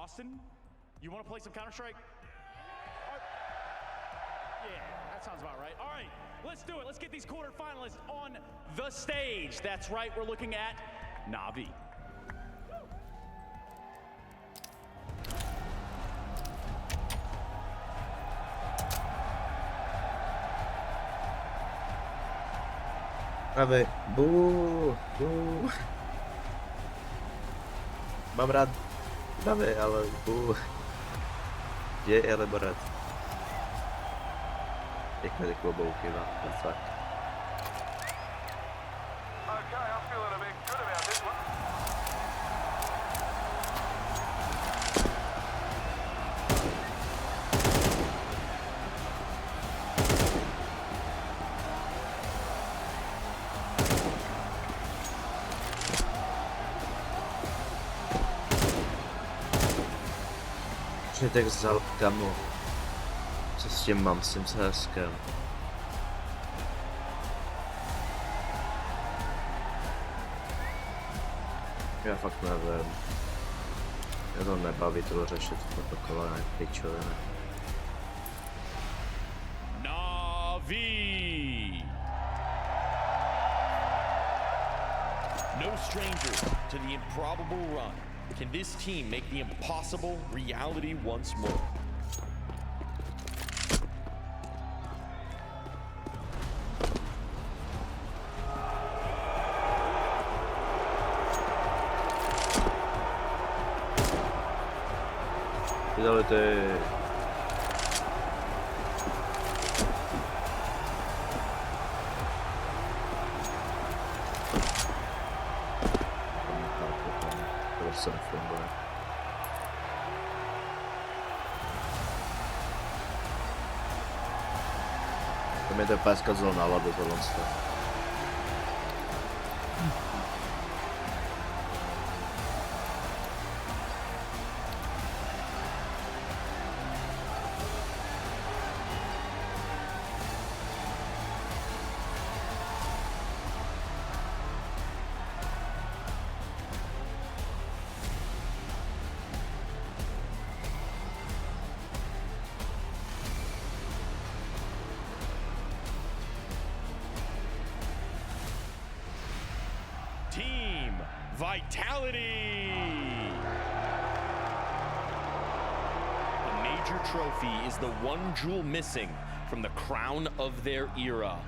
Austin, you want to play some Counter-Strike? Yeah, that sounds about right. All right, let's do it. Let's get these quarterfinalists on the stage. That's right, we're looking at NaVi. NaVi, bú. Mám rád NaVi, ale bú. Je lebo rád. Jak mi ty klobouky má, to fakt. Okay, I'm feeling a bit good about this one. Že tak vzal kamu. Co s tím mám, s tím CSkem? Já fakt nevím. Mě to nebaví to řešit v protokole, nějak pičoviny. NaVi! No stranger to the improbable run. Can this team make the impossible reality once more? Vydali ty... se nefunguje. To mi to úplně zkazilo náladu tohle. Team Vitality! A major trophy is the one jewel missing from the crown of their era.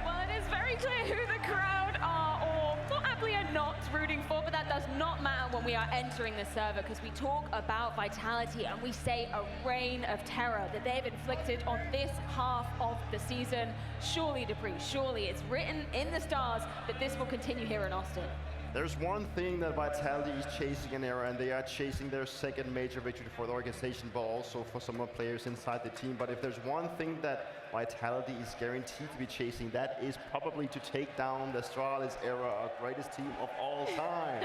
Well, it is very clear who the crowd are, or probably are not rooting for, but that does not matter when we are entering the server, because we talk about Vitality and we say a reign of terror that they've inflicted on this half of the season. Surely, Dupree, surely it's written in the stars that this will continue here in Austin. There's one thing that Vitality is chasing in era, and they are chasing their second major victory for the organization, but also for some of the players inside the team. But if there's one thing that Vitality is guaranteed to be chasing, that is probably to take down the Astralis era, greatest team of all time.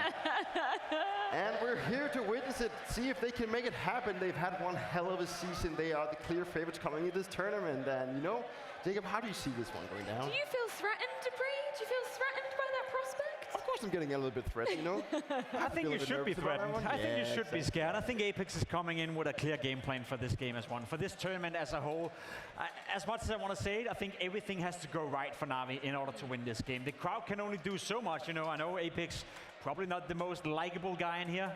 And we're here to witness it, see if they can make it happen. They've had one hell of a season. They are the clear favorites coming into this tournament. And you know, Jacob, how do you see this one going down? Do you feel threatened, Dupree? Do you feel threatened by that prospect? Of course I'm getting a little bit threatened, you know? I think you should be threatened. I think you should be scared. I think Apex is coming in with a clear game plan for this game as one. For this tournament as a whole, as much as I want to say it, I think everything has to go right for NaVi in order to win this game. The crowd can only do so much, you know. I know Apex probably not the most likable guy in here,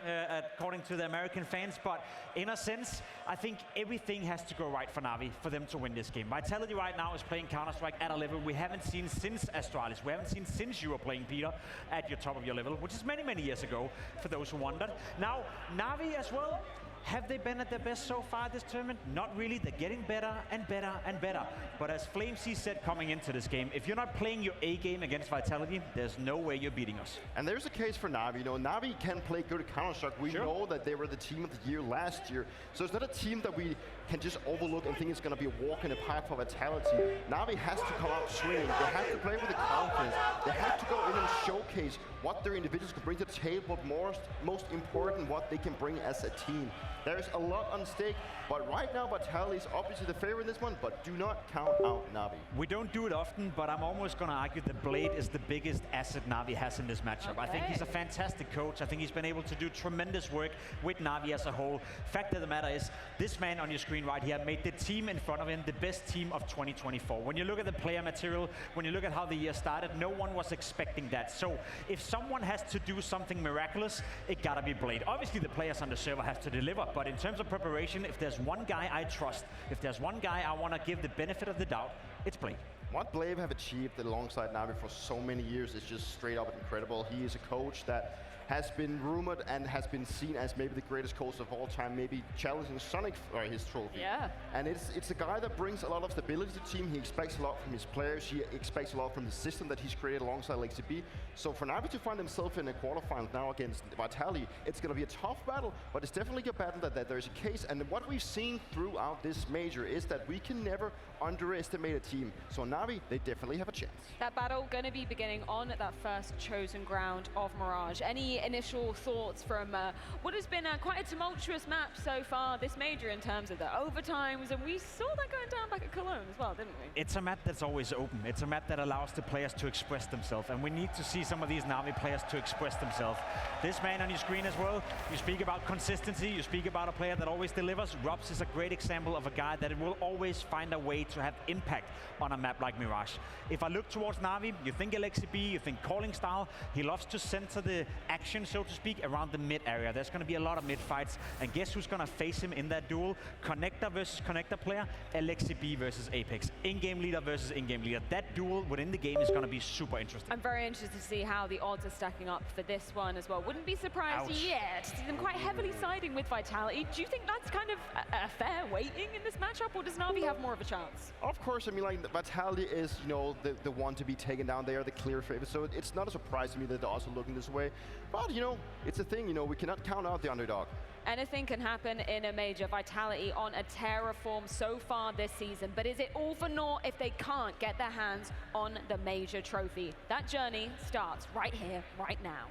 according to the American fans, but in a sense, I think everything has to go right for NaVi for them to win this game. Vitality right now is playing Counter-Strike at a level we haven't seen since Astralis. We haven't seen since you were playing, Peter, at your top of your level, which is many, many years ago, for those who wondered. Now, NaVi as well, have they been at their best so far this tournament? Not really. They're getting better and better and better. But as FlameC said coming into this game, if you're not playing your A game against Vitality, there's no way you're beating us. And there's a case for NaVi. You know, NaVi can play good Counter-Strike. We know that they were the team of the year last year. So it's not a team that we can just overlook and think it's going to be a walk in the park for Vitality. NaVi has to come out swinging. They have to play with the confidence. They have to go in and showcase what their individuals can bring to the table, but most important, what they can bring as a team. There's a lot on stake, but right now Vitality is obviously the favorite in this one, but do not count out NaVi. We don't do it often, but I'm almost going to argue that Blade is the biggest asset NaVi has in this matchup. I think he's a fantastic coach. I think he's been able to do tremendous work with NaVi as a whole. Fact of the matter is, this man on your screen right here made the team in front of him the best team of 2024. When you look at the player material, when you look at how the year started, no one was expecting that. So if someone has to do something miraculous, it gotta be Blade. Obviously the players on the server have to deliver, but in terms of preparation, if there's one guy I trust, if there's one guy I want to give the benefit of the doubt, it's Blade. What Blade have achieved alongside NaVi for so many years is just straight up incredible. He is a coach that has been rumored and has been seen as maybe the greatest coach of all time, maybe challenging Sonic for his trophy. Yeah. And it's a guy that brings a lot of stability to the team. He expects a lot from his players. He expects a lot from the system that he's created alongside LXCB. So for NaVi to find himself in a quarterfinal now against Vitality, it's going to be a tough battle, but it's definitely a battle that there's a case. And what we've seen throughout this major is that we can never underestimate a team. So NaVi, they definitely have a chance. That battle going to be beginning on that first chosen ground of Mirage. Any initial thoughts from what has been quite a tumultuous map so far this major in terms of the overtimes, and we saw that going down back at Cologne as well, didn't we? It's a map that's always open. It's a map that allows the players to express themselves, and we need to see some of these NaVi players to express themselves. This man on your screen as well, you speak about consistency, you speak about a player that always delivers. Robs is a great example of a guy that will always find a way to have impact on a map like Mirage. If I look towards NaVi, you think LXCB, you think calling style. He loves to center the action, so to speak, around the mid area. There's going to be a lot of mid fights, and guess who's going to face him in that duel? Connector versus connector player, LXCB versus Apex. In-game leader versus in-game leader. That duel within the game is going to be super interesting. I'm very interested to see how the odds are stacking up for this one as well. Wouldn't be surprised yet to see them quite heavily siding with Vitality. Do you think that's kind of a fair weighting in this matchup, or does NaVi have more of a chance? Of course, I mean, like, Vitality is, you know, the one to be taken down. They are the clear favorite, so it's not a surprise to me that they're also looking this way. But, you know, it's a thing, you know, we cannot count out the underdog. Anything can happen in a major. Vitality on a terraform so far this season, but is it all for naught if they can't get their hands on the major trophy? That journey starts right here, right now.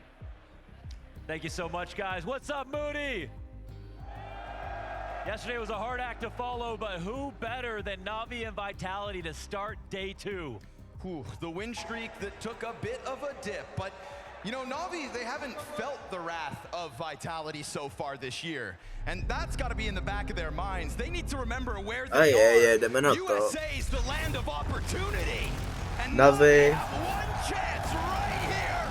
Thank you so much, guys. What's up, Moody? Yesterday was a hard act to follow, but who better than NaVi and Vitality to start day 2? Whew, the win streak that took a bit of a dip, but you know, NaVi, they haven't felt the wrath of Vitality so far this year. And that's got to be in the back of their minds. They need to remember where they are. USA's the land of opportunity. And NaVi have one chance right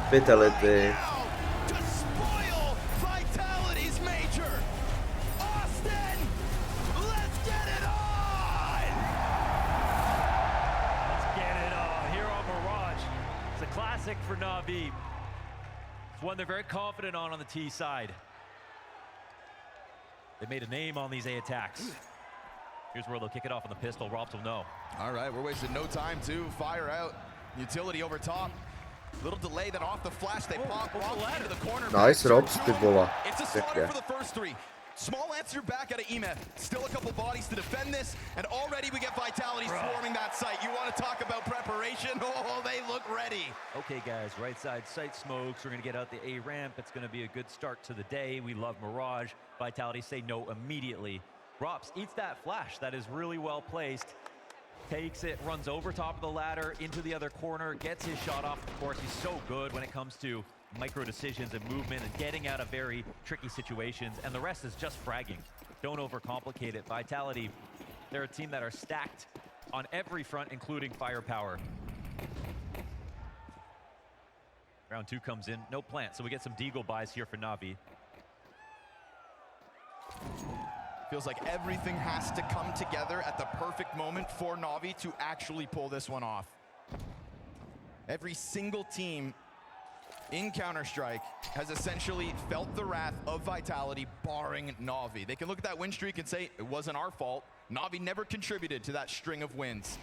here, Vitality. right now, to spoil Vitality's major. Austin, let's get it on! Let's get it on. Here on Mirage. It's a classic for NaVi. One they're very confident on the T side. They made a name on these A attacks. Here's where they'll kick it off on the pistol. Robs will know. All right, we're wasting no time to fire out. Utility over top. Little delay, then off the flash. They pop into the corner. Nice, Robs, ty vole. It's a slaughter for the first 3. Small answer back out of EMF. Still a couple bodies to defend this, and already we get Vitality swarming that site. You want to talk about preparation? Oh, they look ready. Okay, guys, right side site smokes. We're going to get out the A ramp. It's going to be a good start to the day. We love Mirage. Vitality say no immediately. Rops eats that flash. That is really well placed. Takes it, runs over top of the ladder, into the other corner, gets his shot off. Of course, he's so good when it comes to micro decisions and movement and getting out of very tricky situations, and the rest is just fragging. Don't overcomplicate it. Vitality, they're a team that are stacked on every front, including firepower. Round 2 comes in, no plant, so we get some Deagle buys here for NaVi. Feels like everything has to come together at the perfect moment for NaVi to actually pull this one off. Every single team in Counter-Strike has essentially felt the wrath of Vitality, barring NaVi. They can look at that win streak and say, it wasn't our fault. NaVi never contributed to that string of wins.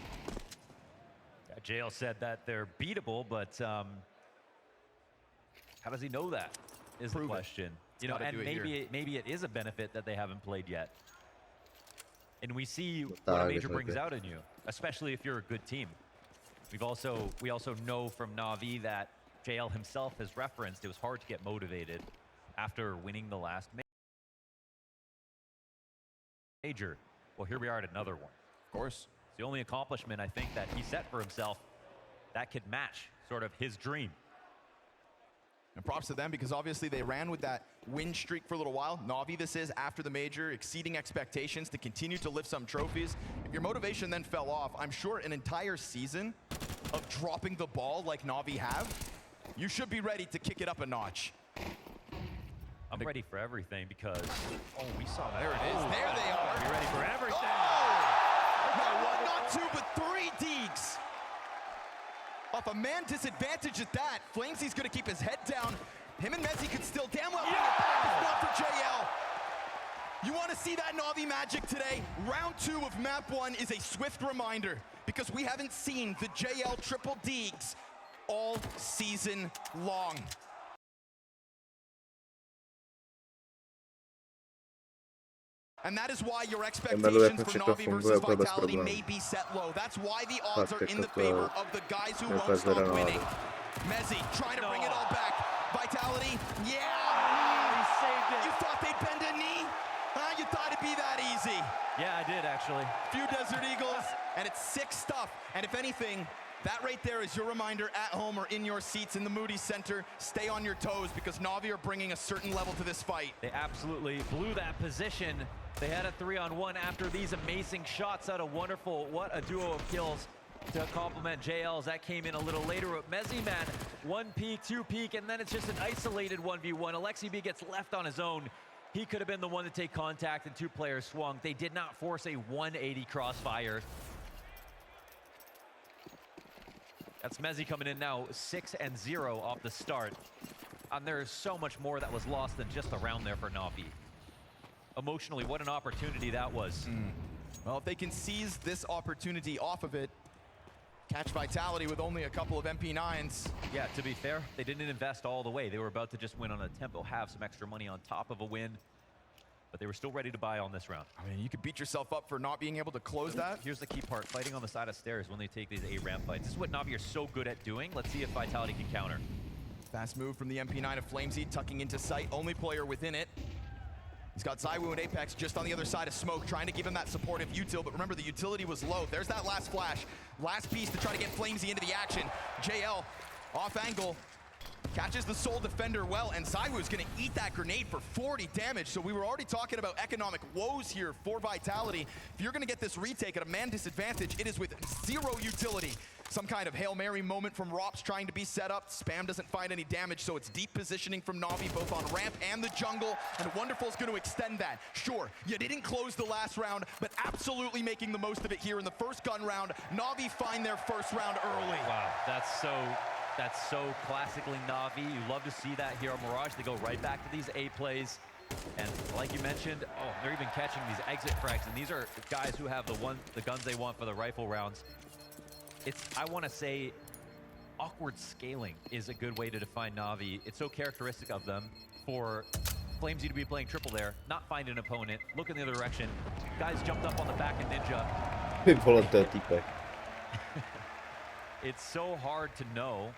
Yeah, JL said that they're beatable, but how does he know that is the question. You know, and maybe it is a benefit that they haven't played yet. And we see what a major brings out in you, especially if you're a good team. We also know from NaVi that JL himself has referenced it was hard to get motivated after winning the last major. Well, here we are at another one. Of course. It's the only accomplishment I think that he set for himself that could match sort of his dream. And props to them because obviously they ran with that win streak for a little while. NaVi, this is after the major, exceeding expectations to continue to lift some trophies. If your motivation then fell off, I'm sure an entire season of dropping the ball like NaVi have, you should be ready to kick it up a notch. I'm ready for everything because, oh, we saw that. There it is. There they are. Be ready for everything. Oh! Not one, not two, but 3 deeks. Off a man disadvantage at that. FaZe's gonna keep his head down. Him and MongolZ could still damn well bring it back if not for JL. You wanna see that NaVi magic today? Round 2 of map 1 is a swift reminder because we haven't seen the JL triple deeks all season long. And that is why your expectations for NaVi versus Vitality may be set low. That's why the odds are in the favor of the guys who won't stop winning. MongolZ trying to bring it all back. Vitality, yeah! He saved it. You thought they'd bend a knee? Huh? You thought it'd be that easy. Yeah, I did actually. Few Desert Eagles, and it's sick stuff. And if anything, that right there is your reminder at home or in your seats in the Moody Center. Stay on your toes because NaVi are bringing a certain level to this fight. They absolutely blew that position. They had a 3-on-1 after these amazing shots out of Wonderful. What a duo of kills to complement JL's. That came in a little later with MongolZ, man. 1 peek, 2 peek, and then it's just an isolated 1v1. aleXiB gets left on his own. He could have been the one to take contact and 2 players swung. They did not force a 180 crossfire. That's MongolZ coming in now 6-0 off the start. And there's so much more that was lost than just a round there for NaVi. Emotionally, what an opportunity that was. Well, if they can seize this opportunity off of it, catch Vitality with only a couple of MP9s. Yeah, to be fair, they didn't invest all the way. They were about to just win on a tempo, have some extra money on top of a win, but they were still ready to buy on this round. I mean, you could beat yourself up for not being able to close that. Here's the key part, fighting on the side of stairs when they take these A-ramp fights. This is what NaVi are so good at doing. Let's see if Vitality can counter. Fast move from the MP9 of FaZe, tucking into sight, only player within it. He's got ZywOo and Apex just on the other side of smoke, trying to give him that supportive util, but remember the utility was low. There's that last flash. Last piece to try to get FaZe into the action. JL, off angle, catches the Soul Defender well, and ZywOo's gonna eat that grenade for 40 damage. So we were already talking about economic woes here for Vitality. If you're gonna get this retake at a man disadvantage, it is with 0 utility. Some kind of Hail Mary moment from Rops trying to be set up. Spam doesn't find any damage, so it's deep positioning from NaVi both on ramp and the jungle, and Wonderful's going to extend that. Sure, you didn't close the last round, but absolutely making the most of it here in the first gun round. NaVi find their first round early. Wow, that's so classically NaVi. You love to see that here on Mirage. They go right back to these A plays. And like you mentioned, oh, they're even catching these exit frags, and these are guys who have the guns they want for the rifle rounds. I want to say, awkward scaling is a good way to define NaVi. It's so characteristic of them for FaZe to be playing triple there, not find an opponent, look in the other direction. Guys jumped up on the back of Ninja. It's so hard to know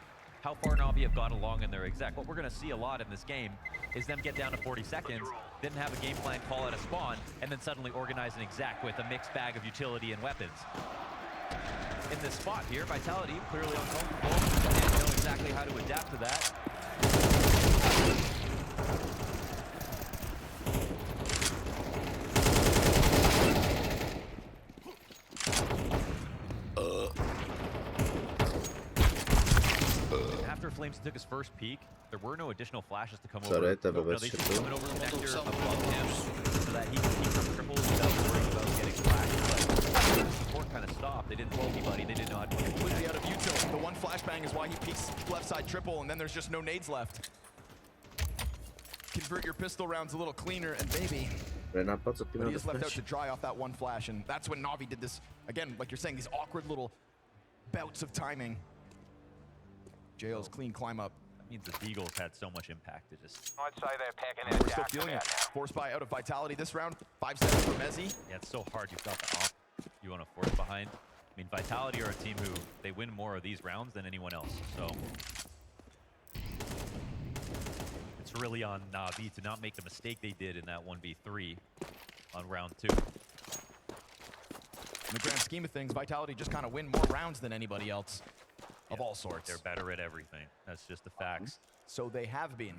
how far NaVi have got along in their exec. What we're going to see a lot in this game is them get down to 40 seconds, then have a game plan, call out a spawn, and then suddenly organize an exec with a mixed bag of utility and weapons. In this spot here, Vitality clearly uncomfortable and know exactly how to adapt to that. After Flames took his first peek, there were no additional flashes to come over. No, they just coming over the nectar above him so that he can keep some triples without worrying about getting flashed. But the support kind of stopped. They didn't pull anybody. They didn't know how to do it. Completely out of util. The one flashbang is why he peeks left side triple, and then there's just no nades left. Convert your pistol rounds a little cleaner, and baby. But he is left out to dry off that one flash, and that's when NaVi did this. Again, like you're saying, these awkward little bouts of timing. JL's clean climb up. means the Deagles had so much impact to just... I'd say they're packing We're still feeling it. Force buy out of Vitality this round. 5-7 for Mezzi. Yeah, it's so hard. You've got the off. You want to force behind. I mean, Vitality are a team who they win more of these rounds than anyone else. So it's really on NaVi to not make the mistake they did in that 1v3 on round 2. In the grand scheme of things, Vitality just kind of win more rounds than anybody else of all sorts. They're better at everything. That's just the facts. So they have been.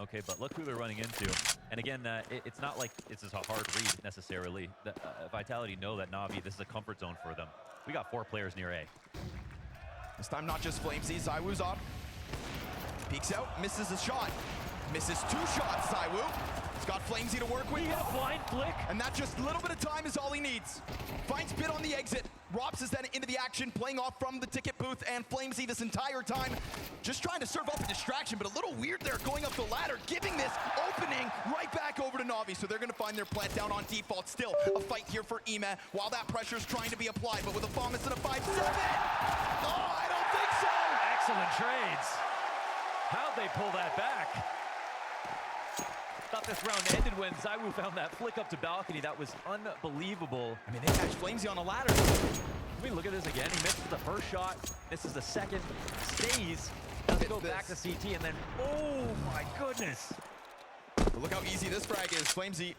Okay, but look who they're running into. And again, it's not like it's a hard read necessarily. Vitality know that NaVi, this is a comfort zone for them. We got 4 players near A. This time not just FaZe. ZywOo's up. Peeks out, misses a shot. Misses 2 shots, ZywOo. He's got FaZe to work with. He got a blind flick. And that just a little bit of time is all he needs. Finds Pit on the exit. Robs is then into the action, playing off from the ticket booth, and FaZe this entire time just trying to serve up a distraction, but a little weird there going up the ladder, giving this opening right back over to NaVi. So they're going to find their plant down on default. Still a fight here for Ema while that pressure is trying to be applied, but with a Thomas and a 5-7. Oh, I don't think so. Excellent trades. How'd they pull that back? Thought this round ended when ZywOo found that flick up to balcony. That was unbelievable. I mean, they catch FaZe on a ladder. Can we look at this again? He misses the first shot, misses the second, stays, doesn't go back to CT, and then, oh my goodness. But look how easy this frag is. FaZe,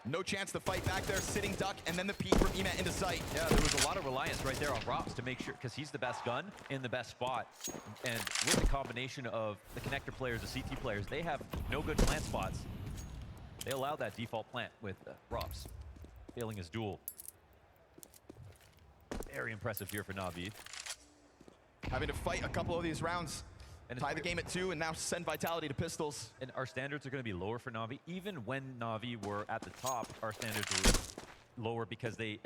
no chance to fight back there, sitting duck, and then the peek from Ema into sight. Yeah, there was a lot of reliance right there on Rops to make sure, because he's the best gun in the best spot. And with the combination of the connector players, the CT players, they have no good plant spots. They allowed that default plant with Rops, failing his duel. Very impressive here for NaVi. Having to fight a couple of these rounds, and tie the game at 2, and now send Vitality to pistols. And our standards are going to be lower for NaVi. Even when NaVi were at the top, our standards were lower because they're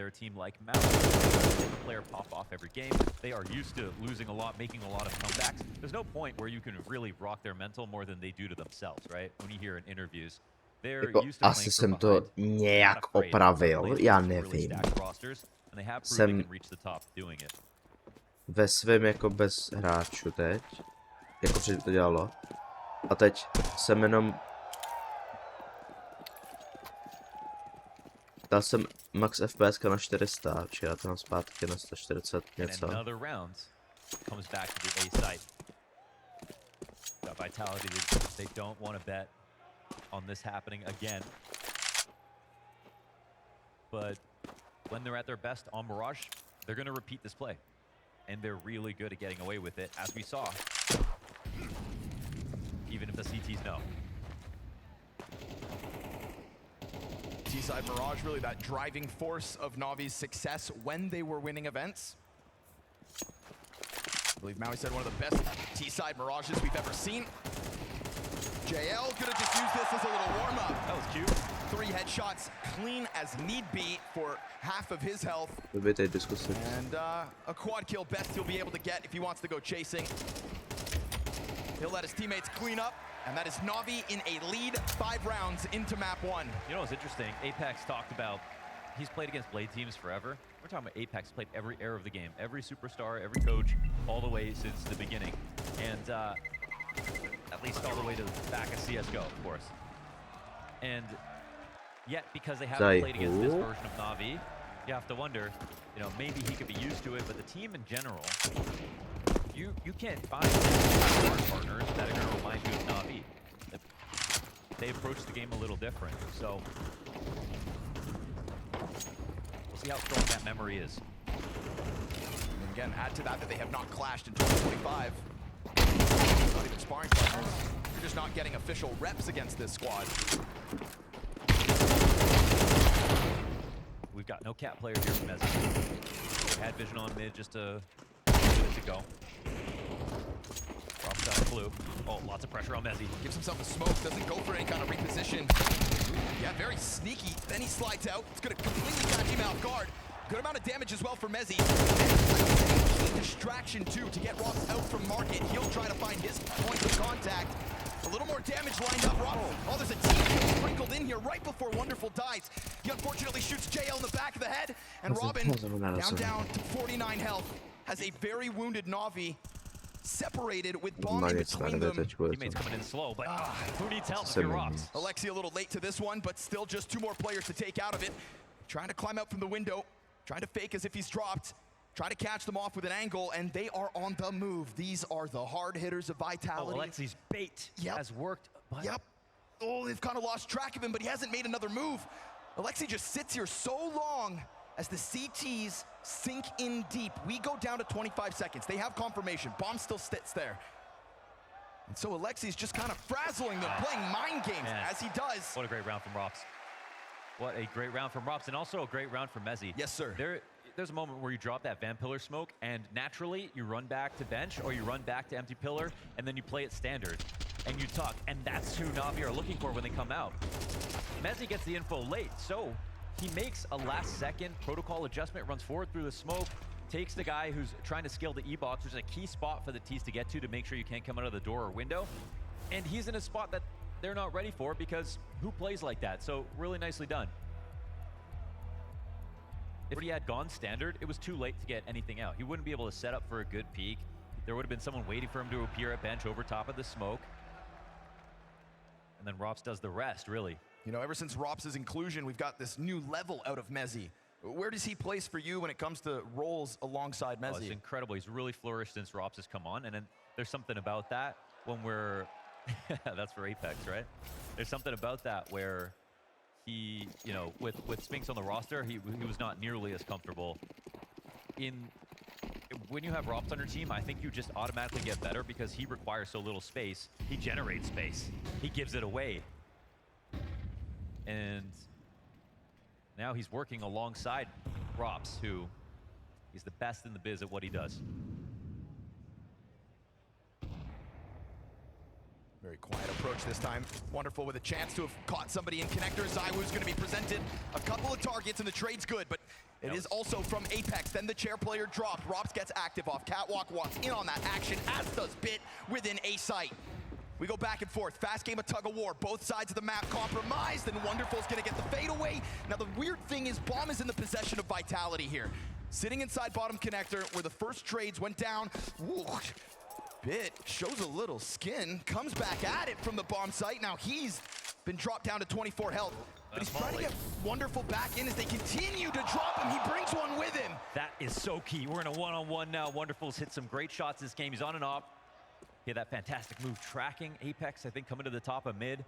a team like Mao. They have a player pop off every game. They are used to losing a lot, making a lot of comebacks. There's no point where you can really rock their mental more than they do to themselves, right? When you hear in interviews, they're used to asi jsem to nějak opravil, já nevím. Jsem ve svém jako bez hráčů teď, jako předtím to dělalo. A teď jsem jenom... Dal jsem max FPS na 400, či já to mám zpátky na 140 něco. They don't want to bet on this happening again. But when they're at their best on Mirage, they're going to repeat this play. And they're really good at getting away with it, as we saw. Even if the CTs know. T-side Mirage, really that driving force of Navi's success when they were winning events. I believe Maui said one of the best T-side Mirages we've ever seen. JL gonna just use this as a little warm-up. That was cute. 3 headshots, clean as need be for half of his health. And a quad kill best he'll be able to get if he wants to go chasing. He'll let his teammates clean up, and that is NaVi in a lead 5 rounds into map 1. You know what's interesting? Apex talked about, he's played against Blade teams forever. We're talking about Apex played every era of the game, every superstar, every coach, all the way since the beginning. And at least all the way to the back of CSGO, of course. And yet, because they haven't played against this version of NaVi, you have to wonder, you know, maybe he could be used to it, but the team in general, you can't find partners that are going to remind you of NaVi. They approach the game a little different, so we'll see how strong that memory is. And again, add to that they have not clashed in 2025. Not even sparring partners. You're just not getting official reps against this squad. We've got no cat players here from Mezzi. Had vision on mid just a minute to go. Drops out of blue. Oh, lots of pressure on Mezzi. Gives himself a smoke, doesn't go for any kind of reposition. Yeah, very sneaky. Then he slides out. It's going to completely catch him off guard. Good amount of damage as well for Mezzi. And key distraction too to get Ross out from market. He'll try to find his point of contact. A little more damage lined up. Rob. Oh, there's a team sprinkled in here right before Wonderful dies. He unfortunately shoots JL in the back of the head. And Robin, down to 49 health, has a very wounded NaVi separated with bomb in Nuggets'lar between da them. tecrüber. Teammates coming in slow, but who needs help if Seven you're Robs? Alexi a little late to this one, but still just 2 more players to take out of it. Trying to climb out from the window, trying to fake as if he's dropped, trying to catch them off with an angle, and they are on the move. These are the hard hitters of Vitality. Oh, Alexi's bait has worked. But Yep. Oh, they've kind of lost track of him, but he hasn't made another move. Alexi just sits here so long as the CTs sink in deep. We go down to 25 seconds. They have confirmation. Bomb still sits there. And so Alexi's just kind of frazzling them, playing mind games as he does. What a great round from Robs. What a great round from Robs, and also a great round from MongolZ. Yes, sir. There's a moment where you drop that Van Pillar smoke, and naturally you run back to bench, or you run back to empty pillar, and then you play it standard, and you tuck, and that's who NaVi are looking for when they come out. MongolZ gets the info late, so he makes a last-second protocol adjustment, runs forward through the smoke, takes the guy who's trying to scale the E-box, which is a key spot for the T's to get to make sure you can't come out of the door or window, and he's in a spot that they're not ready for because who plays like that? So really nicely done. If he had gone standard, it was too late to get anything out. He wouldn't be able to set up for a good peek. There would have been someone waiting for him to appear at bench over top of the smoke. And then Robs does the rest, really. You know, ever since Robs' inclusion, we've got this new level out of MongolZ. Where does he place for you when it comes to roles alongside MongolZ? Oh, it's incredible. He's really flourished since Robs has come on. And then there's something about that when we're... that's for Apex, right? There's something about that where he, you know, with Spinks on the roster, he was not nearly as comfortable. When you have Robs on your team, I think you just automatically get better because he requires so little space. He generates space. He gives it away. And now he's working alongside Robs, who he's the best in the biz at what he does. Very quiet approach this time. Wonderful with a chance to have caught somebody in connector. Zywoo's going to be presented a couple of targets, and the trade's good, but it is also from Apex. Then the chair player dropped. Robs gets active off. Catwalk walks in on that action, as does Bit within A site. We go back and forth. Fast game of tug of war. Both sides of the map compromised, and Wonderful's going to get the fadeaway. Now, the weird thing is Bomb is in the possession of Vitality here. Sitting inside bottom connector where the first trades went down. Woo. Bit shows a little skin, comes back at it from the bomb site. Now he's been dropped down to 24 health. But he's trying to get Wonderful back in as they continue to drop him. He brings one with him. That is so key. We're in a one-on-one now. Wonderful's hit some great shots this game. He's on and off. He had that fantastic move tracking Apex, I think, coming to the top of mid.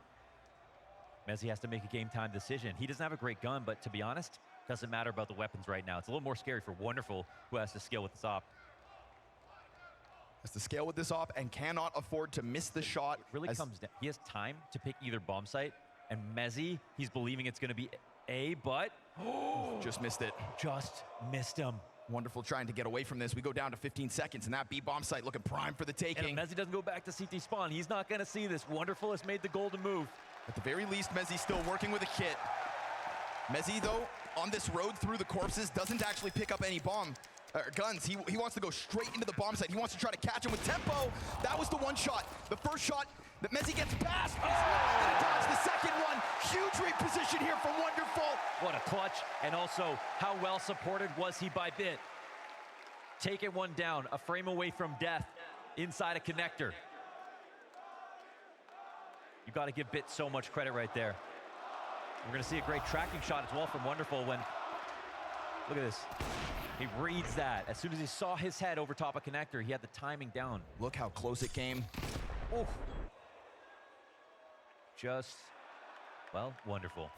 MongolZ has to make a game time decision. He doesn't have a great gun, but to be honest, doesn't matter about the weapons right now. It's a little more scary for Wonderful, who has to scale with this op. Has to scale with this op and cannot afford to miss the shot. It really comes down. He has time to pick either bomb site, and MongolZ, he's believing it's going to be A, but just missed it. Just missed him. Wonderful trying to get away from this. We go down to 15 seconds, and that B bomb site looking prime for the taking. And MongolZ doesn't go back to CT spawn. He's not going to see this. Wonderful has made the golden move. At the very least, MongolZ still working with a kit. MongolZ, though, on this road through the corpses, doesn't actually pick up any guns. He wants to go straight into the bomb site. He wants to try to catch him with tempo. That was the one shot. The first shot that MongolZ gets past. He's not going to dodge the second one. Huge reposition here from Wonderful. What a clutch. And also, how well supported was he by Bit? Taking one down, a frame away from death inside a connector. You got to give Bit so much credit right there. We're going to see a great tracking shot as well from Wonderful when, look at this. He reads that. As soon as he saw his head over top of connector, he had the timing down. Look how close it came. Oof. Just, well, Wonderful.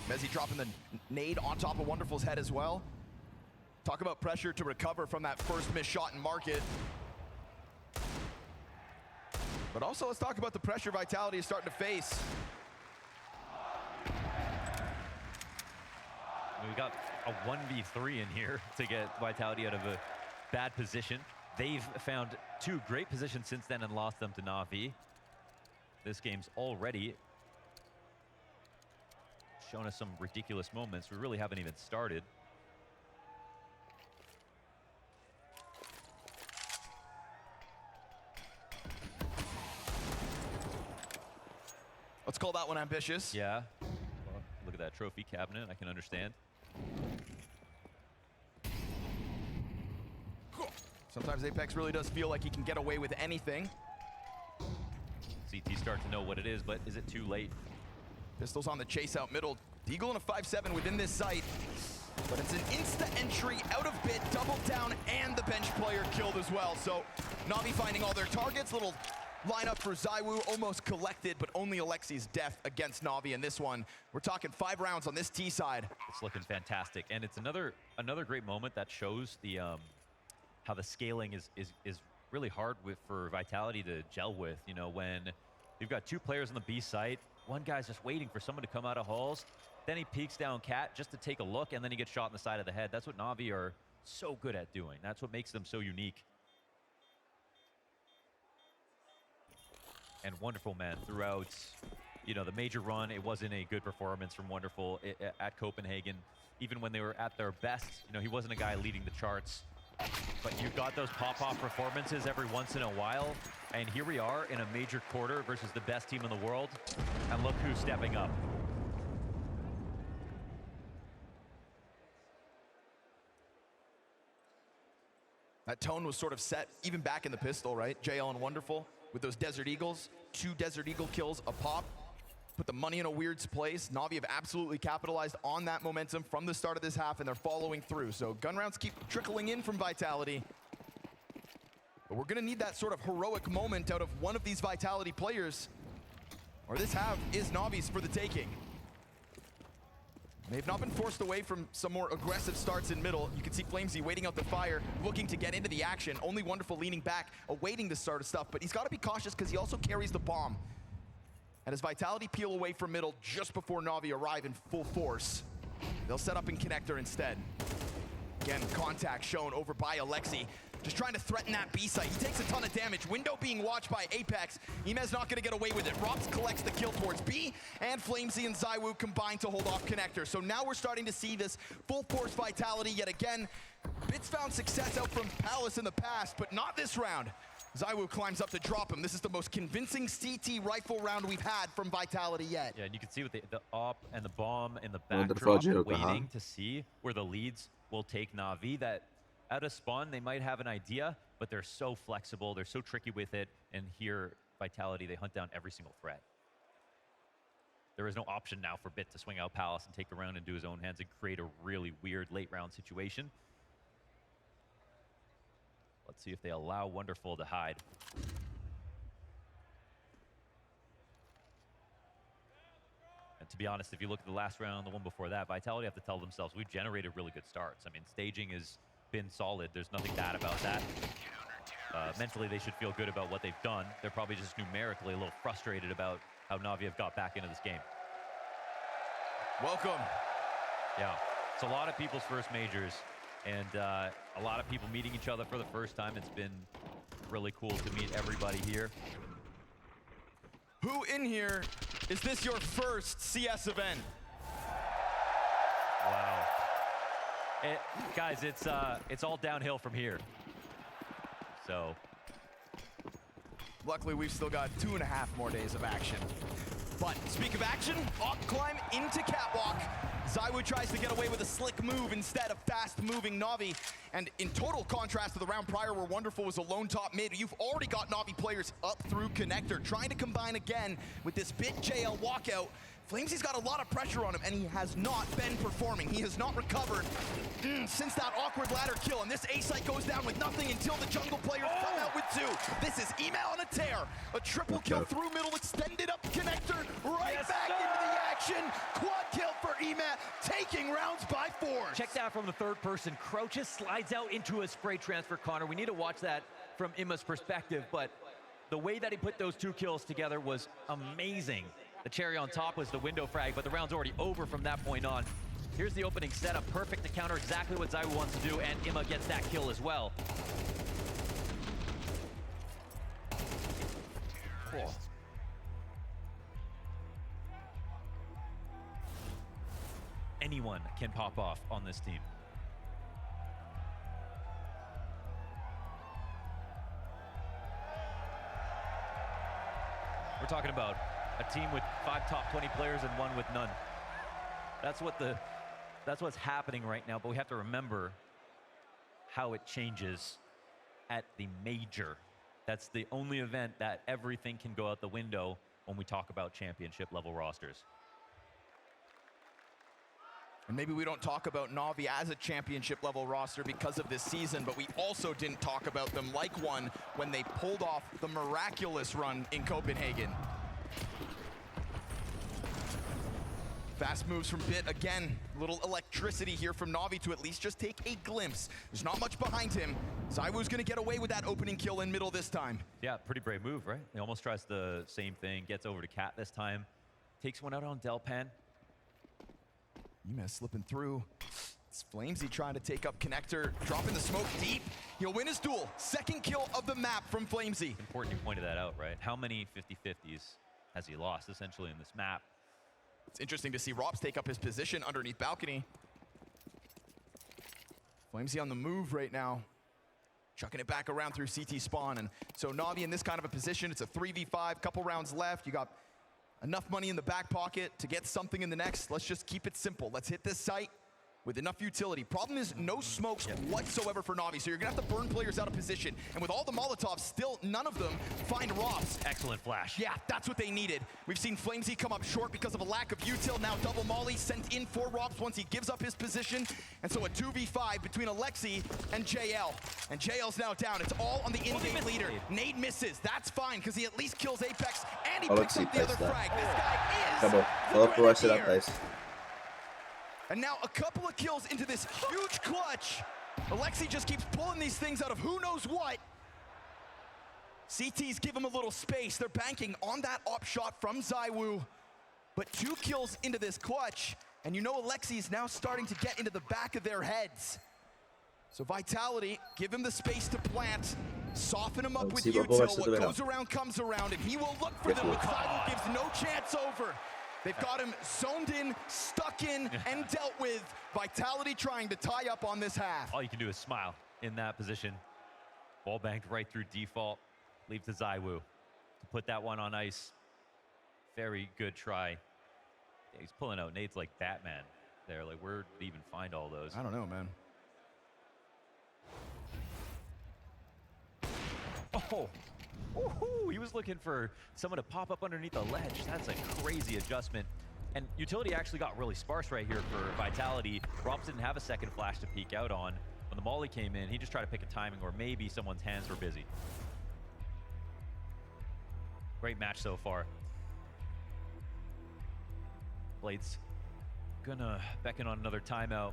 MongolZ dropping the nade on top of Wonderful's head as well. Talk about pressure to recover from that first missed shot in market. But also, let's talk about the pressure Vitality is starting to face. We got a 1v3 in here to get Vitality out of a bad position. They've found 2 great positions since then and lost them to NaVi. This game's already shown us some ridiculous moments. We really haven't even started. Let's call that one ambitious. Yeah. Well, look at that trophy cabinet. I can understand. Sometimes Apex really does feel like he can get away with anything. CT start to know what it is, but is it too late? Pistols on the chase out middle. Deagle and a 5-7 within this site. But it's an insta entry out of bit, double down, and the bench player killed as well. So NaVi finding all their targets. Little lineup for ZywOo, almost collected, but only Alexi's death against NaVi in this one. We're talking 5 rounds on this T side. It's looking fantastic, and it's another great moment that shows the how the scaling is really hard for Vitality to gel with. You know, when you've got 2 players on the B site, one guy's just waiting for someone to come out of halls, then he peeks down Cat just to take a look, and then he gets shot in the side of the head. That's what NaVi are so good at doing. That's what makes them so unique. And Wonderful, man, throughout, you know, the major run, it wasn't a good performance from Wonderful at Copenhagen. Even when they were at their best, you know, he wasn't a guy leading the charts. But you've got those pop-off performances every once in a while, and here we are in a major quarter versus the best team in the world, and look who's stepping up. That tone was sort of set even back in the pistol, right? JL and Wonderful with those Desert Eagles, 2 Desert Eagle kills a pop. Put the money in a weird place. NaVi have absolutely capitalized on that momentum from the start of this half, and they're following through. So gun rounds keep trickling in from Vitality. But we're gonna need that sort of heroic moment out of one of these Vitality players, or this half is NaVi's for the taking. They've not been forced away from some more aggressive starts in middle. You can see FaZe waiting out the fire, looking to get into the action. Only Wonderful leaning back, awaiting the start of stuff, but he's gotta be cautious because he also carries the bomb. And as Vitality peel away from middle just before NaVi arrive in full force, they'll set up in connector instead. Again, contact shown over by Alexi. Just trying to threaten that B site. He takes a ton of damage. Window being watched by Apex. Imez not gonna get away with it. Rops collects the kill towards B, and FaZe and ZywOo combine to hold off connector. So now we're starting to see this full force Vitality yet again. Bits found success out from Palace in the past, but not this round. ZywOo climbs up to drop him. This is the most convincing CT rifle round we've had from Vitality yet. Yeah, and you can see with the op and the bomb in the backdrop, waiting to see where the leads will take NaVi. That out of spawn, they might have an idea, but they're so flexible, they're so tricky with it, and here, Vitality, they hunt down every single threat. There is no option now for Bit to swing out Palace and take the round into his own hands and create a really weird late round situation. Let's see if they allow Wonderful to hide. And to be honest, if you look at the last round, the one before that, Vitality have to tell themselves, we've generated really good starts. I mean, staging has been solid. There's nothing bad about that. Mentally, they should feel good about what they've done. They're probably just numerically a little frustrated about how NaVi have got back into this game. Welcome. Yeah, it's a lot of people's first majors. And a lot of people meeting each other for the first time. It's been really cool to meet everybody here. Who in here, is this your first CS event? Wow. Guys, it's all downhill from here. So. Luckily, we've still got 2.5 more days of action. But speak of action, op climb into catwalk. ZywOo tries to get away with a slick move instead of fast-moving NaVi. And in total contrast to the round prior where Wonderful was a lone top mid, you've already got NaVi players up through connector, trying to combine again with this Bit JL walkout. FaZe's got a lot of pressure on him, and he has not been performing. He has not recovered since that awkward ladder kill, and this A site goes down with nothing until the jungle players come out with 2. This is Email on a tear. A triple kill through middle, extended up connector, right back into the action. Quad kill for Email, taking rounds by force. Check that from the third person. Crouches, slides out into a spray transfer, Connor. We need to watch that from Imma's perspective, but the way that he put those 2 kills together was amazing. The cherry on top was the window frag, but the round's already over from that point on. Here's the opening setup, perfect to counter exactly what ZywOo wants to do, and Imma gets that kill as well. Oh. Anyone can pop off on this team. We're talking about a team with 5 top 20 players and 1 with none. That's what's happening right now, but we have to remember how it changes at the major. That's the only event that everything can go out the window when we talk about championship level rosters. And maybe we don't talk about NaVi as a championship level roster because of this season, but we also didn't talk about them like one when they pulled off the miraculous run in Copenhagen. Fast moves from Bit again. Little electricity here from NaVi to at least just take a glimpse. There's not much behind him. ZywOo's gonna get away with that opening kill in middle this time. Yeah, pretty brave move, right? He almost tries the same thing, gets over to Cat this time. Takes one out on Delpan. Ema slipping through. It's FaZe trying to take up Connector, dropping the smoke deep. He'll win his duel. Second kill of the map from FaZe. Important you pointed that out, right? How many 50-50s has he lost essentially in this map? It's interesting to see Rops take up his position underneath balcony. FaZe on the move right now. Chucking it back around through CT spawn. And so NaVi in this kind of a position, it's a 3v5, couple rounds left. You got enough money in the back pocket to get something in the next. Let's just keep it simple. Let's hit this site with enough utility. Problem is no smokes whatsoever for NaVi, so you're gonna have to burn players out of position. And with all the Molotovs, still none of them find Rops. Excellent flash. Yeah, that's what they needed. We've seen FaZe come up short because of a lack of util. Now double molly sent in for Rops once he gives up his position. And so a 2v5 between Alexi and JL. And JL's now down. It's all on the in-game leader. Nade misses. That's fine, because he at least kills Apex, and he picks up the other frag. This guy is the Grenadier. And now a couple of kills into this huge clutch. Alexi just keeps pulling these things out of who knows what. CTs give him a little space. They're banking on that op shot from ZywOo. But 2 kills into this clutch, and you know Alexi is now starting to get into the back of their heads. So Vitality, give him the space to plant, soften him up with util. What goes around comes around, and he will look for them, but ZywOo gives no chance over. They've got him zoned in, stuck in, and dealt with. Vitality trying to tie up on this half. All you can do is smile in that position. Ball banked right through default. Leave to ZywOo to put that one on ice. Very good try. Yeah, he's pulling out nades like Batman there. Like, where did he even find all those? I don't know, man. Oh! Woohoo! He was looking for someone to pop up underneath the ledge. That's a crazy adjustment. And utility actually got really sparse right here for Vitality. Rops didn't have a second flash to peek out on. When the molly came in, he just tried to pick a timing, or maybe someone's hands were busy. Great match so far. Blade's gonna beckon on another timeout.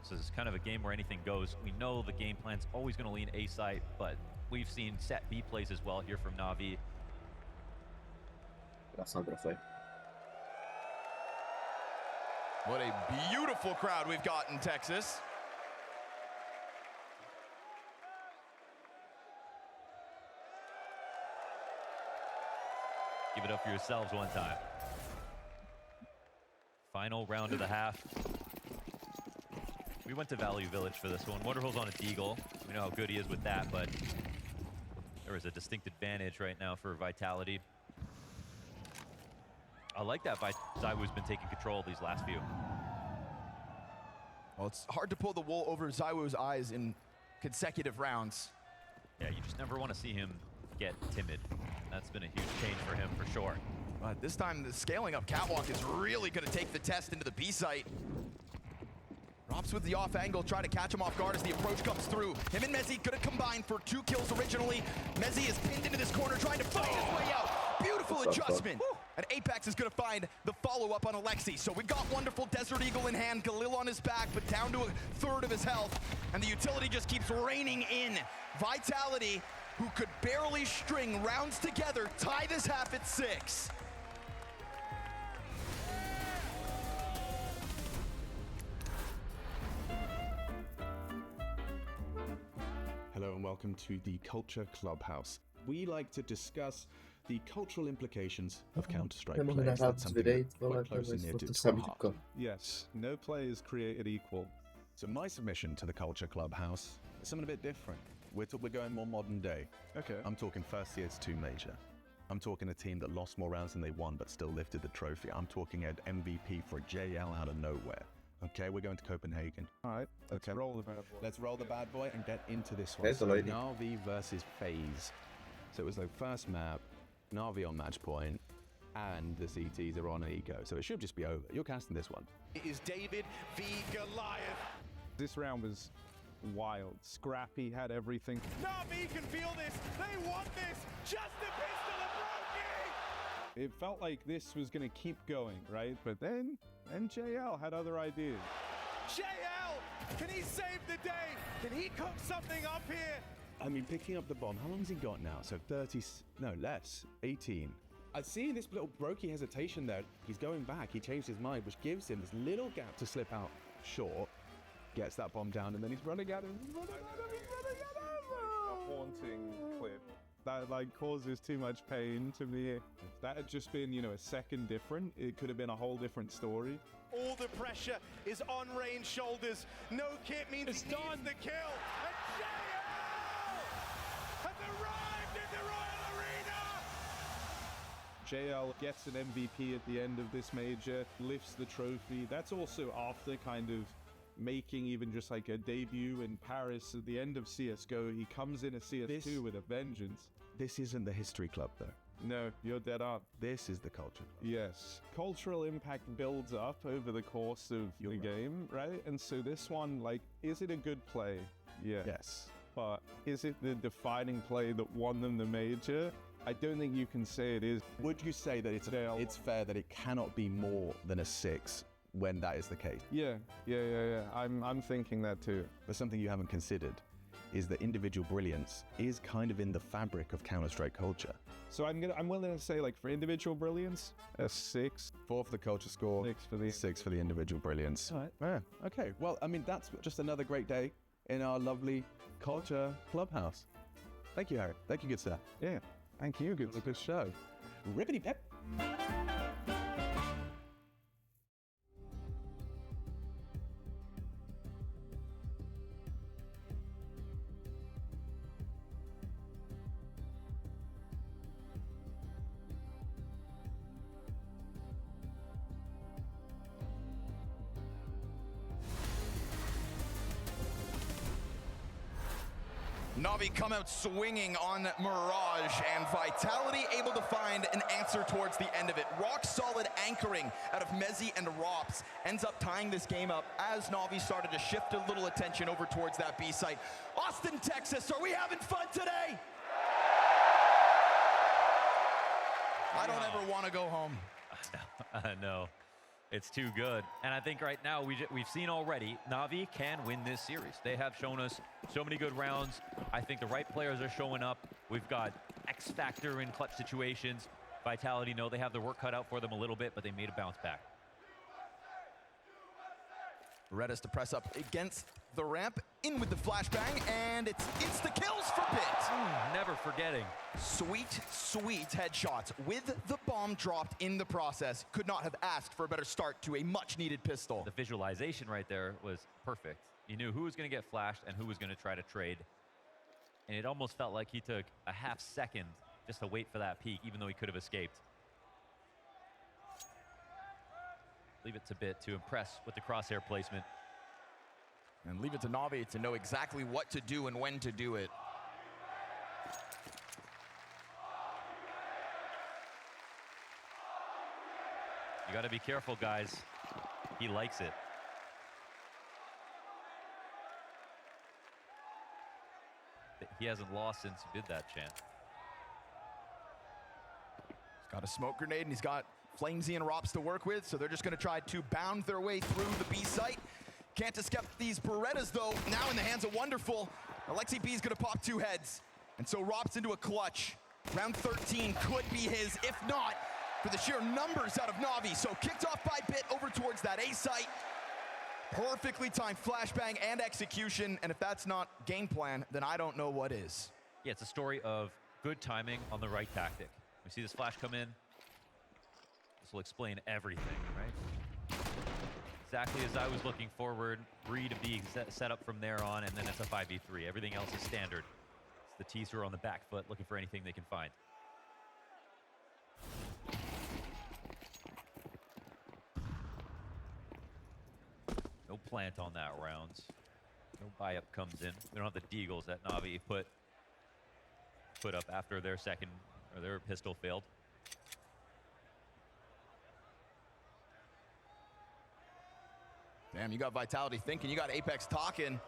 This is kind of a game where anything goes. We know the game plan's always going to lean A site, but we've seen set B plays as well here from NaVi. That's not gonna play. What a beautiful crowd we've got in Texas. Give it up for yourselves one time. Final round of the half. We went to Value Village for this one. Wonderful's on a deagle. We know how good he is with that, but there is a distinct advantage right now for Vitality. I like that ZywOo's been taking control of these last few. Well, it's hard to pull the wool over ZywOo's eyes in consecutive rounds. Yeah, you just never want to see him get timid. That's been a huge change for him for sure. But this time, the scaling up catwalk is really going to take the test into the B site. Rops with the off angle, try to catch him off guard as the approach comes through. Him and Mezzi gonna combine for 2 kills originally. Mezzi is pinned into this corner, trying to fight his way out. Beautiful adjustment. And Apex is gonna find the follow-up on Alexi. So we've got wonderful Desert Eagle in hand, Galil on his back, but down to a third of his health. And the utility just keeps raining in. Vitality, who could barely string rounds together, tie this half at 6. Hello and welcome to the Culture Clubhouse. We like to discuss the cultural implications of Counter-Strike players. That's something quite close and near to our heart. Yes, no play is created equal. So my submission to the Culture Clubhouse is something a bit different. We're going more modern day. Okay. I'm talking first year to 2 major. I'm talking a team that lost more rounds than they won but still lifted the trophy. I'm talking an MVP for JL out of nowhere. Okay, we're going to Copenhagen. All right, let's roll the bad boy. Let's roll the bad boy and get into this one. There's a lady. NaVi versus FaZe. So it was the first map, NaVi on match point, and the CTs are on an eco. So it should just be over. You're casting this one. It is David v. Goliath. This round was wild. Scrappy had everything. NaVi can feel this. They want this. Just a pistol of Brokey. It felt like this was going to keep going, right? But then JL had other ideas. JL, can he save the day? Can he cook something up here? I mean, picking up the bomb, how long has he got now? So 30, no, less, 18. I see this little Brokey hesitation there. He's going back, he changed his mind, which gives him this little gap to slip out short. Gets that bomb down, and then he's running at him. A haunting clip. That like causes too much pain to me. If that had just been, you know, a second different, it could have been a whole different story. All the pressure is on Rain's shoulders. No kit means it's done. The kill. And JL has arrived in the Royal Arena. JL gets an MVP at the end of this major, lifts the trophy. That's also after kind of making even just like a debut in Paris at the end of CSGO. He comes in a CS2 with a vengeance. This isn't the history club though. No, you're dead on. This is the culture. Yes. Cultural impact builds up over the course of the game, right? And so this one, like, is it a good play? Yeah. Yes. But is it the defining play that won them the major? I don't think you can say it is. Would you say that it's fair that it cannot be more than a 6 when that is the case? Yeah. I'm thinking that too. But something you haven't considered is that individual brilliance is kind of in the fabric of Counter-Strike culture. So I'm willing to say, like, for individual brilliance, a 6. 4 for the culture score, 6 for the individual brilliance. All right. Yeah. Okay. Well, I mean, that's just another great day in our lovely culture clubhouse. Thank you, Harry. Thank you, good sir. Yeah. Thank you. Good show. Ribbity pep. NaVi come out swinging on Mirage, and Vitality able to find an answer towards the end of it. Rock solid anchoring out of Mezzi and Rops ends up tying this game up as NaVi started to shift a little attention over towards that B site. Austin, Texas, are we having fun today? I don't ever want to go home. No. It's too good. And I think right now we've seen already NaVi can win this series. They have shown us so many good rounds. I think the right players are showing up. We've got X factor in clutch situations. Vitality know they have their work cut out for them a little bit, but they made a bounce back. Redis to press up against the ramp, in with the flashbang, and it's insta-kills for Bit. Never forgetting. Sweet, sweet headshots with the bomb dropped in the process. Could not have asked for a better start to a much-needed pistol. The visualization right there was perfect. You knew who was going to get flashed and who was going to try to trade. And it almost felt like he took a half second just to wait for that peek, even though he could have escaped. Leave it to Bit to impress with the crosshair placement. And leave it to NaVi to know exactly what to do and when to do it. You got to be careful, guys. He likes it. He hasn't lost since he did that chant. He's got a smoke grenade and he's got Flamesy and Rops to work with, so they're just going to try to bound their way through the B site. Can't escape these Berettas, though, now in the hands of Wonderful. Alexi B is going to pop 2 heads, and so Rops into a clutch. Round 13 could be his, if not, for the sheer numbers out of NaVi. So kicked off by Bit over towards that A site. Perfectly timed flashbang and execution, and if that's not game plan, then I don't know what is. Yeah, it's a story of good timing on the right tactic. We see this flash come in. This will explain everything, right? Exactly as I was looking forward. Bree to be set up from there on, and then it's a 5v3. Everything else is standard. It's the teaser on the back foot, looking for anything they can find. plant on that round. No buy up comes in. We don't have the deagles that NaVi put up after their second, or their pistol failed. Damn, you got Vitality thinking, you got Apex talking.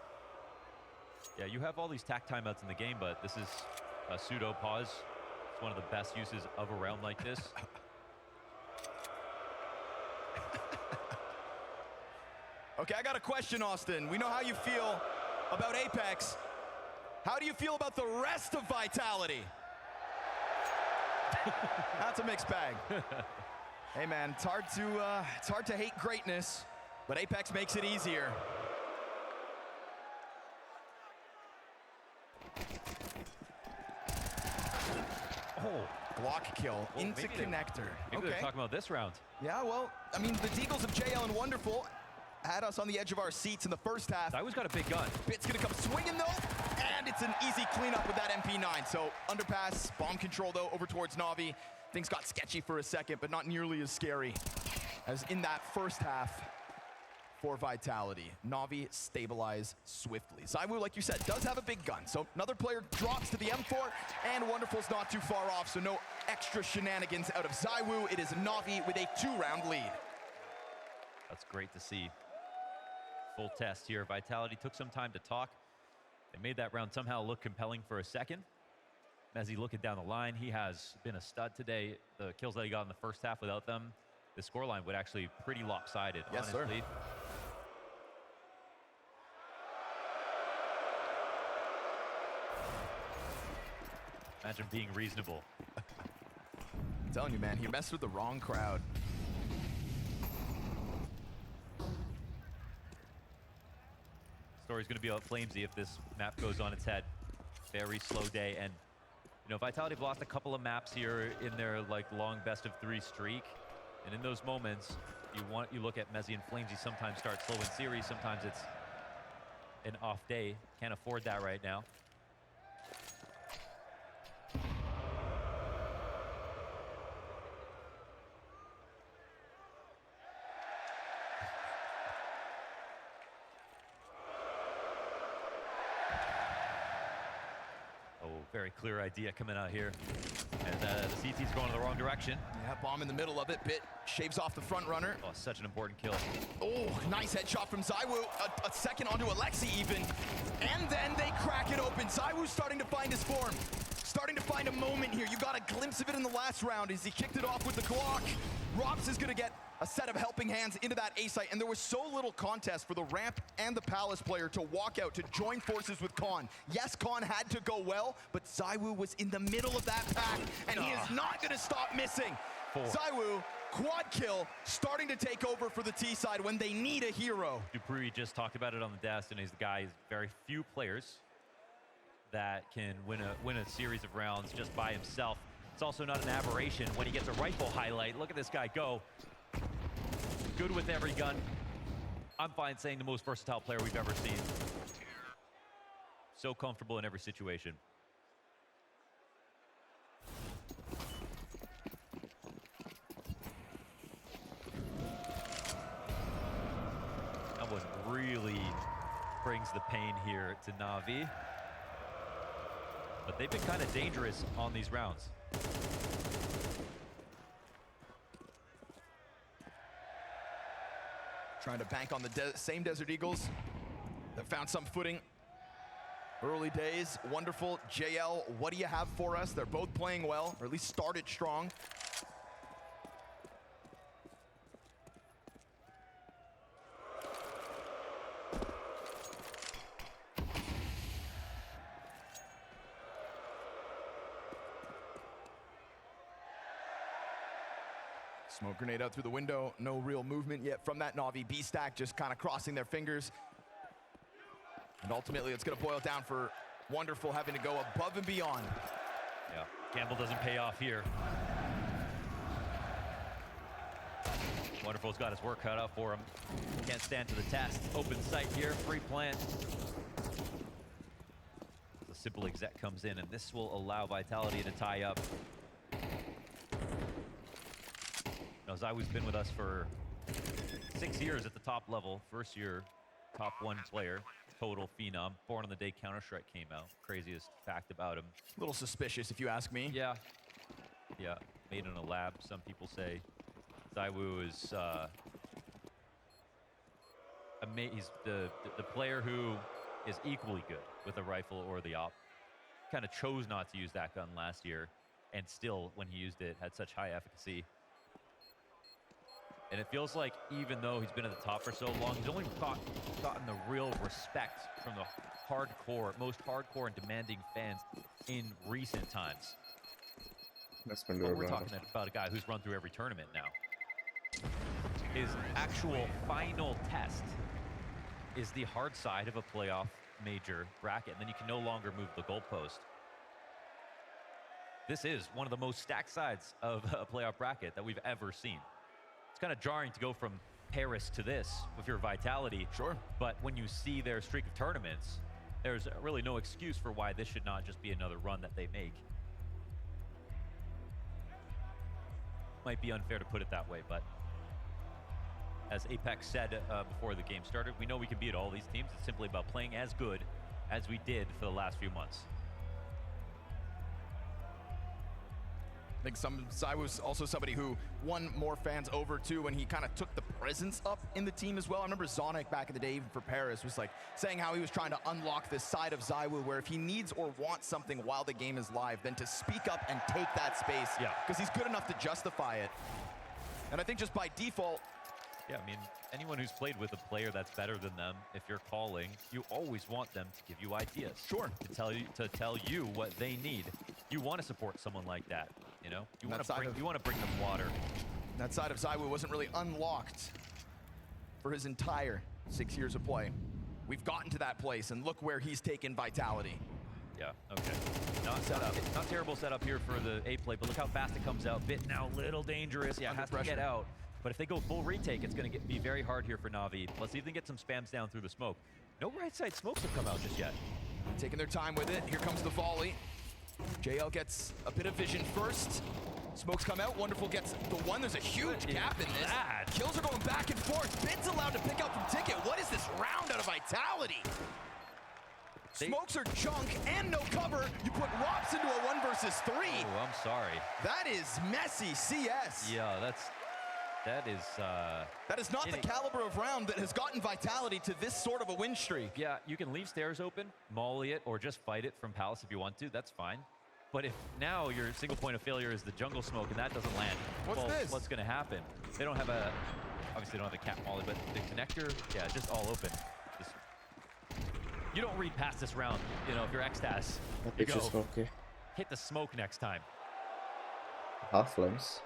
Yeah, you have all these tack timeouts in the game, but this is a pseudo pause. It's one of the best uses of a round like this. Okay, I got a question, Austin. We know how you feel about Apex. How do you feel about the rest of Vitality? That's a mixed bag. Hey man, it's hard to hate greatness, but Apex makes it easier. Oh, block kill into connector. Maybe they're talking about this round. Yeah, well, I mean, the Deagles of JL and Wonderful had us on the edge of our seats in the first half. ZywOo's got a big gun. Bit's gonna come swinging though, and it's an easy cleanup with that MP9. So underpass, bomb control though, over towards NaVi. Things got sketchy for a second, but not nearly as scary as in that first half for Vitality. NaVi stabilize swiftly. ZywOo, like you said, does have a big gun. So another player drops to the M4, and Wonderful's not too far off, so no extra shenanigans out of ZywOo. It is NaVi with a 2-round lead. That's great to see. Full test here. Vitality took some time to talk. They made that round somehow look compelling for a second. As he looking down the line, he has been a stud today. The kills that he got in the first half without them, the scoreline would actually pretty lopsided, yes, honestly. Sir. Imagine being reasonable. I'm telling you, man, he messed with the wrong crowd. Story's going to be about Flamesy if this map goes on its head. Very slow day, and you know, Vitality have lost a couple of maps here in their like long best-of-3 streak, and in those moments, you look at Mezzy and Flamesy sometimes start slow in series, sometimes it's an off day. Can't afford that right now. Very clear idea coming out here. And the CT's going in the wrong direction. Yeah, bomb in the middle of it. Bit shaves off the front runner. Oh, such an important kill. Oh, nice headshot from ZywOo. A second onto Alexi even. And then they crack it open. ZywOo's starting to find his form. Starting to find a moment here. You got a glimpse of it in the last round as he kicked it off with the Glock. Robs is going to get a set of helping hands into that A site, and there was so little contest for the Ramp and the Palace player to walk out to join forces with Khan. Yes, Khan had to go well, but ZywOo was in the middle of that pack, and he is not going to stop missing. ZywOo, quad kill, starting to take over for the T side when they need a hero. Dupree just talked about it on the desk, and he's the guy, very few players that can win a series of rounds just by himself. It's also not an aberration when he gets a rifle highlight. Look at this guy go. Good with every gun. I'm fine saying the most versatile player we've ever seen. So comfortable in every situation. That one really brings the pain here to NaVi. But they've been kind of dangerous on these rounds. Trying to bank on the same Desert Eagles that found some footing early days. Wonderful. JL, what do you have for us? They're both playing well, or at least started strong. Smoke grenade out through the window. No real movement yet from that NaVi B stack, just kind of crossing their fingers. And ultimately, it's going to boil down for Wonderful having to go above and beyond. Yeah, gamble doesn't pay off here. Wonderful's got his work cut out for him. Can't stand to the test. Open sight here, free plant. The simple exec comes in, and this will allow Vitality to tie up. ZywOo's been with us for 6 years at the top level. First year top 1 player, total phenom. Born on the day Counter-Strike came out. Craziest fact about him. A little suspicious, if you ask me. Yeah. Yeah, made in a lab, some people say. ZywOo is he's the player who is equally good with a rifle or the op. Kind of chose not to use that gun last year, and still, when he used it, had such high efficacy. And it feels like even though he's been at the top for so long, he's only gotten the real respect from the most hardcore and demanding fans in recent times. But we're talking about a guy who's run through every tournament now. His actual final test is the hard side of a playoff major bracket, and then you can no longer move the goalpost. This is one of the most stacked sides of a playoff bracket that we've ever seen. It's kind of jarring to go from Paris to this with your Vitality. Sure. But when you see their streak of tournaments, there's really no excuse for why this should not just be another run that they make. Might be unfair to put it that way, but as Apex said before the game started, we know we can beat all these teams. It's simply about playing as good as we did for the last few months. I think ZywOo's also somebody who won more fans over too when he kind of took the presence up in the team as well. I remember Zonic back in the day, even for Paris, was like saying how he was trying to unlock this side of ZywOo where if he needs or wants something while the game is live, then to speak up and take that space. Yeah. Because he's good enough to justify it. And I think just by default, yeah, I mean, anyone who's played with a player that's better than them, if you're calling, you always want them to give you ideas. Sure. To tell you what they need. You want to support someone like that, you know? You want to bring them water. That side of ZywOo wasn't really unlocked for his entire 6 years of play. We've gotten to that place, and look where he's taken Vitality. Yeah, okay. Not terrible setup here for the A play, but look how fast it comes out. Bit now, little dangerous. Yeah, has to get out. But if they go full retake, it's going to be very hard here for NaVi. Let's see if they can get some spams down through the smoke. No right side smokes have come out just yet. Taking their time with it. Here comes the volley. JL gets a bit of vision first. Smokes come out. Wonderful gets the one. There's a huge gap in this. Kills are going back and forth. Bid's allowed to pick up from Ticket. What is this round out of Vitality? Smokes are junk and no cover. You put Rops into a 1 versus 3. Oh, I'm sorry. That is messy CS. Yeah, that is not the caliber of round that has gotten Vitality to this sort of a win streak. Yeah, you can leave stairs open, molly it, or just fight it from Palace if you want to. That's fine. But if now your single point of failure is the jungle smoke and that doesn't land, what's going to happen? They don't have obviously they don't have a cat molly, but the connector, yeah, just all open. You don't read past this round. You know, if you're Xtas, you go, hit the smoke next time. Half flames.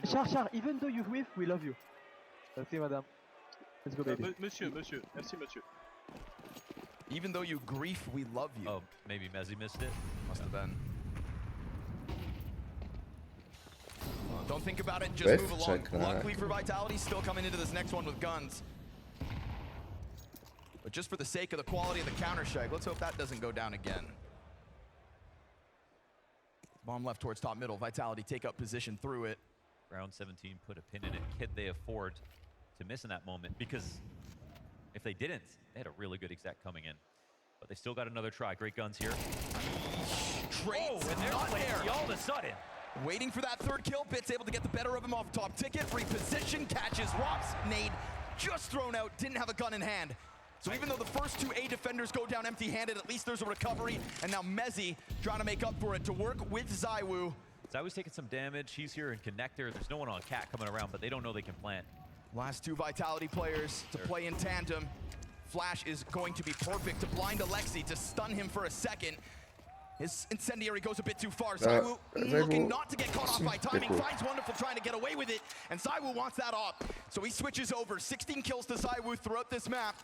Char, even though you whiff, we love you. Merci, madame. Let's go, baby. Monsieur. Merci, monsieur. Even though you grief, we love you. Oh, maybe Mezzy missed it? Must have been. Don't think about it, just move along. Luckily for Vitality, still coming into this next one with guns. But just for the sake of the quality of the Counter-Strike, let's hope that doesn't go down again. Bomb left towards top middle. Vitality take up position through it. Round 17 put a pin in it. Could they afford to miss in that moment? Because if they didn't, they had a really good exec coming in. But they still got another try. Great guns here. And they're not there all of a sudden. Waiting for that third kill. Bit's able to get the better of him off top. Ticket, reposition, catches Rops. Nade just thrown out, didn't have a gun in hand. So even though the first 2 A defenders go down empty-handed, at least there's a recovery. And now Mezzy trying to make up for it to work with ZywOo. ZywOo's taking some damage. He's here in connector. There's no one on cat coming around, but they don't know they can plant. Last 2 Vitality players to play in tandem. Flash is going to be perfect to blind Alexi, to stun him for a second. His incendiary goes a bit too far. ZywOo looking not to get caught off by timing. Finds Wonderful trying to get away with it. And ZywOo wants that off. So he switches over. 16 kills to ZywOo throughout this map.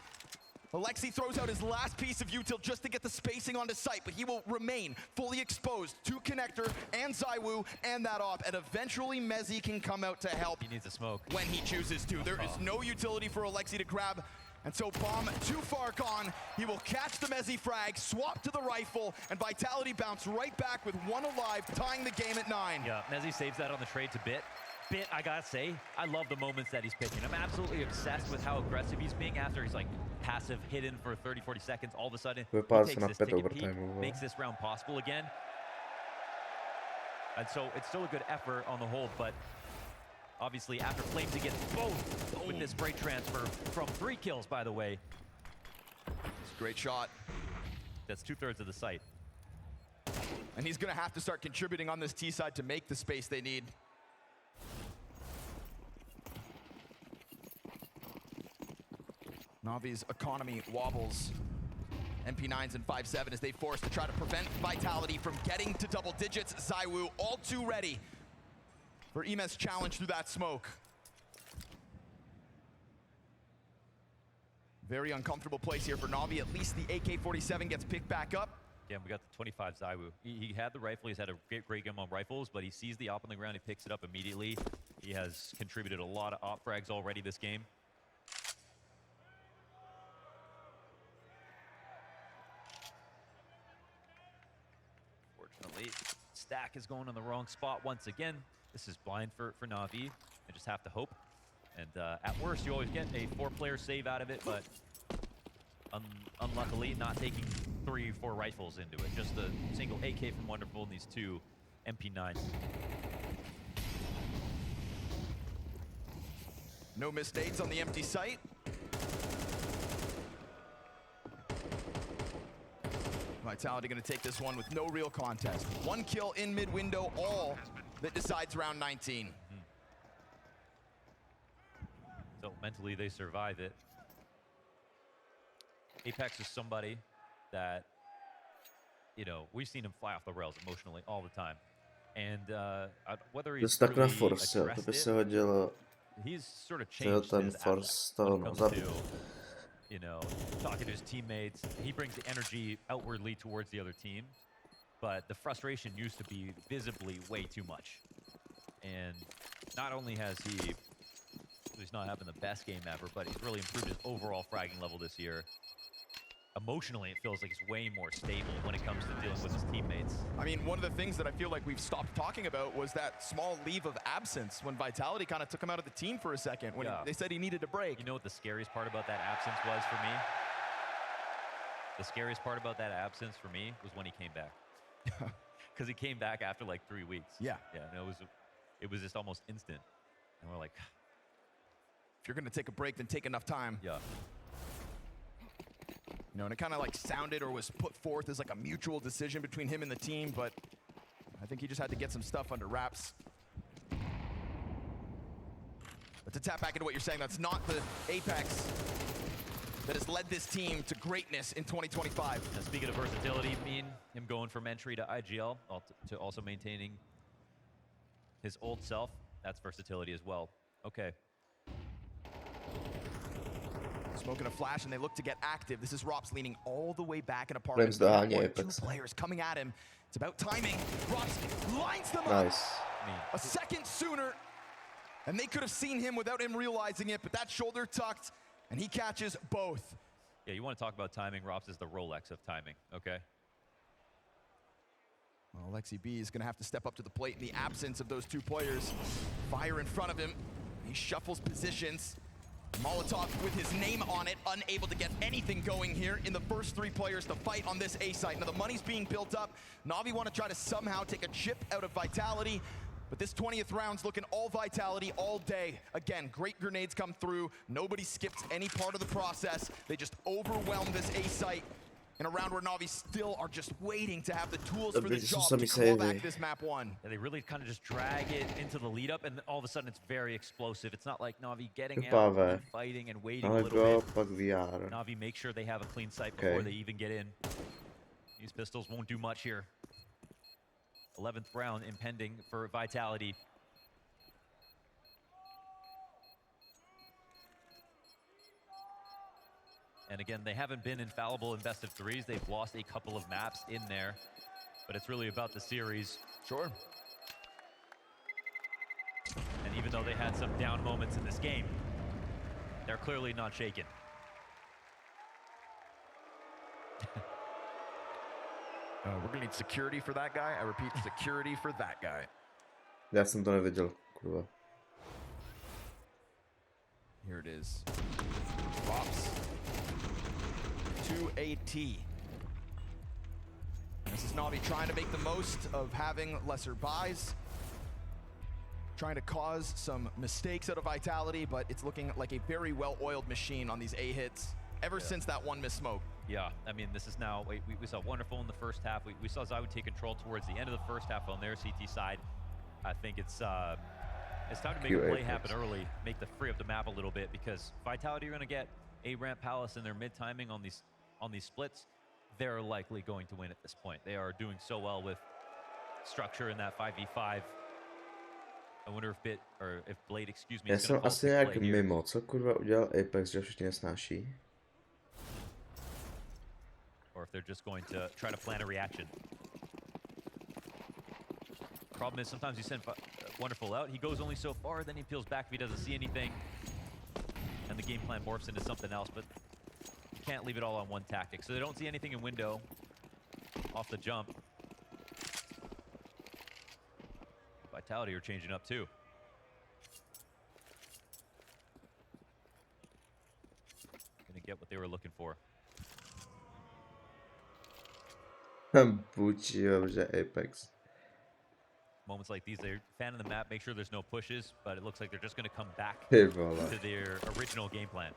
Alexi throws out his last piece of util just to get the spacing onto site, but he will remain fully exposed to connector and ZywOo and that op, and eventually Mezzy can come out to help. He needs a smoke. When he chooses to. There is no utility for Alexi to grab, and so Bomb too far gone. He will catch the Mezzy frag, swap to the rifle, and Vitality bounce right back with 1 alive, tying the game at 9. Yeah, Mezzy saves that on the trade to Bit. bit, I gotta say, I love the moments that he's picking. I'm absolutely obsessed with how aggressive he's being after he's like passive hidden for 30, 40 seconds. All of a sudden, he takes this ticket peek, makes this round possible again. And so it's still a good effort on the whole, but obviously after Flames he gets both with this great transfer from 3 kills, by the way. It's a great shot. That's 2/3 of the site. And he's gonna have to start contributing on this T side to make the space they need. NaVi's economy wobbles. MP9s and 5-7 as they force to try to prevent Vitality from getting to double digits. ZywOo all too ready for Emeth's challenge through that smoke. Very uncomfortable place here for Navi. At least the AK-47 gets picked back up. Yeah, we got the 25 ZywOo. He had the rifle, he's had a great game on rifles, but he sees the op on the ground, he picks it up immediately. He has contributed a lot of op frags already this game. Fortunately, Stack is going in the wrong spot once again. This is blind for Navi. I just have to hope. And at worst, you always get a 4-player save out of it, but unluckily, not taking 3 or 4 rifles into it. Just a single AK from Wonderful and these 2 MP9s. No mistakes on the empty site. Vitality gonna take this one with no real contest. 1 kill in mid-window, all that decides round 19. So mentally, they survive it. Apex is somebody that, you know, we've seen him fly off the rails emotionally all the time. And whether he's tak na really force, to by se hodilo. he's sort of changed ten his force attitude when it stál comes to, you know, talking to his teammates. He brings the energy outwardly towards the other team, but the frustration used to be visibly way too much. And not only has he's not having the best game ever, but he's really improved his overall fragging level this year. Emotionally, it feels like he's way more stable when it comes to dealing with his teammates. I mean, one of the things that I feel like we've stopped talking about was that small leave of absence when Vitality kind of took him out of the team for a second when they said he needed a break. You know what the scariest part about that absence was for me? The scariest part about that absence for me was when he came back. Because he came back after like 3 weeks. Yeah. Yeah, and it was just almost instant. And we're like, if you're gonna take a break, then take enough time. yeah. You know, and it kind of like sounded or was put forth as like a mutual decision between him and the team, but I think he just had to get some stuff under wraps. But to tap back into what you're saying, that's not the Apex that has led this team to greatness in 2025. Now, speaking of versatility, him going from entry to IGL to also maintaining his old self, that's versatility as well. Okay. Smoking a flash, and they look to get active. This is Rops leaning all the way back in a Flames apartment. doháňají 2 Apex. players coming at him. It's about timing. Rops lines them up. Nice. A second sooner, and they could have seen him without him realizing it, but that shoulder tucked, and he catches both. Yeah, you want to talk about timing? Rops is the Rolex of timing, okay? Well, Lexi B is going to have to step up to the plate in the absence of those 2 players. Fire in front of him. He shuffles positions. Molotov with his name on it, unable to get anything going here in the first 3 players to fight on this A site. Now the money's being built up. Navi want to try to somehow take a chip out of Vitality, but this 20th round's looking all Vitality all day. Again, great grenades come through. Nobody skips any part of the process. They just overwhelm this A site in a round where Navi still are just waiting to have the tools for the job to claw back this map 1. Yeah, they really kind of just drag it into the lead up, and all of a sudden it's very explosive. It's not like Navi getting out and fighting and waiting a little bit. Navi make sure they have a clean sight before they even get in. These pistols won't do much here. 11th round impending for Vitality. And again, they haven't been infallible in best of 3s. They've lost a couple of maps in there, but it's really about the series. Sure. And even though they had some down moments in this game, they're clearly not shaken. We're gonna need security for that guy. I repeat, security for that guy. Já jsem to neviděl, kurva. Here it is. Drops to a T. This is NaVi trying to make the most of having lesser buys. Trying to cause some mistakes out of Vitality, but it's looking like a very well-oiled machine on these A hits ever since that one missed smoke. Yeah, I mean, this is now, we saw Wonderful in the first half. We saw ZywOo take control towards the end of the first half on their CT side. I think it's time to make a play happen early, free up the map a little bit, because Vitality are going to get a ramp Palace in their mid-timing on these splits. They're likely going to win at this point. They are doing so well with structure in that 5v5. I wonder if Blade, excuse me, Já jsem asi nějak mimo, co kurva udělal Apex, že všichni nesnáší? Or if they're just going to try to plan a reaction. Problem is sometimes you send Wonderful out, he goes only so far, then he peels back if he doesn't see anything, and the game plan morphs into something else, but you can't leave it all on one tactic. So they don't see anything in window off the jump. Vitality are changing up too. Gonna get what they were looking for. Apex. Moments like these, they're fanning the map, make sure there's no pushes, but it looks like they're just going to come back to their original game plan.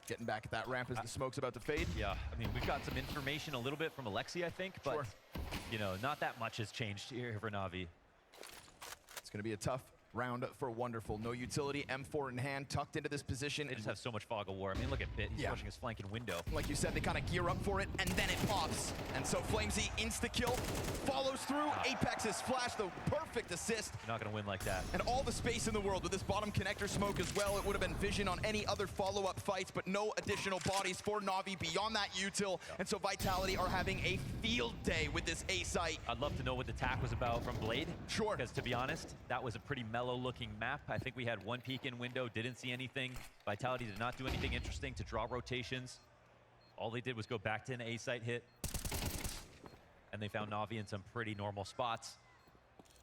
Getting back at that ramp as the smoke's about to fade. Yeah, I mean, we've got some information a little bit from Alexi, I think, but, you know, not that much has changed here for NaVi. It's going to be a tough round for Wonderful. No utility, M4 in hand, tucked into this position. They just have so much fog of war. I mean, look at Bit. He's pushing his flank in window. Like you said, they kind of gear up for it, and then it pops. And so FlameZ insta-kill, follows through. Apex's flash, the perfect assist. You're not going to win like that. And all the space in the world with this bottom connector smoke as well. It would have been vision on any other follow-up fights, but no additional bodies for NaVi beyond that util. And so Vitality are having a field day with this A site. I'd love to know what the attack was about from Blade. Sure. Because to be honest, that was a pretty mellow-looking map. I think we had one peek in window, didn't see anything. Vitality did not do anything interesting to draw rotations. All they did was go back to an A site hit. And they found NaVi in some pretty normal spots.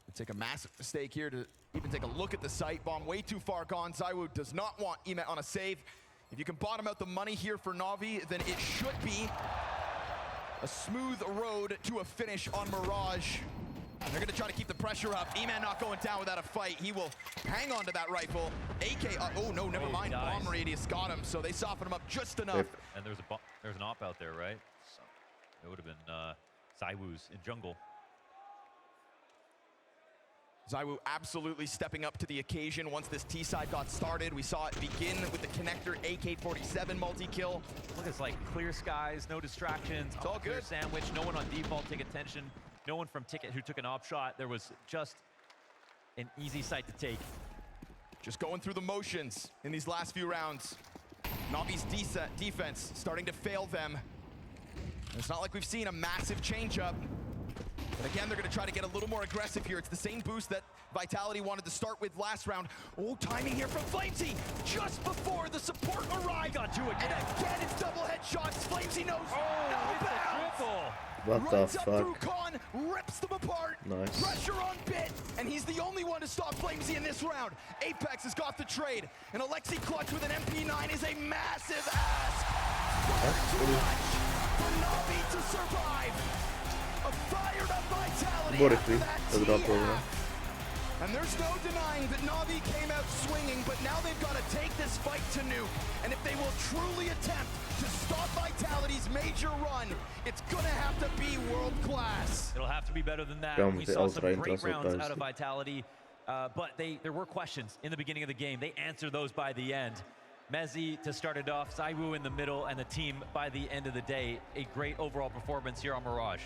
They take a massive mistake here to even take a look at the site. Bomb way too far gone. ZywOo does not want Emet on a save. If you can bottom out the money here for NaVi, then it should be a smooth road to a finish on Mirage. They're going to try to keep the pressure up. Eman not going down without a fight. He will hang on to that rifle. AK, oh no, never mind. Bomb radius got him, so they soften him up just enough. And there's an op out there, right? So it would have been ZywOo's in jungle. ZywOo absolutely stepping up to the occasion once this T-side got started. We saw it begin with the connector AK-47 multi-kill. Look, it's like clear skies, no distractions. It's all good. Sandwich, no one on default take attention. No one from Ticket who took an op shot. There was just an easy site to take. Just going through the motions in these last few rounds. NaVi's defense starting to fail them. It's not like we've seen a massive change-up. But again, they're going to try to get a little more aggressive here. It's the same boost that Vitality wanted to start with last round. Oh, timing here from FlameZ just before the support arrived. Got two again. And again, it's double headshots. FlameZ knows no bounds. What the fuck? Through Con, rips them apart. Nice. Pressure on Bit, and he's the only one to stop FlameZ in this round. Apex has got the trade, and Alexi clutch with an MP9 is a massive ask. Far too much for NaVi to survive. A fired up Vitality after that TF. And there's no denying that NaVi came out swinging, but now they've got to take this fight to nuke. And if they will truly attempt to stop Vitality's major run, it's going to have to be world class. It'll have to be better than that. We saw some great rounds out of Vitality, but there were questions in the beginning of the game. They answered those by the end. MongolZ to start it off, ZywOo in the middle, and the team by the end of the day. A great overall performance here on Mirage.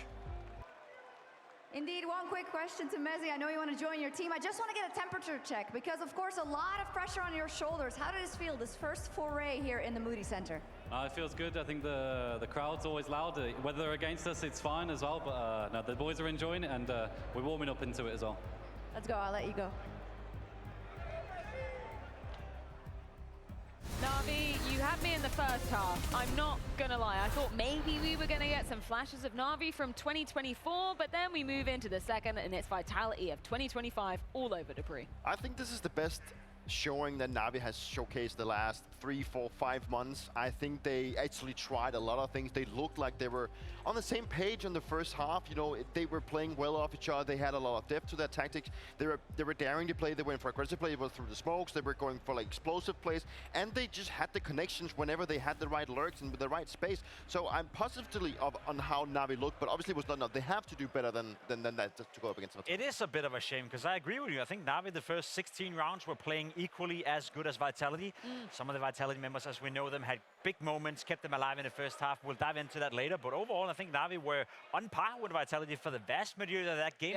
Indeed, one quick question to MongolZ. I know you want to join your team. I just want to get a temperature check because, of course, a lot of pressure on your shoulders. How does this feel, this first foray here in the Moody Center? It feels good. I think the crowd's always loud. Whether they're against us, it's fine as well. But no, the boys are enjoying it, and we're warming up into it as well. Let's go. I'll let you go. NaVi, you had me in the first half. I'm not gonna lie, I thought maybe we were gonna get some flashes of NaVi from 2024, but then we move into the second and it's Vitality of 2025 all over Dupree. I think this is the best showing that NaVi has showcased the last 3, 4, 5 months. I think they actually tried a lot of things. They looked like they were on the same page in the first half. You know, they were playing well off each other. They had a lot of depth to their tactics. They were daring to play. They went for aggressive play. It was through the smokes. They were going for like explosive plays, and they just had the connections whenever they had the right lurks and with the right space. So I'm positively on how NaVi looked, but obviously it was not enough. They have to do better than that to go up against them. It is a bit of a shame because I agree with you. I think NaVi the first 16 rounds were playing equally as good as Vitality. Some of the Vitality members, as we know them, had big moments, kept them alive in the first half. We'll dive into that later, but overall I think NaVi were on par with Vitality for the vast majority of that game,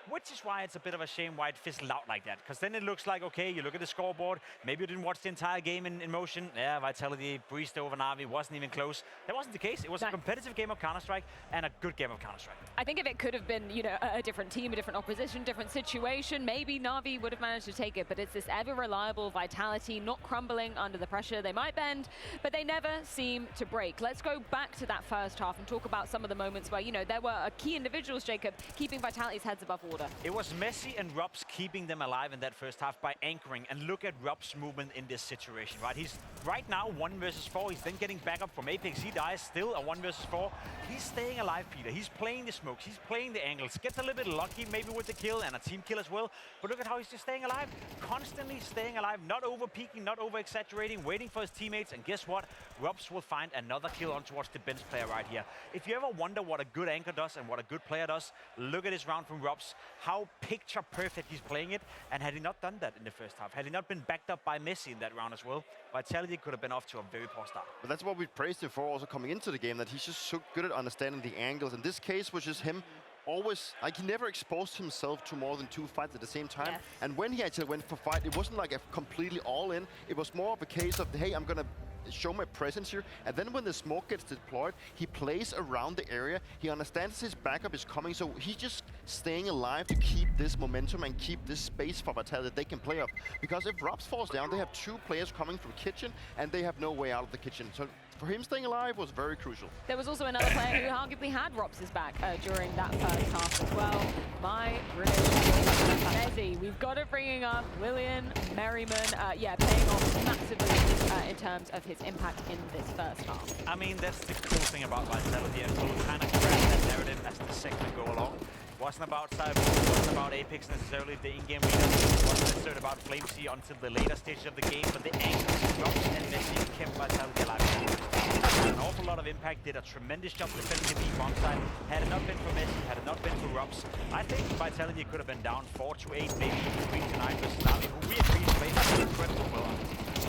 which is why it's a bit of a shame why it fizzled out like that, because then it looks like, okay, you look at the scoreboard, maybe you didn't watch the entire game in motion. Yeah, Vitality breezed over NaVi, wasn't even close. That wasn't the case. It was a competitive game of Counter-Strike and a good game of Counter-Strike. I think if it could have been, you know, a different team, a different opposition, different situation, maybe NaVi would have managed to take it, but it's this ever-reliable Vitality, not crumbling under the pressure. They might bend, but they never seem to break. Let's go back to that first half and talk about some of the moments where, you know, there were key individuals, Jacob, keeping Vitality's heads above water. It was Messi and Robs keeping them alive in that first half by anchoring, and look at Robs' movement in this situation, right? He's right now 1 versus 4. He's then getting back up from Apex. He dies, still a 1 versus 4. He's staying alive, Peter. He's playing the smokes. He's playing the angles. Gets a little bit lucky maybe with the kill and a team kill as well. But look at how he's just staying alive. Constantly staying alive, not over peaking, not over exaggerating, waiting for his teammates. And guess what? Robs will find another kill on towards the bench player right here. If you ever wonder what a good anchor does and what a good player does, look at this round from Robs. How picture perfect he's playing it. And had he not done that in the first half, had he not been backed up by Messi in that round as well, Vitality could have been off to a very poor start. But that's what we praised him for also coming into the game, that he's just so good at understanding the angles. In this case was just him always, like, he never exposed himself to more than 2 fights at the same time. And when he actually went for fight, it wasn't like a completely all in. It was more of a case of, hey, I'm gonna show my presence here, and then when the smoke gets deployed, he plays around the area. He understands his backup is coming, so he's just staying alive to keep this momentum and keep this space for Vitality that they can play off. Because if Robs falls down, they have 2 players coming from kitchen, and they have no way out of the kitchen. So for him, staying alive was very crucial. There was also another player who arguably had Robs' back during that first half as well. My British FaZe. We've got to bring up William Merriman. Yeah, paying off massively in terms of his impact in this first half. I mean, that's the cool thing about Vitality, and we'll kind of grab that narrative as the segment go along. It wasn't about Cyber, it wasn't about Apex necessarily, the in-game leader. It wasn't necessarily about FlameC until the later stage of the game, but the angles, Robs and Messi kept Vitality alive. Had an awful lot of impact, did a tremendous job defending the B bomb side. Had it not been for Messi, had it not been for Robs, I think Vitality could have been down 4-8, maybe 3-9 versus NaVi, who we agreed played incredible well.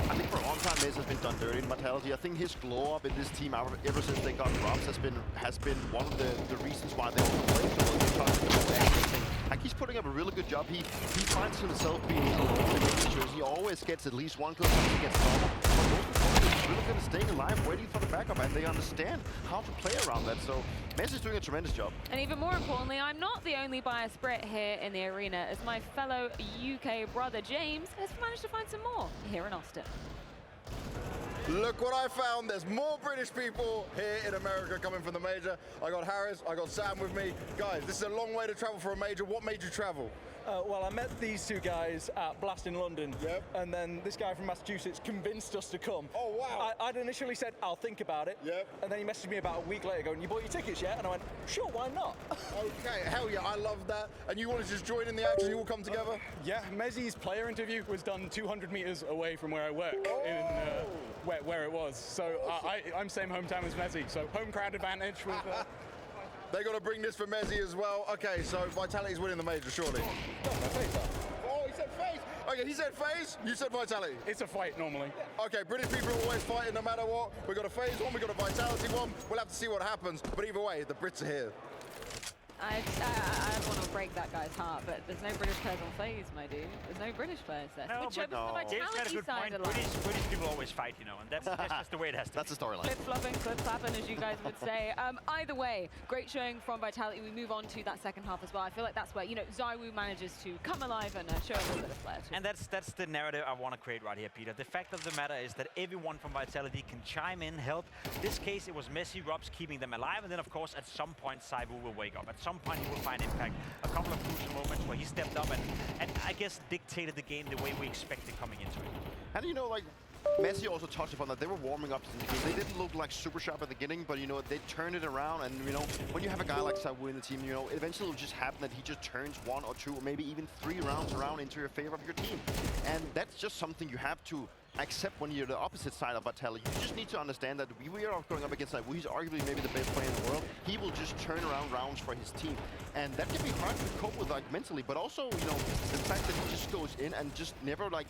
I think for a long time, Messi has been done dirty in Vitality. I think his glow up in this team ever since they got Robs has been one of the reasons why they also play so well. Like, he's putting up a really good job. He finds himself being alone in making he always gets at least 1 kill, he gets normal. But most importantly, he's really good at staying alive, waiting for the backup, and they understand how to play around that. So Messi's doing a tremendous job. And even more importantly, I'm not the only biased Brit here in the arena, as my fellow UK brother James has managed to find some more here in Austin. Look what I found. There's more British people here in America coming from the major. I got Harris, I got Sam with me. Guys, this is a long way to travel for a major. What made you travel? Well, I met these 2 guys at Blast in London, and then this guy from Massachusetts convinced us to come. Oh, wow. I'd initially said, I'll think about it, and then he messaged me about a week later going, you bought your tickets yet? And I went, sure, why not? Okay, hell yeah, I love that. And you wanted to just join in the action, you all come together? Yeah, Mezzi's player interview was done 200 meters away from where I work, in where it was. So I'm same hometown as Mezzi, so home crowd advantage with... They got to bring this for Messi as well. Okay, so Vitality's winning the major, surely. Oh, he said FaZe. Okay, he said FaZe, you said Vitality. It's a fight normally. Okay, British people are always fighting no matter what. We got a FaZe one, we got a Vitality one. We'll have to see what happens. But either way, the Brits are here. I don't want to break that guy's heart, but there's no British players on FaZe, my dude. There's no British players there. No, Which, but James got a good point. British people always fight, you know, and that's just the way it has to be. That's the storyline. Flip-flopping, flip-flapping, as you guys would say. Either way, great showing from Vitality. We move on to that second half as well. I feel like that's where, you know, ZywOo manages to come alive and show a little bit of flair too. And that's the narrative I want to create right here, Peter. The fact of the matter is that everyone from Vitality can chime in, help. This case, it was Messi, Robs keeping them alive, and then of course at some point ZywOo will wake up. At some point he will find impact. A couple of crucial moments where he stepped up and I guess dictated the game the way we expected coming into it. And you know, like, Messi also touched upon that. They were warming up in the game. They didn't look like super sharp at the beginning, but you know, they turned it around. And you know, when you have a guy like ZywOo in the team, you know, eventually it will just happen that he just turns 1 or 2 or maybe even 3 rounds around into your favor of your team. And that's just something you have to accept when you're the opposite side of Vitality. You just need to understand that we are going up against ZywOo. He's arguably maybe the best player in the world. He will just turn around rounds for his team. And that can be hard to cope with, like, mentally, but also, you know, the fact that he just goes in and just never, like,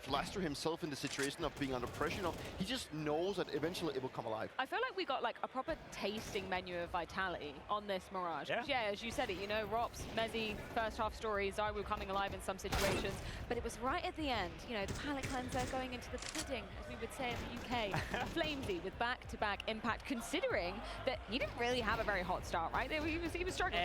fluster himself in the situation of being under pressure. You know, he just knows that eventually it will come alive. I feel like we got like a proper tasting menu of Vitality on this Mirage. Yeah, as you said it, you know, Rops, Mezzy, first half story, ZywOo coming alive in some situations, but it was right at the end, you know, the palate cleanser going into the pudding, as we would say in the UK. Flamesy with back-to-back impact, considering that he didn't really have a very hot start, right? He was struggling.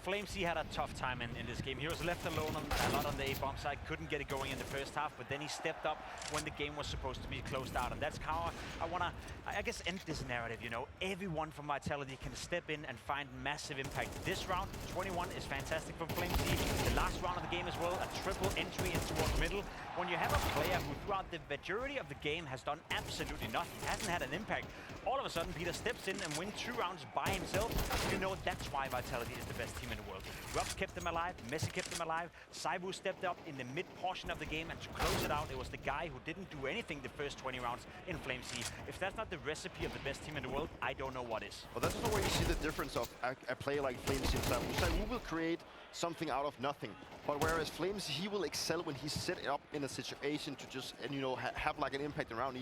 Flamesy had a tough time in this game. He was left alone a lot on the A-bomb side, couldn't get it going in the first half, but then he stepped up when the game was supposed to be closed out. And that's how I want to, I guess, end this narrative, you know. Everyone from Vitality can step in and find massive impact. This round, 21, is fantastic from Flamesy. The last round of the game as well, a triple entry in towards middle. When you have a player who throughout the majority of the game has done absolutely nothing, hasn't had an impact, all of a sudden Peter steps in and wins 2 rounds by himself. You know that's why Vitality is the best team in the world. Robs kept them alive, Messi kept them alive, ZywOo stepped up in the mid portion of the game, and to close it out, it was the guy who didn't do anything the first 20 rounds in Flamesy. If that's not the recipe of the best team in the world, I don't know what is. Well, that's also where you see the difference of a player like Flamesy and ZywOo. ZywOo will create something out of nothing. But whereas Flamesy, he will excel when he's set up in a situation to just, and you know, have like an impact around.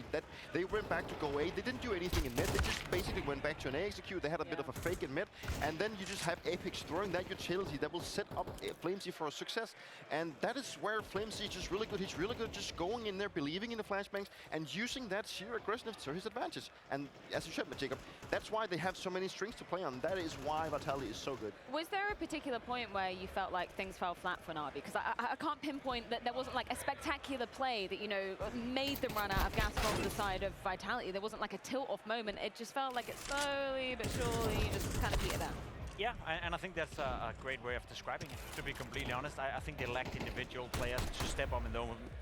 They went back to go A. They didn't do anything in mid. They just basically went back to an A execute. They had a bit of a fake in mid. And then you just have Apex throwing that utility that will set up Flamesy for a success. And that is where Flamesy is just really good. He's really good just going in there, believing in the flashbangs, and using that sheer aggressiveness to his advantage. And as you said, Jacob, that's why they have so many strings to play on. That is why Vitality is so good. Was there a particular point where you felt like things fell flat for NaVi? Because I can't pinpoint that there wasn't like a spectacular play that, you know, made them run out of gas from the side of Vitality. There wasn't like a tilt-off moment. It just felt like it slowly but surely just kind of petered out. Yeah, and I think that's a great way of describing it, to be completely honest. I think they lacked individual players to step up in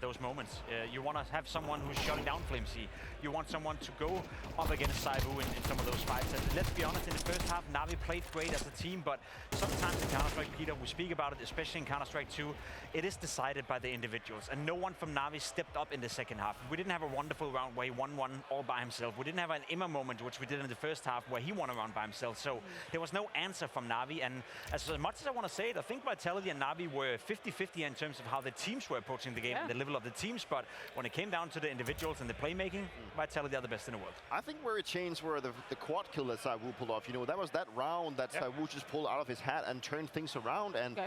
those moments. You want to have someone who's shutting down Flamesy. You want someone to go up against ZywOo in some of those fights. And let's be honest, in the first half, NaVi played great as a team, but sometimes in Counter-Strike, Peter, we speak about it, especially in Counter-Strike 2, it is decided by the individuals. And no one from NaVi stepped up in the second half. We didn't have a wonderful round where he won one all by himself. We didn't have an Imma moment, which we did in the first half, where he won a round by himself. So there was no answer from NaVi, and as much as I want to say it, I think Vitality and NaVi were 50-50 in terms of how the teams were approaching the game and the level of the teams, but when it came down to the individuals and the playmaking, Vitality are the best in the world. I think where it changed were the quad kill that ZywOo pulled off. You know, that was that round that ZywOo just pulled out of his hat and turned things around, and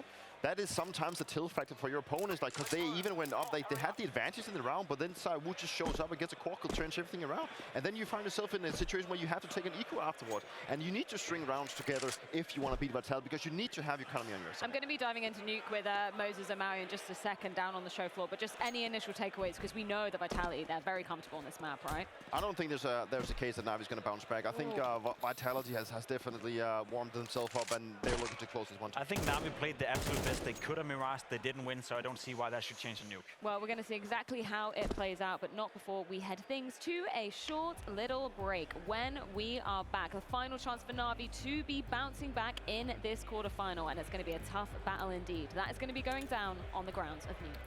that is sometimes a tilt factor for your opponents, like, because they even went up, they had the advantage in the round, but then ZywOo just shows up and gets a quad kill, turns everything around, and then you find yourself in a situation where you have to take an eco afterwards, and you need to string rounds together if you want to beat Vitality, because you need to have your economy on your side. I'm going to be diving into Nuke with Moses and Mario in just a second down on the show floor, but just any initial takeaways, because we know that Vitality, they're very comfortable on this map, right? I don't think there's a case that NaVi's going to bounce back. I think Vitality has definitely warmed themselves up, and they're looking to close this one. I think NaVi played the absolute best they could have Mirage. They didn't win, so I don't see why that should change the Nuke. Well, we're going to see exactly how it plays out, but not before we head things to a short little break. When we are back, the final chance for NaVi to be bouncing back in this quarterfinal, and it's going to be a tough battle indeed. That is going to be going down on the grounds of Nuke.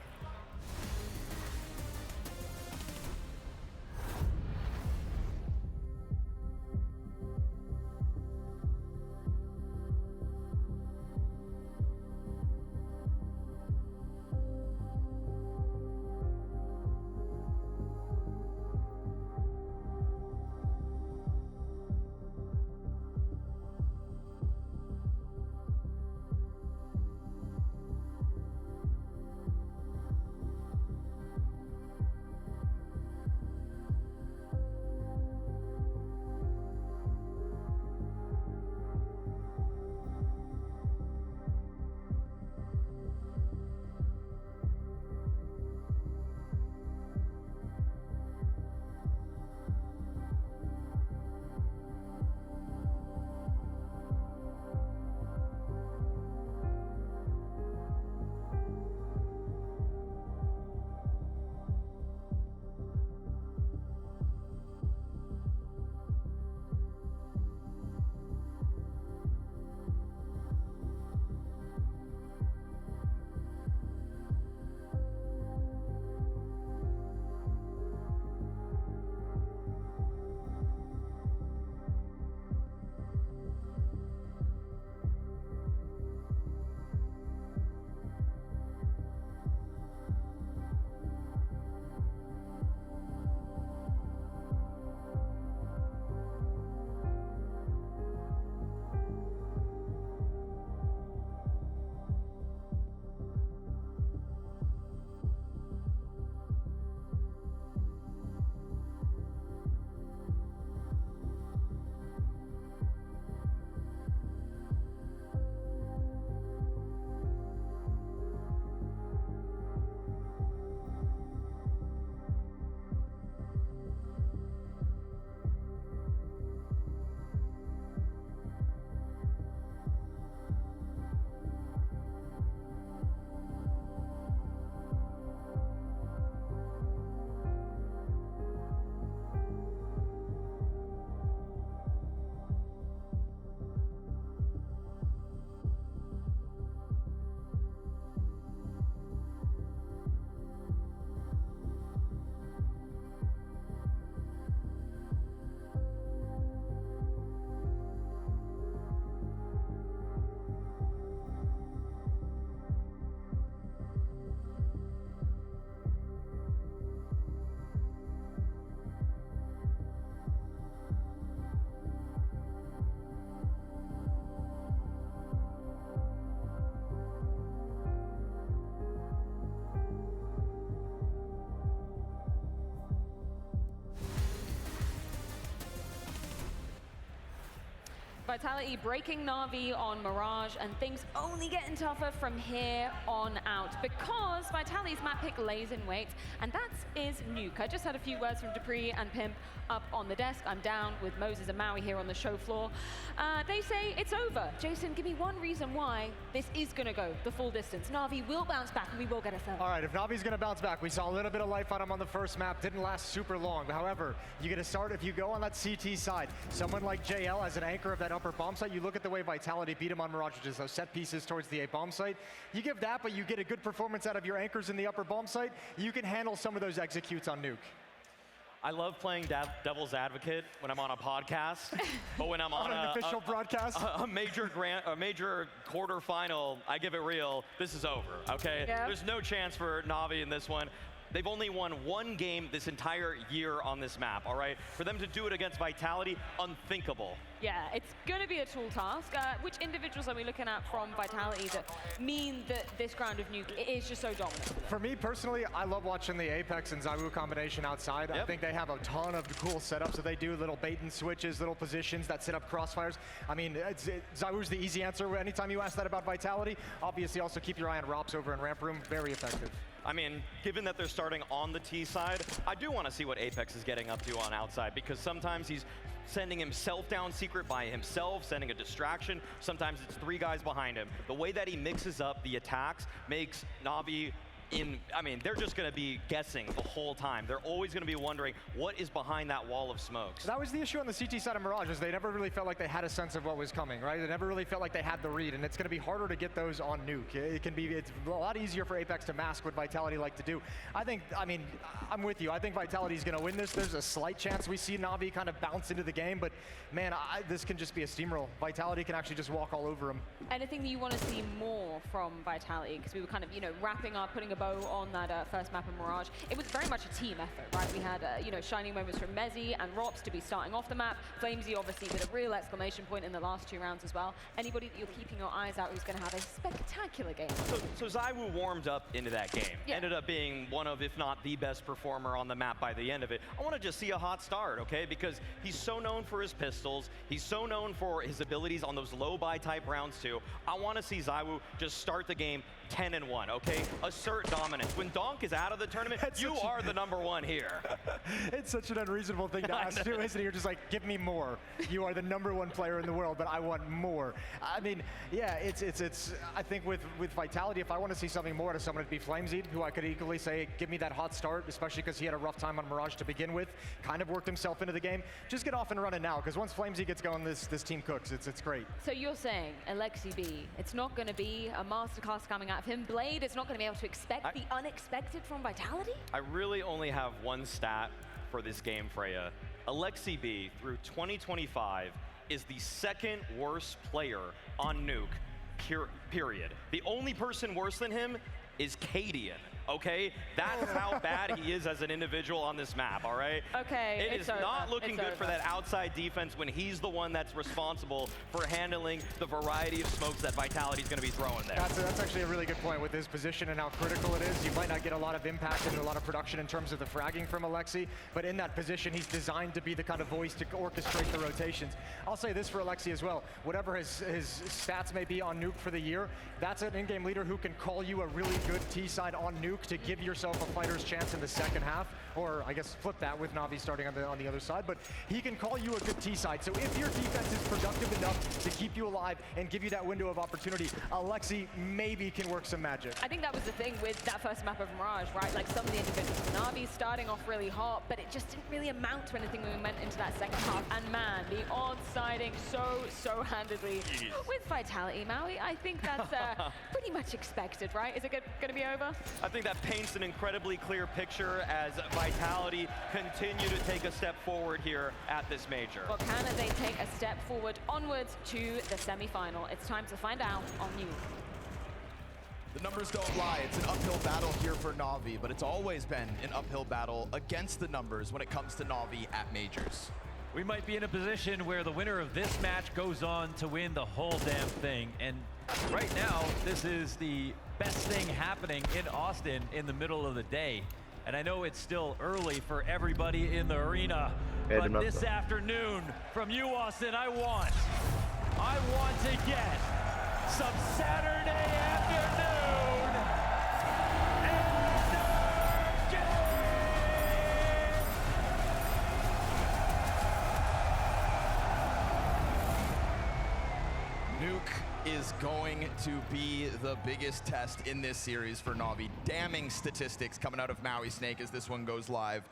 Vitality breaking NaVi on Mirage, and things only getting tougher from here on out because Vitality's map pick lays in wait, and that is Nuke. I just had a few words from Dupree and Pimp up on the desk. I'm down with Moses and Maui here on the show floor. They say it's over. Jason, give me one reason why this is going to go the full distance. NaVi will bounce back and we will get a third. All right, if NaVi's going to bounce back, we saw a little bit of life on him on the first map. Didn't last super long. However, you get to start if you go on that CT side. Someone like JL as an anchor of that upper bomb site. You look at the way Vitality beat him on Mirage, which is those set pieces towards the A bomb site. You give that, but you get a good performance out of your anchors in the upper bomb site. You can handle some of those executes on Nuke. I love playing devil's advocate when I'm on a podcast, but when I'm on an official broadcast, a major quarterfinal, I give it real. This is over. Okay, yeah. There's no chance for NaVi in this one. They've only won one game this entire year on this map, all right? For them to do it against Vitality, unthinkable. Yeah, it's going to be a tall task. Which individuals are we looking at from Vitality that mean that this ground of Nuke is just so dominant? For me personally, I love watching the Apex and ZywOo combination outside. Yep. I think they have a ton of cool setups that they do, little bait and switches, little positions that set up crossfires. I mean, ZywOo's the easy answer anytime you ask that about Vitality. Obviously, also keep your eye on Rops over in Ramp Room. Very effective. I mean, given that they're starting on the T side, I do want to see what Apex is getting up to on outside, because sometimes he's sending himself down secret by himself, sending a distraction. Sometimes it's 3 guys behind him. The way that he mixes up the attacks makes NaVi I mean, they're just going to be guessing the whole time. They're always going to be wondering what is behind that wall of smokes. That was the issue on the CT side of Mirage, is they never really felt like they had a sense of what was coming, right? They never really felt like they had the read, and it's going to be harder to get those on Nuke. It's a lot easier for Apex to mask what Vitality like to do. I mean, I'm with you. I think Vitality's going to win this. There's a slight chance we see NaVi kind of bounce into the game, but man, this can just be a steamroll. Vitality can actually just walk all over them. Anything that you want to see more from Vitality? Because we were kind of, wrapping up, putting a bow on that first map in Mirage. It was very much a team effort, right? We had, shining moments from MongolZ and Rops to be starting off the map. FaZe obviously with a real exclamation point in the last 2 rounds as well. Anybody that you're keeping your eyes out who's going to have a spectacular game. So ZywOo warmed up into that game. Yeah. Ended up being one of, if not the best performer on the map by the end of it. I want to just see a hot start, okay? Because he's so known for his pistols. He's so known for his abilities on those low-buy type rounds too. I want to see ZywOo just start the game 10-1, okay? Assert dominance. When Donk is out of the tournament, you are the #1 here. It's such an unreasonable thing to ask too, isn't it? You're just like, give me more. You are the #1 player in the world, but I want more. I mean, yeah, it's. I think with Vitality, if I want to see something more out of someone, it'd be FaZe, who I could equally say, give me that hot start, especially because he had a rough time on Mirage to begin with. Kind of worked himself into the game. Just get off and running now, because once FaZe gets going, this team cooks. It's great. So you're saying AlexiB, it's not going to be a masterclass coming out of him. Blade, it's not going to be able to expect the unexpected from Vitality? I really only have one stat for this game, Freya. AlexiB, through 2025, is the 2nd worst player on Nuke, period. The only person worse than him is Cadian. Okay, that's how bad he is as an individual on this map, all right? Okay, It is not looking good for that outside defense when he's the one that's responsible for handling the variety of smokes that Vitality's going to be throwing there. That's actually a really good point with his position and how critical it is. You might not get a lot of impact and a lot of production in terms of the fragging from Alexi, but in that position, he's designed to be the kind of voice to orchestrate the rotations. I'll say this for Alexi as well. Whatever his stats may be on Nuke for the year, that's an in-game leader who can call you a really good T-side on Nuke to give yourself a fighter's chance in the second half, or I guess flip that with NaVi starting on the other side, but he can call you a good T-side. So if your defense is productive enough to keep you alive and give you that window of opportunity, Alexi maybe can work some magic. I think that was the thing with that first map of Mirage, right? Like some of the individuals, NaVi starting off really hot, but it just didn't really amount to anything when we went into that second half. And man, the odds siding so handedly with Vitality, Maui. I think that's pretty much expected, right? Is it going to be over? I think that paints an incredibly clear picture as Vitality continue to take a step forward here at this major. Well, can they take a step forward onwards to the semi-final? It's time to find out on Nuke. The numbers don't lie. It's an uphill battle here for NaVi, but it's always been an uphill battle against the numbers when it comes to NaVi at majors. We might be in a position where the winner of this match goes on to win the whole damn thing. And right now, this is the best thing happening in Austin in the middle of the day. And I know it's still early for everybody in the arena, but this afternoon from you, Austin, I want I want to get some Saturday afternoon Nuke is going to be the biggest test in this series for NaVi. Damning statistics coming out of Maui Snake as this one goes live.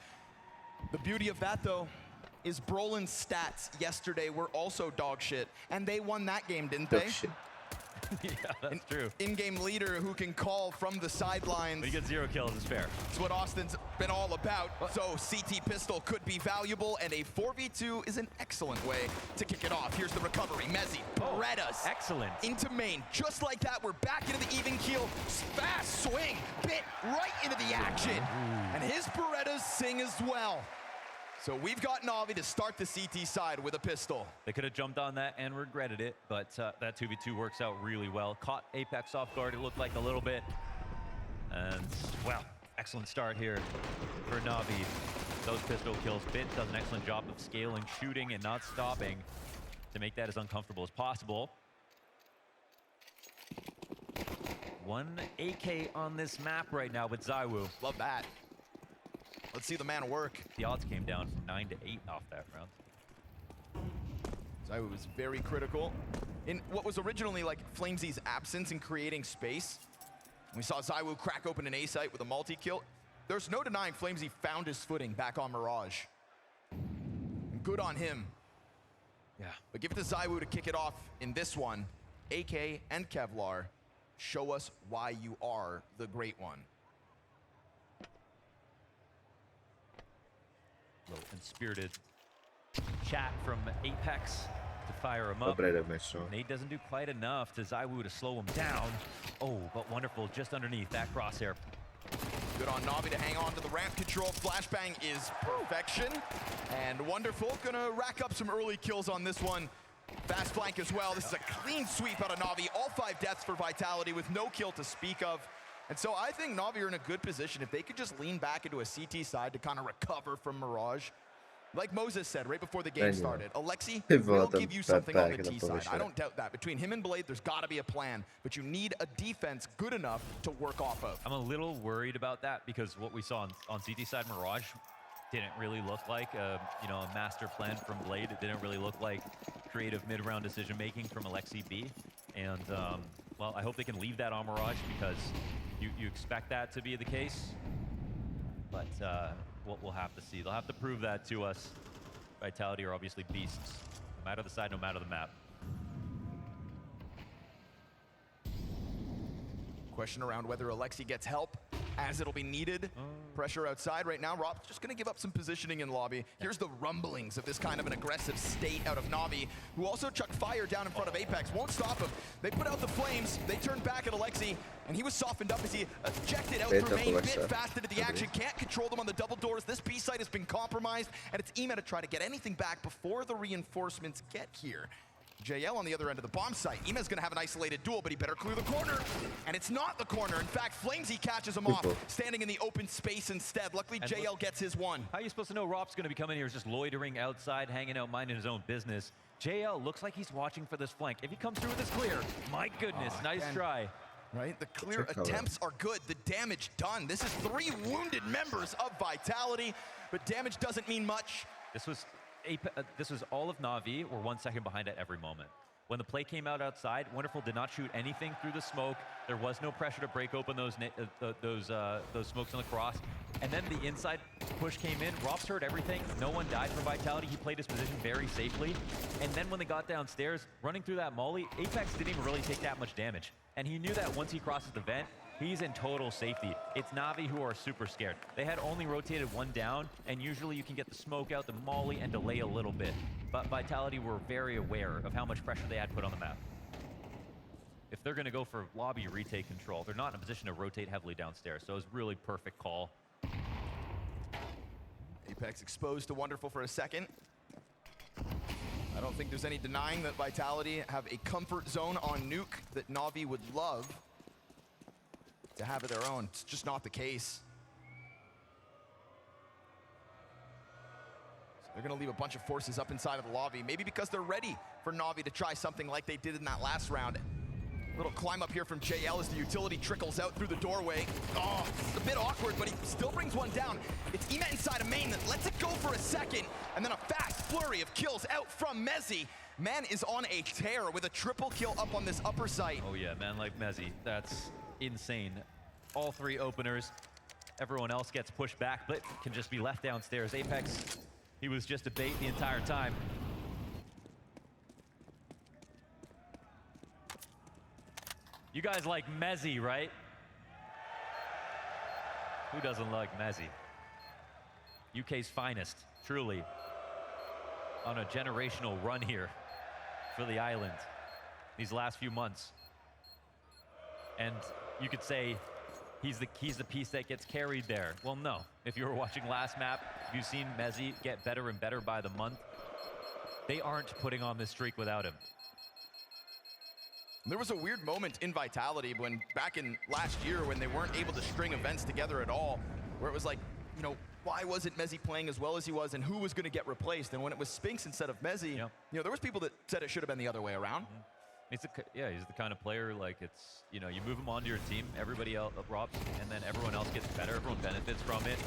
The beauty of that, though, is Brolin's stats yesterday were also dog shit, and they won that game, didn't they? Yeah, that's true. In-game leader who can call from the sidelines. When you get 0 kills, it's fair. It's what Austin's been all about. So CT pistol could be valuable, and a 4v2 is an excellent way to kick it off. Here's the recovery. Mezzi, Berettas. Excellent. Into main. Just like that, we're back into the even keel. Fast swing, bit right into the action. And his Berettas sing as well. So we've got NaVi to start the CT side with a pistol. They could have jumped on that and regretted it, but that 2v2 works out really well. Caught Apex off guard, it looked like a little bit. And, well, excellent start here for NaVi. Those pistol kills. Bit does an excellent job of scaling, shooting, and not stopping to make that as uncomfortable as possible. 1 AK on this map right now with ZywOo. Love that. Let's see the man work. The odds came down from 9 to 8 off that round. ZywOo was very critical in what was originally like FaZe's absence in creating space. We saw ZywOo crack open an A site with a multi-kill. There's no denying FaZe found his footing back on Mirage. And good on him. Yeah. But give it to ZywOo to kick it off in this one. AK and Kevlar, show us why you are the great one. Little inspirited chat from Apex to fire him up. Nate doesn't do quite enough to ZywOo to slow him down. Oh, but wonderful just underneath that crosshair. Good on NaVi to hang on to the ramp control. Flashbang is perfection. And wonderful, gonna rack up some early kills on this one. Fast flank as well. This is a clean sweep out of NaVi. All 5 deaths for Vitality with no kill to speak of. And so I think NaVi are in a good position if they could just lean back into a CT side to kind of recover from Mirage. Like Moses said right before the game started, Alexi will give you something on the T side. I don't doubt that. Between him and Blade, there's got to be a plan, but you need a defense good enough to work off of. I'm a little worried about that because what we saw on CT side Mirage didn't really look like a master plan from Blade. It didn't really look like creative mid-round decision making from Alexi B. And well, I hope they can leave that on Mirage because you expect that to be the case. But what we'll have to see. They'll have to prove that to us. Vitality are obviously beasts, no matter the side, no matter the map. Question around whether Alexi gets help as it'll be needed. Pressure outside right now. Rob's just gonna give up some positioning in lobby. Here's the rumblings of this kind of an aggressive state out of NaVi, who also chucked fire down in front of Apex. Won't stop him. They put out the flames. They turned back at Alexi, and he was softened up as he ejected out through main, bit fast into the action. Can't control them on the double doors. This B site has been compromised, and it's Ema to try to get anything back before the reinforcements get here. JL on the other end of the bomb site. Ema's gonna have an isolated duel, but he better clear the corner. And it's not the corner. In fact, FlameZ catches him off, standing in the open space instead. Luckily, and JL gets his one. How are you supposed to know Rop's gonna be coming here just loitering outside, hanging out, minding his own business? JL looks like he's watching for this flank. If he comes through with this clear, my goodness, nice try. Right, the clear attempts are good. The damage done. This is 3 wounded members of Vitality, but damage doesn't mean much. This was all of NaVi. We're 1 second behind at every moment. When the play came out outside, Wonderful did not shoot anything through the smoke. There was no pressure to break open those smokes on the cross. And then the inside push came in. Rops heard everything. No one died for Vitality. He played his position very safely. And then when they got downstairs, running through that molly, Apex didn't even really take that much damage. And he knew that once he crosses the vent, he's in total safety. It's NaVi who are super scared. They had only rotated 1 down, and usually you can get the smoke out, the molly, and delay a little bit. But Vitality were very aware of how much pressure they had put on the map. If they're going to go for lobby retake control, they're not in a position to rotate heavily downstairs, so it was really perfect call. Apex exposed to Wonderful for a second. I don't think there's any denying that Vitality have a comfort zone on Nuke that NaVi would love to have of their own. It's just not the case. So They're going to leave a bunch of forces up inside of the lobby, maybe because they're ready for NaVi to try something like they did in that last round. Little climb up here from JL as the utility trickles out through the doorway. Oh, it's a bit awkward, but he still brings one down. It's Ema inside of main that lets it go for a second, and then a fast flurry of kills out from MongolZ. Man is on a tear with a triple kill up on this upper site. Oh yeah, man like MongolZ, that's insane. All 3 openers, everyone else gets pushed back, but can just be left downstairs. Apex, he was just a bait the entire time. You guys like MongolZ, right? Who doesn't like MongolZ? UK's finest, truly. On a generational run here for the island these last few months. And you could say he's the piece that gets carried there. Well, no. If you were watching last map, you've seen MongolZ get better and better by the month. They aren't putting on this streak without him. There was a weird moment in Vitality when back in last year when they weren't able to string events together at all, where it was like, you know, why wasn't MongolZ playing as well as he was, and who was going to get replaced? And when it was Spinks instead of MongolZ, you know, there was people that said it should have been the other way around. He's the kind of player, like, it's, you know, you move him onto your team, everybody else drops, and then everyone else gets better, everyone benefits from it.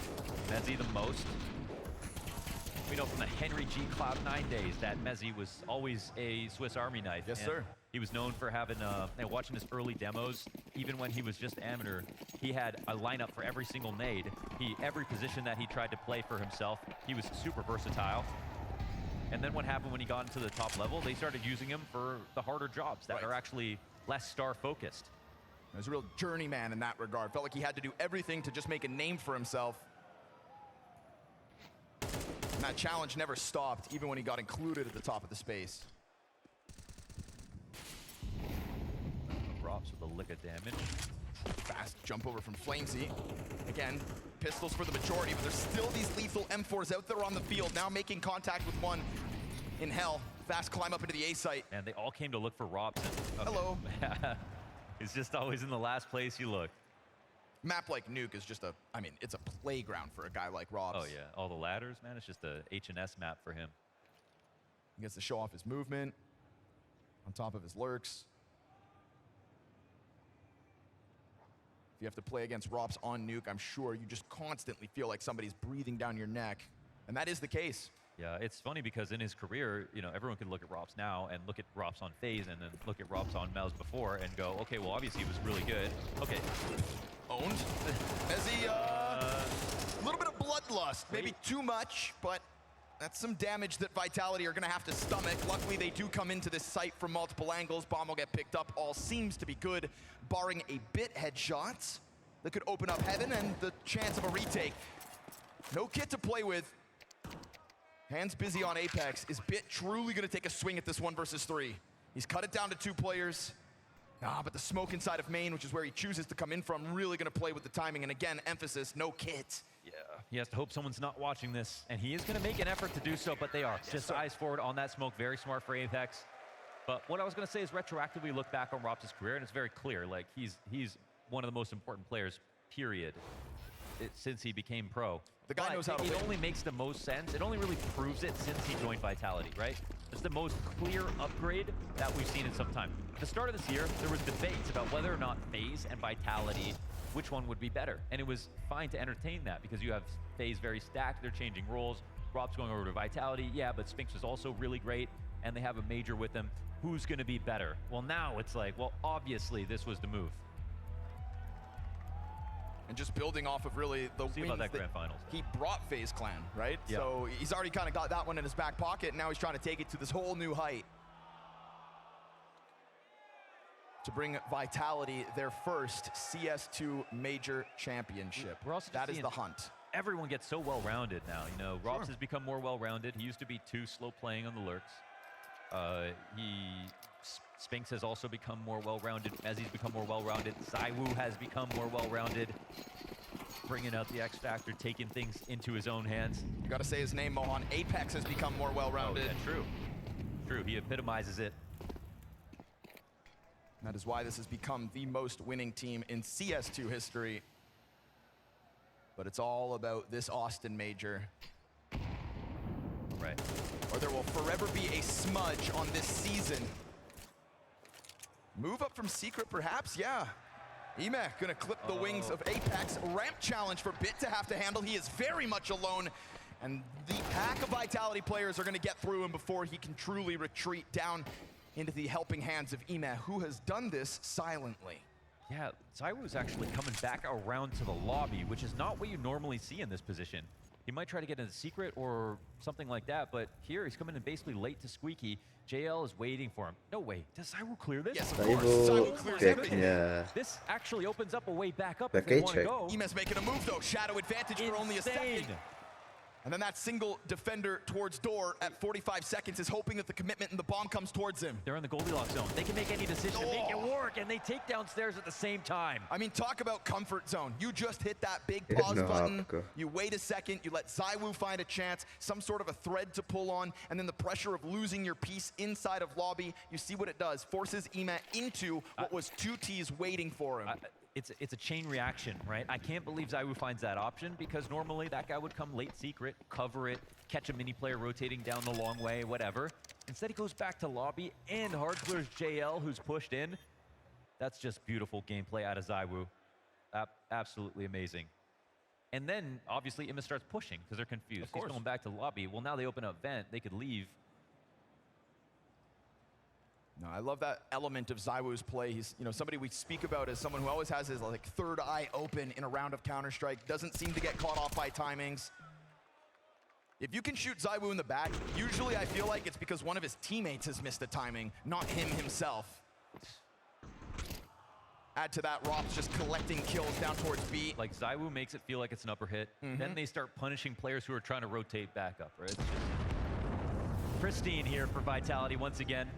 MongolZ the most. We know from the Henry G Cloud9 days that MongolZ was always a Swiss Army knife. Yes, sir. He was known for having, watching his early demos, even when he was just amateur, he had a lineup for every single nade. Every position that he tried to play for himself, he was super versatile. And then what happened when he got into the top level, they started using him for the harder jobs that are actually less star focused. He was a real journeyman in that regard. Felt like he had to do everything to just make a name for himself. And that challenge never stopped, even when he got included at the top of the space. Drops with a lick of damage. Fast jump over from FaZe. Again, pistols for the majority, but there's still these lethal M4s out there on the field, now making contact with one in hell. Fast climb up into the A site. And they all came to look for Robson. Okay. Hello. It's just always in the last place you look. Map like Nuke is just I mean, it's a playground for a guy like Robs. Oh yeah, all the ladders, man, it's just a H&S map for him. He gets to show off his movement on top of his lurks. If you have to play against Robs on Nuke, I'm sure you just constantly feel like somebody's breathing down your neck. And that is the case. Yeah, it's funny because in his career, you know, everyone can look at Robs now and look at Robs on FaZe and then look at Robs on MongolZ before and go, okay, well, obviously he was really good. Okay. Owned. As he, a little bit of bloodlust, maybe too much, but that's some damage that Vitality are gonna have to stomach. Luckily, they do come into this site from multiple angles. Bomb will get picked up. All seems to be good, barring a bit headshots that could open up heaven and the chance of a retake. No kit to play with. Hands busy on Apex. Is Bit truly gonna take a swing at this 1 versus 3? He's cut it down to 2 players. But the smoke inside of main, which is where he chooses to come in from, really gonna play with the timing. And again, emphasis, no kit. Yeah, he has to hope someone's not watching this, and he is going to make an effort to do so, but they are. Yes, just eyes forward on that smoke, very smart for Apex. But what I was going to say is retroactively look back on Robs' career, and it's very clear, like he's one of the most important players, period, since he became pro. The guy knows how to win. It only makes the most sense. It only really proves it since he joined Vitality, right? It's the most clear upgrade that we've seen in some time. At the start of this year, there was debates about whether or not FaZe and Vitality, which one would be better. And it was fine to entertain that because you have FaZe very stacked, they're changing roles. Rob's going over to Vitality, yeah, but Spinks was also really great, and they have a major with them. Who's gonna be better? Well, now it's like, well, obviously this was the move. And just building off of really the wins about that grand finals. He brought FaZe Clan, right? Yeah. So he's already kind of got that one in his back pocket, and now he's trying to take it to this whole new height. To bring Vitality their first CS2 major championship. That is the hunt. Everyone gets so well-rounded now. You know, Robs has become more well-rounded. He used to be too slow playing on the lurks. Spinks has also become more well-rounded. MongolZ's become more well-rounded. ZywOo has become more well-rounded. Bringing out the X Factor, taking things into his own hands. You got to say his name, Mohan. Apex has become more well-rounded. Oh, yeah, true. True, he epitomizes it. That is why this has become the most winning team in CS2 history. But it's all about this Austin major. or there will forever be a smudge on this season. Move up from Secret, perhaps, yeah. Ime gonna clip the wings of Apex. Ramp challenge for Bit to have to handle. He is very much alone. And the pack of Vitality players are gonna get through him before he can truly retreat down into the helping hands of Ime, who has done this silently. Yeah, ZywOo's actually coming back around to the lobby, which is not what you normally see in this position. He might try to get into Secret or something like that, but here he's coming in basically late to Squeaky. JL is waiting for him. No way. Does ZywOo clear this? Yes, of course. ZywOo clears everything. This actually opens up a way back up if they want to go. Ime's making a move, though. Shadow advantage for only a second. And then that single defender towards door at 45 seconds is hoping that the commitment and the bomb comes towards him. They're in the Goldilocks zone. They can make any decision to make it work, and they take downstairs at the same time. I mean, talk about comfort zone. You just hit that big pause button. You wait a second. You let ZywOo find a chance, some sort of a thread to pull on, and then the pressure of losing your piece inside of lobby, you see what it does. Forces Ime into what was 2Ts waiting for him. It's a chain reaction, right? I can't believe ZywOo finds that option because normally that guy would come late Secret, cover it, catch a mini player rotating down the long way, whatever. Instead, he goes back to lobby and hard clears JL, who's pushed in. That's just beautiful gameplay out of ZywOo. Absolutely amazing. And then, obviously, Ime starts pushing because they're confused. He's going back to lobby. Well, now they open up vent. They could leave. No, I love that element of ZywOo's play. He's, somebody we speak about as someone who always has his third eye open in a round of Counter-Strike. Doesn't seem to get caught off by timings. If you can shoot ZywOo in the back, usually I feel like it's because one of his teammates has missed the timing, not him himself. Add to that, Rob's just collecting kills down towards B. Like, ZywOo makes it feel like it's an upper hit. Then they start punishing players who are trying to rotate back up, right? It's just pristine here for Vitality once again.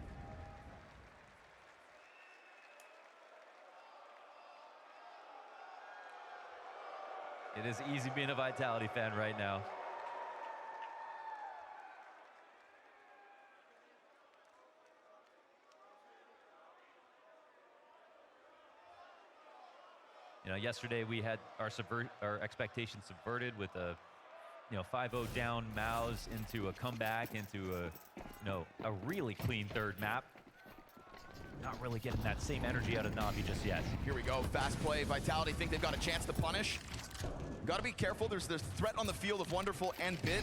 It is easy being a Vitality fan right now. Yesterday we had our expectations subverted with a 5-0 down MongolZ into a comeback into a really clean third map. Not really getting that same energy out of NaVi just yet. Here we go, fast play. Vitality think they've got a chance to punish. Gotta be careful, there's threat on the field of Wonderful and Bit.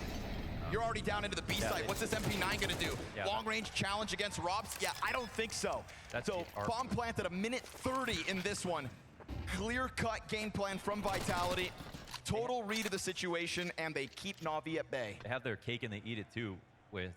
You're already down into the B site. What's this MP9 gonna do? Long range challenge against Robs? Yeah, I don't think so. So bomb planted a minute 30 in this one. Clear-cut game plan from Vitality. Total read of the situation, and they keep NaVi at bay. They have their cake and they eat it too, with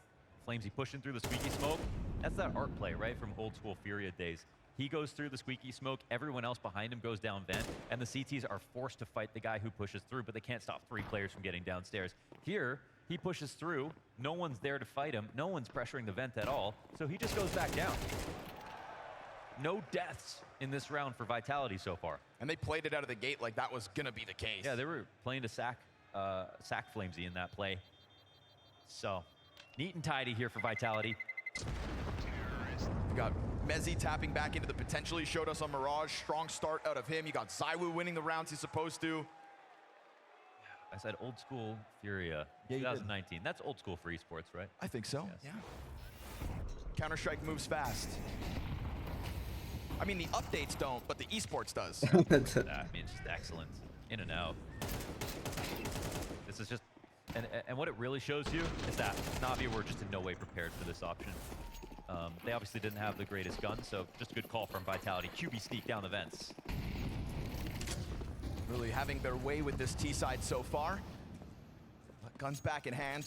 FlameZ pushing through the squeaky smoke. That's that art play, right, from old school Furia days. He goes through the squeaky smoke, everyone else behind him goes down vent, and the CTs are forced to fight the guy who pushes through, but they can't stop 3 players from getting downstairs. Here, he pushes through, no one's there to fight him, no one's pressuring the vent at all, so he just goes back down. No deaths in this round for Vitality so far. And they played it out of the gate like that was gonna be the case. Yeah, they were playing to sack FlameZ in that play. So, neat and tidy here for Vitality. You got Mezzi tapping back into the potential he showed us on Mirage. Strong start out of him. You got ZywOo winning the rounds he's supposed to. I said old school Furia, 2019. That's old school for esports, right? I think so, yes. Yeah. Counter-Strike moves fast. I mean, the updates don't, but the esports does. I mean, it's just excellent. In and out. This is just, and what it really shows you is that NaVi were just in no way prepared for this option. They obviously didn't have the greatest gun, so just a good call from Vitality. QB sneak down the vents. Really having their way with this T side so far. Guns back in hand.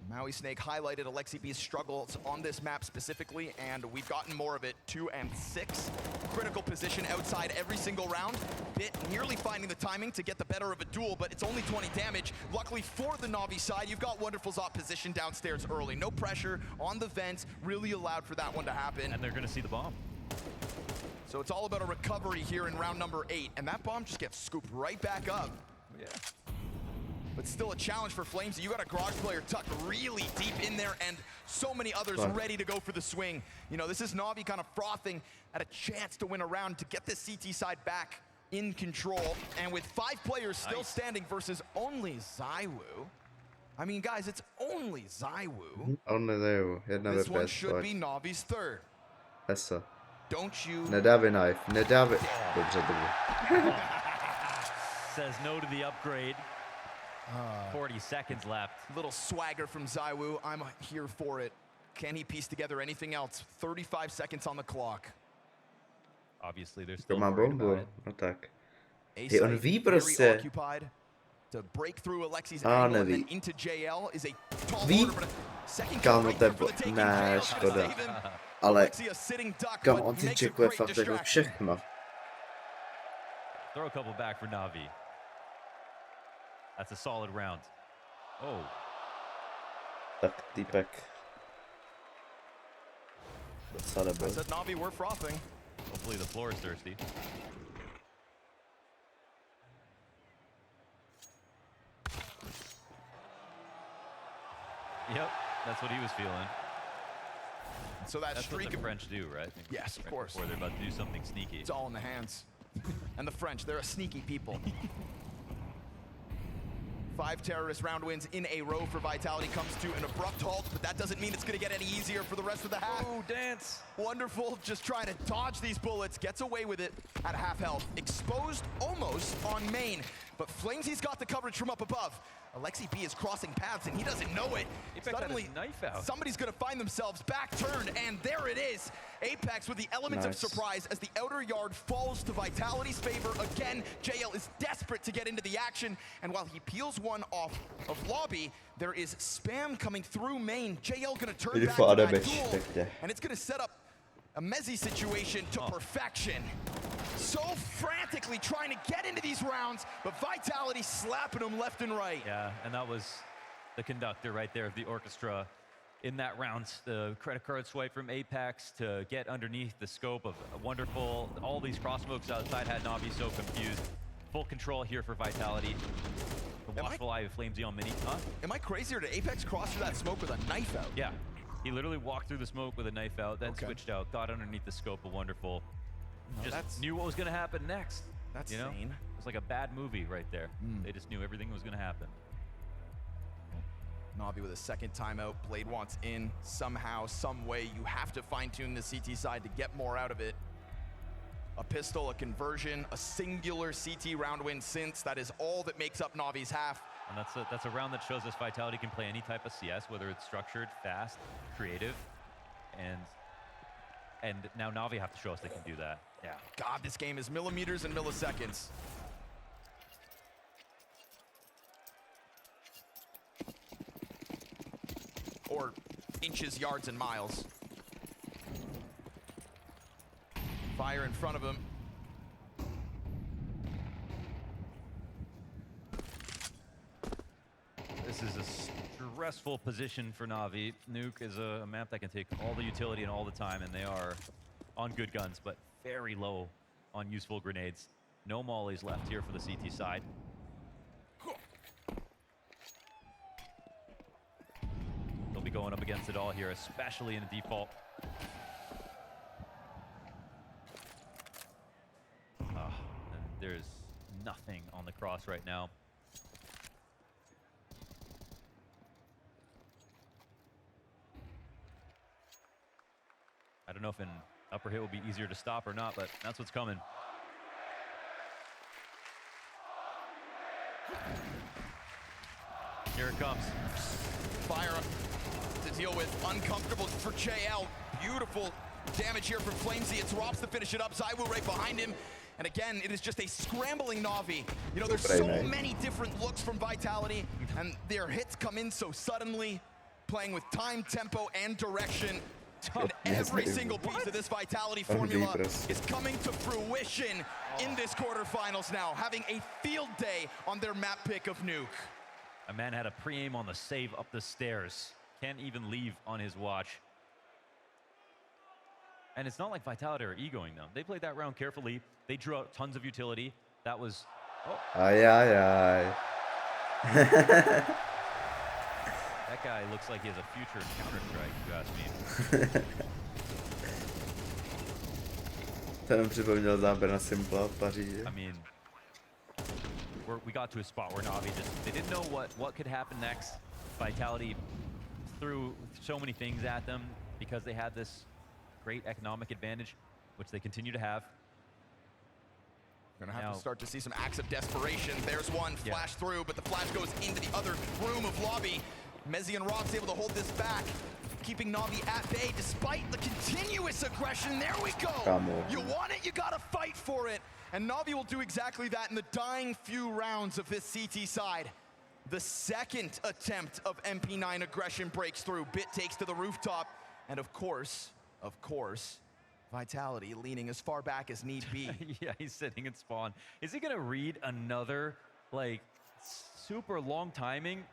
Maui Snake highlighted Alexi B's struggles on this map specifically, and we've gotten more of it. 2 and 6. Critical position outside every single round. Bit nearly finding the timing to get the better of a duel, but it's only 20 damage. Luckily for the NaVi side, you've got Wonderful's op position downstairs early. No pressure on the vents, really allowed for that one to happen. And they're gonna see the bomb. So it's all about a recovery here in round number 8, and that bomb just gets scooped right back up. Yeah. But still a challenge for FlameZ. You got a Garage player tucked really deep in there and so many others ready to go for the swing. This is NaVi kind of frothing at a chance to win a round to get this CT side back in control. And with 5 players still standing versus only ZywOo, I mean, guys, it's only ZywOo. Only ZywOo. Jedna This ve one PS should be Navi's third. Esa. Don't you? Nedávej knife, nedávej. Dobře, to bylo. Says no to the upgrade. 40 seconds left. Little swagger from ZywOo. I'm here for it. Can he piece together anything else? 35 seconds on the clock. Obviously, there's To still má worried about bombu, it. no tak. A On ví prostě. To break through Alexi's A angle and then neví. into JL is a tall Ví. order, but a second kill Kámo, right to je there for the taking. ne, JL škoda. gonna save him. Ale Alexi a sitting duck, kámo, but on he si makes a checkuje great fakt jako distraction. všechno. Throw a couple back for NaVi. That's a solid round. Oh. Tak týpek. Docela I nebyl. said NaVi, we're frothing. Hopefully the floor is thirsty. Yep, that's what he was feeling. So that That's streak what the of French do, right? Yes, of course. Before they're about to do something sneaky. It's all in the hands. And the French, they're a sneaky people. 5 terrorist round wins in a row for Vitality comes to an abrupt halt, but that doesn't mean it's going to get any easier for the rest of the half. Oh, dance. Wonderful, just trying to dodge these bullets, gets away with it at half health. Exposed almost on main, but Flamesy's got the coverage from up above. Alexi B is crossing paths and he doesn't know it. Apex had his knife out. Somebody's gonna find themselves back turned, and there it is. Apex with the elements of surprise as the outer yard falls to Vitality's favor. Again, JL is desperate to get into the action, and while he peels one off of lobby, there is spam coming through main. JL gonna turn back to that duel, and it's gonna set up a Mezzi situation to perfection. So frantically trying to get into these rounds, but Vitality slapping them left and right. Yeah, and that was the conductor right there of the orchestra in that round. The credit card swipe from Apex to get underneath the scope of wonderful. All these cross smokes outside had NaVi so confused. Full control here for Vitality. The watchful eye of FlameZ on mini. Huh? Am I crazy, or did Apex cross through that smoke with a knife out? Yeah. He literally walked through the smoke with a knife out, then switched out, got underneath the scope of wonderful. Just knew what was going to happen next. That's you know? sane. It was like a bad movie right there. They just knew everything was going to happen. NaVi with a second timeout. Blade wants in somehow, some way. You have to fine-tune the CT side to get more out of it. A pistol, a conversion, a singular CT round win since. That is all that makes up NaVi's half. And that's a round that shows us Vitality can play any type of CS, whether it's structured, fast, creative, and now NaVi have to show us they can do that. Yeah. God, this game is millimeters and milliseconds. Or inches, yards, and miles. Fire in front of him. This is a stressful position for NaVi. Nuke is a map that can take all the utility and all the time, and they are on good guns, but very low on useful grenades. No mollies left here for the CT side. They'll be going up against it all here, especially in a default. And there's nothing on the cross right now. I don't know if an upper hit will be easier to stop or not, but that's what's coming. Here it comes. Fire to deal with. Uncomfortable for JL. Beautiful damage here from FlameZ. It's Rops to finish it up. ZywOo right behind him. And again, it is just a scrambling NaVi. You know, there's so many different looks from Vitality, and their hits come in so suddenly, playing with time, tempo, and direction. And every single piece of this Vitality formula is coming to fruition in this quarterfinals now, having a field day on their map pick of Nuke. A man had a pre-aim on the save up the stairs. Can't even leave on his watch. And it's not like Vitality are egoing them. They played that round carefully. They drew out tons of utility. That was... Oh. Aye, aye, aye. That guy looks like he has a future in Counter-Strike, if you ask me. Ten připomněl záběr na Simpla v Paříži. I mean, we got to a spot where NaVi just, they didn't know what could happen next. Vitality threw so many things at them because they had this great economic advantage, which they continue to have. We're gonna have to start to see some acts of desperation. There's one flash through, but the flash goes into the other room of lobby. Mezzi and Rob's able to hold this back, keeping Navi at bay despite the continuous aggression. There we go. You want it, you gotta fight for it. And Navi will do exactly that in the dying few rounds of this CT side. The second attempt of MP9 aggression breaks through. Bit takes to the rooftop. And of course, Vitality leaning as far back as need be. Yeah, he's sitting in spawn. Is he gonna read another, like, super long timing?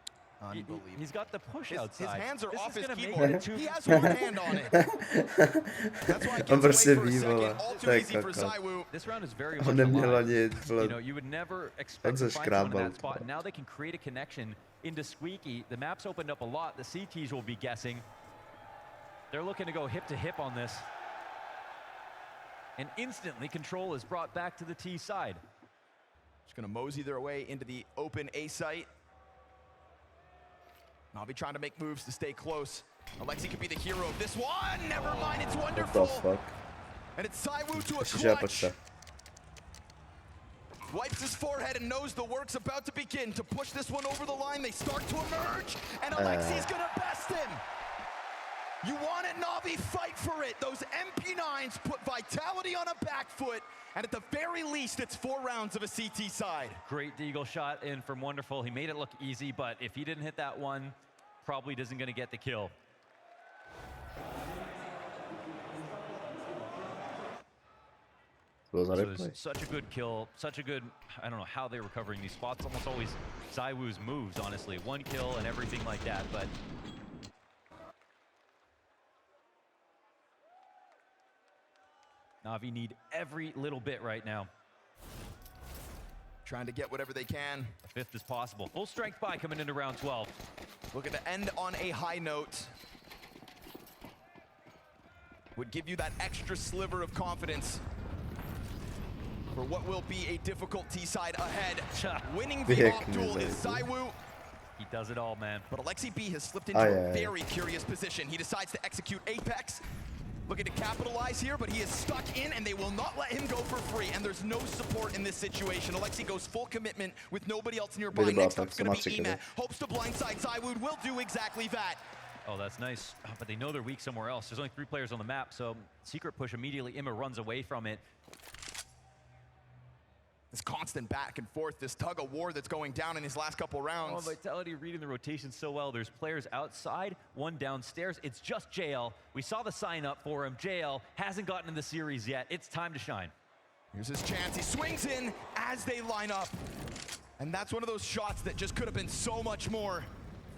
Unbelievable. He's got the push outside. His hands are This off is his gonna keyboard. make it He has one hand on it. That's why it gets away for a second. All too easy for ZywOo. This round is very much alive. You know, you would never expect to find someone in that spot. Now they can create a connection into Squeaky. The map's opened up a lot. The CTs will be guessing. They're looking to go hip to hip on this. And instantly control is brought back to the T side. Just gonna mosey their way into the open A site. Navi trying to make moves to stay close. Alexi could be the hero of this one. Never mind, it's wonderful. What the fuck? And it's ZywOo to a clutch. Wipes his forehead and knows the work's about to begin. To push this one over the line, they start to emerge. And Alexi's gonna best him. You want it, Navi, fight for it. Those MP9s put Vitality on a back foot, and at the very least, it's 4 rounds of a CT side. Great deagle shot in from Wonderful. He made it look easy, but if he didn't hit that one, probably isn't gonna get the kill. So it's such a good kill, such a good, I don't know how they're recovering these spots. Almost always ZywOo's moves, honestly. 1 kill and everything like that, but Navi need every little bit right now. Trying to get whatever they can. A 5th is possible. Full strength buy coming into round 12. Looking to end on a high note. Would give you that extra sliver of confidence for what will be a difficult T-side ahead. Winning the op duel is ZywOo. He does it all, man. But Alexi B has slipped into a very curious position. He decides to execute Apex. Looking to capitalize here, but he is stuck in, and they will not let him go for free, and there's no support in this situation. Alexi goes full commitment with nobody else nearby. Next up's going to be Emat. Hopes to blindside ZywOo, will do exactly that. Oh, that's nice, but they know they're weak somewhere else. There's only 3 players on the map, so secret push immediately. Ima runs away from it. This constant back and forth, this tug of war that's going down in these last couple rounds. Oh, Vitality reading the rotation so well. There's players outside, one downstairs. It's just JL. We saw the sign up for him. JL hasn't gotten in the series yet. It's time to shine. Here's his chance. He swings in as they line up. And that's one of those shots that just could have been so much more.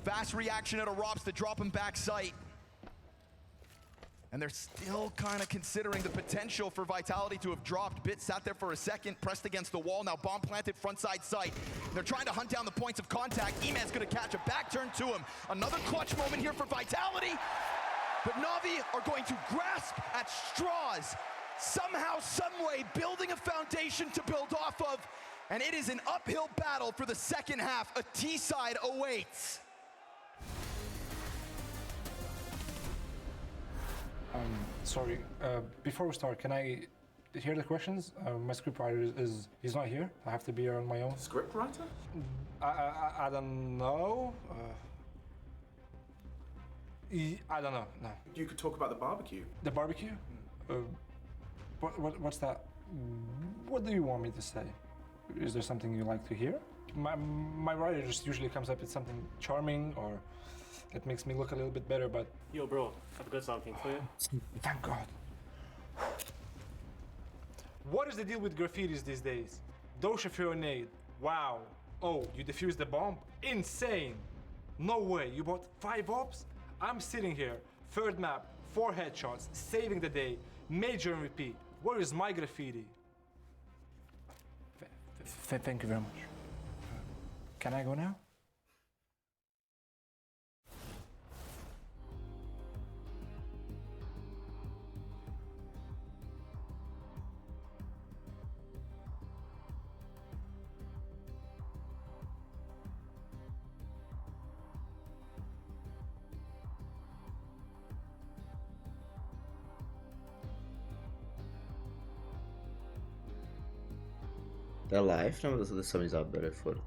Fast reaction out of Robs to drop him back sight. And they're still kind of considering the potential for Vitality to have dropped. Bit sat there for a second, pressed against the wall. Now bomb planted front side sight. They're trying to hunt down the points of contact. Eman's gonna catch a back turn to him. Another clutch moment here for Vitality. But Navi are going to grasp at straws. Somehow, someway, building a foundation to build off of. And it is an uphill battle for the second half. A T-side awaits. Sorry, before we start, can I hear the questions? My scriptwriter he's not here. I have to be here on my own. Scriptwriter? I don't know. I don't know, no. You could talk about the barbecue. The barbecue? What's that? What do you want me to say? Is there something you like to hear? My writer just usually comes up with something charming or that makes me look a little bit better, but... Yo, bro, I've got something for you. Thank God. What is the deal with graffitis these days? Dosha Fionade. Wow. Oh, you defused the bomb? Insane. No way. You bought 5 ops? I'm sitting here. 3rd map, 4 headshots, saving the day, major MVP. Where is my graffiti? Thank you very much. Can I go now? Det er live, nebo to sami zabere furt?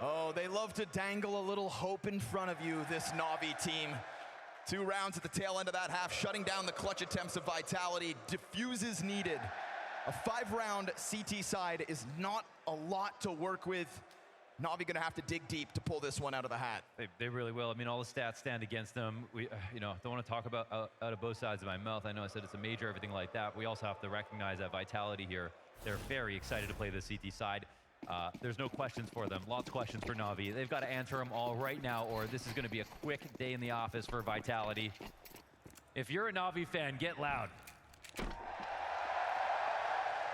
Oh, they love to dangle a little hope in front of you, this NaVi team. 2 rounds at the tail end of that half, shutting down the clutch attempts of Vitality. Diffuses needed. A 5-round CT side is not a lot to work with. NaVi gonna have to dig deep to pull this one out of the hat. They really will. I mean, all the stats stand against them. We, don't want to talk about out of both sides of my mouth. I know I said it's a major, everything like that. We also have to recognize that Vitality here, they're very excited to play the CT side. There's no questions for them. Lots of questions for NaVi. They've got to answer them all right now, or this is going to be a quick day in the office for Vitality. If you're a NaVi fan, get loud.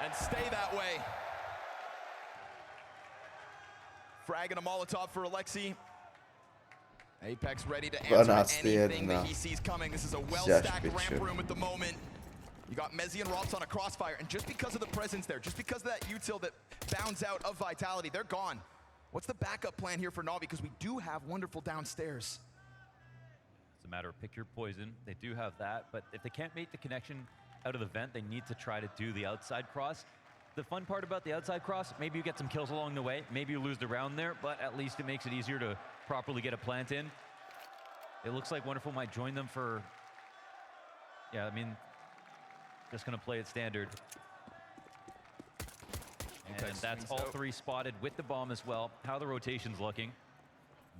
And stay that way. Frag and a Molotov for Alexi. Apex ready to answer anything that he sees coming. This is a well-stacked ramp room at the moment. You got Mezzi and Rops on a crossfire, and just because of the presence there, just because of that util that bounds out of Vitality, they're gone. What's the backup plan here for NaVi? Because we do have wonderful downstairs. It's a matter of pick your poison. They do have that, but if they can't make the connection out of the vent, they need to try to do the outside cross. The fun part about the outside cross, maybe you get some kills along the way, maybe you lose the round there, but at least it makes it easier to properly get a plant in. It looks like Wonderful might join them for, yeah, I mean, just gonna play it standard. And that's all 3 spotted with the bomb as well. How the rotation's looking.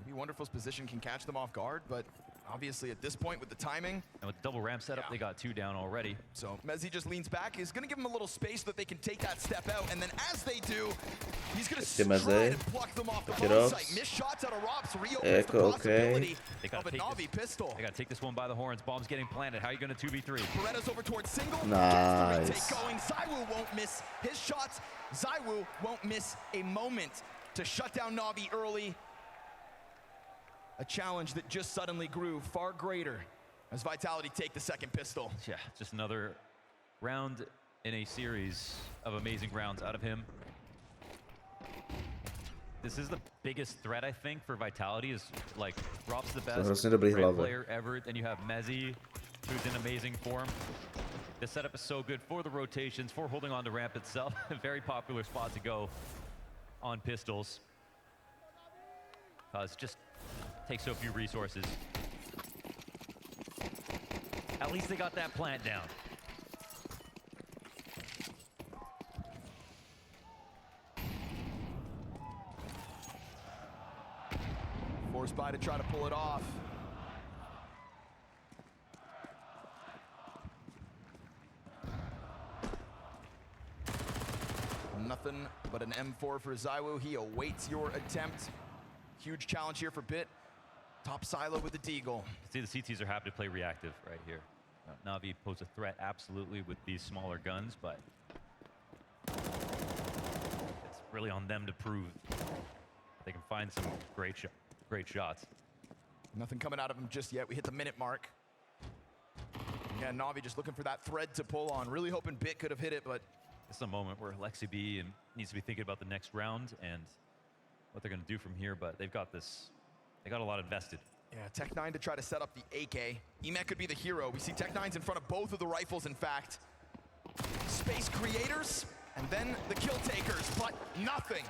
Maybe Wonderful's position can catch them off guard, but obviously at this point with the timing. And with the double ramp setup, they got 2 down already. So Mezzi just leans back. He's gonna give him a little space so that they can take that step out. And then as they do, he's gonna try to pluck them off the bomb site. Missed shots out of Rops, reopens the possibility of a NaVi pistol. They gotta take this one by the horns. Bomb's getting planted. How are you gonna 2v3? Beretta's over towards single. Nice. Gets the retake going. ZywOo won't miss his shots. ZywOo won't miss a moment to shut down NaVi early. A challenge that just suddenly grew far greater as Vitality take the second pistol. Yeah, just another round in a series of amazing rounds out of him. This is the biggest threat, I think, for Vitality, is like Rob's the best player ever. Then you have Mezzi, who's in amazing form. The setup is so good for the rotations, for holding on to ramp itself. A very popular spot to go on pistols. It just takes so few resources. At least they got that plant down. Forced by to try to pull it off. Nothing but an M4 for ZywOo. He awaits your attempt. Huge challenge here for Bit. Top silo with the Deagle. See, the CTs are happy to play reactive right here. NaVi pose a threat absolutely with these smaller guns, but it's really on them to prove they can find some great shots. Nothing coming out of him just yet. We hit the minute mark. Again, NaVi just looking for that thread to pull on. Really hoping Bit could have hit it, but it's a moment where Lexi B needs to be thinking about the next round and what they're going to do from here, but they've got this. They got a lot invested. Yeah, Tech9 to try to set up the AK. Emet could be the hero. We see Tech9's in front of both of the rifles, in fact. Space creators, and then the kill takers, but nothing.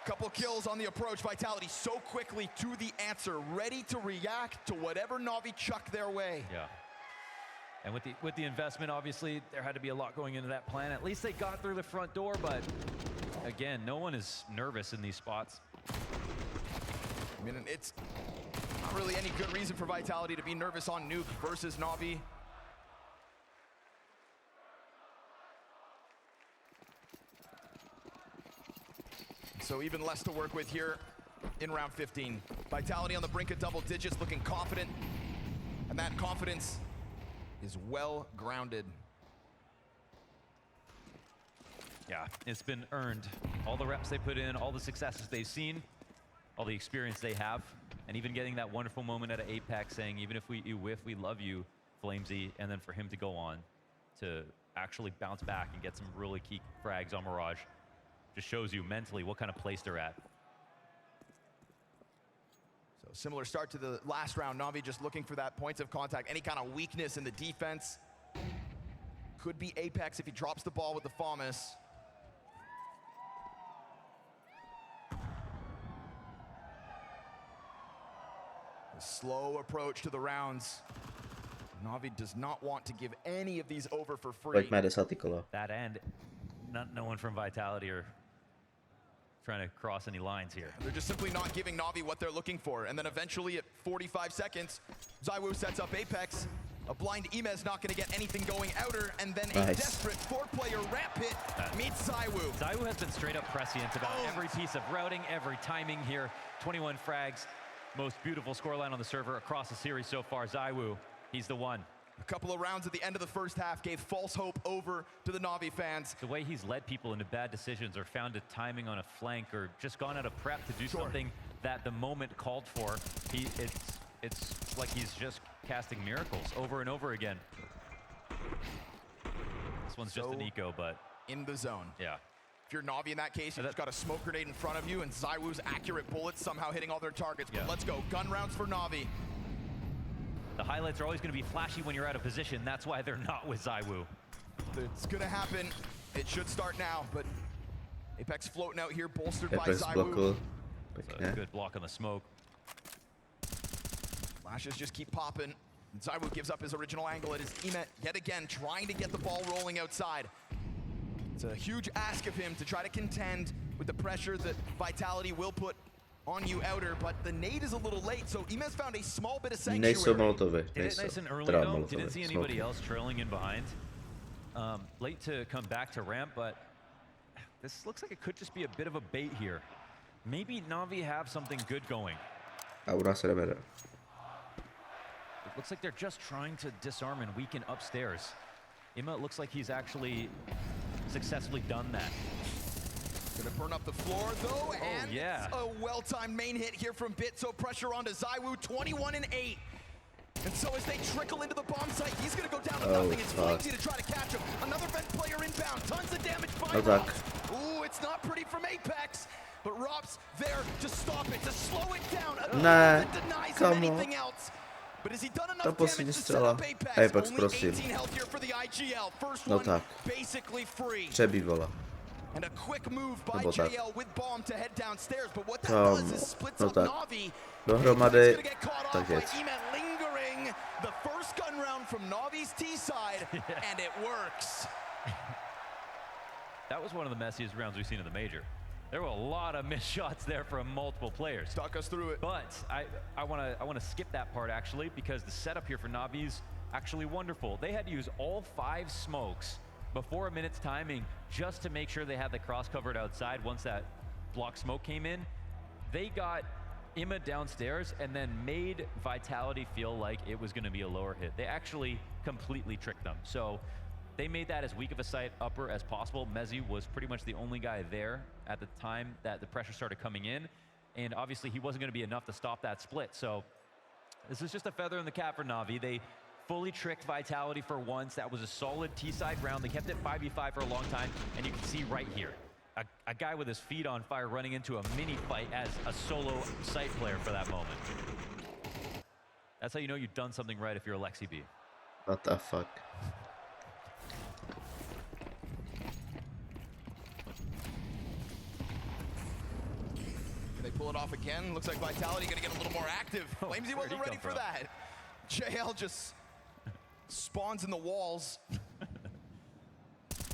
Couple kills on the approach. Vitality so quickly to the answer, ready to react to whatever NaVi chuck their way. Yeah. And with the investment, obviously, there had to be a lot going into that plan. At least they got through the front door, but again, no one is nervous in these spots. I mean, it's not really any good reason for Vitality to be nervous on Nuke versus NaVi. So even less to work with here in round 15. Vitality on the brink of double digits, looking confident. And that confidence is well grounded. Yeah, it's been earned. All the reps they put in, all the successes they've seen, all the experience they have, and even getting that wonderful moment out of Apex saying, even if you whiff, we love you, FlameZ, and then for him to go on to actually bounce back and get some really key frags on Mirage. Just shows you mentally what kind of place they're at. So similar start to the last round. NaVi just looking for that points of contact, any kind of weakness in the defense. Could be Apex if he drops the ball with the FAMAS. A slow approach to the rounds. NaVi does not want to give any of these over for free. That end, no one from Vitality are trying to cross any lines here. They're just simply not giving NaVi what they're looking for. And then eventually at 45 seconds, ZywOo sets up Apex. A blind Emet's not going to get anything going outer, and then a desperate 4-player ramp hit meets ZywOo. ZywOo has been straight up prescient about every piece of routing, every timing here. 21 frags, most beautiful scoreline on the server across the series so far. ZywOo, he's the one. A couple of rounds at the end of the first half gave false hope over to the NaVi fans. The way he's led people into bad decisions or found a timing on a flank or just gone out of prep to do something that the moment called for, it's like he's just casting miracles over and over again. This one's just an eco, but in the zone. Yeah. If you're NaVi in that case, you just got a smoke grenade in front of you and ZywOo's accurate bullets somehow hitting all their targets. But let's go, gun rounds for NaVi. The highlights are always going to be flashy when you're out of position. That's why they're not with ZywOo. It's going to happen. It should start now, but Apex floating out here, bolstered by ZywOo. A good block on the smoke. Flashes just keep popping. ZywOo gives up his original angle. It is Emet yet again trying to get the ball rolling outside. It's a huge ask of him to try to contend with the pressure that Vitality will put on you outer, but the nade is a little late, so Emet's found a small bit of sanctuary. Did it nice and early though. Didn't see anybody else trailing in behind. Late to come back to ramp, but this looks like it could just be a bit of a bait here. Maybe NaVi have something good going. It looks like they're just trying to disarm and weaken upstairs. Emet looks like he's actually successfully done that. Gonna burn up the floor though, and it's a well-timed main hit here from Bit, so pressure onto ZywOo, 21 and 8. And so as they trickle into the bomb site, he's gonna go down to nothing. It's FlameZ to try to catch him. Another vent player inbound, tons of damage by Rops. Ooh, it's not pretty from Apex, but Rops there to stop it, to slow it down. That denies him anything else. But has he done enough damage to set up Apex? Only 18 health here for the IGL. First one basically free. And a quick move by JL with bomb to head downstairs, but what that does is splits up NaVi. He's gonna get caught off by Emet lingering. The first gun round from NaVi's T side, and it works. That was one of the messiest rounds we've seen in the major. There were a lot of missed shots there from multiple players. Talk us through it. But I wanna skip that part actually, because the setup here for NaVi is actually wonderful. They had to use all 5 smokes before a minute's timing just to make sure they had the cross covered outside. Once that block smoke came in, they got Emet downstairs and then made Vitality feel like it was going to be a lower hit. They actually completely tricked them. So they made that as weak of a site upper as possible. Mezzi was pretty much the only guy there at the time that the pressure started coming in. and obviously he wasn't going to be enough to stop that split. So this is just a feather in the cap for NaVi. They fully tricked Vitality for once. That was a solid T-side round. They kept it 5v5 for a long time, and you can see right here, a guy with his feet on fire running into a mini fight as a solo site player for that moment. That's how you know you've done something right if you're Alexi B. What the fuck? They pull it off again. Looks like Vitality gonna get a little more active. Claims he wasn't ready for that. JL just spawns in the walls.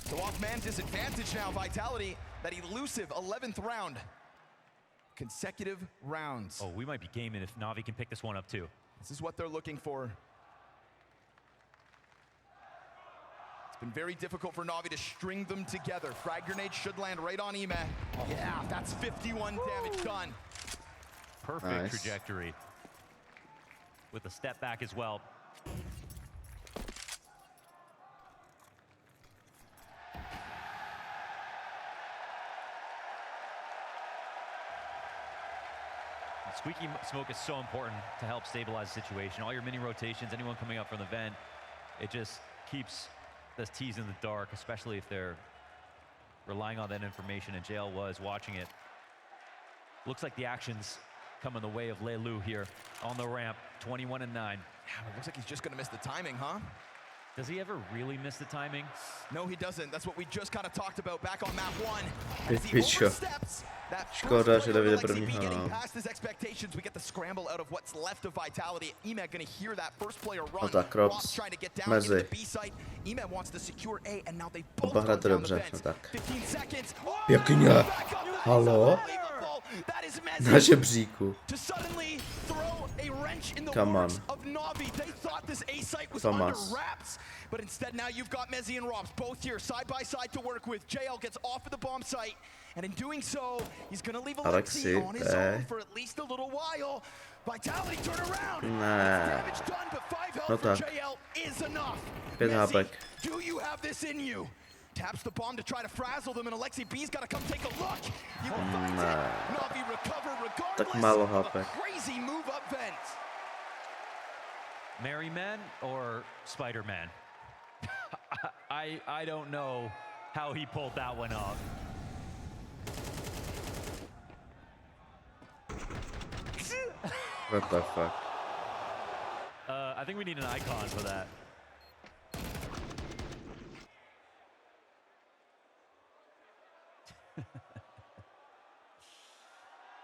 So off man disadvantage now, Vitality. That elusive 11th round. Consecutive rounds. Oh, we might be gaming if NaVi can pick this one up too. This is what they're looking for. It's been very difficult for NaVi to string them together. Frag grenade should land right on Ime. Oh. Yeah, that's 51 damage done. Perfect trajectory. With a step back as well. Squeaky smoke is so important to help stabilize the situation. All your mini rotations, anyone coming up from the vent, it just keeps the T's in the dark, especially if they're relying on that information, and JL was watching it. Looks like the action's coming the way of Leilu here on the ramp, 21-9. Yeah, it looks like he's just gonna miss the timing, huh? Does he ever really miss the timing? No, he doesn't. That's what we just kind of talked about back on map 1. Škoda, že Davide první. Getting past his expectations, we get the scramble out of what's left of Vitality. Ime gonna hear that first player run. Ross trying to get down into the B site. Ime wants to secure A, and now they both gone down the vents. 15 seconds. Pěkně. Halo? Na žebříku. Come on. Thomas. But instead now you've got Mezzi and Robs both here side by side to work with. JL gets off of the bomb site, and in doing so, he's gonna leave Alexi on his own for at least a little while. Vitality turn around. Damage done, but 5 health for JL is enough. Mezzi, do you have this in you? Taps the bomb to try to frazzle them, and Alexi B's got to come take a look. He will find it. NaVi recover regardless. A crazy move up vent. Merryman or Spider-Man? I don't know how he pulled that one off. What the fuck? I think we need an icon for that.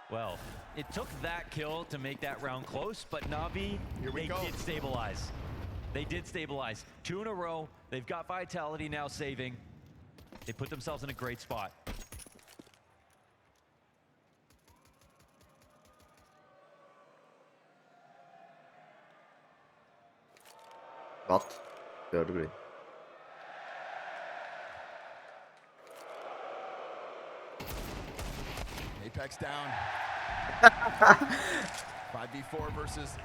Well, it took that kill to make that round close, but NaVi, they did stabilize. They did stabilize. 2 in a row. They've got Vitality now saving. They put themselves in a great spot. What? Third degree. Apex down. 5v4 versus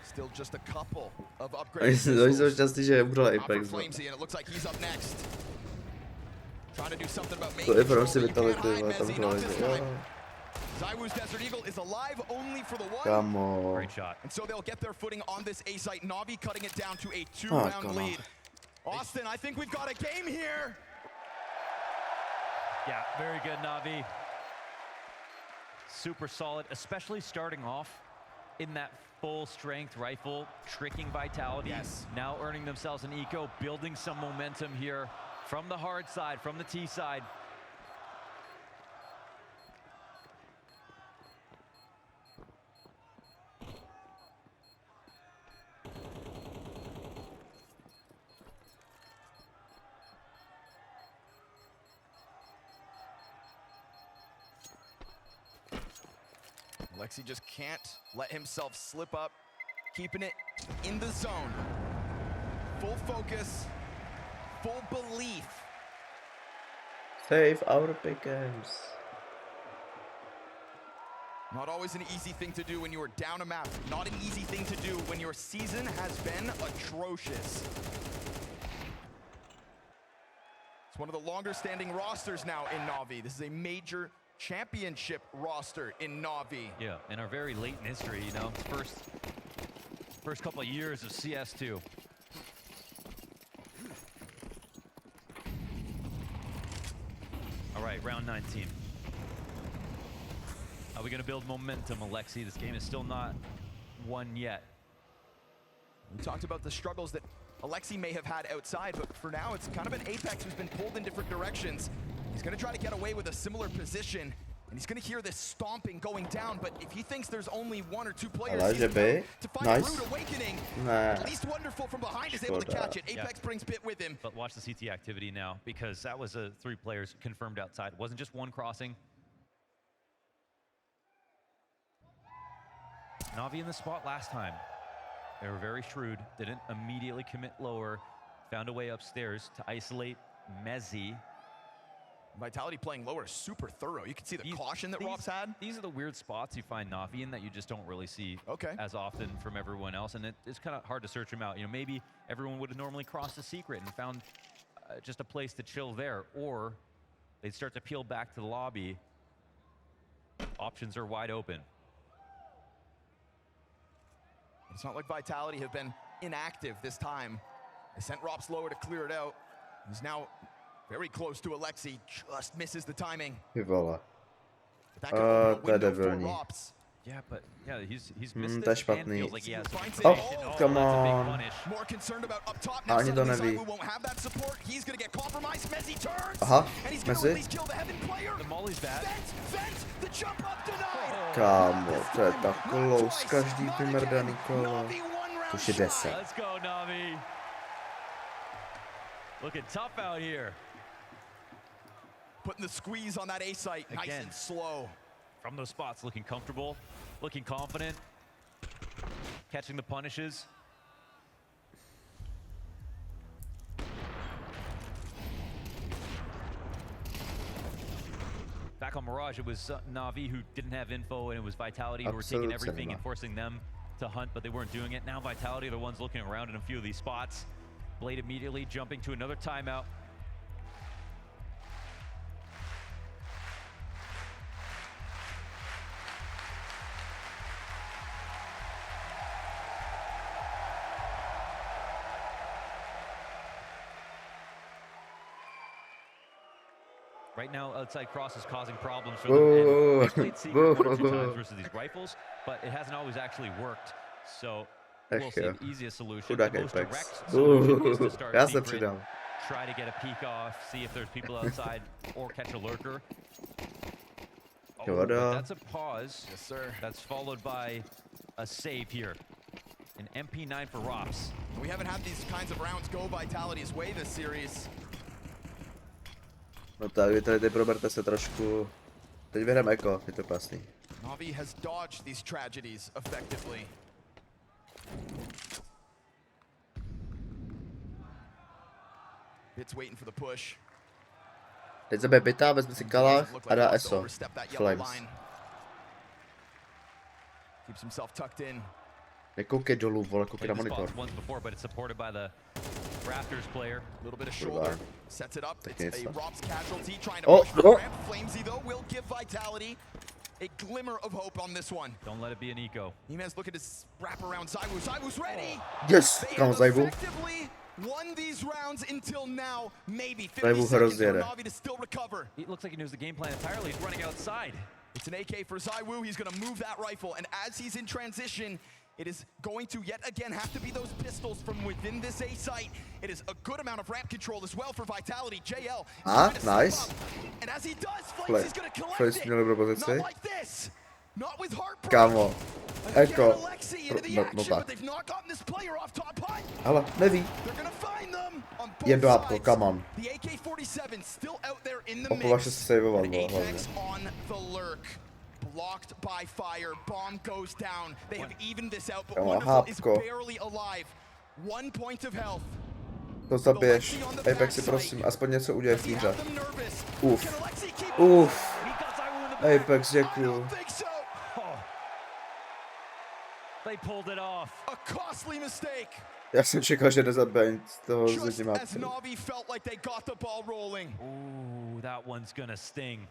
still just a couple of upgrades. Oni jsou šťastní, že ubral Apex. Flamesy, and it looks like he's up next. Trying to do something about making control. Zywoo's Desert Eagle is alive only for the one. Come on. Great shot. And so they'll get their footing on this A site. NaVi cutting it down to a 2-round lead. Austin, I think we've got a game here. Yeah, very good, NaVi. Super solid, especially starting off in that full strength rifle, tricking Vitality. Yes. Now earning themselves an eco, building some momentum here from the hard side, from the T side. Alexi just can't let himself slip up, keeping it in the zone. Full focus, full belief. Save our big games. Not always an easy thing to do when you are down a map. Not an easy thing to do when your season has been atrocious. It's one of the longer standing rosters now in NaVi. This is a major championship roster in NaVi. Yeah, and are very late in history, you know, first couple of years of CS2. All right, round 19. Are we going to build momentum, Alexi? This game is still not won yet. We talked about the struggles that Alexi may have had outside, but for now, it's kind of an Apex who's been pulled in different directions. He's going to try to get away with a similar position, and he's going to hear this stomping going down, but if he thinks there's only one or two players he's to find Rude Awakening, at least Wonderful from behind is able to catch it. Apex brings Bit with him. But watch the CT activity now, because that was 3 players confirmed outside. It wasn't just one crossing. NaVi in the spot last time. They were very shrewd, didn't immediately commit lower, found a way upstairs to isolate MongolZ. Vitality playing lower, super thorough. You can see the caution that Rob's had. These are the weird spots you find NaVi in that you just don't really see as often from everyone else, and it's kind of hard to search them out. You know, maybe everyone would have normally crossed the secret and found just a place to chill there, or they'd start to peel back to the lobby. Options are wide open. It's not like Vitality have been inactive this time. They sent Rops lower to clear it out. He's now very close to Alexi, just misses the timing. Vyvola. To je debilní. Yeah, but yeah, he's missed To je it and špatný. feels like he has Oh, come on. More concerned about up top A now. ani to neví. Won't have that support. He's going to get compromised. MongolZ turns. Aha, and he's going to at least kill the heaven player. The molly's bad. Vent, the jump up denied. Kámo, to je tak close, každý vymrdaný kolo. Už je 10. Let's go, NaVi. Looking tough out here. Putting the squeeze on that A site, nice and slow. From those spots, looking comfortable, looking confident, catching the punishes. Back on Mirage, it was NaVi who didn't have info, and it was Vitality who were taking everything and forcing them to hunt, but they weren't doing it. Now Vitality are the ones looking around in a few of these spots. Blade immediately jumping to another timeout. Right now, outside cross is causing problems for them. They've played secret 1 or 2 times versus these rifles, but it hasn't always actually worked. So we'll see the easiest solution. The most direct solution is to start secret, try to get a peek off, see if there's people outside, or catch a lurker. Oh, but that's a pause. Yes, sir. That's followed by a save here. An MP9 for Rops. We haven't had these kinds of rounds go Vitality's way this series. No tak, vy tady proberte se trošku. Teď vyhrám eko, je to krásný. NaVi has dodged these tragedies effectively. It's waiting for the push. Teď zabije Bita, vezme si kalář a dá ESO. Flames. Keeps himself tucked in. Nekoukej dolů, vole, koukej na monitor. Once before, but it's supported by the Raptors player. A little bit of shoulder, sets it up. It's a Rob's casualty trying to push the ramp. Flamesy though will give Vitality a glimmer of hope on this one. Don't let it be an eco. Eman's looking to wrap around ZywOo. ZywOo's ready. Yes, come on ZywOo. Effectively won these rounds until now. Maybe 50 seconds for NaVi to still recover. It looks like he knows the game plan entirely. He's running outside. It's an AK for ZywOo. He's going to move that rifle, and as he's in transition, it is going to yet again have to be those pistols from within this A site. It is a good amount of ramp control as well for Vitality. JL. Nice. And as he does, Flames is going to collect it. Not like this. Not with heartbreak. Kámo. Eko. No tak. They've not gotten this player off top high. Ale, neví. They're going to find them on both Jedno apko, come on. The AK-47 still out there in the mix. Opovaž se saveovat, Apex on the lurk. Blocked by fire. Bomb goes down. They have evened this out, but Wonderful is barely alive. 1 point of health. To zabiješ. Apexi, prosím, aspoň něco udělej v týře. Uf. Apex, děkuju. They pulled it off. A costly mistake. Já jsem čekal, že nezabije toho zedimáce. NaVi felt like they got the ball rolling. Ooh, that one's gonna sting.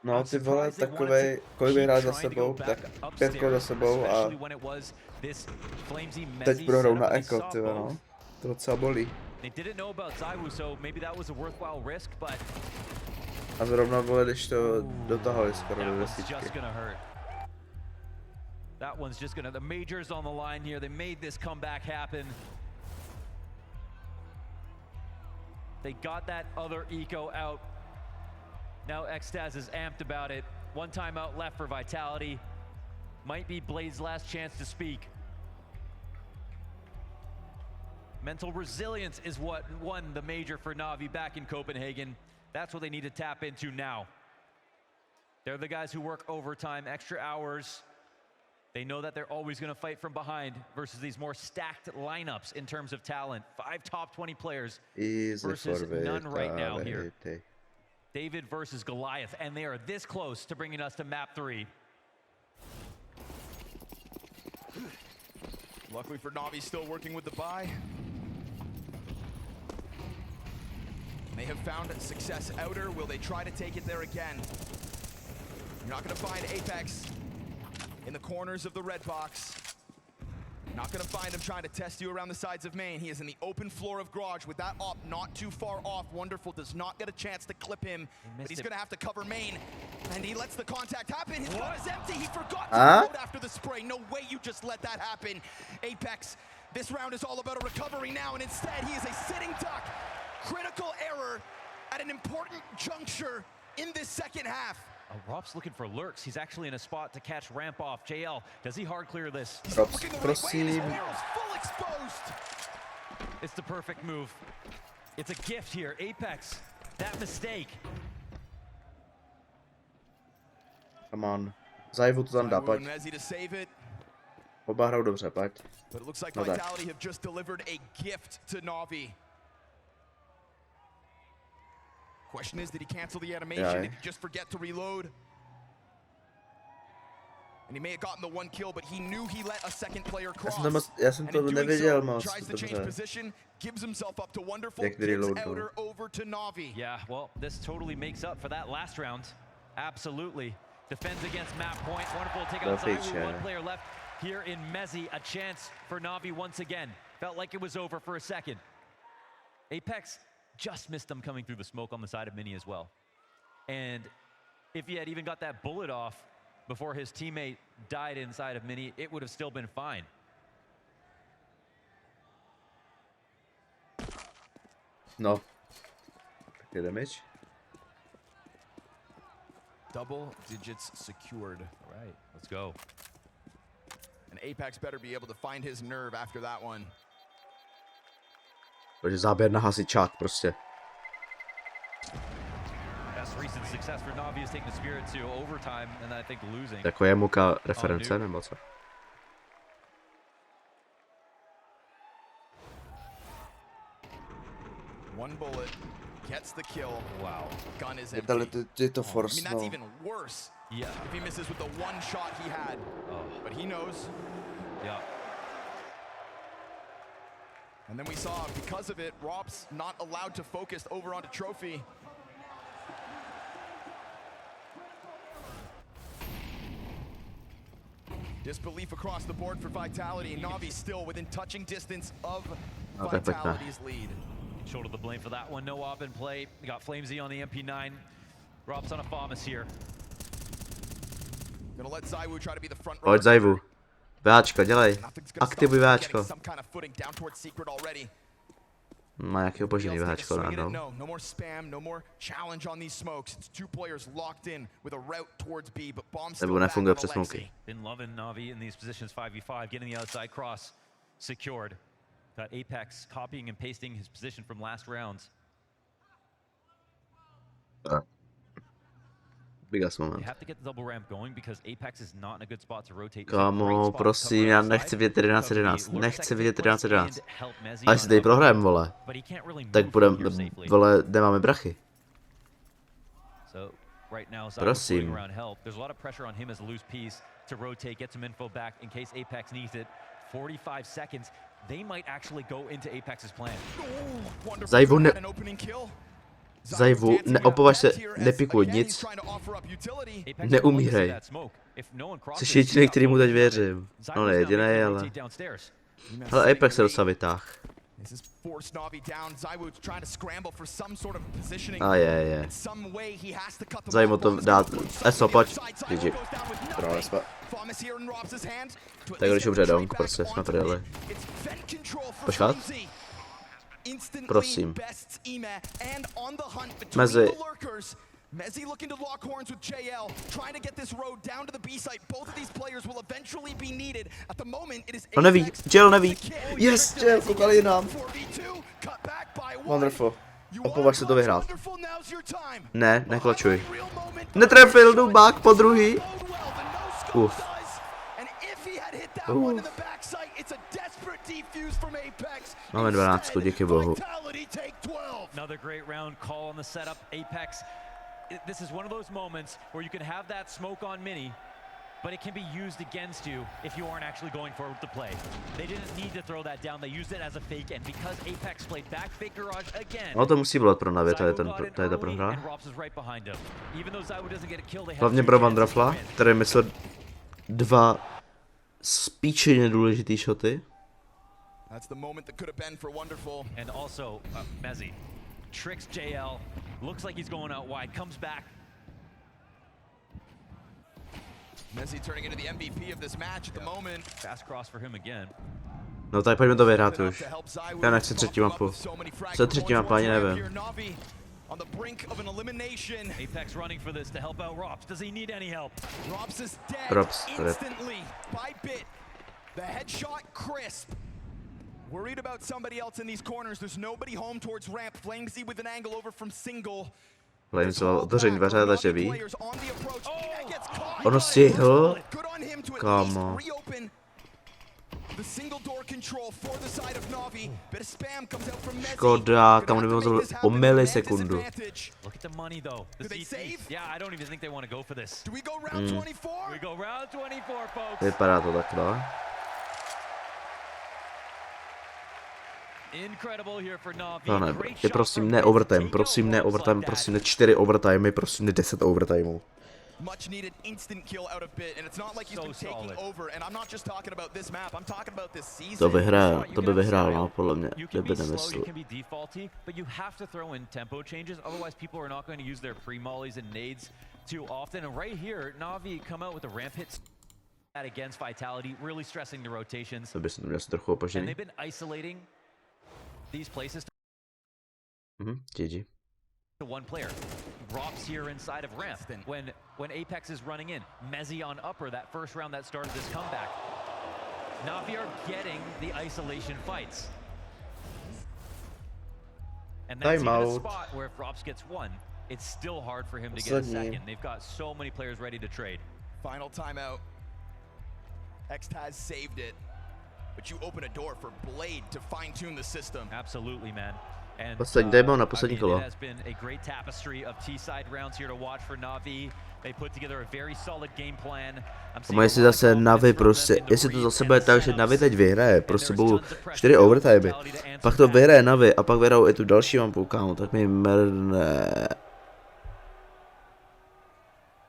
No, ty vole, takovej, kolik vyhrál za sebou, tak 5 kol za sebou a teď prohrou na Echo, ty no. To docela bolí. A zrovna vole, když to dotahali skoro do desítky. That one's just gonna, the major's on the line here. They made this comeback happen. They got that other eco out. Now Xtaz is amped about it. One timeout left for Vitality. Might be Blade's last chance to speak. Mental resilience is what won the major for NaVi back in Copenhagen. That's what they need to tap into now. They're the guys who work overtime, extra hours. They know that they're always going to fight from behind versus these more stacked lineups in terms of talent. 5 top 20 players versus none right now here. David versus Goliath, and they are this close to bringing us to map 3. Luckily for NaVi, still working with the buy. They have found success outer. Will they try to take it there again? You're not going to find Apex in the corners of the red box. Not gonna find him trying to test you around the sides of main. He is in the open floor of garage with that op not too far off. Wonderful does not get a chance to clip him, but he's gonna have to cover main. And he lets the contact happen. His gun is empty. He forgot to reload after the spray. No way you just let that happen. Apex, this round is all about a recovery now, and instead he is a sitting duck. Critical error at an important juncture in this second half. Rob's looking for lurks. He's actually in a spot to catch ramp off. JL, does he hard clear this? Robs, prosím. It's the perfect move. It's a gift here. Apex, that mistake. Come on. Zajvu to tam dá, pojď. Oba hrajou dobře, pojď. But it looks like Vitality have just delivered a gift to NaVi. Question is, did he cancel the animation? Did he just forget to reload? And he may have gotten the 1 kill, but he knew he let a second player cross. Já jsem to neviděl moc dobře. Gives himself up to Wonderful, gets outer over to NaVi. Yeah, well, this totally makes up for that last round. Absolutely. Defends against map point. Wonderful take out Zaiwu. 1 player left here in Mezzi. A chance for NaVi once again. Felt like it was over for a second. Apex just missed them coming through the smoke on the side of Mini as well. And if he had even got that bullet off before his teammate died inside of Mini, it would have still been fine. No. Good damage. Double digits secured. All right, let's go. And Apex better be able to find his nerve after that one. Protože záběr na hasičák prostě. Jako je muka reference nebo co? One bullet gets the kill. Wow. Gun is empty. Je to force, I mean, that's even worse. Yeah. If he misses with the 1 shot he had. But he knows. Yeah. And then we saw, because of it, Rob's not allowed to focus over onto Trophy. Disbelief across the board for Vitality. NaVi still within touching distance of Vitality's lead. Shoulder the blame for that one. No op in play. We got FlameZ on the MP9. Rob's on a FAMAS here. Gonna let Zaiwu try to be the front row. Pojď Zaiwu. Váčko, dělej. Aktivuj váčko. Má nějaký opožený váčko, no. No more spam, no more challenge on these smokes. It's 2 players locked in with a route towards B, but bomb still back on Alexi. Been loving NaVi in these positions 5v5, getting the outside cross secured. Got Apex copying and pasting his position from last rounds. You have to get the double ramp going because Apex is not in a good spot to rotate. Kámo, prosím, já nechci vidět 11-11. Nechci vidět 11-11. A jestli tady prohrajeme, vole, tak budeme, vole, nemáme brachy. Prosím. There's a lot of pressure on him as a loose piece to rotate, get some info back in case Apex needs it. 45 seconds. They might actually go into Apex's plan. Zaiwu ne... Zajvu, neopovaž se, nepikuj nic. Neumírej. Jsi jediný, který mu teď věřím. No ne jediný, ale... Ale Apex se docela vytáhl. A je. Zajímavé to dát. Eso, pojď. GG. Prohli jsme. Tak když umře donk, prostě jsme prdeli. Počkat. Prosím. Mezi. MongolZ looking to lock horns with JL, trying to get this road down to the B site. Both of these players will eventually be needed. At the moment, it is No neví, JL neví. Yes, JL, koukali nám. Wonderful. Opovaž se to vyhrát. Ne, neklačuj. Netrefil, dubák po druhý. Máme 12, díky bohu. Another great round call on the setup. Apex, this is one of those moments where you can have that smoke on Mini, but it can be used against you if you aren't actually going forward with the play. They didn't need to throw that down. They used it as a fake, and because Apex played back fake garage again. No to musí být pro NaVi, tady ta prohra. Hlavně pro Vandrafla, který myslel 2 spíčeně důležitý shoty. That's the moment that could have been for Wonderful. And also, MongolZ tricks JL. Looks like he's going out wide. Comes back. MongolZ turning into the MVP of this match at the moment. Fast cross for him again. No tak pojďme to vyhrát už. Já nechci třetí mapu. Co třetí mapa, ani nevím. On the brink of an elimination. Apex running for this to help out Rops. Does he need any help? Rops is dead instantly by bit. The headshot crisp. Worried about somebody else in these corners. There's nobody home towards ramp. FlameZ with an angle over from single. FlameZ otevření dveře, takže ví. Ono stihl. Kámo. Škoda, tam on vymazal o milisekundu. Vypadá to tak, no. No ne, je prosím ne overtime, prosím ne overtime, prosím ne 4 overtimey, prosím ne 10 overtimeů. Much needed instant kill out of bit, and it's not like he's been taking over, and I'm not just talking about this map, I'm talking about this season. To by vyhrál, no, podle mě, kdyby nemyslel. You can be defaulty, but you have to throw in tempo changes, otherwise people are not going to use their pre-mollies and nades too often, and right here, NaVi come out with a ramp hit against Vitality, really stressing the rotations. To by se to měl trochu opožděný. And they've been isolating these places. GG. To one player. Drops here inside of ramp when Apex is running in. MongolZ on upper, that first round that started this comeback. NaVi are getting the isolation fights. And that's even a spot where if Drops gets one, it's still hard for him to get a second. They've got so many players ready to trade. Final timeout. Xtaz saved it. But you open a door for Blade to fine-tune the system. Absolutely, man. And poslední demo na poslední kolo. It has been a great tapestry of T-side rounds here to watch for NaVi. They put together a very solid game plan. Mají si zase NaVi prostě, jestli to zase bude tak, že NaVi teď vyhraje, prostě budou 4 overtimey, pak to vyhraje NaVi a pak vyhrajou i tu další mapu, kámo, tak mi mrne.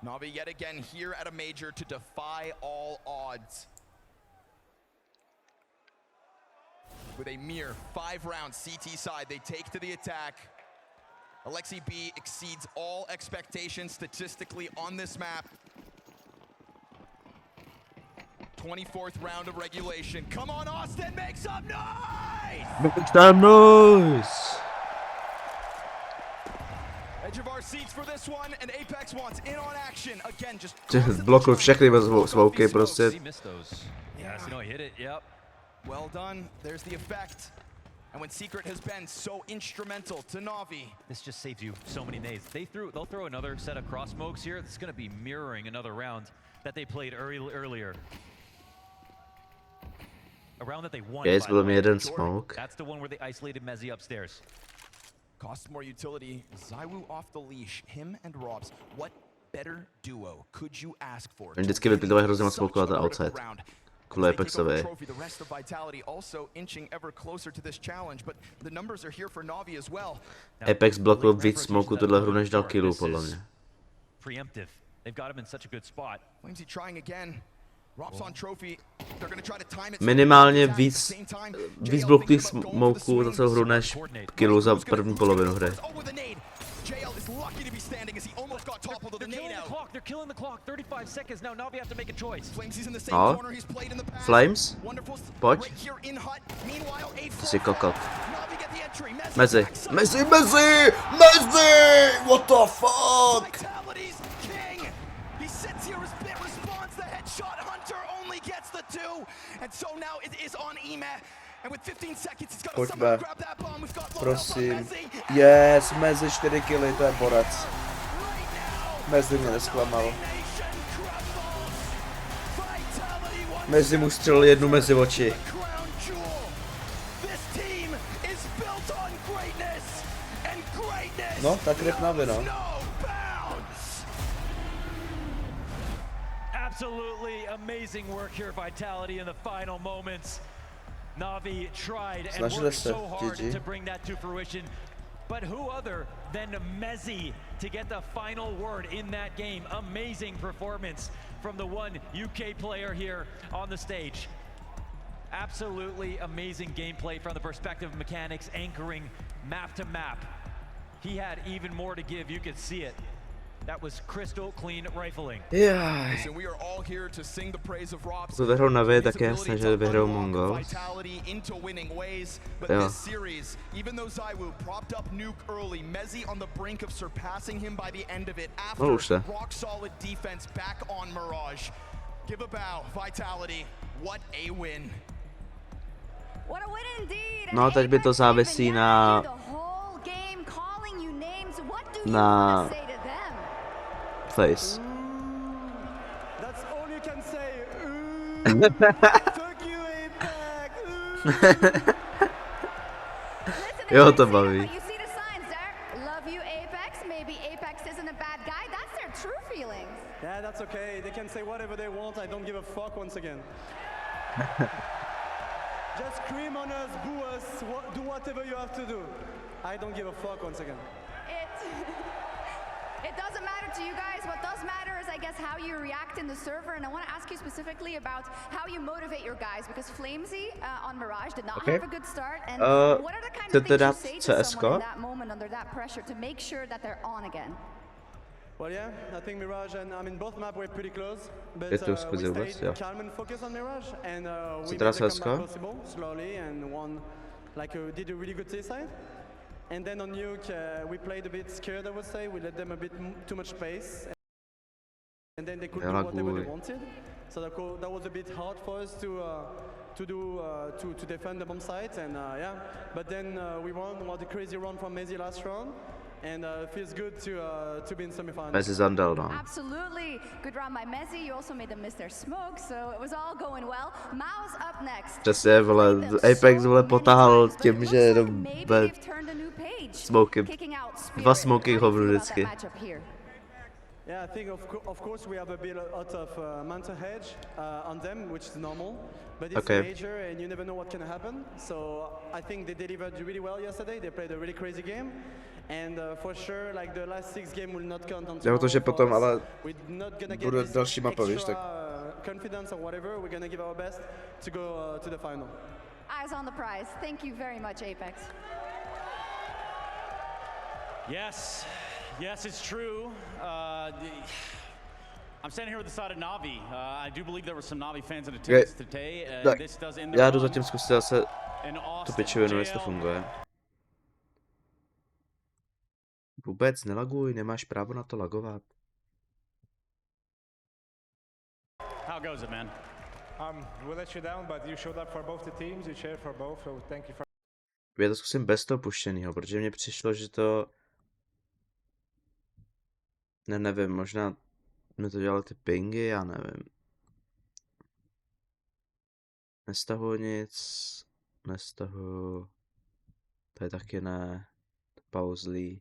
NaVi yet again here at a major to defy all odds. With a mere 5 rounds CT side, they take to the attack. Alexi B exceeds all expectations statistically on this map. 24th round of regulation. Come on, Austin, make some noise! Make some noise! Edge of our seats for this one, and Apex wants in on action again. Just blokuj všechny smoky prostě. Yes, no, he hit it. Yep. Well done. There's the effect. And when Secret has been so instrumental to NaVi. This just saves you so many nades. They'll throw another set of cross smokes here. It's going to be mirroring another round that they played earlier. A round that they won. Yes, byl mi jeden smoke. That's the one where they isolated MongolZ upstairs. Cost more utility. ZywOo off the leash. Him and Robs. What better duo could you ask for? Vždycky vypítoval hrozně moc smoke na ten outside. kvůli Apexovi. The rest of Vitality also inching ever closer to this challenge, but the numbers are here for NaVi as well. Apex blokl víc smoku tuhle hru než dal killů, podle mě. Preemptive. They've got him in such a good spot. FaZe trying again. Rob's on trophy. They're going to try to time it. Minimálně víc bloklých smoků za celou hru než killů za první polovinu hry. JL is lucky to be standing as he almost got toppled with a nade out. They're killing the clock. 35 seconds now. NaVi have to make a choice. Flames, he's in the same corner he's played in the past. Flames? Pojď. Ty jsi kokot. Mezi. Mezi! What the fuck? Vitality's king. He sits here, his bit responds, the headshot hunter only gets the 2. And so now it is on Ime. And with 15 seconds, he's got to somehow grab that bomb. We've got Prosím. Yes, mezi 4 killy, to je borec. Mezi mě nesklamal. Mezi mu střelil jednu mezi oči. No, tak rep NaVi, no. Absolutely amazing work here, Vitality, in the final moments. NaVi tried and worked so hard to bring that to fruition. But who other than MongolZ to get the final word in that game? Amazing performance from the one UK player here on the stage. Absolutely amazing gameplay from the perspective of mechanics, anchoring map to map. He had even more to give, you could see it. That was crystal clean rifling. Listen, we are all here to sing the praise of Rob's. To vyhrou NaVi, tak je jasné, že vyhrou MongolZ. Into winning ways, but this series, even though ZywOo propped up Nuke early, MongolZ on the brink of surpassing him by the end of it after rock solid defense back on Mirage. Give a bow, Vitality. What a win. What a win indeed. No, teď by to závisí na FaZe. That's all you can say. Fuck you, Apex. Jo, to baví. You see the signs there. Love you, Apex. Maybe Apex isn't a bad guy. That's their true feelings. Yeah, that's okay. They can say whatever they want. I don't give a fuck once again. Just scream on us, boo us, do whatever you have to do. I don't give a fuck once again. It doesn't matter to you guys. What does matter is, I guess, how you react in the server. And I want to ask you specifically about how you motivate your guys, because FaZe on Mirage did not have a good start. And what are the kind of things you say to someone in that moment under that pressure to make sure that they're on again? Well, yeah, I think Mirage and both maps were pretty close, but we stayed calm and focused on Mirage, and we made the comeback possible slowly, and did a really good T side. And then on Nuke, we played a bit scared, I would say. We let them a bit too much space, and then they could do whatever they wanted. So that was a bit hard for us to defend the bomb site, and yeah. But then we won the crazy run from MongolZ last round. And feels good to be in semifinals. MongolZ Zandel, no. Absolutely. Good round by MongolZ. You also made them miss their smoke, so it was all going well. MongolZ up next. Přesně, vole, Apex, vole, potahal tím, že jenom smoky. 2 smoky hovru vždycky. Yeah, I think of course we have a bit out of mental hedge on them, which is normal. But it's a major, and you never know what can happen. So I think they delivered really well yesterday. They played a really crazy game. And for sure, like the last 6 game will not count on tomorrow. Protože potom ale bude další mapa, víš, tak. Confidence or whatever, we're gonna give our best to go to the final. Eyes on the prize. Thank you very much, Apex. Yes, it's true. I'm standing here with the side of NaVi. I do believe there were some NaVi fans in attendance today. This does end the já jdu zatím zkusit zase tu pičovinu, jestli to funguje. Vůbec nelaguj, nemáš právo na to lagovat. How goes it, man? We let you down, but you showed up for both the teams. You cheered for both, so thank you for. Já to zkusím bez toho puštěnýho, protože mně přišlo, že to... Nevím, možná mi to dělalo ty pingy, já nevím. Nestahuji nic, nestahuji... Tady taky ne, pauzlí.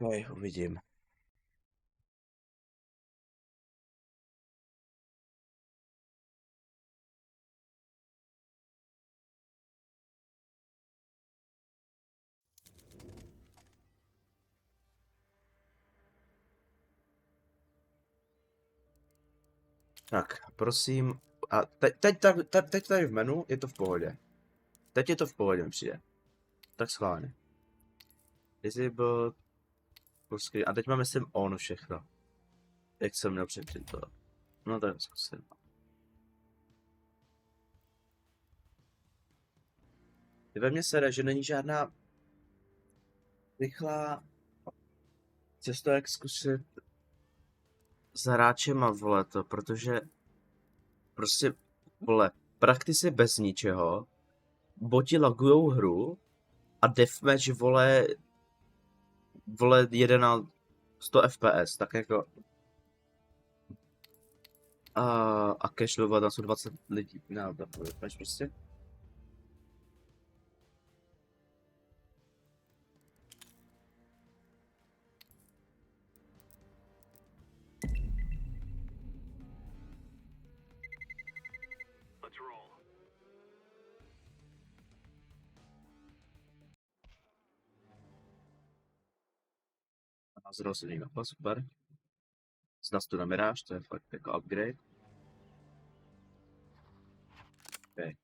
Okay, uvidím. Tak, prosím. A teď tady v menu je to v pohodě. Teď je to v pohodě, mi přijde. Tak schválně. Disable. A teď máme sem on všechno. Jak jsem měl předtím to. No tak zkusím. Ve mně sere, že není žádná rychlá cesta, jak zkusit s hráčema, vole, to, protože prostě, vole, prakticky bez ničeho, boti lagujou hru a deathmatch, vole, jede na 100 FPS, tak jako a cashlovo tam jsou 20 lidí na deathmatch prostě. Zrol se někdo, super. Znas tu na Mirage, to je fakt jako upgrade. Okay.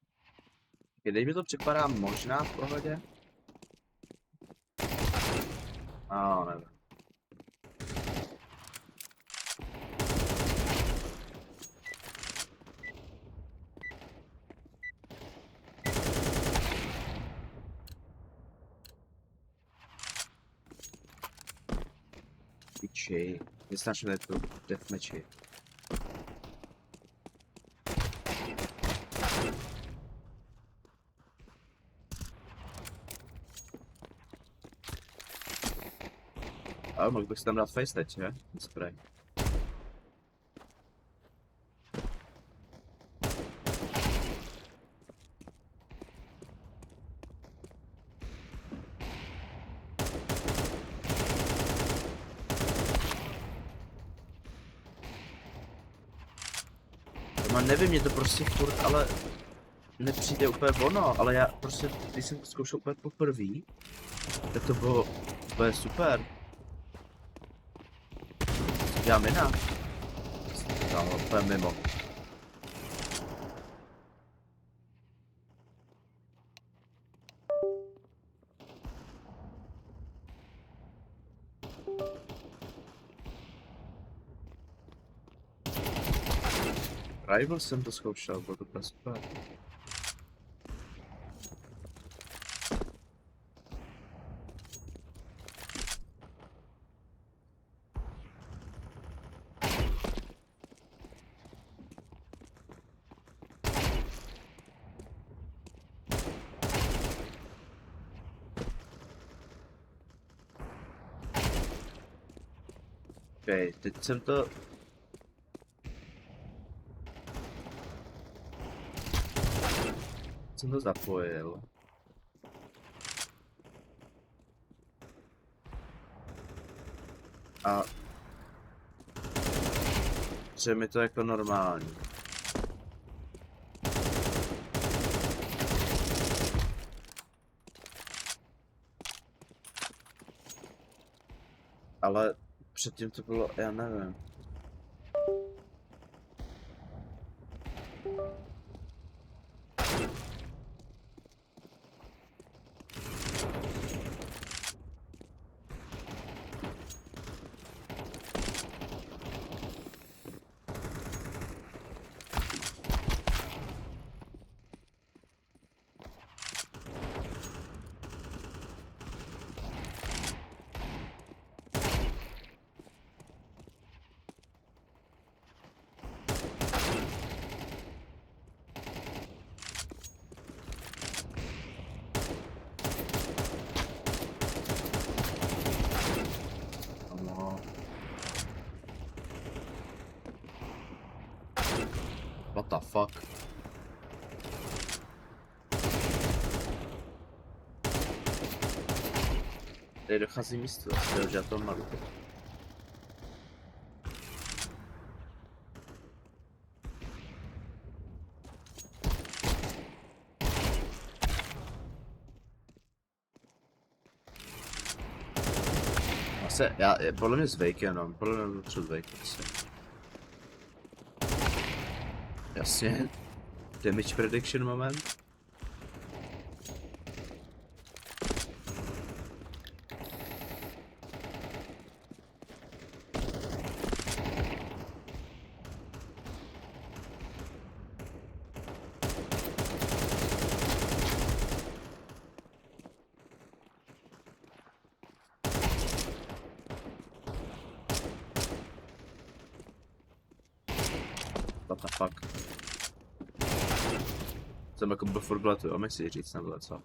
Teď mi to připadá možná v pohodě. Nevím. Piči, vyznačíme tu deathmatchi. Ale mohl bych si tam dát face teď, že? Spray. Nevím, mě to prostě furt, ale nepřijde úplně ono, ale já prostě, když jsem to zkoušel úplně poprvé, tak to bylo úplně super. Co dělám jinak? Tam úplně mimo. Rival jsem to zkoušel, bylo to úplně super. Okay, teď jsem to... Jsem to zapojil. A... že mi to jako normální. Ale předtím to bylo, já nevím. What the fuck? Tady dochází místo, že já to malu. Asi, podle mě zvejk jenom, podle mě to zvejk asi. Jasně. Damage prediction moment. What the fuck? Jsem jako byl furt bletu, jo, si říct nebo co?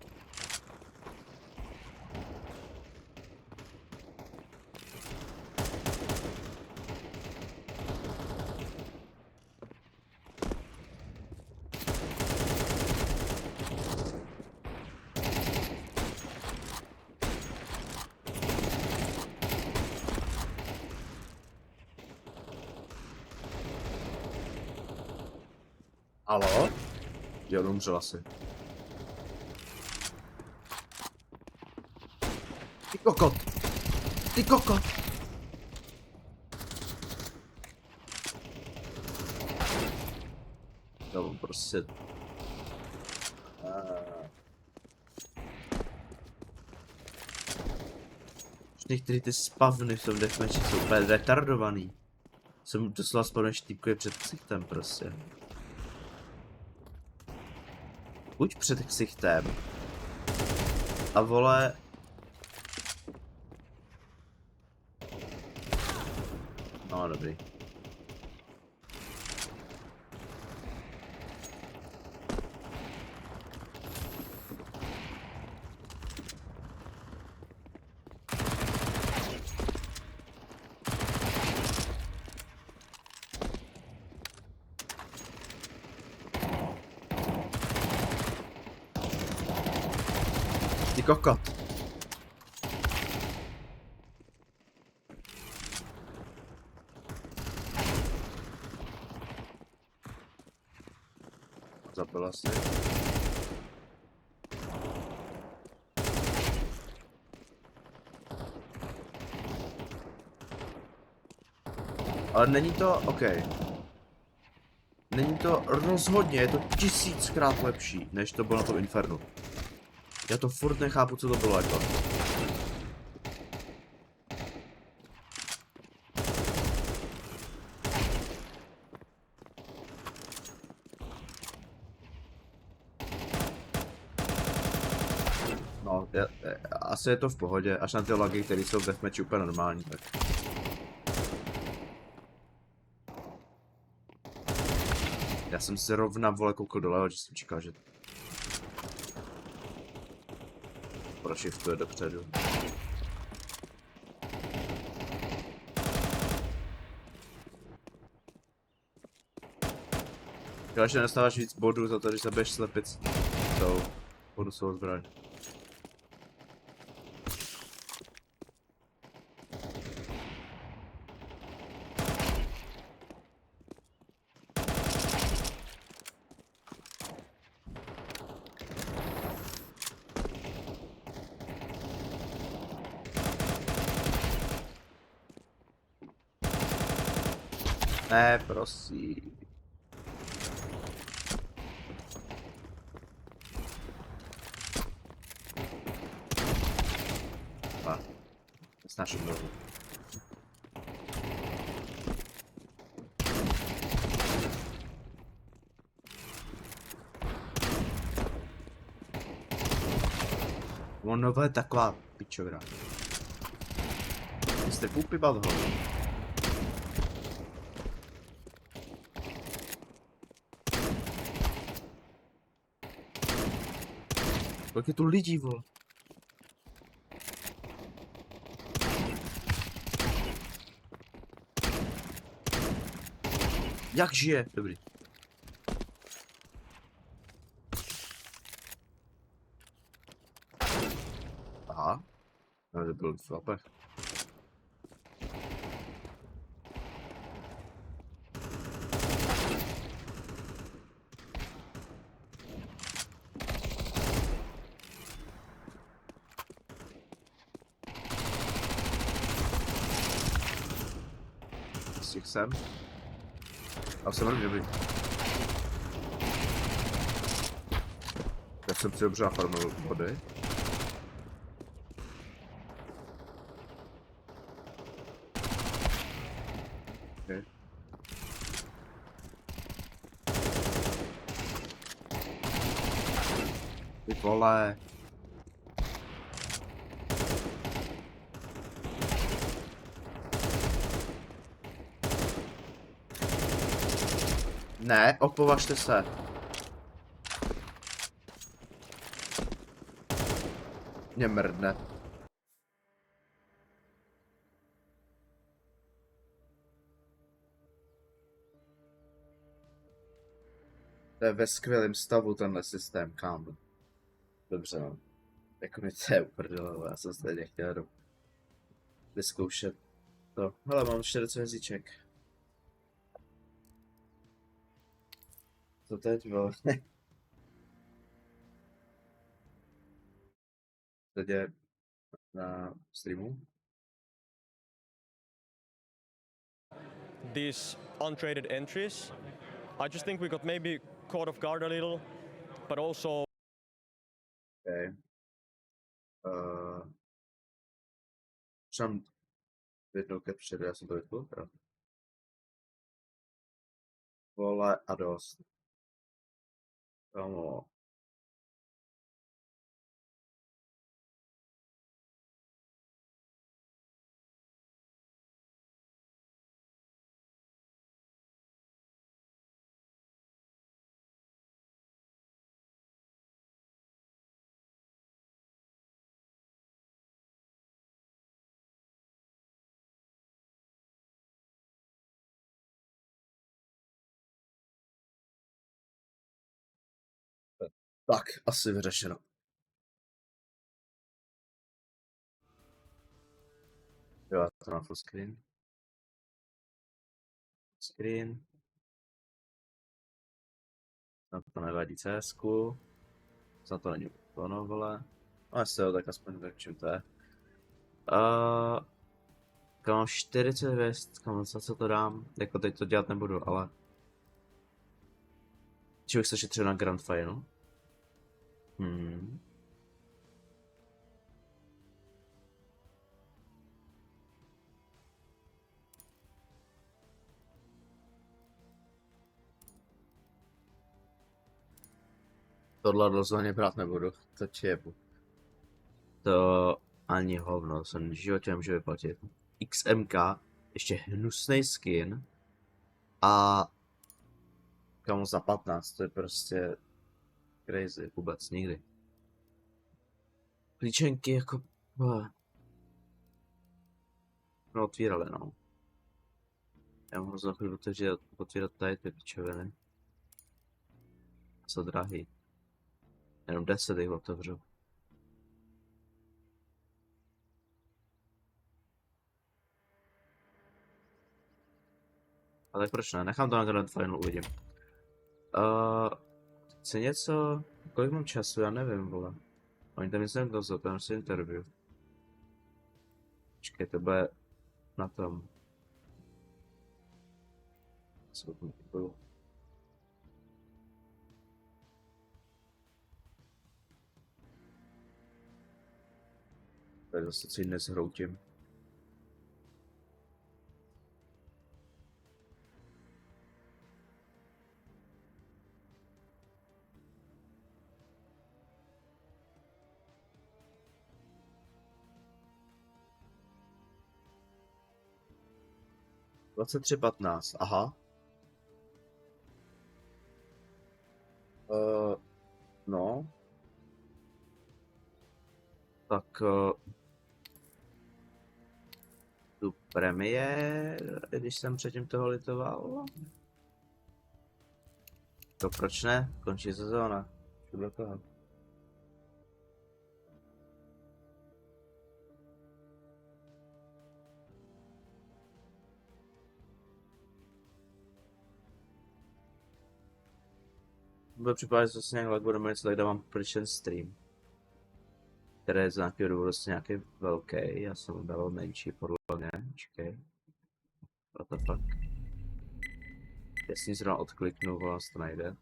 Alo? Jo, umřel asi. Ty kokot! Ty kokot! No, prostě... Některý ty spavny v tom deathmatchi jsou úplně retardovaný. Jsem doslova spavný štípkuje před ksichtem prostě. Buď před ksichtem. A vole... No, dobrý. Ty kokot. Zabil asi. Ale není to, OK. Není to rozhodně, je to 1000krát lepší, než to bylo na tom Infernu. Já to furt nechápu, co to bylo jako. No, asi je to v pohodě, až na ty lagy, které jsou v deathmatchi úplně normální, tak. Já jsem si rovna vole koukal dole, že jsem čekal, že prošiftuje dopředu. Když nedostáváš víc bodů za to, že zabiješ slepic tou bonusovou zbraň. Ne, prosím. A, snažím znovu. Ono je taková pičovina. Jste poopy about ho. Kolik je tu lidí, vole? Jak žije? Dobrý. Aha. No, to byl v lapech. Jsem. A jsem velmi dobrý. jsem si dobře nafarmil body. Okay. Ty vole. Ne, opovažte se. Mě mrdne. To je ve skvělém stavu tenhle systém, kámo. Dobře, no. Jako mi to je uprdele, já jsem stejně chtěl vyzkoušet to. Hele, mám 40 hvězdiček. Co teď, vole? Teď je na streamu. These untraded entries, I just think we got maybe caught off guard a little, but also... Okay. Jsem jednou ke předu, já jsem to vypl, jo. Vole a dost. Kámo. Tak, asi vyřešeno. Jo, já to mám full screen. Screen. Snad to nevadí CSku. Snad to není ono, vole. No jestli jo, tak aspoň tak čím to je. Mám 40 hvězd, kam co to dám? Jako teď to dělat nebudu, ale... Člověk se šetřil na Grand Final. Tohle rozhodně brát nebudu, to čepu. To ani hovno, jsem v životě nemůžu vyplatit. XMK, ještě hnusnej skin. A... Kamu za 15, to je prostě... Crazy, vůbec nikdy. Klíčenky jako... No otvírali, no. Já mohu za chvíli otvírat tady ty pičoviny. Jsou drahý. Jenom 10 jich otevřu. Ale tak proč ne? Nechám to na Grand Final, uvidím. Chci něco... Kolik mám času? Já nevím, vole. Oni tam nic nevzal, to je asi interview. Počkej, to bude na tom. Co to bylo? To je zase co jiné s hroutím. $23.15, aha. No. Tak tu premiér, když jsem předtím toho litoval. To proč ne? Končí sezóna. Do toho. Bude připadat, že zase nějak budeme něco, tak dávám prčen stream. Který je z nějakého důvodu vlastně nějaký velký, já jsem dával menší podle mě, čekej. What the fuck. Jestli zrovna odkliknu, vás to najde.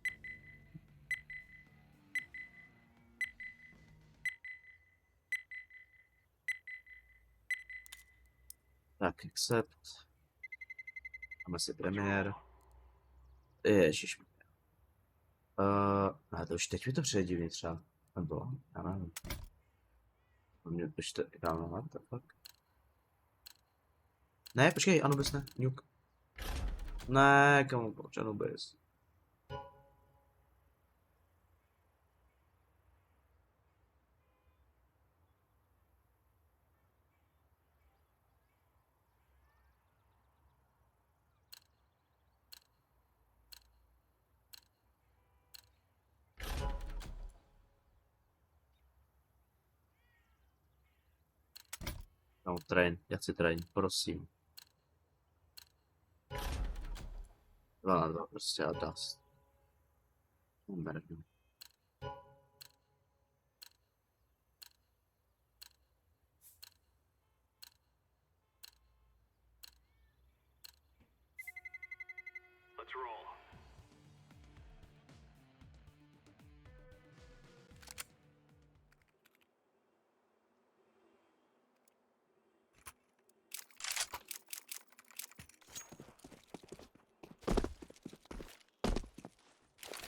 Tak, accept. Máme si premiér. Ježiš. A to už teď mi to přijde divný třeba. Nebo, já nevím. Mě počte, kámo, what the fuck? Ne, počkej, Anubis ne, Nuke. Ne, kámo, proč Anubis? No, train, já chci train, prosím. 2 na 2, prostě a dust. Merdu. Let's roll.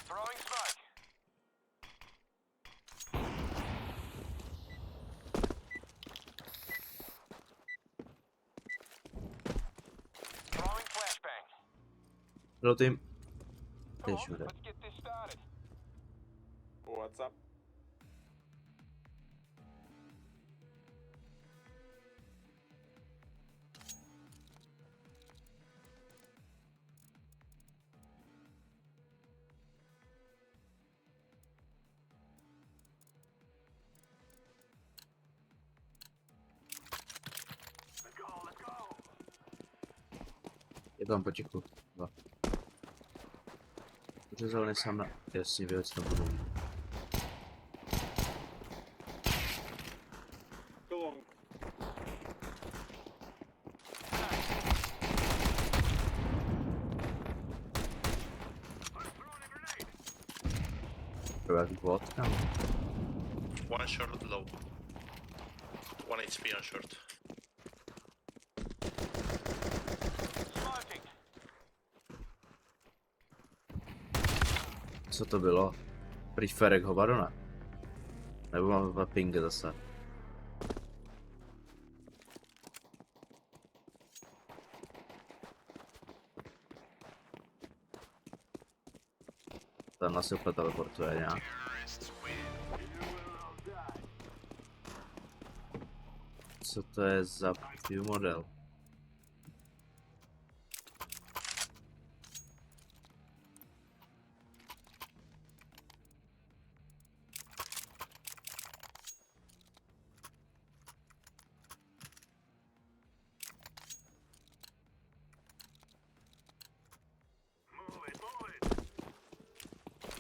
Throwing smoke. Throwing flashbang. Hello team. Let's get this started. What's up? Je tam potichu. 2. Uřezal sám na... Jasně, věc to budou. What? One short low. 1 HP on short. Co to bylo? Preferek hovadona? Nebo mám ping zase? Tam asi úplně teleportuje nějak. Co to je za view model?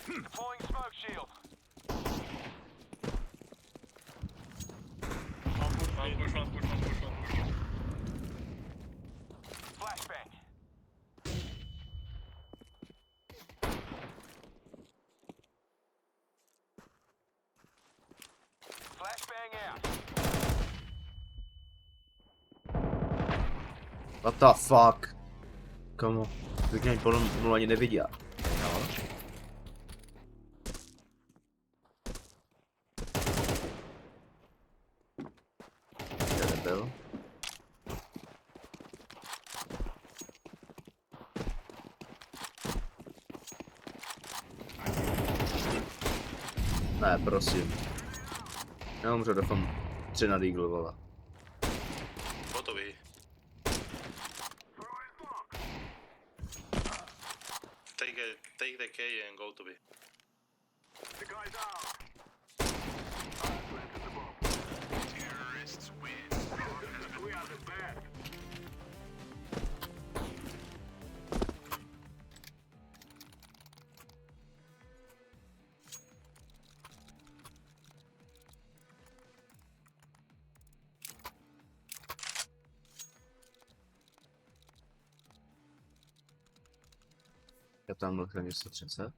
Deploying smoke shield. Push one. Flashbang. Flashbang out. What the fuck? Komu? Zvykně pomalu ani nevidí. No. Kde nebyl? Ne, prosím. Neumřu, doufám 3 na Deagle, vole. Hotový. Take the K and go to B. The guy's out. Terrorists win. We are the best. Já tam byl chvíli 130.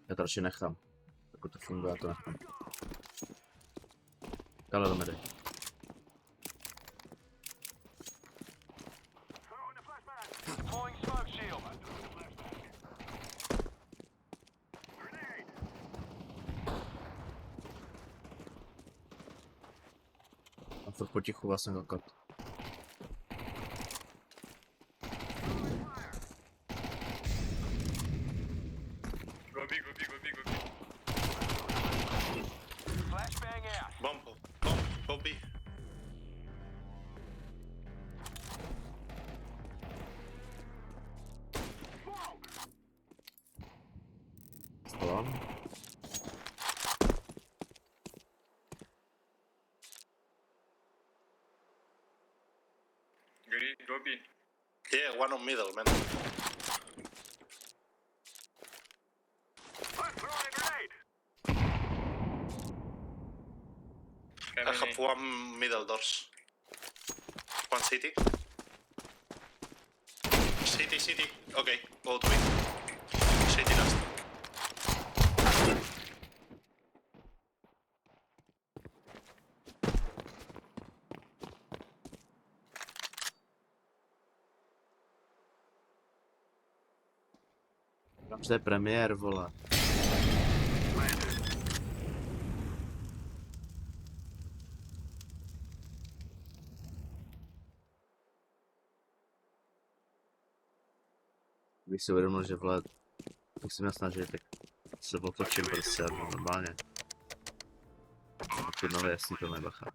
Já to radši nechám. Pokud to funguje, já to nechám. Kale do medy. furt potichu vlastně kakat. Go B, go B, go B, go B. Flashbang out. Bomb, bomb, go B. Salon. Go B. Yeah, one on middle, man. I'm throwing a grenade. I have one middle doors. One city. City. Okay, go to B. City last. To je premiér, vole. Bych si uvědomil, že vole, tak se mě snažit, tak se otočím prostě normálně. Kurva, jasný to nebacha.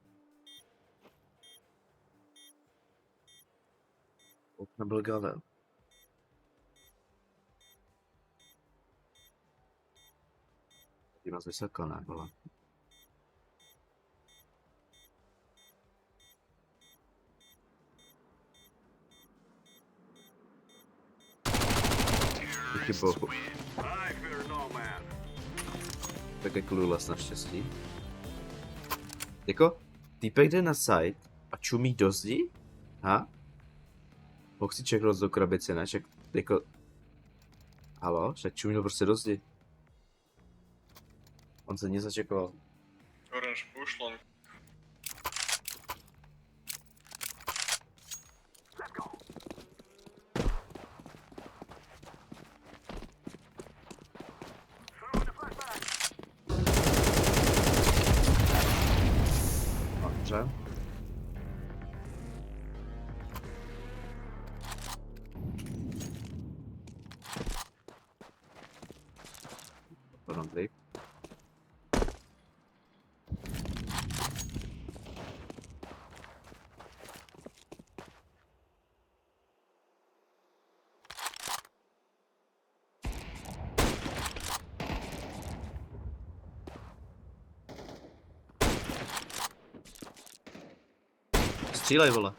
Okna byl gavel. Ty vás vysokal, ne, vole. Díky bohu. Tak je clueless naštěstí. Jako, týpek jde na site a čumí do zdi? Ha? Mohl si čeknout do krabice, ne? Ček, jako... Halo? Však čumí prostě do zdi. On se nezačekoval. Orange push long. Dobře. Dobrý. Střílej, vole.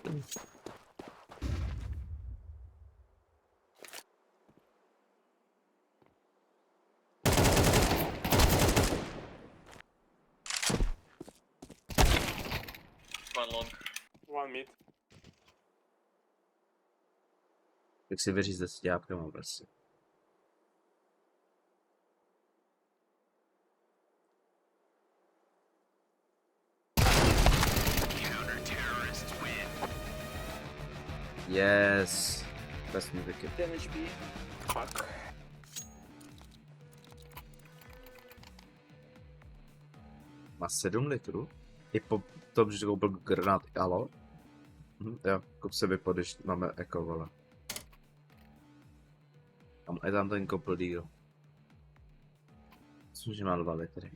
One long. One mid. Tak si vyřízde s ďábkama prostě. Yes. Best music. 10 HP. Fuck. Má 7 litrů? I po tom, že koupil granát, alo? Jo, kup se vypod, když máme eko, vole. Je tam ten koupil díl. Myslím, že má 2 litry.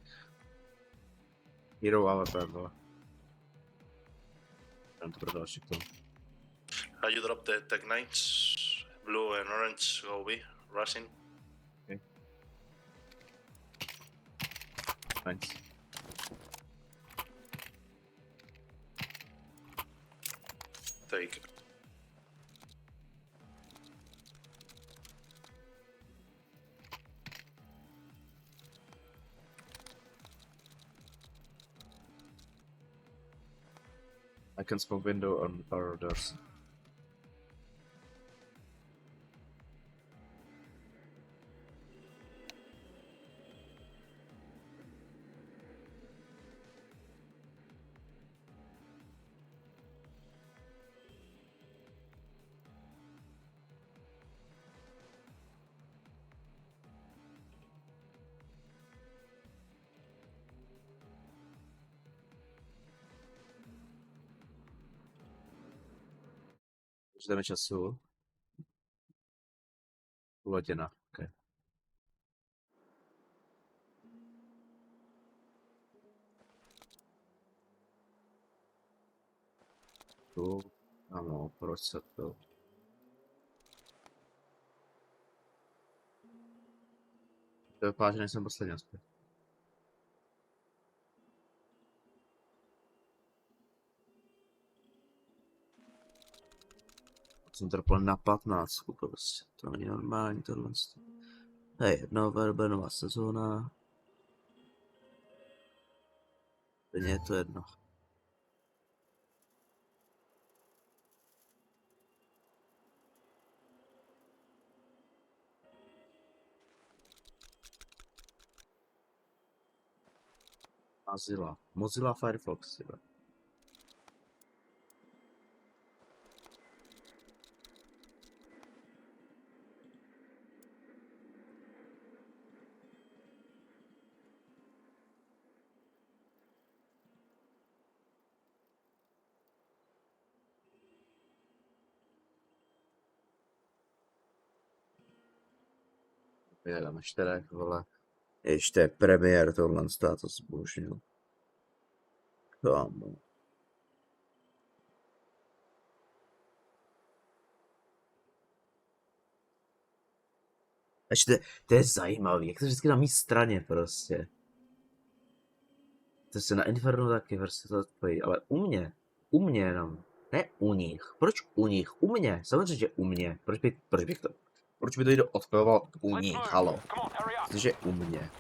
Hero AWP, vole. Tam to prodal ještě k tomu. You drop the tech knights, blue and orange go B, rushing. Okay. Nice. Take. I can smoke window on power doors. Dáme času. Půl hodina, ok. Tu, ano, proč se to? To vypadá, že nejsem poslední aspekt. Jsem trpěl na 15, prostě. To není normální tohle. To je jedno, verbe, nová sezóna. Mně je to jedno. Mozilla Firefox, jo. Jedeme 4, vole. Ještě je premiér tohle to zbožnil. Kámo. Ještě to je zajímavý, jak to vždycky na mý straně prostě. To se na Inferno taky prostě to odpojí, ale u mě jenom, ne u nich. Proč u nich? U mě, samozřejmě, že u mě. Proč by to někdo odpojoval u nich, halo. Protože u mě.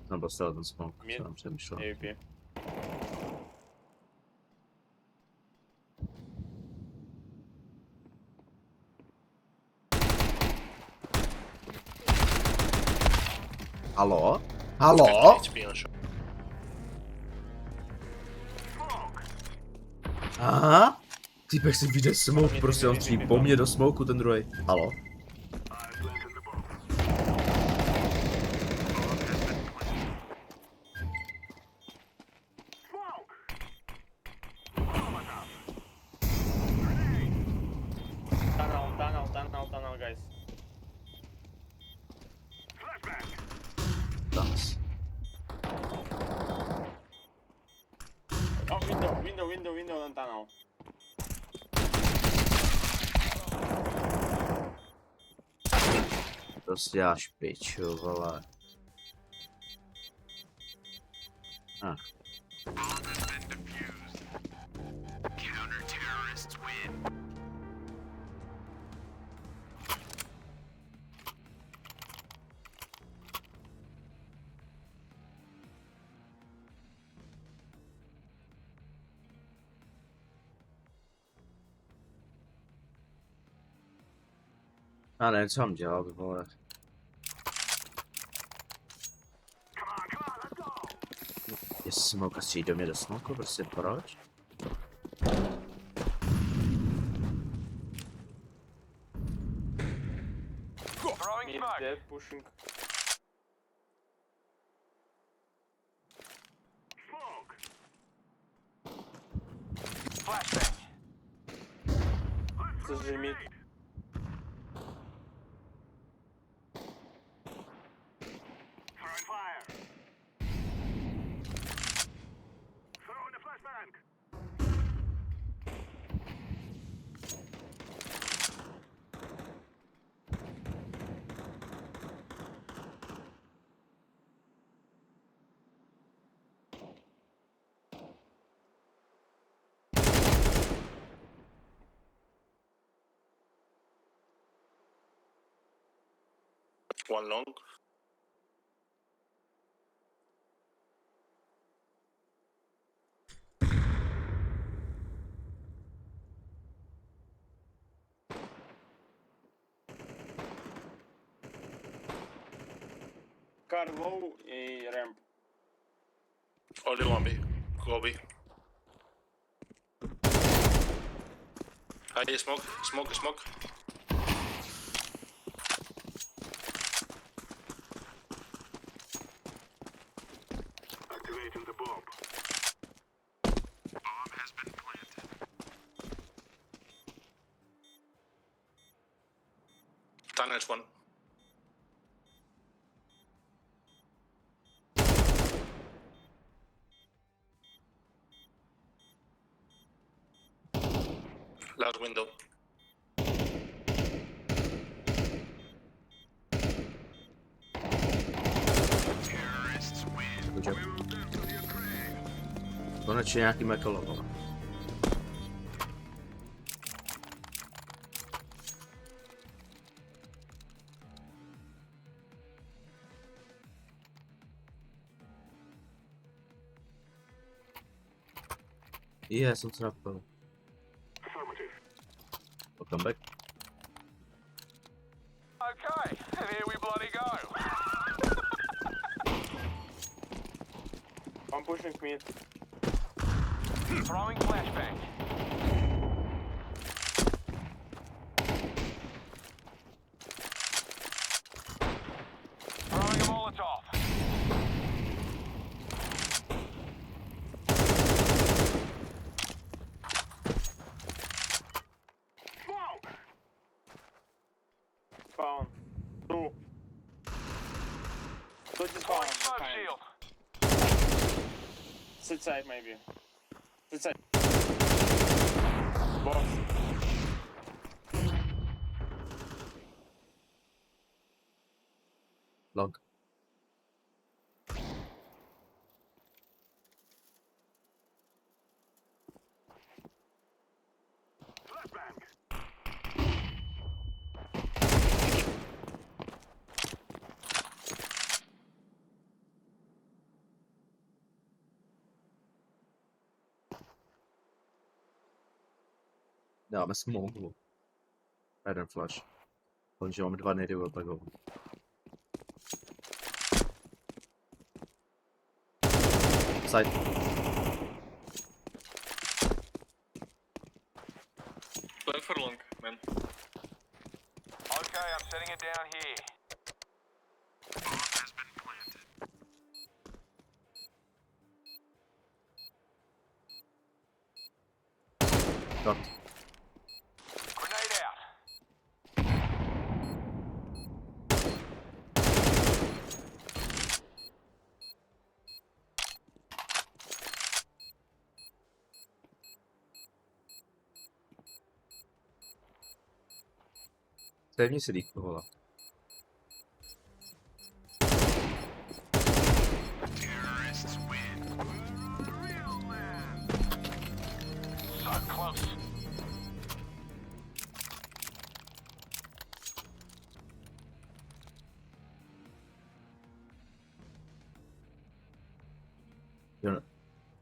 Jsem postavil ten smoke, co nám přemýšlel. Halo? Halo? Aha? Týpek si vyjde smoke, prostě on stří po mně do smoku ten druhý. Halo? Tunnel, guys. Thanks. Oh, window and tunnel. To si děláš piču, vole. Já nevím, co mám dělat, vole. Jestli jsem mohl přijít do mě do smoku, prostě proč? Dead, pushing. Což je mid. One long. Car low e ramp. Only one B. Go B. High smoke. Tunnels one. Last window. Konečně nějaký mekolo. Já jsem se napil. Welcome back. Okay, and here we bloody go. I'm pushing mid. Throwing flashbang. Throwing a Molotov. Smoke. Spawn. Two. Switch is spawn. Smoke shield. Sit side maybe. Sit side. Box. Log. Dáme smoke. Jeden flash. Končí, máme 2 nady, tak ho. Side. Plan for long, man. Okay, I'm setting it down here. Got. Grenade out. Stejně si lík tohle. So close.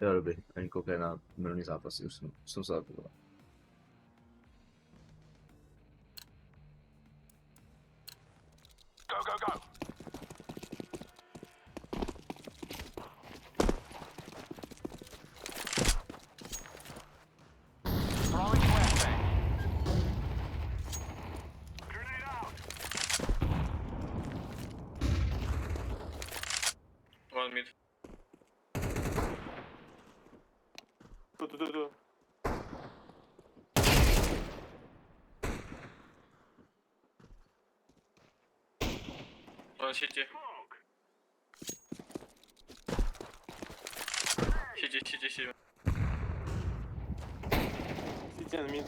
Jo, dobrý. Ani koukej na minulý zápasy, už jsem se zakoukal. Go, go, go. Throwing flashbang. Grenade out. One mid. Two. One city. City. City and mid.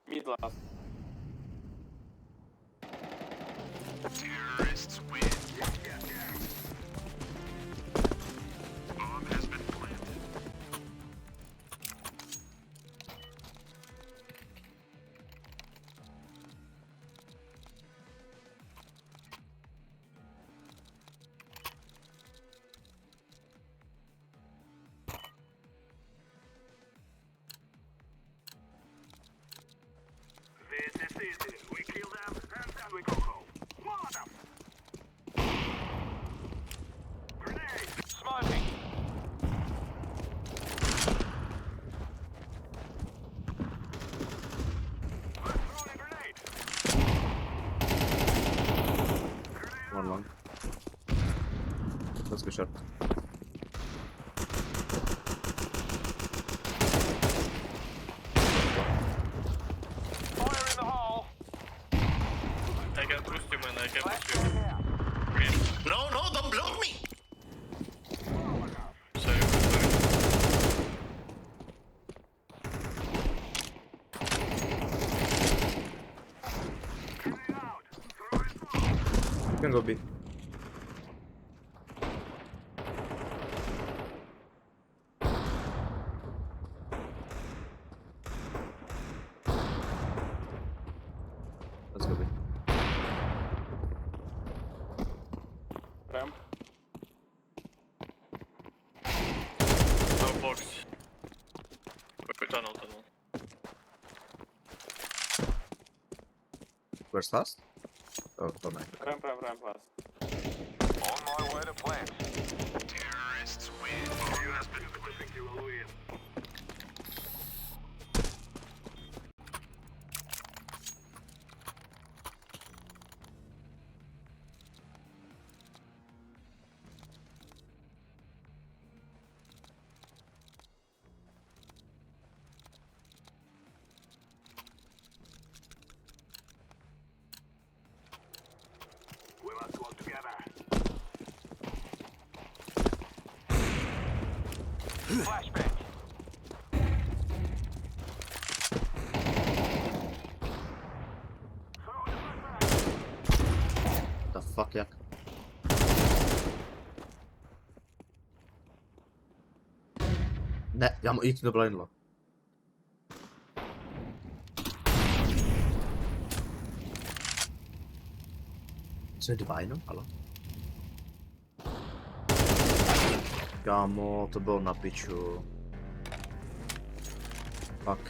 Mid last. Terrorists win. Bomb has been planted. This is easy. We kill them and then we go home. Molotov. Grenade. Smoking. Throwing a grenade. One long. Let's go short. Fire in the hole. can go B. Let's go B. Ramp. No box. Quick tunnel. Where's last? Oh my. Ramp last. On my way to plant. Terrorists win. You have been think you will win. We must work together. Flashbang. The fuck, jak? Ne, já mu jít do blindla. Co je dva jenom? Halo? Kámo, to bylo na piču. Fuck.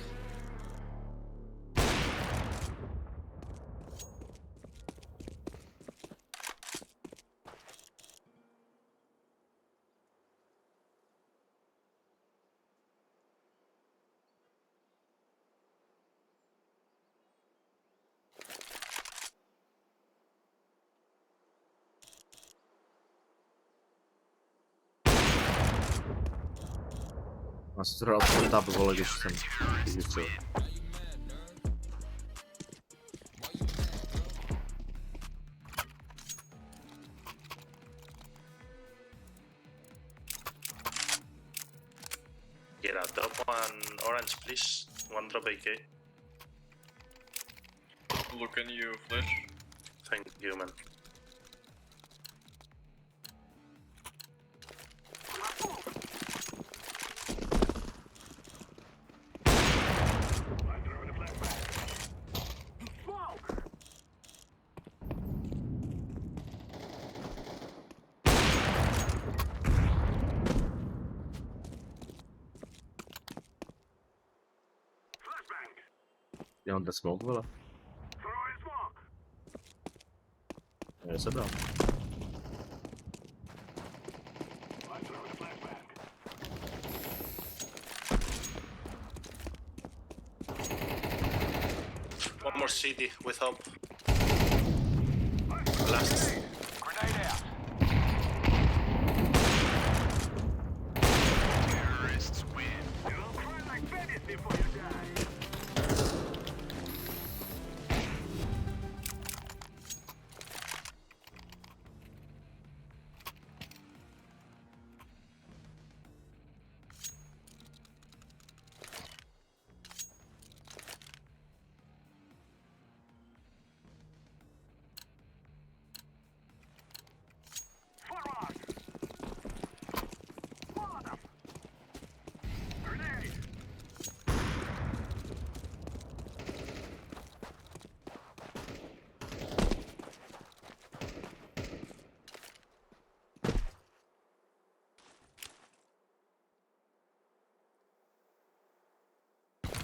Já jsem to dal tam, vole, když jsem vystřelil. Yeah, drop one orange, please. One drop AK. Look, can you flash? Thank you, man. Je on smoke, vole? Je sebral. One more CD with help. Last. Grenade out. Terrorists win. You'll cry like bandits before you die.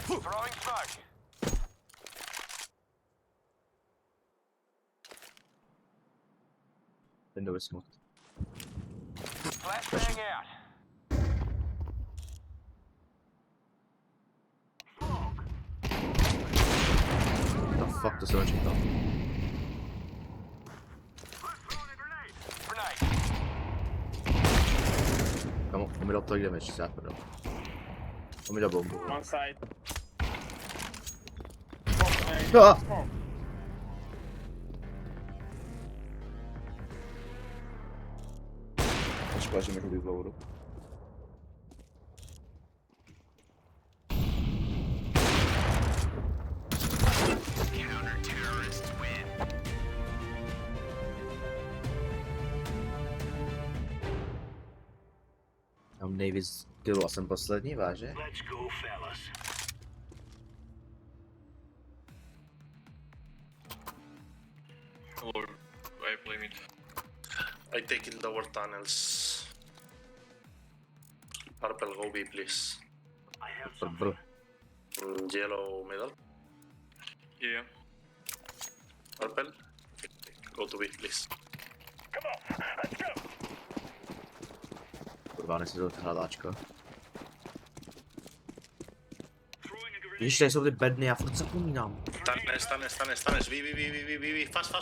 Throwing smoke. Window is smoked. Flashbang out. The fuck does that down? Come on, non me l'ho togliere damage, serve però. Non mi la bombo. One side. Ah! Acho quase me roubei o ouro. Counter-terrorists win. nejvíc killů a jsem poslední, váže? Let's go, fellas. Hello, I play mid. I take in lower tunnels. Purple, go B, please. I have Purple. Yellow, middle. Yeah. Purple, go to B, please. Come on, let's go. Kurva, nechci to hledáčko. Víš, tady jsou ty bedny, já furt zapomínám. Stanes, V, fast.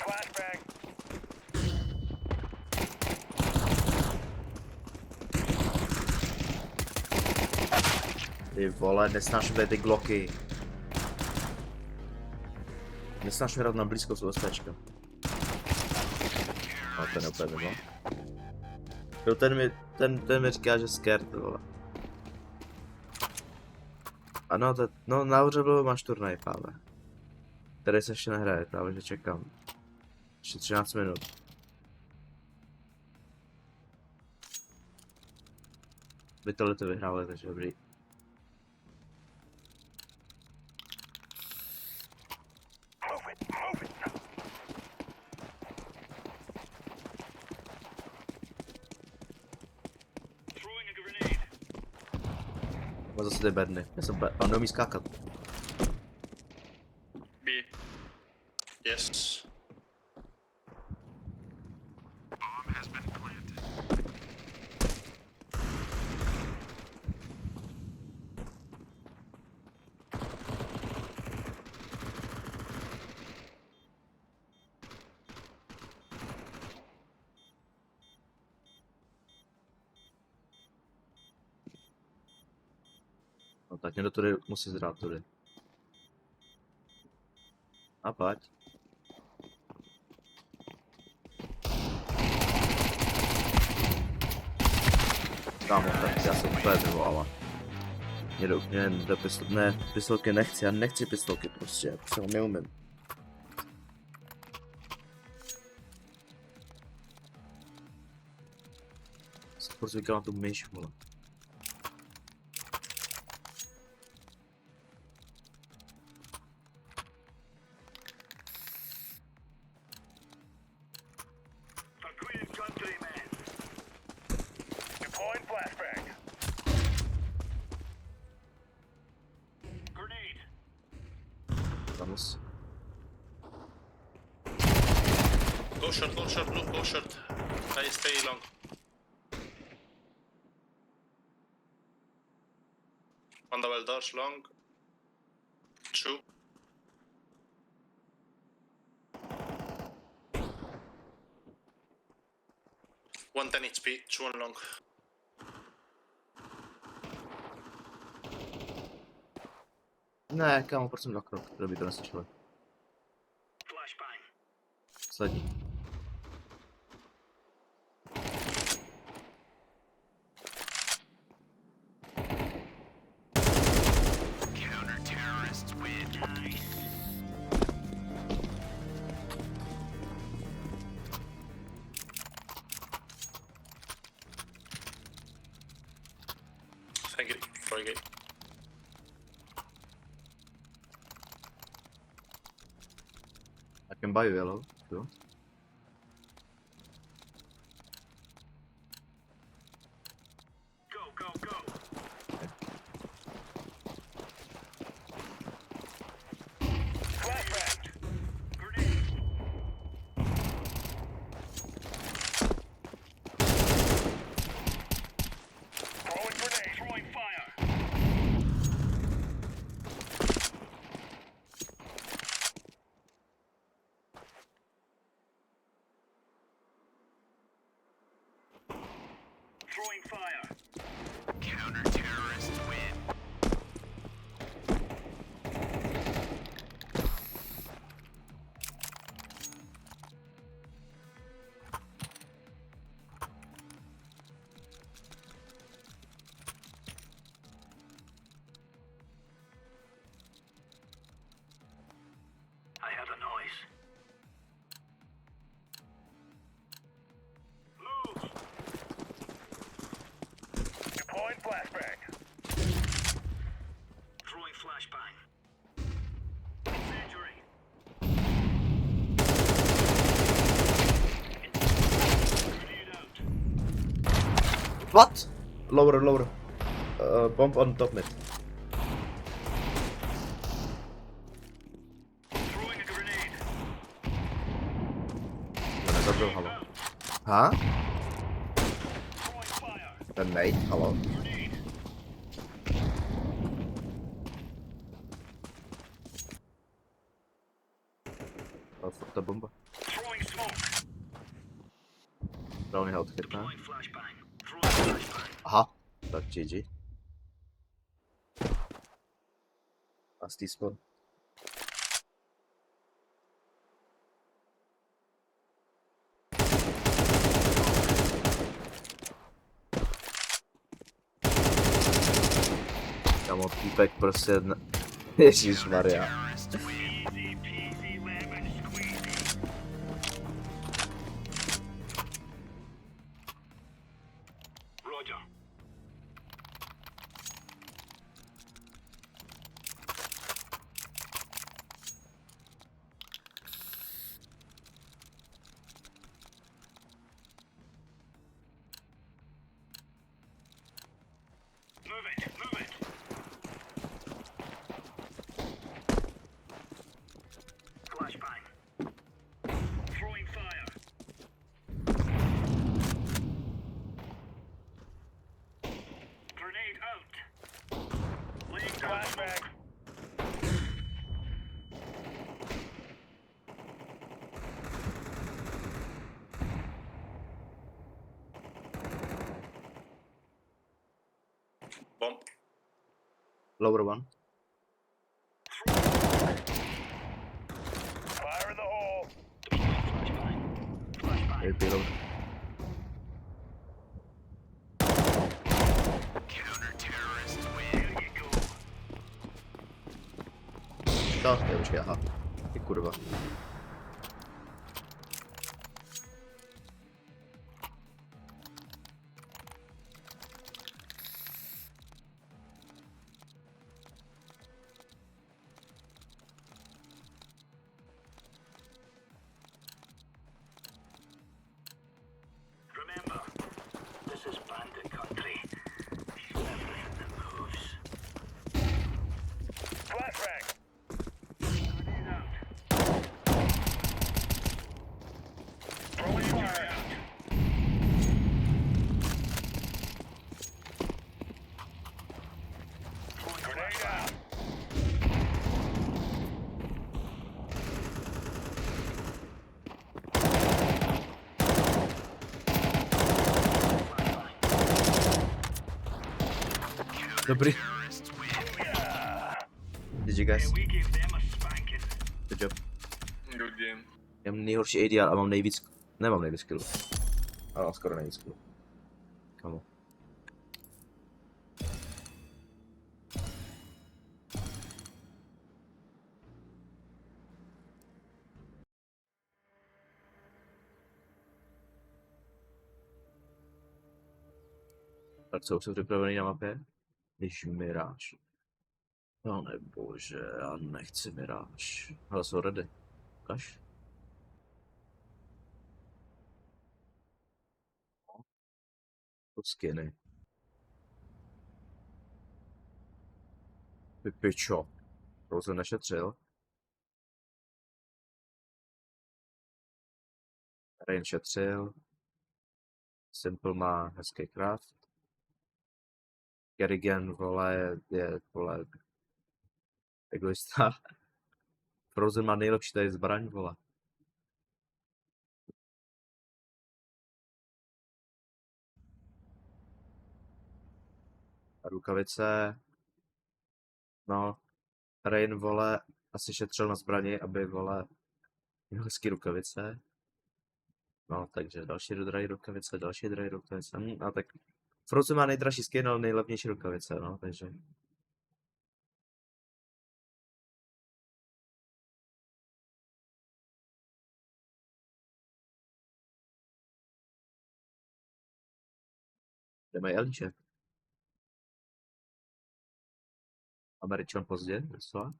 Flashbang. Ty vole, nesnáším ty gloky. Nesnáším hrát na blízko z OSPčka. No, ten je úplně mimo. Jo, ten mi říká, že scared, vole. Ano, no nahoře bylo máš turnaj právě. Tady se ještě nehraje, právě že čekám. Ještě 13 minut. Vy tohle to vyhráli, takže dobrý. Má zase ty bedny, on neumí skákat. B. Yes. Bomb has been planted. No tak někdo tudy musí zrát tudy. A pojď. Kámo, tak já jsem úplně vyvolala. Ne, pistolky nechci, já nechci pistolky prostě, já ho neumím. Sport vykrám tu myš, vole. Vamos. Go short, blue, go short. I stay long. On double doors, long. 2. One 10 HP, 2 on long. Ne, kámo, proč jsem na krok, kdo by to neslyšel. Sledí. Counter-terrorists win. Nice. Thank you for a game. I can buy you yellow, if you want. Throwing fire. Counter-terrorists win. What? Lower. Bomb on top mid. Nezabil, halo. Ha? Ten nade, halo. Furt ta bomba. Brownie health kit, ne? Aha, tak GG. Last spawn. Kamo, týpek prostě Ježišmarja. Bomb. Lower one. Fire in the hole. Lower. Counter-terrorists win. Here you go. Počkej, aha. Ty kurva. Remember, this is bandit country. Everything that moves. Flashbang. Throwing fire out. Grenade out. Dobrý. GG guys. Good job. Good game. Já mám nejhorší ADR a mám nejvíc... Nemám nejvíc killů. Ale mám skoro nejvíc killů. Kamo. Tak co, už jsem připravený na mapě? Když Miráž. No nebože, já nechci Miráž. Ale jsou ready. Ukaž. To skiny. Ty pičo. To jsem nešetřil. Rain šetřil. Simple má hezký craft. Kerrigan, vole, je, vole, egoista. Frozen má nejlepší tady zbraň, vole. A rukavice. No, Rain, vole, asi šetřil na zbraně, aby, vole, měl hezký rukavice. No, takže další drahý rukavice, další drahý rukavice. A tak Frozen má nejdražší skin, ale nejlevnější rukavice, no, takže. Kde mají Elíče? Američan pozdě, co?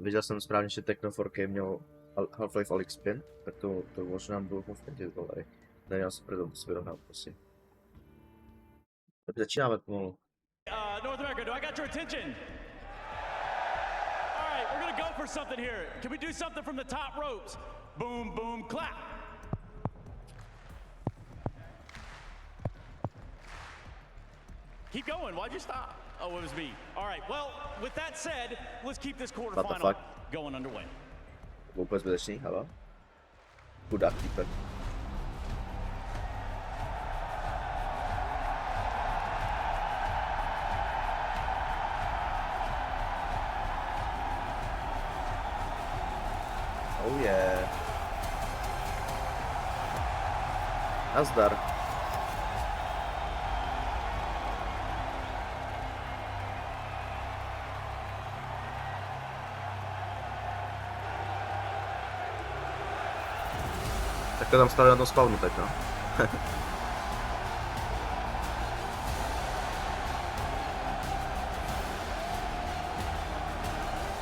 Viděl jsem správně, že Techno 4K měl Half-Life Alyx Spin, tak to možná bylo konfliktit, ale neměl jsem proto si vyrovnat, prosím. Tak začínáme pomalu. North America, do I got your attention? All right, we're gonna go for something here. Can we do something from the top ropes? Boom, boom, clap. Keep going, why'd you stop? Oh, it was me. All right, well, with that said, let's keep this quarterfinal going underway. Vůbec zbytečný, halo? Chudák týpek. Oh yeah. Nazdar. Tak to tam stále na tom spawnu teď, no.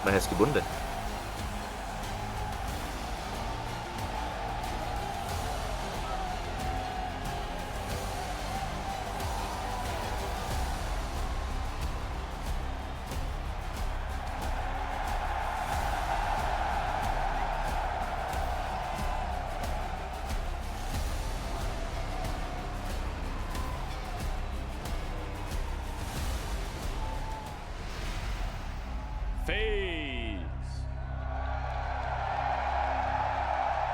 Mají hezký bundy. FaZe.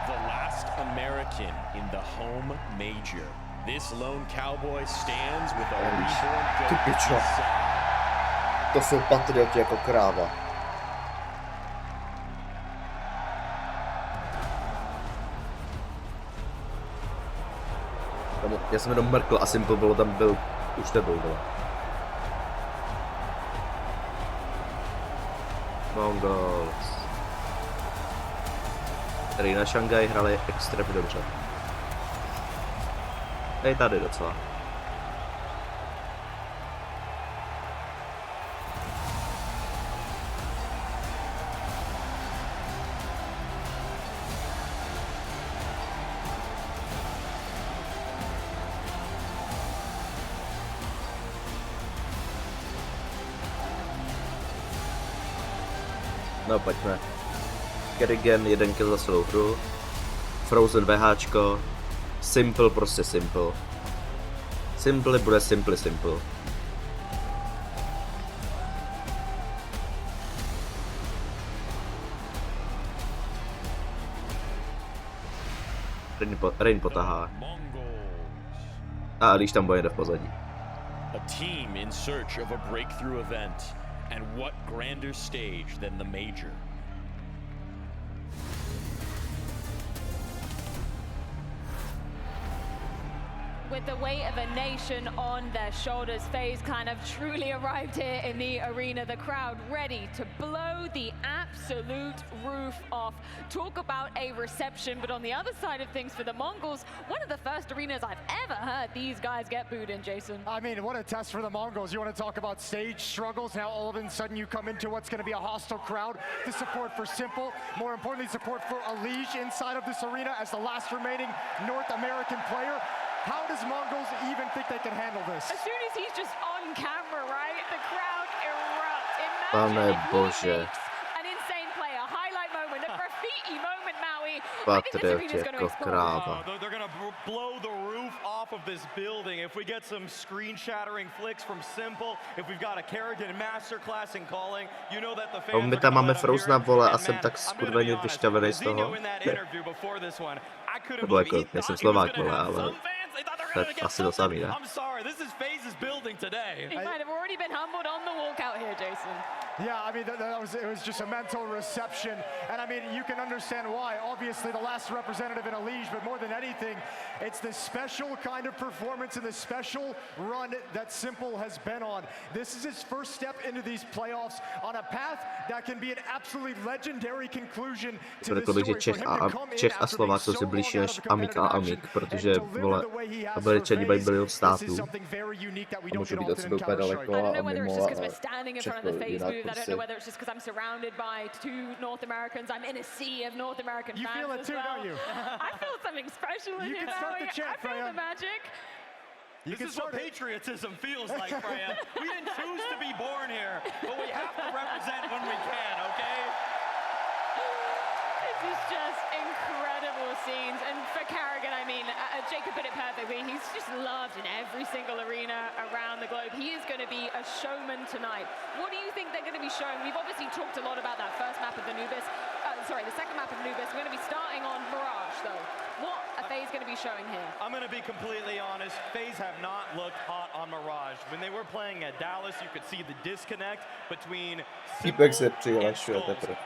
The last American in the home major. This lone cowboy stands with a reborn Ty pičo. To jsou patrioti jako kráva. Já jsem jenom mrkl a Simple bylo tam byl už tebou, vole. MongolZ. Tady na Šanghaj hrali extrémně dobře. I tady docela. No pojďme. Kerrigan 1 kill za celou hru. Frozen VHčko. Simple prostě simple. Simple bude simple. Rain potahá. A když tam bude jde v pozadí. A team in search of a breakthrough event. And what grander stage than the major? With the weight of a nation on their shoulders, FaZe kind of truly arrived here in the arena. The crowd ready to blow the absolute roof off. Talk about a reception, but on the other side of things for the Mongols, one of the first arenas I've ever heard these guys get booed in, Jason. I mean, what a test for the Mongols. You want to talk about stage struggles? Now all of a sudden you come into what's going to be a hostile crowd. The support for Simple, more importantly, support for Alige inside of this arena as the last remaining North American player. How does MongolZ even think they can handle this? As soon as he's just on camera, right, the crowd erupts. Pane Bože. An insane play, a highlight moment, a graffiti moment, Maui. Patrioti jako kráva. They're going to blow the roof off of this building. If we get some screen-shattering flicks from Simple, if we've got a Kerrigan masterclass in calling, you know that the fans My tam máme Frozena, vole, a jsem tak skurveně vyšťavený z toho. Nebo jako, nejsem Slovák, vole, ale... Asi to samý, ne? I'm sorry, this is FaZe's building today. He might have already been humbled on the walkout here, Jason. Yeah, I mean, it was just a mental reception. And I mean, you can understand why. Obviously, the last representative in Alige, but more than anything, it's the special kind of performance and the special run that Simple has been on. This is his first step into these playoffs on a path that can be an absolutely legendary conclusion to this story. Čech a Slovák jsou si blížší než Amik a Amik, protože, vole, Američani mají milion států. A můžu být od sebe úplně daleko a mimo a všechno jinak. I don't know whether it's just because I'm surrounded by two North Americans. I'm in a sea of North American fans. You feel it too, don't you? I feel something special in here. You can start the chant, I feel the magic. This is what patriotism feels like, Freya. We didn't choose to be born here, but we have to represent when we can, okay? This is just incredible scenes. And for Carrigan, I mean, Jacob put it perfectly. He's just loved in every single arena around the globe. He is going to be a showman tonight. What do you think they're going to be showing? We've obviously talked a lot about that first map of Anubis. The second map of Anubis. We're going to be starting on Mirage, though. What are FaZe going to be showing here? I'm going to be completely honest. FaZe have not looked hot on Mirage. When they were playing at Dallas, you could see the disconnect between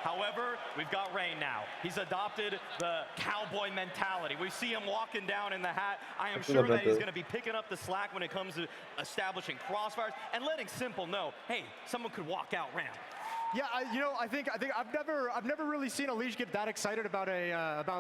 However, we've got Rain now. He's adopted the cowboy mentality. We see him walking down in the hat. I am sure that he's going to be picking up the slack when it comes to establishing crossfires and letting Simple know, hey, someone could walk out ramp. Yeah, I think I've never really seen Elige get that excited about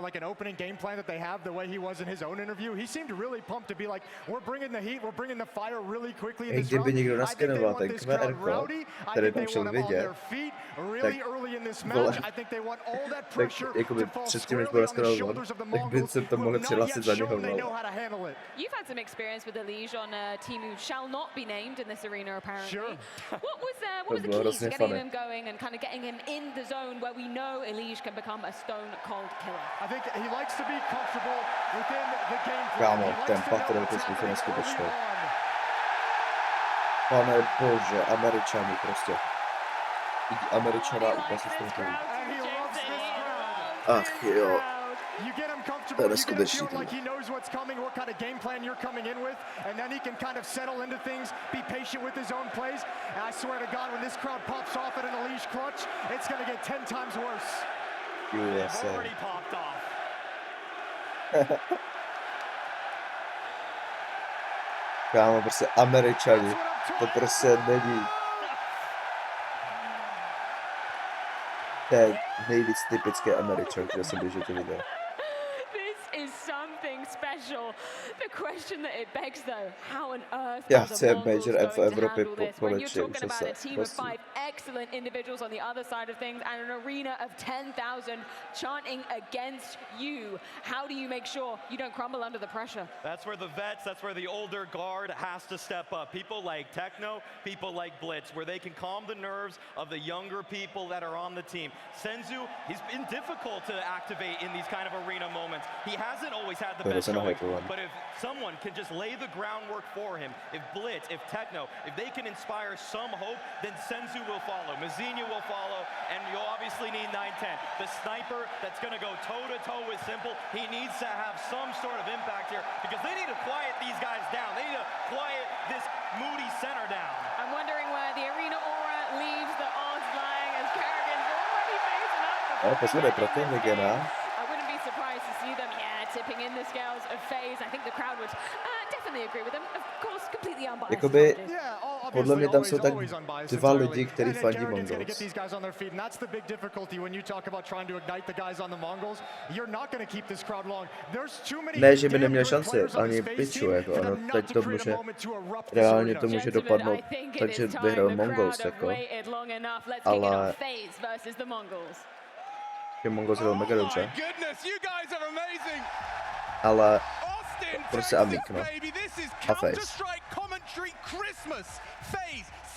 like an opening game plan that they have the way he was in his own interview. He seemed really pumped to be like, we're bringing the heat, we're bringing the fire really quickly in this round. I think they want this crowd rowdy. I think they want them on their feet really early in this match. I think they want all that pressure to fall squarely on the shoulders of the Mongols who have not yet shown they know how to handle it. You've had some experience with Elige on a team who shall not be named in this arena, apparently. Sure. What was the key to getting him going and kind of getting him in the zone where we know Elige can become a stone-cold killer? I think he likes to be comfortable within the game plan. Kámo, ten patrol to jsme to neskutečný. Pane bože, Američani prostě. Američana úplně se s tím. Ach jo. You get him comfortable, you get him feeling like he knows what's coming, what kind of game plan you're coming in with, and then he can kind of settle into things, be patient with his own plays. And I swear to God, when this crowd pops off at an Elige clutch, it's going to get 10 times worse. It's already popped off. Kámo, prostě Američani, to prostě není. To je nejvíc typické Američan, které jsem běžel to viděl. Special. The question that it begs, though, how on earth Já chci major v Evropě konečně už zase. A team of 5 excellent individuals on the other side of things and an arena of 10,000 chanting against you. How do you make sure you don't crumble under the pressure? That's where the vets, that's where the older guard has to step up. People like Techno, people like Blitz, where they can calm the nerves of the younger people that are on the team. Senzu, he's been difficult to activate in these kind of arena moments. He hasn't always had the best showing, but if someone can just lay the groundwork for him, if Blitz, if Techno, if they can inspire some hope, then Senzu will follow, Mazinha will follow, and you'll obviously need 9-10. The sniper that's going to go toe-to-toe with Simple, he needs to have some sort of impact here, because they need to quiet these guys down. They need to quiet this moody center down. I'm wondering where the arena aura leaves the odds lying as Carrigan's already facing up. I wouldn't be surprised to see them, tipping in the scales of FaZe. I think the crowd would definitely agree with them. Of course, completely unbiased. Jakoby, podle mě tam jsou tak dva lidi, kteří fandí MongolZ. That's the big difficulty when you talk about trying to ignite the guys on the MongolZ. You're not going to keep this crowd long. There's too many. Ne, že by neměl šanci, ani piču, jako ano, teď to může, reálně to může dopadnout, takže vyhrál MongolZ, jako, ale že MongolZ hrál mega dobře, ale prostě Amik, no, a FaZe.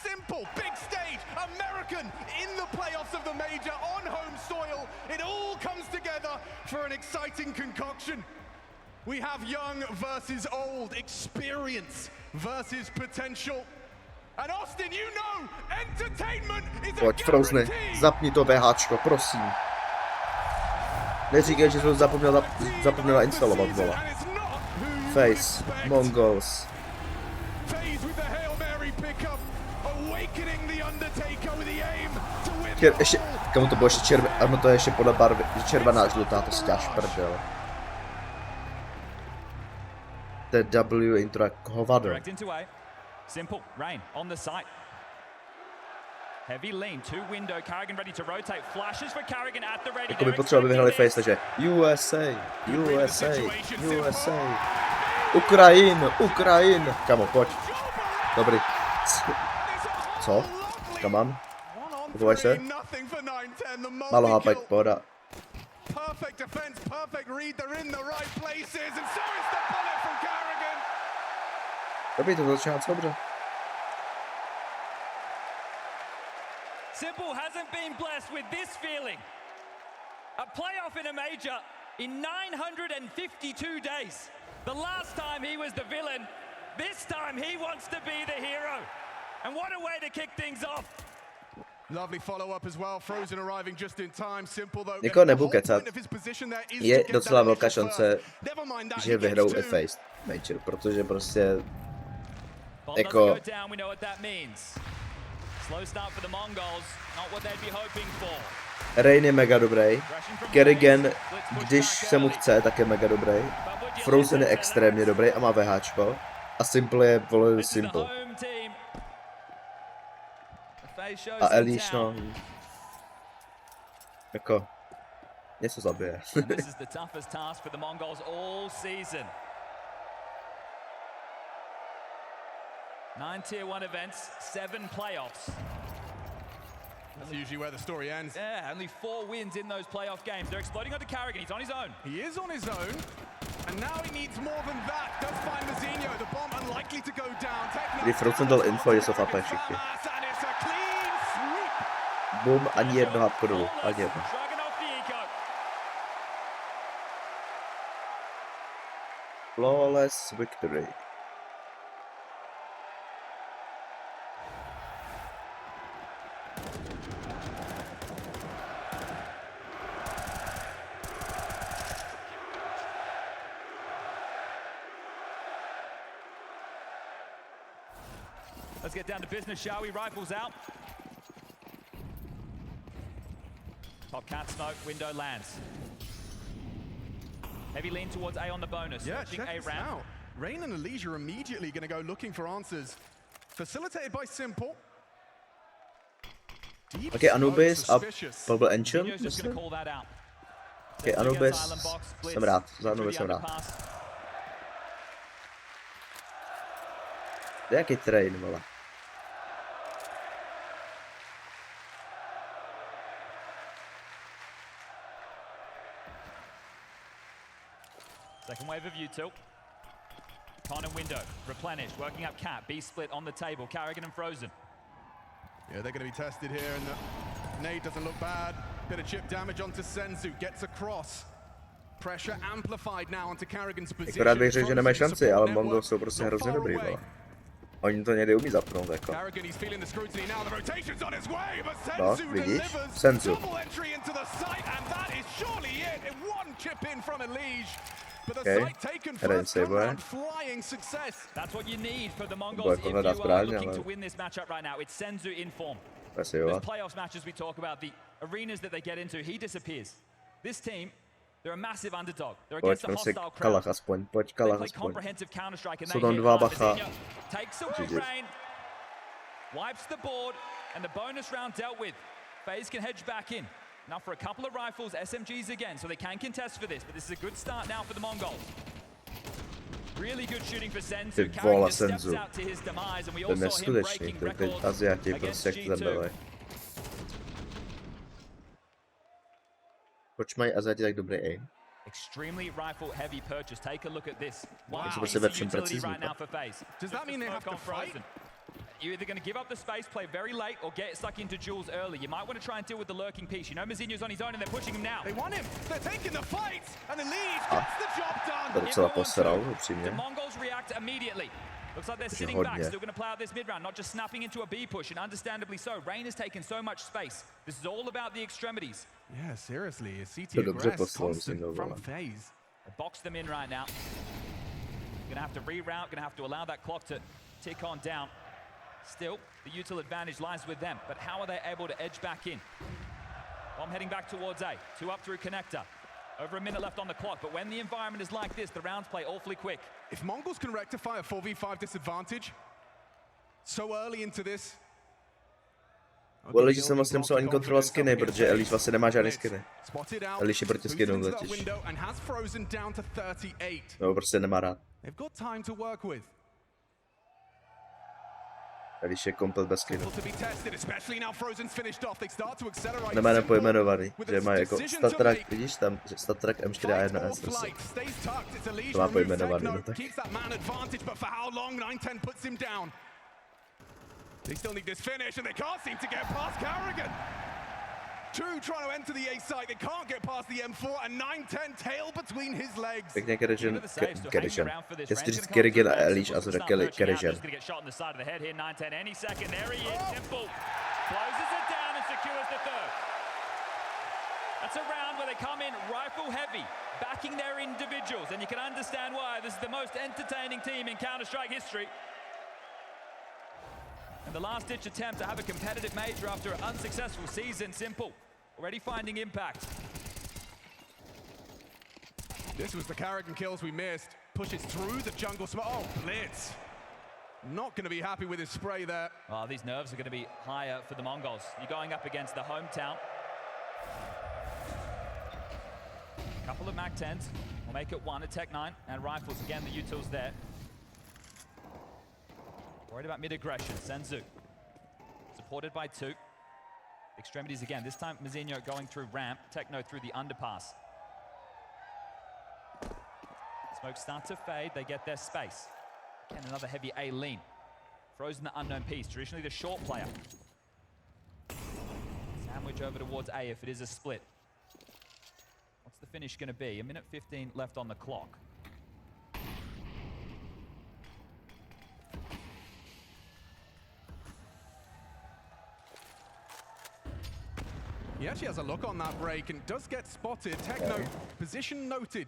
Simple, big stage, American in the playoffs of the major on home soil. It all comes together for an exciting concoction. We have young versus old, experience versus potential. And Austin, you know, entertainment is a Pojď, Frozen, zapni to VHčko, prosím. Neříkej, že jsem zapomněla instalovat, vole. FaZe, MongolZ. Ještě, komu to bylo ještě červená, ano to je ještě podle barvy, červená žlutá, to si děláš prdel. To je W intro jako hovado. Simple, Rain on the site. Heavy lean, two window, Carrigan ready to rotate, flashes for Carrigan at the ready. Jako by potřeba, aby vyhrali FaZe, takže USA. Ukrajin. Kamo, pojď. Dobrý. Co? Come on. Uchovaj se. Málo hápek, pohoda. Perfect defense, perfect read, they're in the right places, and so is the bullet from Carrigan. Dobrý, to začíná dobře. Simple hasn't been blessed with this feeling. A playoff in a major in 952 days. The last time he was the villain, this time he wants to be the hero. And what a way to kick things off. Lovely follow-up as well, Frozen arriving just in time, Simple though. Nikoho nebudu kecat. Je docela velká šance, že vyhrajou i FaZe Major, protože prostě jako Rain je mega dobrý, Kerrigan, když se mu chce, tak je mega dobrý, Frozen je extrémně dobrý a má VHčko a Simple je vole Simple. A Eliš, no, jako, něco zabije. This is the toughest task for the Mongols all season. 9 tier 1 events, 7 playoffs. That's usually where the story ends. Yeah, only 4 wins in those playoff games. They're exploding onto Carrigan, he's on his own. He is on his own, and now he needs more than that. Does find Mazinho, the bomb unlikely to go down. Kdy Frozen dal info, že jsou fapé všichni. Boom, ani jedno hapko dolů, ani jedno. Flawless victory. Let's get down to business, shall we? Rifles out. Top cat smoke, window lands. Heavy lean towards A on the bonus. Yeah, check this out. Rain and Elise are immediately going to go looking for answers. Facilitated by Simple. Okay, Anubis a Purple Ancient, myslím. Okay, Anubis, jsem rád, za Anubis jsem rád. To je jaký train, vole. Second wave of util. Con and window, replenished, working up cat, B split on the table, Carrigan and Frozen. Yeah, they're going to be tested here, and the nade doesn't look bad. Bit of chip damage onto Senzu, gets across. Pressure amplified now onto Carrigan's position. Akorát bych řekl, že nemají šanci, ale MongolZ jsou prostě hrozně dobrý, vole. Oni to někdy umí zapnout, jako. No, vidíš? Senzu. Okay, Rain saveuje. Nebo jako hledá správně, ale... Asi jo. Pojďme si Kalach aspoň, pojď Kalach aspoň. Jsou tam dva bacha. Wipes the board and the bonus round dealt with. FaZe can hedge back in. Now for a couple of rifles, SMGs again, so they can contest for this, but this is a good start now for the Mongols. Really good shooting for Senzu. Carrigan just steps out to his demise, and we all saw him breaking records against G2. Proč mají Azati tak dobrý aim? Extremely rifle heavy purchase. Take a look at this. Wow, it's utility right now for FaZe. Does that mean they have to fight? You're either going to give up the space, play very late, or get stuck into duels early. You might want to try and deal with the lurking piece. You know Mazinho's on his own and they're pushing him now. They want him. They're taking the fight, and the lead gets the job done. The Mongols react immediately. Looks like they're sitting back, still going to play out this mid-round, not just snapping into a B push, and understandably so. Rain has taken so much space. This is all about the extremities. Yeah, seriously, a CT aggress constant from FaZe. They box them in right now. Going to have to reroute, going to have to allow that clock to tick on down. Still, the util advantage lies with them, but how are they able to edge back in? Bomb heading back towards A, 2 up through connector. Over a minute left on the clock, but when the environment is like this, the rounds play awfully quick. If Mongols can rectify a 4v5 disadvantage so early into this... Vole, že jsem vlastně musel ani kontrolovat skiny, protože Eliš vlastně nemá žádný skiny. Eliš je proti skinům totiž. No, prostě nemá rád. Když je komplet bez skinu. Nemáme pojmenovaný, že má jako StatTrak, vidíš tam, že StatTrak M4 a 1S prostě. To má pojmenovaný, no tak. They still need this finish and they can't seem to get past Carrigan. Two trying to enter the A site, they can't get past the M4 and 910 tail between his legs. Pěkně Kerrigan. Jestli říct Kerrigan a Elish a zda Kerrigan. That's a round where they come in rifle heavy, backing their individuals, and you can understand why this is the most entertaining team in Counter-Strike history. And the last-ditch attempt to have a competitive major after an unsuccessful season, simple. Already finding impact. This was the Carrigan kills we missed. Pushes through the jungle smoke. Oh, Blitz. Not going to be happy with his spray there. Oh, these nerves are going to be higher for the Mongols. You're going up against the hometown. Couple of MAC-10s. We'll make it one at Tech 9. And rifles, again, the utils there. Worried about mid-aggression, Senzu. Supported by two. Extremities again, this time Mazinho going through ramp, Techno through the underpass. Smoke start to fade, they get their space. Again, another heavy A lean. Frozen the unknown piece, traditionally the short player. Sandwich over towards A if it is a split. What's the finish gonna be? A minute 15 left on the clock. He actually has a look on that break and does get spotted. Techno, position noted.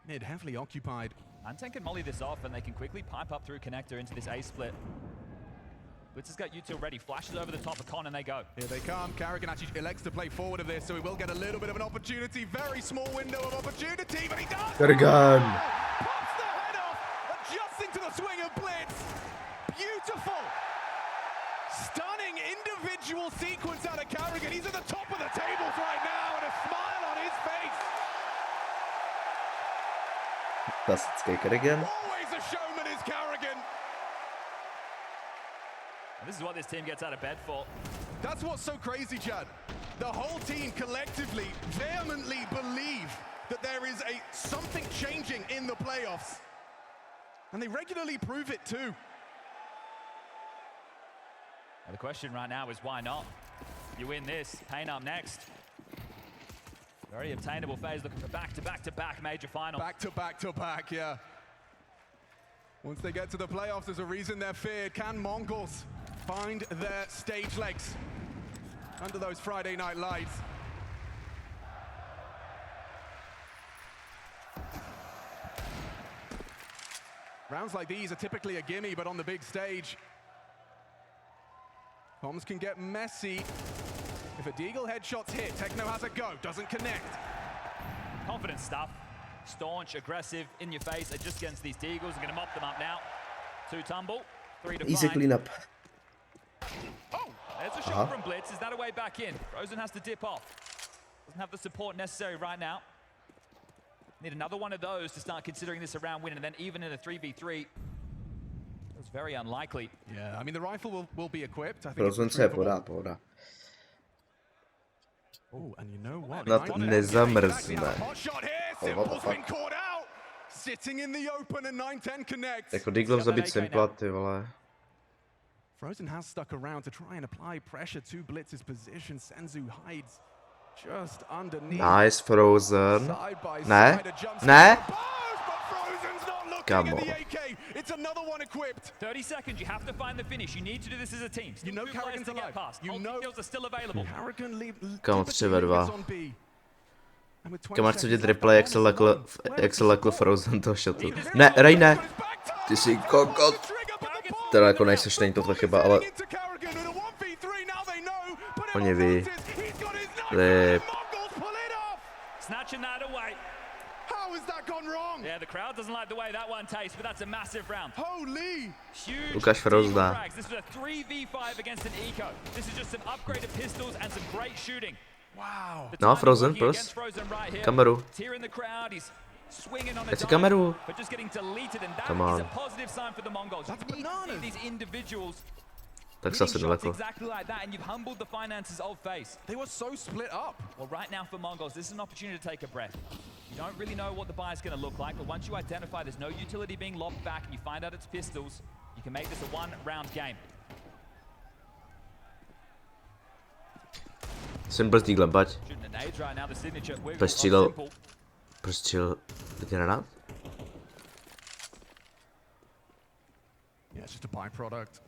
Mid heavily occupied. Anten can molly this off and they can quickly pipe up through connector into this A split. Blitz has got util ready, flashes over the top of Con and they go. Here they come. Carrigan actually elects to play forward of this, so he will get a little bit of an opportunity. Very small window of opportunity, but he does! Carrigan! Pops the head off, adjusting to the swing of Blitz. Beautiful! Stunning individual sequence out of Carrigan. He's at the top of the tables right now and a smile on his face. Klasický Carrigan. Always a showman is Carrigan. And this is what this team gets out of bed for. That's what's so crazy, Chad. The whole team collectively, vehemently believe that there is something changing in the playoffs. And they regularly prove it too. Now the question right now is why not? You win this, Pain up next. Very obtainable FaZe looking for back-to-back-to-back major final. Back-to-back-to-back, yeah. Once they get to the playoffs, there's a reason they're feared. Can Mongols find their stage legs under those Friday night lights? Rounds like these are typically a gimme, but on the big stage, bombs can get messy. If a Deagle headshot's hit, Techno has a go, doesn't connect. Confident stuff. Staunch, aggressive, in your face, just against these Deagles. Are gonna mop them up now. 2 tumble, 3 to Easy clean up. Oh, there's a shot from Blitz. Is that a way back in? Frozen has to dip off. Doesn't have the support necessary right now. Need another one of those to start considering this a round win, and then even in a 3v3, it's very unlikely. Yeah, I mean the rifle will be equipped. I think Frozen se pohoda. Oh, and you know what? Snad nezamrzne. Oh, what the fuck? Sitting in the open and 910 connect. Jako Deagle zabít Simpla, ty vole. Frozen has stuck around to try and apply pressure to Blitz's position. Senzu hides just underneath. Nice, Frozen. Ne? Ne? Come on. It's another one equipped. 30 seconds, you have to find the finish. You need to do this as a team. You know Carrigan's alive. You know kills are still available. Kámo, 3v2. Kámo, chci vidět replay, jak se lekl Frozen toho shotu. Ne, Ray, ne. Ty jsi kokot. Teda jako nejseš, není to tvoje chyba, ale... Oni ví. Lip. Snatching that away. How has that gone wrong? Yeah, the crowd doesn't like the way that one tastes, but that's a massive round. Holy! Huge. Lukáš Frozna. This was a 3v5 against an eco. This is just some upgraded pistols and some great shooting. Wow. No, Frozen, plus. Kameru. Here in the crowd, he's swinging on a It's a kameru. but just getting deleted, and that Come is on. a positive sign for the Mongols. You need to see these individuals Tak hitting zase shots daleko. exactly like that, and you've humbled the finances of FaZe. They were so split up. Well, right now for Mongols, this is an opportunity to take a breath. You don't really know what the buy is going to look like, but once you identify there's no utility being lobbed back and you find out it's pistols, you can make this a one-round game. Simple s díglem, pojď. Shooting an age right now, the signature. Prostřílel granát? Yeah, it's just a byproduct.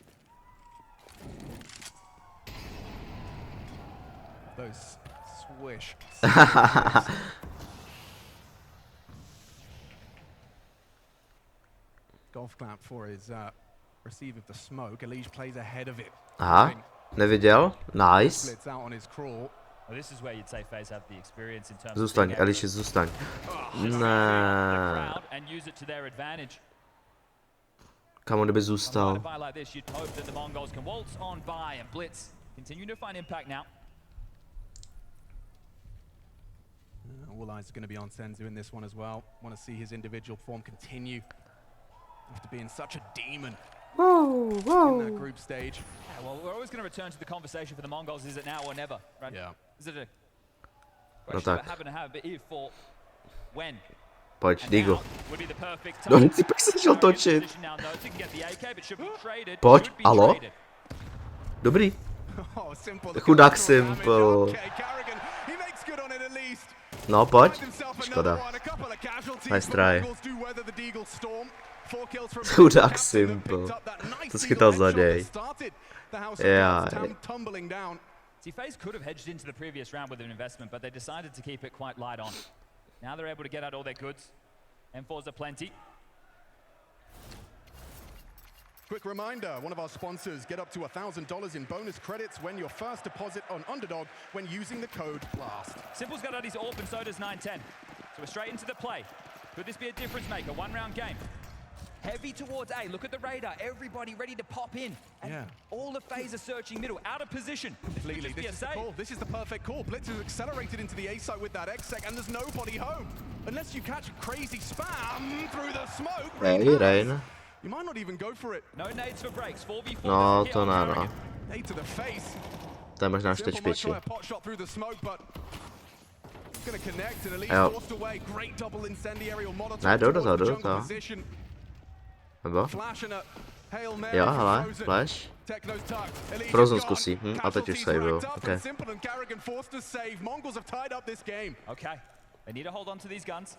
Those swish. Golf clap for his receive of the smoke. Elige plays ahead of it. Aha, neviděl? Nice. Splits out on his crawl. Well, this is where you'd say FaZe have the experience in terms Zůstaň, of Eliši, zůstaň. Ne. and use it to their advantage. Kamo, kdyby zůstal. Like this, you'd hope that the Mongols can waltz on by and blitz. Continue to find impact now. All eyes are going to be on Senzu in this one as well. Want to see his individual form continue after being such a demon in that group stage. Yeah, well, we're always going to return to the conversation for the Mongols. Is it now or never? Right? Yeah. Is it a question about having to have, but if or when? Pojď, Digo. Would be the perfect No, typek se šel točit. Now knows he can get the AK, but should be traded. Pojď, alo? Dobrý. Chudák Simple. No, pojď. Škoda. Nice try. Chudák Simple. To schytal za něj. Yeah. See, FaZe could have hedged into the previous round with an investment, but they decided to keep it quite light on. Now they're able to get out all their goods. M4s are plenty. Quick reminder, one of our sponsors, get up to $1,000 in bonus credits when your first deposit on Underdog when using the code BLAST. Simple's got out his AWP and so does 910. So we're straight into the play. Could this be a difference maker? One-round game. Heavy towards A. Look at the radar. Everybody ready to pop in. And all the FaZe are searching middle, out of position. Completely. This is the call. This is the perfect call. Blitz is accelerated into the A site with that X-Sec, and there's nobody home. Unless you catch a crazy spam through the smoke. Rain. You might not even go for it. No nades for breaks. 4v4. No, to ne, no. Nade to the face. To je možná ještě špičí. Jo. Ne, jdu do toho. Nebo? Jo, hele, flash. Frozen zkusí, a teď už saveu, okay. Okay, they need to hold on to these guns.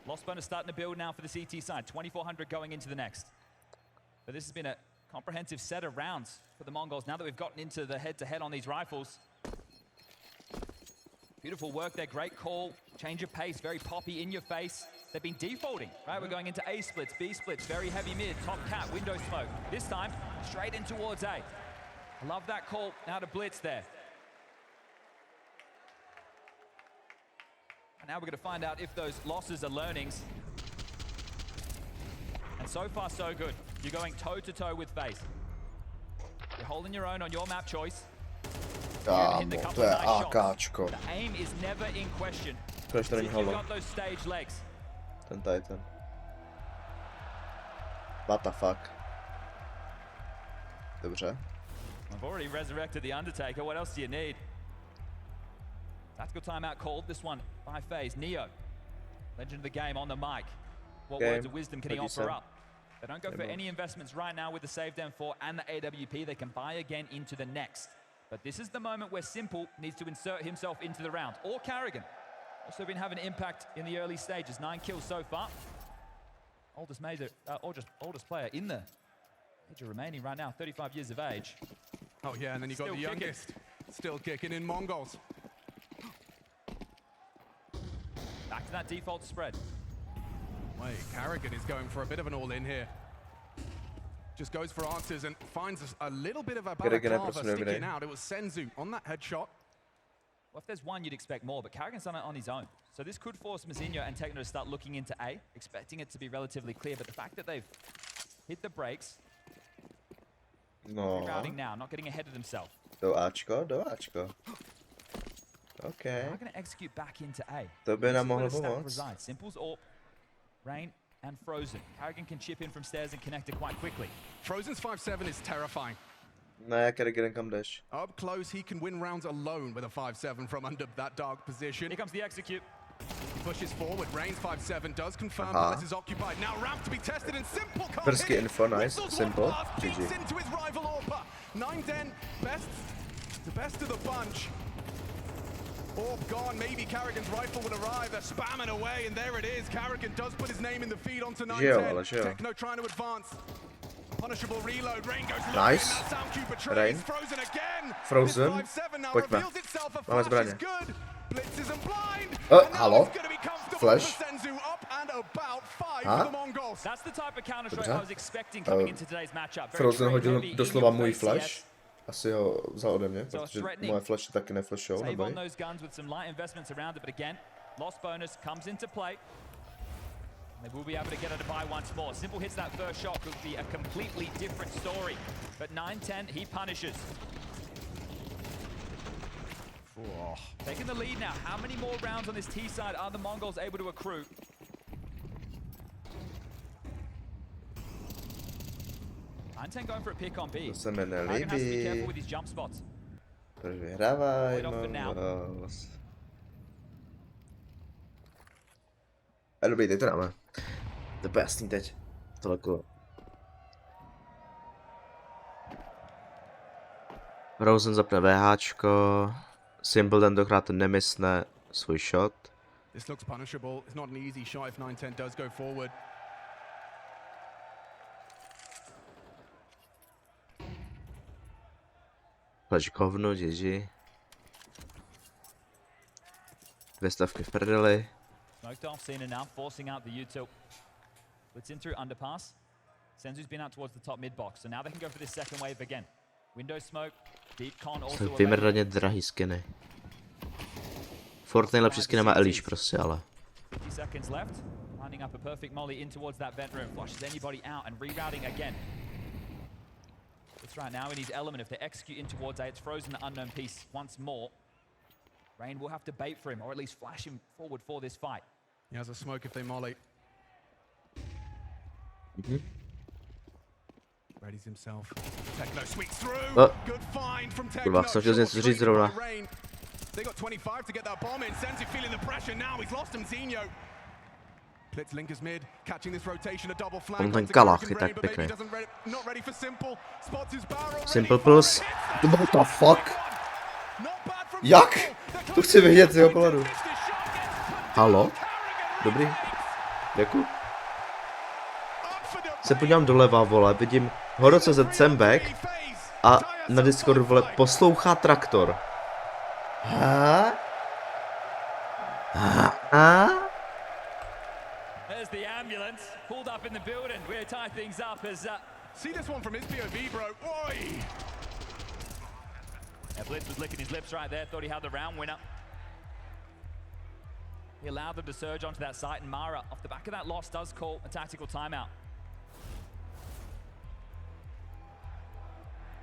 Lost bonus starting to build now for the CT side, 2,400 going into the next. But this has been a comprehensive set of rounds for the Mongols now that we've gotten into the head-to-head on these rifles. Beautiful work there, great call, change of pace, very poppy, in your face. They've been defaulting, right? We're going into A splits, B splits, very heavy mid, top cap, window smoke. This time, straight in towards A. I love that call, now to blitz there. And now we're gonna find out if those losses are learnings. And so far, so good. You're going toe-to-toe with FaZe. You're holding your own on your map choice. Kámo, to je AKčko. The aim is never in question. Proč to není You've holo? got those stage legs. Ten Titan. What the fuck? Dobře. I've already resurrected the Undertaker. What else do you need? Tactical timeout called. This one by FaZe. Neo, legend of the game, on the mic. What words of wisdom can he offer up? They don't go for any investments right now with the saved M4 and the AWP. They can buy again into the next. But this is the moment where Simple needs to insert himself into the round. Or Carrigan. Also been having impact in the early stages. 9 kills so far. Oldest player in the major remaining right now, 35 years of age. Oh yeah, and then you got the youngest. Still kicking in Mongols. Back to that default spread. Wait, Carrigan is going for a bit of an all-in here. Just goes for answers and finds a little bit of a balaclava sticking out. It was Senzu on that headshot. Well, if there's one, you'd expect more, but Carrigan's done it on his own. So this could force Mazinho and Techno to start looking into A, expecting it to be relatively clear, but the fact that they've hit the brakes, rerouting now, not getting ahead of themselves. Do Ačko. Okay. They're going to execute back into A. To by nám mohlo pomoct. Simple's AWP Rain and Frozen. Karrigan can chip in from stairs and connect it quite quickly. Frozen's 5-7 is terrifying. Ne, Karrigan, kam jdeš? Up close, he can win rounds alone with a 5-7 from under that dark position. Here comes the execute. He pushes forward. Rain's 5-7 does confirm that this is occupied. Now ramp to be tested and Simple can't Brzky hit it. info, nice. Simple. Beats GG. into his rival Orpa. 9-10, the best of the bunch. Orb gone, maybe Karrigan's rifle would arrive. They're spamming away, and there it is. Karrigan does put his name in the feed onto 9-10. Techno trying to advance. Punishable reload. Rain goes low. Nice. Rain. Frozen again. Frozen. Pojďme. Máme zbraně. Halo? Flash? A? Frozen hodil doslova můj flash. Asi ho vzal ode mě, protože moje flashy taky neflashou, neboj. They will be able to get her to buy once more. Simple hits that first shot, could be a completely different story. But 9-10, he punishes. Oh. Taking the lead now. How many more rounds on this T side are the Mongols able to accrue? Nine-10 going for a pick on B. To se mi Karrigan has to be careful with nelíbí. his jump spots. Proč vyhrávají, Mongols? A dobrý, teď to dáme. To je jasný teď. Tohle kolo. Frozen zapne VHčko. Simple tentokrát nemysne svůj shot. This looks punishable. It's not an easy shot if 9-10 does go forward. Flash kovnu, GG. Dvě stavky v prdeli. Smoked off Cena now, forcing out the util. Blitz in through underpass. Senzu's been out towards the top mid box, so now they can go for this second wave again. Window smoke, deep con also. Jsou vymrdaně drahý skiny. Fort nejlepší skiny má Elish prostě, ale. 50 seconds left. Lining up a perfect molly in towards that vent room. Flushes anybody out and rerouting again. It's right now in his element. If they execute in towards A, it's Frozen the unknown piece once more. Rain will have to bait for him, or at least flash him forward for this fight. He has a smoke if they molly. Readies himself. Techno sweeps through. Good find from Techno. Kurva, jsem chtěl něco říct zrovna. They got 25 to get that bomb in. Senzu feeling the pressure now. He's lost him, Zinho. Blitz linkers mid, catching this rotation, a double flank. On ten kalach je tak pěkný. Not ready for Simple. Spots his barrel. Simple plus. What the fuck? Jak? To chci vidět z jeho pohledu. Halo? Dobrý. Děkuji. Se podívám doleva, vole, vidím Horo.cz Sembek a na Discordu, vole, poslouchá traktor. There's the ambulance pulled up in the building. We'll tie things up as see this one from his POV, bro. Oi! Yeah, Blitz was licking his lips right there, thought he had the round winner. He allowed them to surge onto that site, and Mara, off the back of that loss, does call a tactical timeout.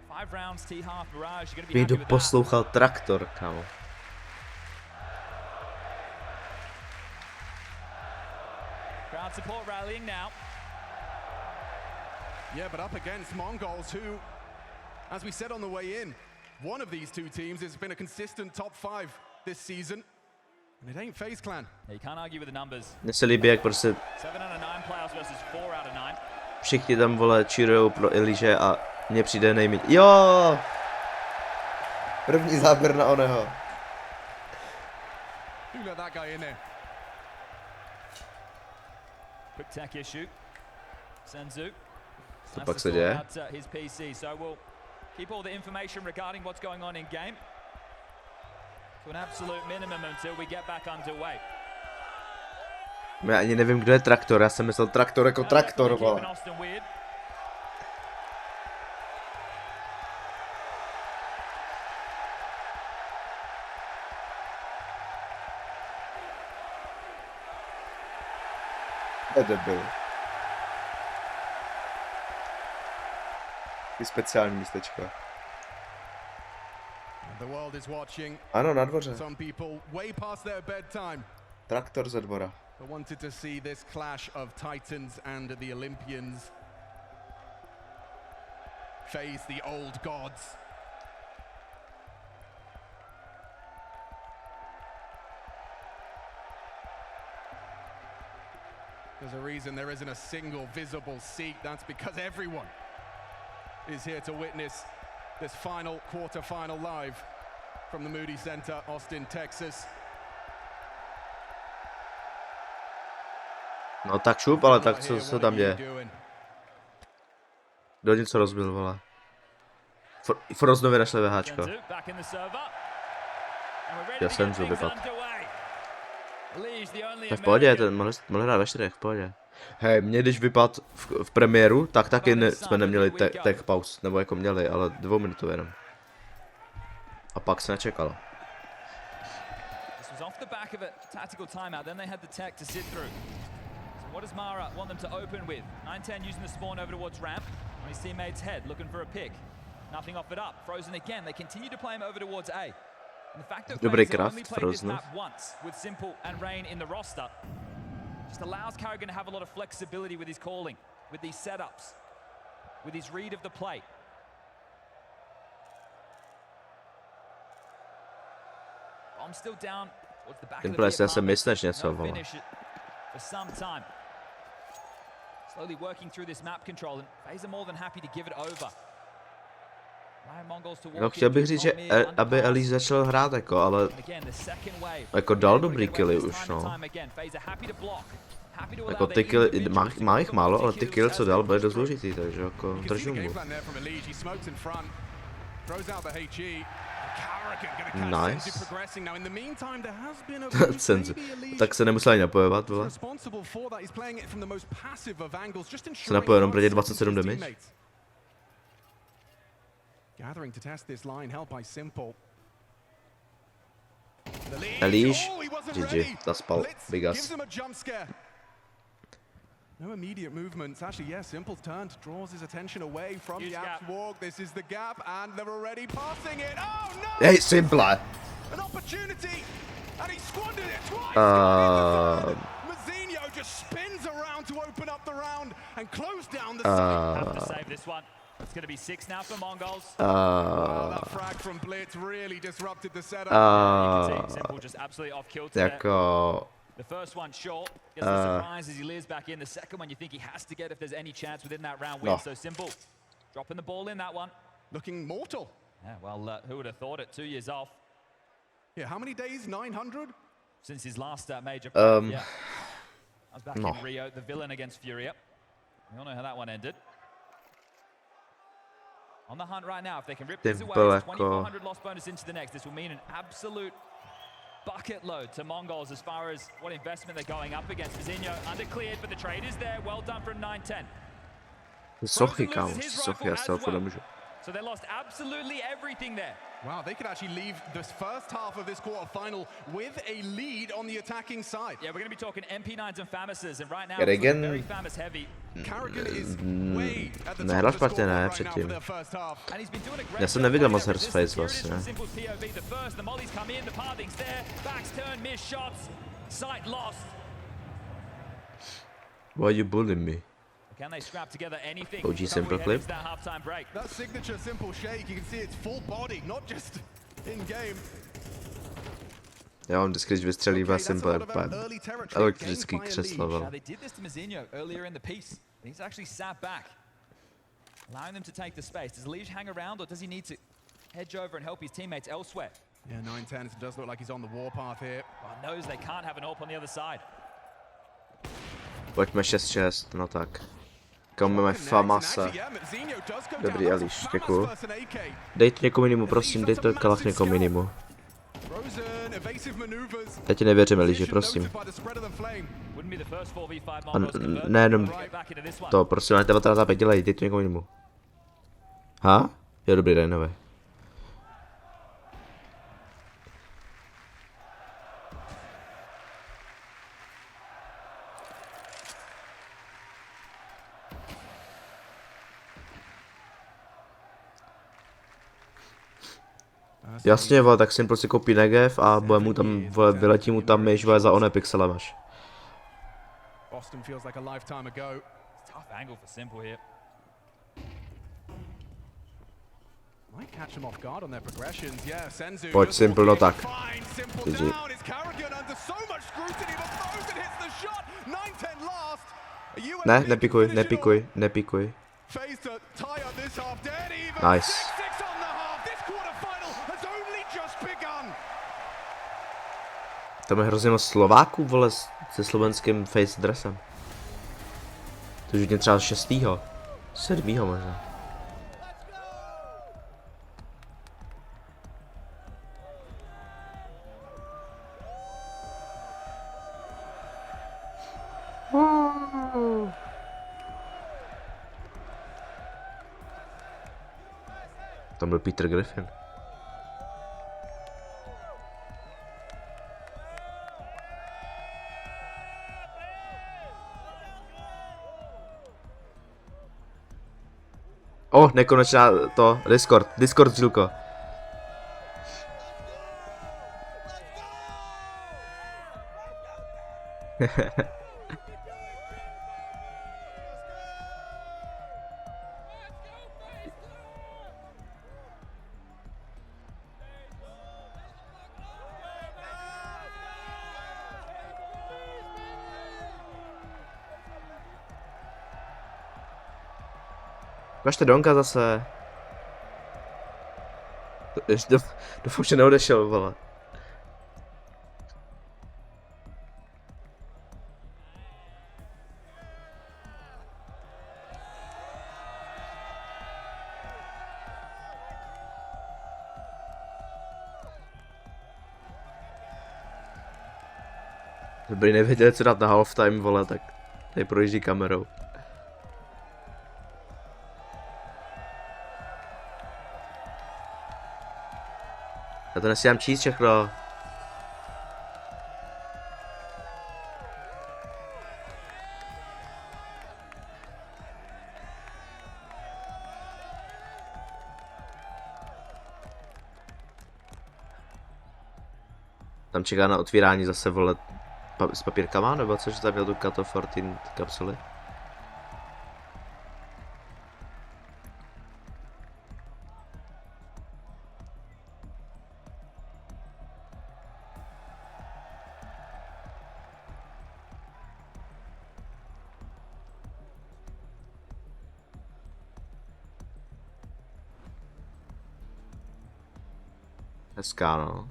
5 rounds, T-half, Mirage, you're going to be happy with that. Poslouchal traktor, kámo. Crowd support rallying now. Yeah, but up against MongolZ, who, as we said on the way in, one of these two teams has been a consistent top 5 this season. And it ain't FaZe clan. Yeah, you can't argue with the numbers. Mně se líbí, jak prostě 7 out of 9 playoffs versus 4 out of 9. všichni tam, vole, cheerujou pro Eliše a mně přijde nejméně. Jo! První záběr na oneho. Who let that guy in there? Quick tech issue. Senzu. Co pak se děje? His PC. So we'll keep all the information regarding what's going on in game to an absolute minimum until we get back underway. Já ani nevím, kdo je traktor, já jsem myslel traktor jako traktor, vole. Je debil. Taky speciální místečko. Ano, na dvoře. Traktor ze dvora. I wanted to see this clash of Titans and the Olympians. FaZe, the old gods. There's a reason there isn't a single visible seat. That's because everyone is here to witness this final quarter-final live from the Moody Center, Austin, Texas. No tak šup, ale tak co tam děje? Kdo něco rozbil, vole? Froznově našli VHčko. Já jsem to vypad. Tak v pohodě, mohl hrát ve 4, v pohodě. Hej, mě když vypad v premiéru, tak taky jsme neměli tech pauz, nebo jako měli, ale 2 minuty jenom. A pak se nečekalo. What does Mara want them to open with? 9-10 using the spawn over towards ramp. On his teammate's head, looking for a pick. Nothing off it up. Frozen again. They continue to play him over towards A. And the fact that FaZe only played this map once with Simple and Rain in the roster just allows Karrigan to have a lot of flexibility with his calling, with these setups, with his read of the play. Bomb still down towards the back of the finish for some time. Slowly working through this map control, and FaZe are more than happy to give it over. No, chtěl bych říct, že aby Elise začal hrát jako, ale jako dal dobrý killy už, no. Jako ty killy, má jich málo, ale ty killy, co dal, byly dost důležitý, takže jako držu mu. Nice. Cenzu. Tak se nemusel ani napojovat, vole. Se napojil jenom proti 27 damage. Gathering to test this line, helped by Simple. Elise, GG, zaspal, big ass. No immediate movements. Actually, yes, Simple's turned, draws his attention away from the Apps walk. This is the gap, and they're already passing it. Oh no! Hey, Simple. An opportunity, and he squandered it twice. Mazinho just spins around to open up the round and close down the side. Have to save this one. It's going to be 6 now for MongolZ. That frag from Blitz really disrupted the setup. You can see Simple just absolutely off kilter there. The first one short, gets the surprise as he lives back in. The second one you think he has to get if there's any chance within that round win. So Simple dropping the ball in that one. Looking mortal. Yeah, well, who would have thought it? 2 years off. Yeah, how many days? 900? Since his last major play. Yeah. I was back in Rio, the villain against Furia. We all know how that one ended. On the hunt right now, if they can rip this away, 2,400 lost bonus into the next. This will mean an absolute bucket load to MongolZ as far as what investment they're going up against. Mazinho undercleared, but the trade is there. Well done from 9-10. So they lost absolutely everything there. Wow, they could actually leave this first half of this quarterfinal with a lead on the attacking side. Yeah, we're going to be talking MP9s and Famouses, and right now it's very Famous heavy. Karrigan is way at the top of the score right now for their first half. And he's been doing a great job. Neviděl moc her z FaZe vlastně. The mollies come in, the pathing's there, backs turn, missed shots, sight lost. Why are you bullying me? Can they scrap together anything? OG Simple clip. That signature Simple shake, you can see it's full body, not just in game. Já on vždycky, když vystřelívá Simple, elektrický křeslo. They did this to Mazinho earlier in the piece. He's actually sat back, allowing them to take the space. Does Lige hang around, or does he need to hedge over and help his teammates elsewhere? Yeah, 9-10, it does look like he's on the warpath here. Well, knows they can't have an AWP on the other side. Pojďme 6-6, no tak. Máme Famase. Dobrý Eliš, děkuju. Dejte někomu jinému, prosím, dejte kalach někomu jinému. Já ti nevěřím, Eliši, prosím. A nejenom to, prosím, na 19 dělají, dejte někomu jinému. Ha? Jo, dobrý den, nové. Jasně, vole, tak si prostě koupí negev a bude mu tam, vole, vyletí mu tam myš, vole, za one pixele máš. Boston feels like a lifetime ago. Tough angle for Simple here. Might catch him off guard on their progressions. Yeah, Senzu. Pojď Simple, no tak. GG. Ne, nepikuj, nepikuj, nepikuj. Nice. Tam je hrozně moc Slováků, vole, se slovenským FaZe dresem. To už je třeba 6. 7. možná. Tam byl Peter Griffin. Nekonečná to, Discord, Žilko. Ukažte Donka zase. Doufám, že neodešel, vole. Dobrý, nevěděli, co dát na halftime, vole, tak tady projíždí kamerou. Já to nesíám číst všechno. Tam čeká na otvírání zase, vole, s papírkama, nebo což tam měl tu Cut of 14 kapsuly. Hezká, no.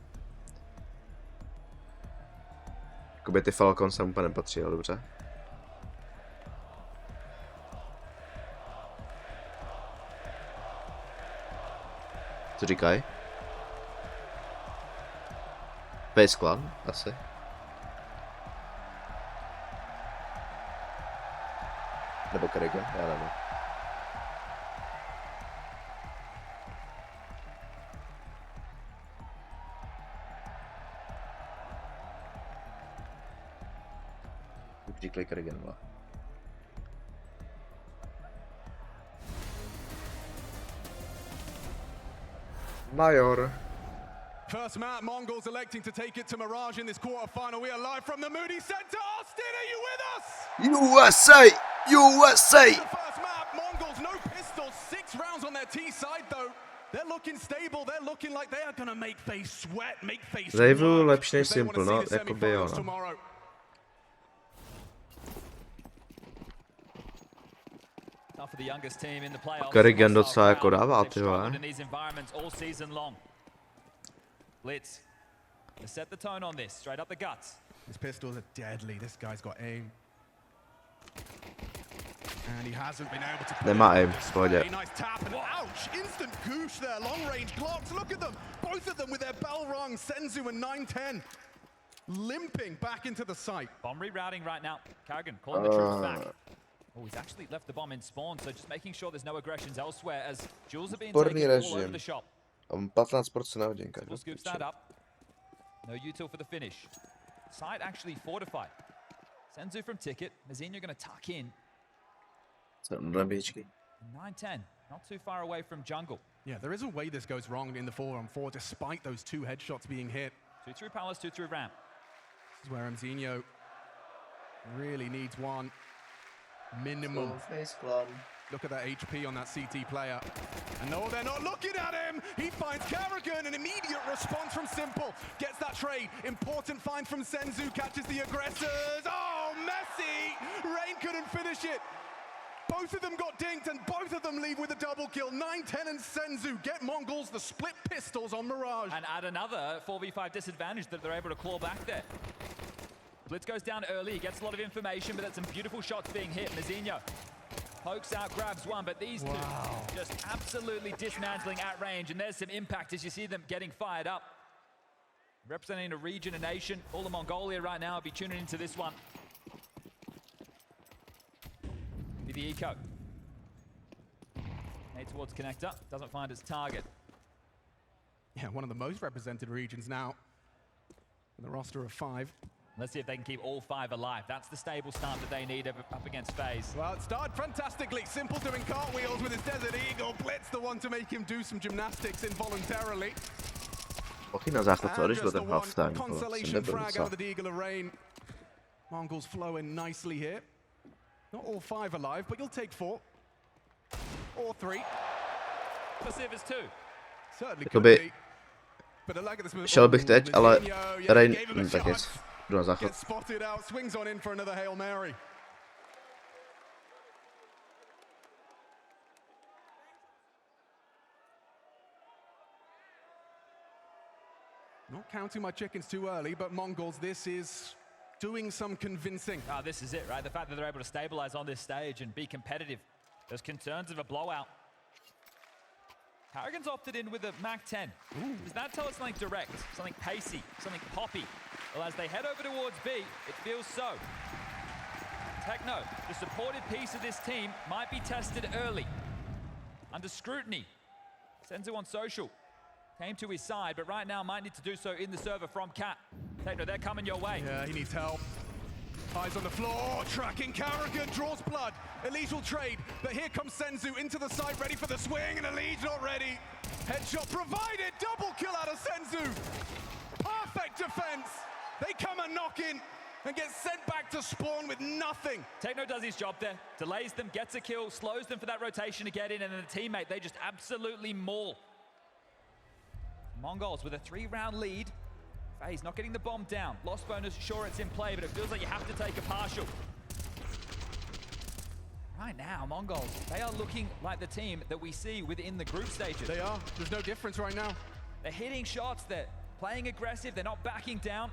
Jakoby ty Falcon sem úplně nepatří, ale dobře. Co říkají? FaZe Clan, asi. Nebo Kerrigan, já nevím. Říkali Kerrigan. Major. First map, MongolZ electing to take it to Mirage in this quarterfinal. We are live from the Moody Center. Austin, are you with us? USA! USA! The first map, MongolZ, no pistols, 6 rounds on their T side though. They're looking stable, they're looking like they are gonna make FaZe sweat, make FaZe Zajvu lepší než Simple, no, jakoby jo, no. Kerrigan docela jako dává, ty vole. Blitz. Set the tone on this, straight up the guts. His pistols are deadly. This guy's got aim. And he hasn't been able to Nemá aim, v pohodě. Nice tap and ouch! Instant goosh there, long range glocks. Look at them, both of them with their bell rung. Senzu and 910 limping back into the site. Bomb rerouting right now. Kerrigan calling the troops back. Oh, he's actually left the bomb in spawn, so just making sure there's no aggressions elsewhere as Jules are being taken all over the shop. 15% na hodinka. Scoops that up. No util for the finish. Side actually fortified. Senzu from Ticket. Mazinho going to tuck in. 9-10, not too far away from jungle. Yeah, there is a way this goes wrong in the 4-on-4 despite those 2 headshots being hit. 2 through Palace, 2 through ramp. This is where Mazinho Really needs one minimum. FaZe Clan. Look at that HP on that CT player. And no, they're not looking at him. He finds Carrigan, an immediate response from Simple. Gets that trade. Important find from Senzu, catches the aggressors. Oh, messy. Rain couldn't finish it. Both of them got dinked and both of them leave with a double kill. 9-10 and Senzu get MongolZ the split pistols on Mirage. And add another 4v5 disadvantage that they're able to claw back there. Blitz goes down early, he gets a lot of information, but that's some beautiful shots being hit. Mazinho pokes out, grabs one, but these two just absolutely dismantling at range, and there's some impact as you see them getting fired up. Representing a region, a nation, all of Mongolia right now will be tuning into this one. Be the eco. Nade towards connector, doesn't find his target. Yeah, one of the most represented regions now in the roster of 5. Let's see if they can keep all 5 alive. That's the stable start that they need up against FaZe. Well, it started fantastically. Simple doing cartwheels with his Desert Eagle. Blitz the one to make him do some gymnastics involuntarily. Taky na záchod co, když byl ten halftime, Consolation frag out of the Eagle of Rain. MongolZ flowing nicely here. Not all 5 alive, but you'll take 4. Or 3. Let's see if it's 2. Certainly could be. But I like this move. Šel bych teď, ale Rain, tak nic. Jdu na záchod. Gets spotted out, swings on in for another Hail Mary. Not counting my chickens too early, but MongolZ, this is doing some convincing. Ah, this is it, right? The fact that they're able to stabilize on this stage and be competitive. There's concerns of a blowout. Harrigan's opted in with a MAC-10. Does that tell us something direct, something pacey, something poppy? Well, as they head over towards B, it feels so. Techno, the supported piece of this team, might be tested early. Under scrutiny. Senzu on social. Came to his side, but right now might need to do so in the server from Cat. Techno, they're coming your way. Yeah, he needs help. Eyes on the floor, tracking Carrigan, draws blood. Elige will trade, but here comes Senzu into the side, ready for the swing, and Elige not ready. Headshot provided, double kill out of Senzu. Perfect defense. They come a knock in and get sent back to spawn with nothing. Techno does his job there, delays them, gets a kill, slows them for that rotation to get in, and then the teammate, they just absolutely maul. MongolZ with a 3-round lead. FaZe not getting the bomb down. Lost bonus, sure it's in play, but it feels like you have to take a partial. Right now, MongolZ, they are looking like the team that we see within the group stages. They are. There's no difference right now. They're hitting shots, they're playing aggressive, they're not backing down.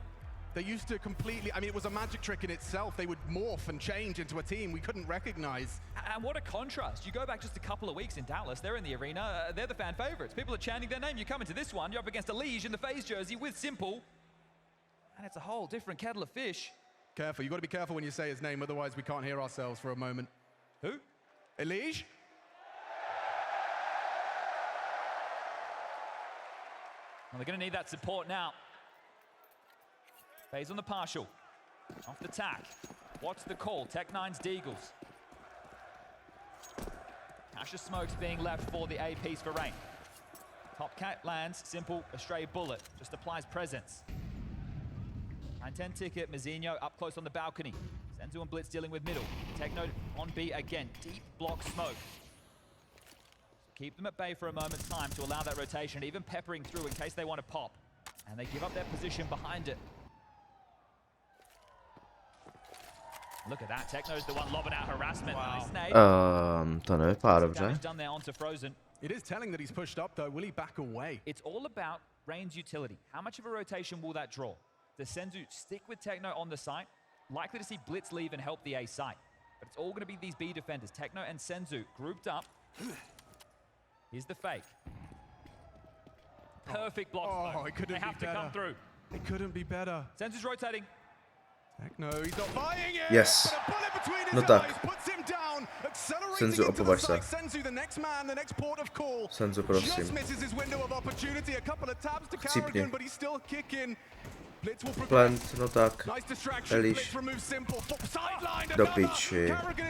They used to completely, I mean, it was a magic trick in itself. They would morph and change into a team we couldn't recognize. And what a contrast. You go back just a couple of weeks in Dallas, they're in the arena, they're the fan favorites. People are chanting their name. You come into this one, you're up against Elige in the FaZe jersey with Simple. And it's a whole different kettle of fish. Careful, you got to be careful when you say his name, otherwise we can't hear ourselves for a moment. Who? Elige? Well, they're going to need that support now. FaZe on the partial. Off the tack. Watch the call. Tech9's Deagles. Cash of smokes being left for the A piece for Rain. Top cat lands. Simple. A stray bullet. Just applies presence. 9-10 ticket. Mazinho up close on the balcony. Senzu and Blitz dealing with middle. Techno on B again. Deep block smoke. Keep them at bay for a moment's time to allow that rotation, even peppering through in case they want to pop. And they give up their position behind it. Look at that. Techno's the one lobbing out harassment. Wow. To nevypadá dobře. Done there onto Frozen. It is telling that he's pushed up though. Will he back away? It's all about Rain's utility. How much of a rotation will that draw? Does Senzu stick with Techno on the site? Likely to see Blitz leave and help the A site. But it's all going to be these B defenders. Techno and Senzu grouped up. Here's the fake. Perfect block. Oh, it couldn't be better. They have to come through. It couldn't be better. Senzu's rotating. Techno, he's not buying it. Yes. No tak. Senzu, opovaž se. Senzu, prosím. Chcípni. Plant, no tak. Elige. Do piči.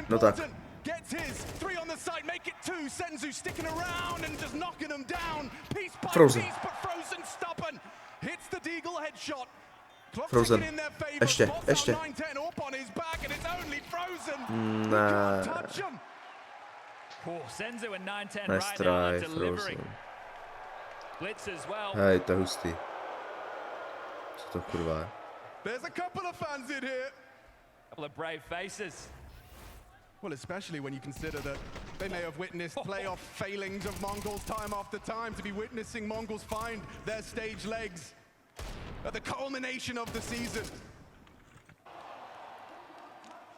No tak. Gets his 3 on the side, make it 2. Senzu sticking around and just knocking him down. Piece by Frozen. piece, but Frozen stubborn. Hits the Deagle headshot. Frozen. Ještě. Ne. Nice try, Frozen. Hej, to je hustý. Co to kurva je? There's a couple of fans in here. Couple of brave faces. Well, especially when you consider that they may have witnessed playoff failings of Mongols time after time, to be witnessing Mongols find their stage legs at the culmination of the season.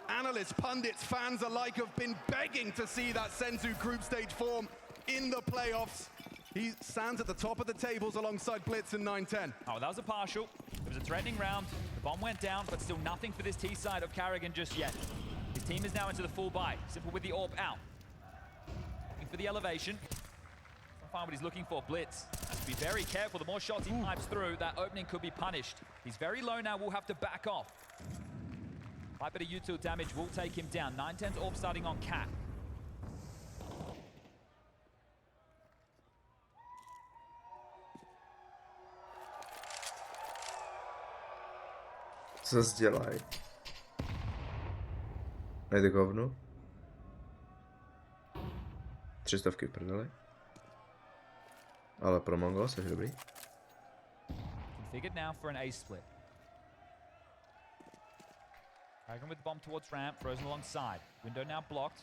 Analysts, pundits, fans alike have been begging to see that Senzu group stage form in the playoffs. He stands at the top of the tables alongside Blitz and 910. Oh, that was a partial. It was a threatening round. The bomb went down, but still nothing for this T side of Karrigan just yet. His team is now into the full buy. Simple with the AWP out. Looking for the elevation. Can't find what he's looking for. Blitz has to be very careful. The more shots he pipes through, that opening could be punished. He's very low now. We'll have to back off. Quite a bit of util damage will take him down. 910's AWP starting on Cat. Co se dělají? Nejde hovno. 300 v prdeli. Ale pro MongolZ je dobrý. Configured now for an A split. Karrigan with the bomb towards ramp, Frozen alongside. Window now blocked.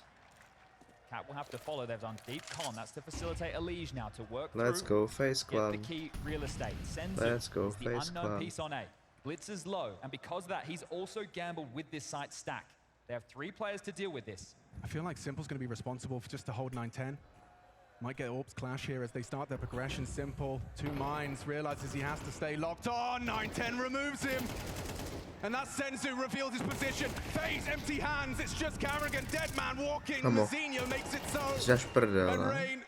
Cat will have to follow. They've done deep con. That's to facilitate Elige now to work Let's through. Go FaZe Clan. Get the key real estate. Senzu Let's go is the FaZe unknown Clan. piece on A. Blitz is low, and because of that, he's also gambled with this site stack. They have 3 players to deal with this. I feel like Simple's going to be responsible for just to hold 910. Might get AWP's clash here as they start their progression. Simple, 2 mines, realizes he has to stay locked on. 910 removes him. And that Senzu reveals his position. FaZe empty hands, it's just Karrigan, dead man walking. Mazinho makes it so. And Rain,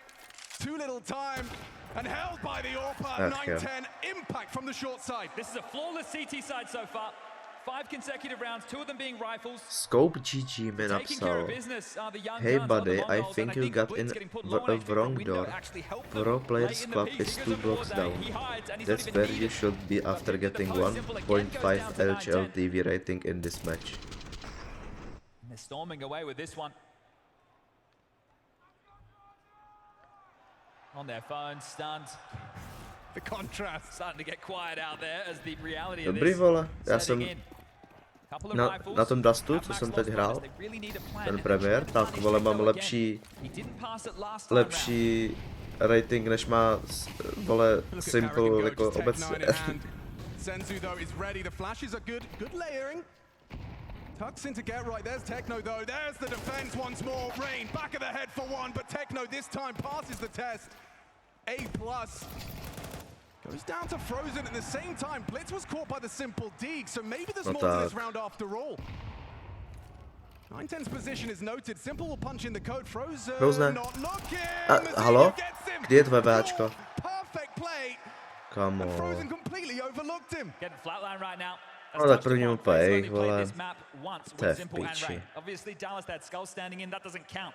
too little time. And held by the AWP. 910 impact from the short side. This is a flawless CT side so far. 5 consecutive rounds, 2 of them being rifles. Scope GG mi napsal. Hey buddy, I think you got in a wrong door. Pro players club is 2 blocks down. That's where you should be after getting 1.5 LTV rating in this match. And they're storming away with this one. On their phones, stunned. The contrast starting to get quiet out there as the reality of Dobrý this. vole, já jsem na tom Dustu, co jsem teď hrál, ten premiér, tak vole mám lepší rating než má vole Simple jako obecně. Senzu though is ready, the flashes are good layering. Tucks in to get right, there's Techno though, there's the defense once more. Rain, back of the head for 1, but Techno this time passes the test. A+. Goes down to Frozen at the same time. Blitz was caught by the Simple Deeg, so maybe there's more to this round after all. 910's position is noted. Simple will punch in the code. Frozen not looking. Halo? Kde je tvoje Bčko? Perfect play. Come on. Frozen completely overlooked him. Getting flatline right now. No tak první úplně, vole. To je v píči. Obviously Dallas that skull standing in, that doesn't count.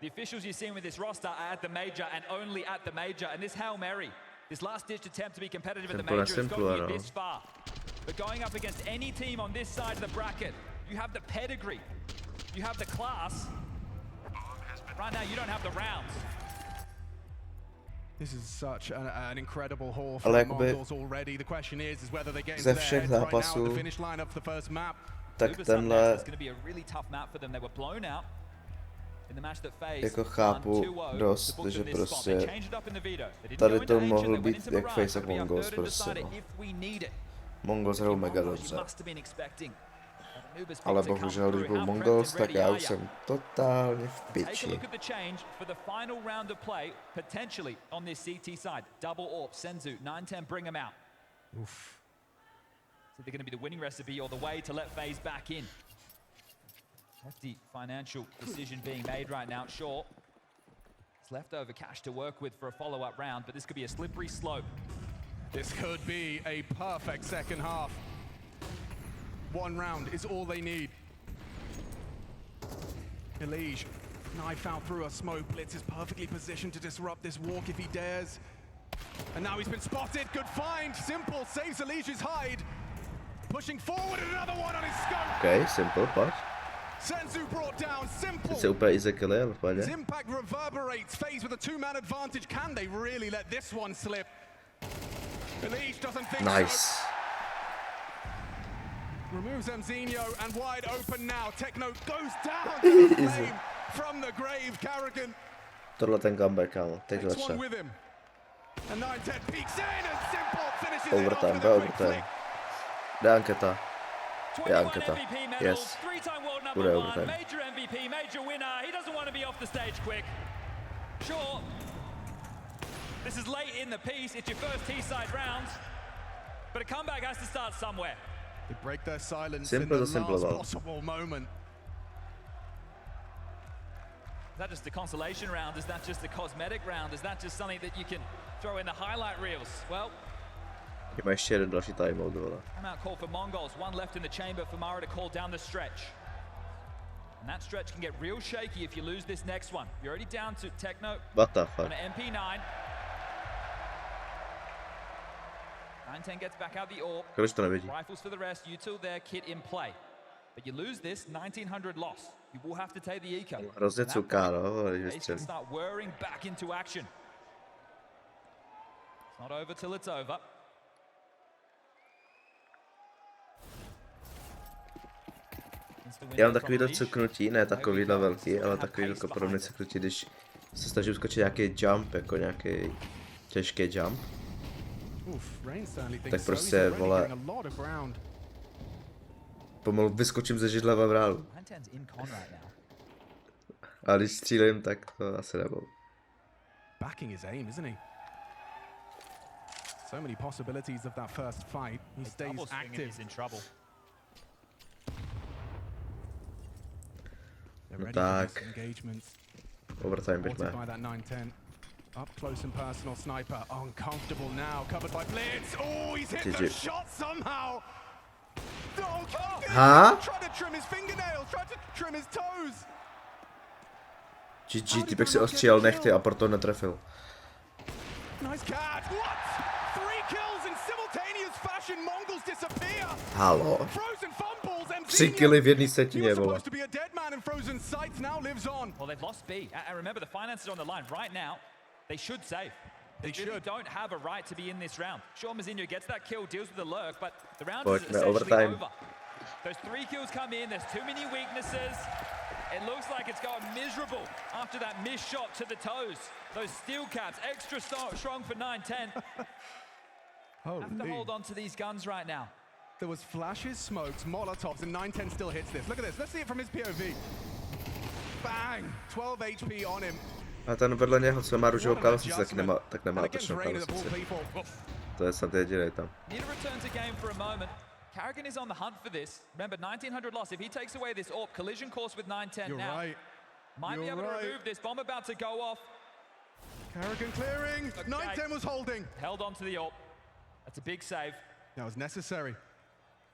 The officials you're seeing with this roster are at the major and only at the major, and this Hail Mary, this last-ditch attempt to be competitive at the major has got you this far. But going up against any team on this side of the bracket, you have the pedigree, you have the class. Right now, you don't have the rounds. This is such an incredible haul from Mongols already. The question is whether they get into their heads right now at the finish line of the first map. Tak tenhle jako chápu dost, že prostě tady to mohl být jak FaZe jak MongolZ prostě no. MongolZ hrál mega dobře. Ale bohužel, když byl MongolZ, tak já už jsem totálně v piči. So they're going to be the winning recipe or the way to let FaZe back in. Hefty financial decision being made right now. Sure, it's leftover cash to work with for a follow-up round, but this could be a slippery slope. This could be a perfect second half. 1 round is all they need. Elige, knife out through a smoke. Blitz is perfectly positioned to disrupt this walk if he dares. And now he's been spotted. Good find. Simple saves Elige's hide. OK, Simple, pojď. Teď se úplně easy killy, ale pojď. Impact reverberates. FaZe with a two-man advantage. Can they really let this one slip? Nice. Removes Mzinho and wide open now. Techno goes down to the flame from the grave. Karrigan Tohle ten comeback, kámo. Teď začne. And 9-10 peeks in and Simple finishes Overtime, it overtime. Jde anketa. Je anketa. Yes. Bude overtime. Major MVP, major winner. He doesn't want to be off the stage quick. Sure. This is late in the piece. It's your first T-side round. But a comeback has to start somewhere. They break their silence Simple in the last possible moment. Is that just a consolation round? Is that just a cosmetic round? Is that just something that you can throw in the highlight reels? Well, má ještě jeden další timeout, vole. Timeout call for MongolZ. One left in the chamber for Mara to call down the stretch. And that stretch can get real shaky if you lose this next one. You're already down to Techno. What the fuck? On an MP9. 9-10 gets back out the AWP. Proč to nevidí? Rifles for the rest. You two there, kit in play. But you lose this, 1900 loss. You will have to take the eco. Hrozně cuká, no, když Can vystřelí. start whirring back into action. It's not over till it's over. Já mám takovýhle cuknutí, ne takovýhle velký, ale takovýhle podobný cuknutí, když se snažím skočit nějaký jump, jako nějaký těžký jump. Tak prostě, vole, pomalu vyskočím ze židle ve vrálu. A když střílím, tak to asi nebylo. Backing his aim, isn't he? So many possibilities of that first fight. He stays active. He's in trouble. No tak. Overtime běžme. Up close and personal sniper. Uncomfortable now. Covered by Blitz. Oh, he's hit the shot somehow. Huh? Tried to trim his fingernails. Tried to trim his toes. GG, typek si ostříhal nechty a proto netrefil. Nice catch. What? 3 kills in simultaneous fashion. MongolZ disappear. Halo. Frozen fumbles. 3 killy v jedné setině, vole. Well, they've lost B. And remember, the finances are on the line right now. They should save. They really don't have a right to be in this round. Sure, MongolZ gets that kill, deals with the lurk, but the round is essentially overtime. over. Those 3 kills come in, there's too many weaknesses. It looks like it's gone miserable after that missed shot to the toes. Those steel caps, extra strong for 9-10. Have to hold on to these guns right now. There was flashes, smokes, Molotovs, and 9-10 still hits this. Look at this. Let's see it from his POV. Bang! 12 HP on him. A ten vedle něho, co má růžovou klávesnici, tak nemá točnou klávesnici. To je snad jedinej tam. Need to return to game for a moment. Karrigan is on the hunt for this. Remember, 1900 loss. If he takes away this AWP, collision course with 9-10 now. Might be able to remove this. Bomb about to go off. Karrigan clearing. 9-10 was holding. Held on to the AWP. That's a big save. That was necessary.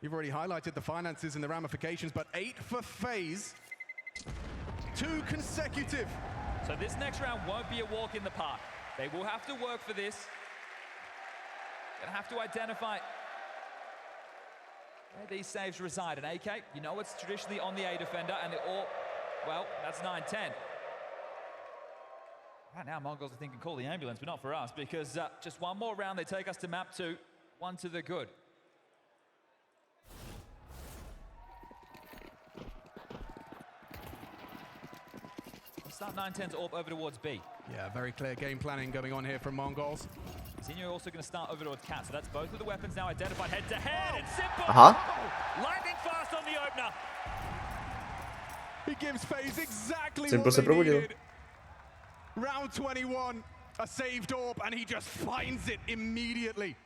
You've already highlighted the finances and the ramifications, but 8 for FaZe. 2 consecutive. So this next round won't be a walk in the park. They will have to work for this. Gonna have to identify where these saves reside. And AK, you know it's traditionally on the A defender, and the AWP, well, that's 9-10. Right now, MongolZ are thinking call the ambulance, but not for us, because just one more round, they take us to map 2, 1 to the good. Start 9-10's AWP over towards B. Yeah, very clear game planning going on here from MongolZ. Zinho also going to start over towards Cat, so that's both of the weapons now identified head to head. It's simple. Lightning fast on the opener. He gives FaZe exactly Simple what they needed. Round 21, a saved AWP, and he just finds it immediately.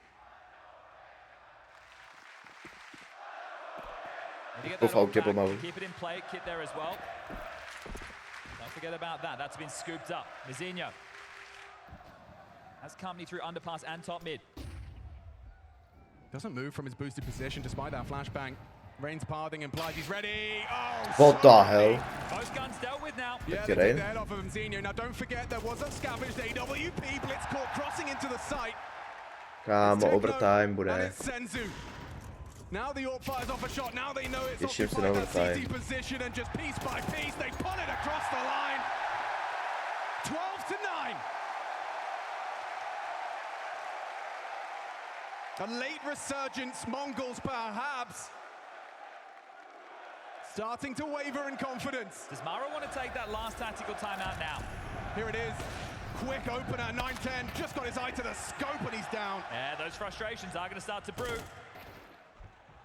Keep it in play, Kit there as well. Don't forget about that. That's been scooped up. MongolZ has company through underpass and top mid. Doesn't move from his boosted position despite that flashbang. Rain's pathing implies he's ready. Oh, what the hell? Both guns dealt with now. Yeah, they take the head off of Mzinho. Now don't forget there was a scavenged AWP blitz caught crossing into the site. Kámo, overtime bude. Now the AWP fires off a shot. Now they know it's Těším se occupied na that overtime. CT position, and just piece by piece they pull it across the line. 12-9. A late resurgence, Mongols perhaps starting to waver in confidence. Does Mara want to take that last tactical timeout now? Here it is. Quick opener, 9-10. Just got his eye to the scope and he's down. Yeah, those frustrations are going to start to brew.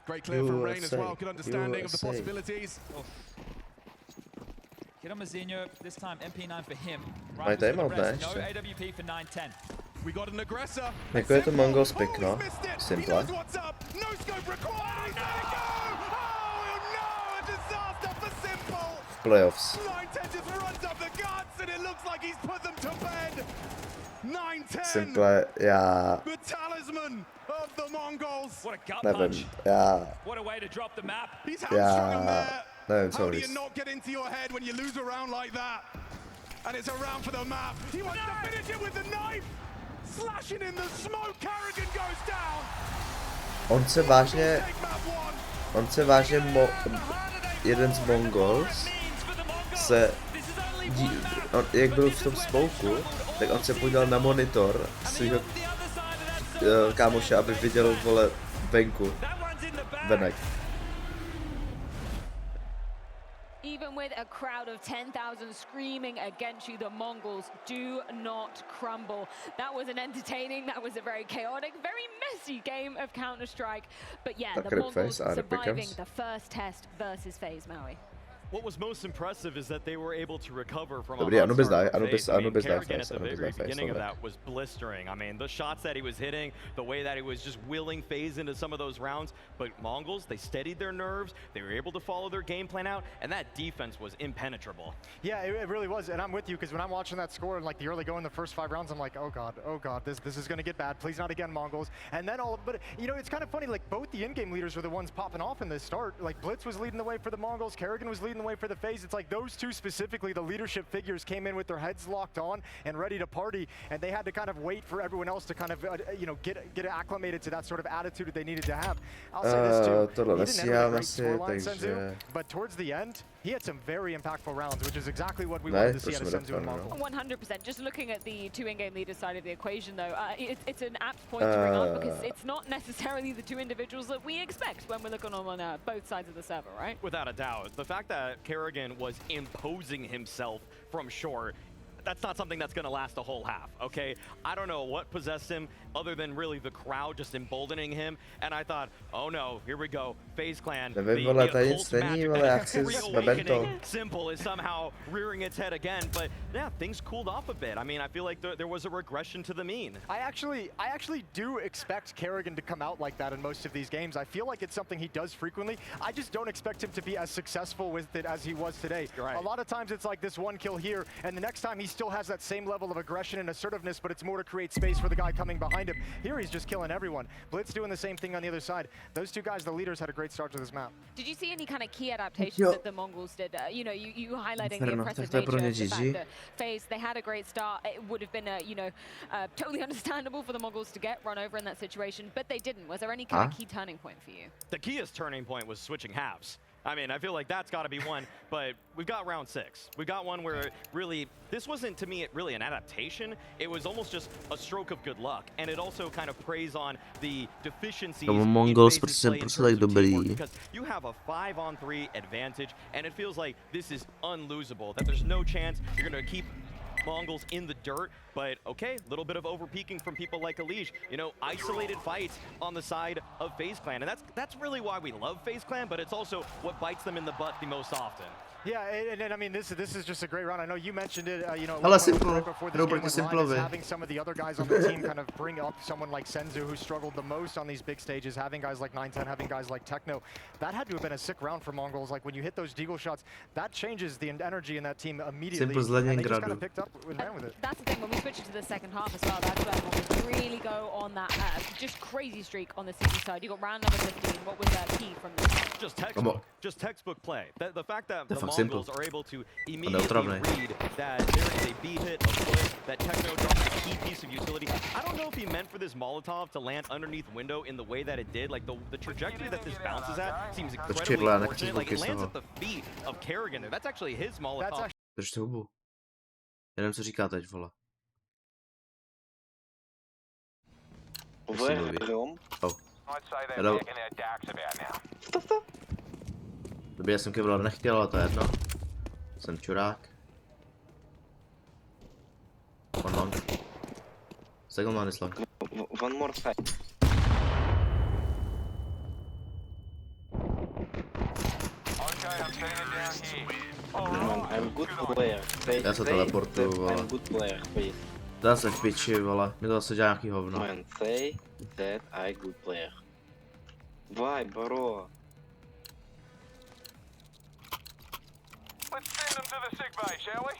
Great clear from Rain as well. Good understanding of the possibilities. Kid on Mazinho, this time MP9 for him. Mají tady mob, ne? No AWP for 9-10. We got an aggressor. Jako je to MongolZ pick, no. Simple. No scope required. Playoffs. 9-10 just runs up the guts and it looks like he's put them to bed. 9-10. Simple, já... The talisman of the Mongols. What a gut nevím, punch. já... What a way to drop the map. He's hamstrung him Já... there. nevím, How co do you říct. not get into your head when you lose a round like that? And it's a round for the map. He wants to finish it with the knife. Slashing in the smoke. Carrigan goes down. On se vážně jeden z MongolZ se, jak byl v tom spouku, tak on se podíval na monitor svýho kámoše, aby viděl, vole, venku, venek. Even with a crowd of 10,000 screaming against you, the Mongols do not crumble. That was an entertaining, that was a very chaotic, very messy game of Counter-Strike. But yeah, the Mongols surviving the first test versus FaZe, Maui. What was most impressive is that they were able to recover from Dobrý, a ano, bez hot daj, start ano, from bez, FaZe. I ano, mean, bez daj Kerrigan at FaZe, the ano, bez very daj FaZe, beginning of tohle. that was blistering. I mean, the shots that he was hitting, the way that he was just willing FaZe into some of those rounds, but MongolZ, they steadied their nerves, they were able to follow their game plan out, and that defense was impenetrable. Yeah, it really was, and I'm with you, because when I'm watching that score and like the early going the first 5 rounds, I'm like, oh god, this is gonna get bad, please not again, MongolZ. And then but you know, it's kind of funny, like both the in-game leaders were the ones popping off in this start. Like Blitz was leading the way for the MongolZ, Kerrigan was leading the way for the FaZe. It's like those two specifically, the leadership figures came in with their heads locked on and ready to party, and they had to kind of wait for everyone else to kind of, you know, get acclimated to that sort of attitude that they needed to have. I'll say this too, he didn't enter a great scoreline, Senzu, but towards the end, he had some very impactful rounds, which is exactly what we wanted to see out of Senzu and Mongol. 100%. Just looking at the two in-game leaders side of the equation, though, it's an apt point to bring up because it's not necessarily the two individuals that we expect when we're looking on both sides of the server, right? Without a doubt. The fact that Kerrigan was imposing himself from short, that's not something that's going to last a whole half, okay? I don't know what possessed him other than really the crowd just emboldening him, and I thought, oh no, here we go, FaZe Clan, the occult magic reawakening Simple is somehow rearing its head again, but yeah, things cooled off a bit. I mean, I feel like there was a regression to the mean. I actually do expect Kerrigan to come out like that in most of these games. I feel like it's something he does frequently. I just don't expect him to be as successful with it as he was today. Right. A lot of times it's like this one kill here, and the next time he still has that same level of aggression and assertiveness, but it's more to create space for the guy coming behind him. Here he's just killing everyone. Blitz doing the same thing on the other side. Those two guys, the leaders, had a great start to this map. Did you see any kind of key adaptations that the Mongols did? You know, you highlighting the impressive nature of the fact that FaZe, they had a great start. It would have been, you know, totally understandable for the Mongols to get run over in that situation, but they didn't. Was there any kind of key turning point for you? The keyest turning point was switching halves. I mean, I feel like that's got to be one, but we've got round 6. We've got one where really, this wasn't to me really an adaptation. It was almost just a stroke of good luck, and it also kind of preys on the deficiencies in FaZe's play in terms of teamwork, because you have a 5-on-3 advantage, and it feels like this is unlosable, that there's no chance you're going to keep MongolZ in the dirt, but okay, a little bit of overpeaking from people like Alish. You know, isolated fights on the side of FaZe Clan, and that's really why we love FaZe Clan, but it's also what bites them in the butt the most often. Yeah, and I mean, this is just a great round. I know you mentioned it, you know, Hele, right simple. before this game went live, is having some of the other guys on the team kind of bring up someone like Senzu, who struggled the most on these big stages, having guys like 910, having guys like Techno. That had to have been a sick round for MongolZ. Like, when you hit those deagle shots, that changes the energy in that team immediately. And they just kind of picked up and ran with it. That's the thing, when we switch into the second half as well, that's where Mongols really go on that just crazy streak on the CT side. You got round number 15. What was that key from this? Just textbook play. The fact that the Mongols are able to immediately read that there is a B hit, a foot, that Techno dropped a key piece of utility. I don't know if he meant for this Molotov to land underneath window in the way that it did. Like the trajectory that this bounces at seems incredibly unfortunate. Like it lands at the feet of Kerrigan there. That's actually his Molotov. Držte hubu. Jenom co říká teď, vole. Oh. Hello. Dobrý, já jsem Kevlar nechtěl, ale to je jedno. Jsem čurák. One long. Second one is long. One more side. I'm good player. Já se teleportuju, vole. I'm good player, please. Zase v piči, vole. Mi to zase dělá nějaký hovno. Man, say that I good player. Why, bro? Let's send them to the sick bay, shall we?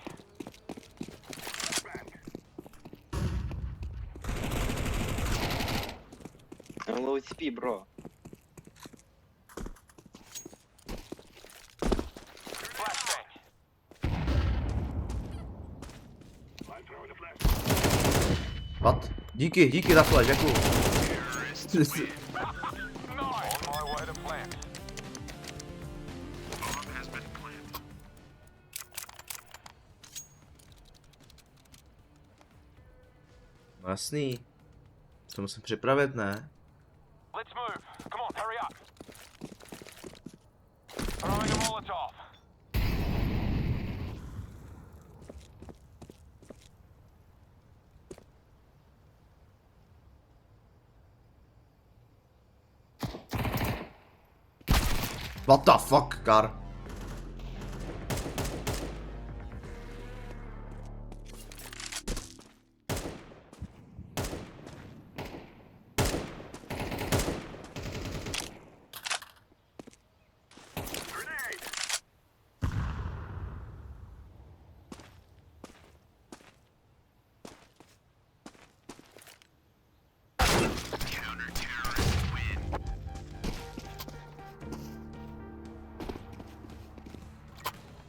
I'm low HP, bro. What? Díky za flash, děkuju. Jasný. To musím připravit, ne? Let's move. Come on, hurry up. Throwing a Molotov. What the fuck, car?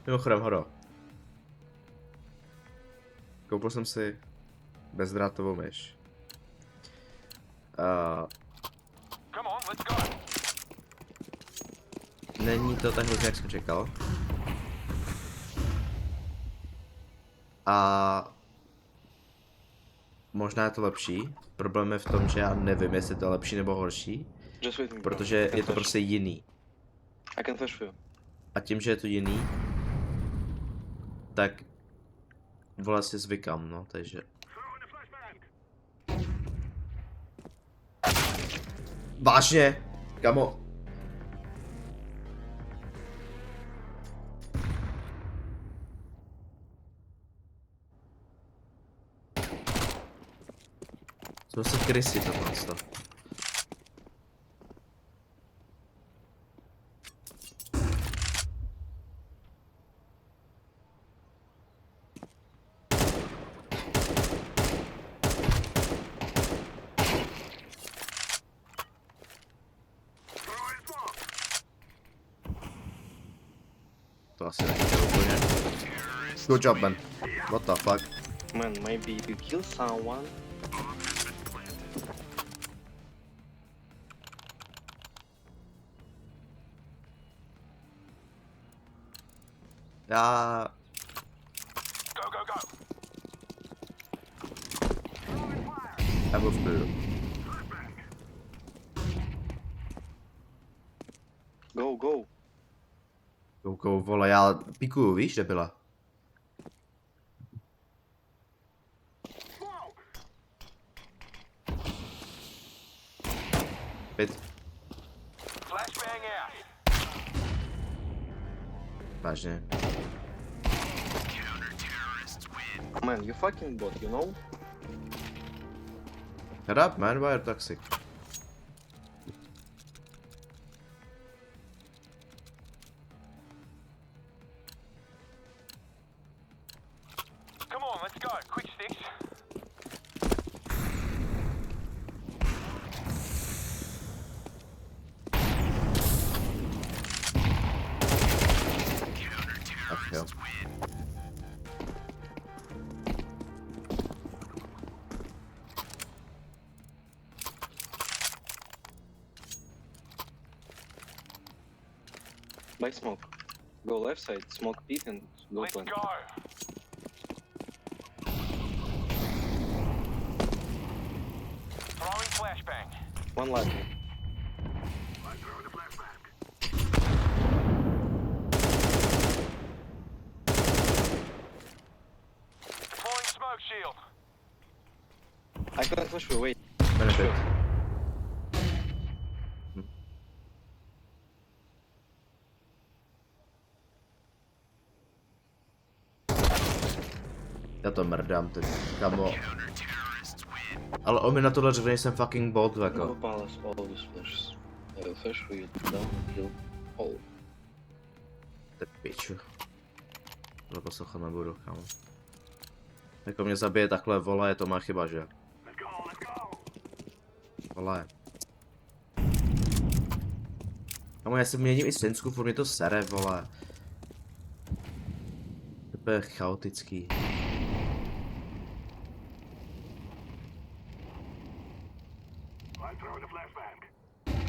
Mimochodem, hodo. Koupil jsem si bezdrátovou myš. Není to tak hrozně, jak jsem čekal. A možná je to lepší. Problém je v tom, že já nevím, jestli to je lepší nebo horší. Protože je to prostě jiný. A tím, že je to jiný, tak vole si zvykám, no, takže. Vážně, kamo. Jsou se krysy to vlastně. To asi nechtěl úplně. Good job, man. What the fuck? Man, maybe you kill someone. Já... Já byl v klidu. Go, vole, já pikuju, víš, kde byla? Pět. Vážně. Man, you fucking bot, you know? Shut up, man, why are you toxic? Come on, let's go. Quick sticks. Ach jo. By smoke. Go left side, smoke pit and go plant. Let's go. Throwing flashbang. One last. I'm throwing a flashbang. Deploying smoke shield. I can't flash for wait. Benefit. Já to mrdám teď, kamo. Ale on mi na tohle řekl, že jsem fucking bot, jako. Go palace, always flashes. I will flash for you down, kill, all. Te piču. Tohle poslouchat nebudu, kamo. Jako mě zabije takhle, vole, je to má chyba, že? Vole. Kamo, já si měním i sensku, furt mě to sere, vole. To je chaotický. I'm throwing a flashbang.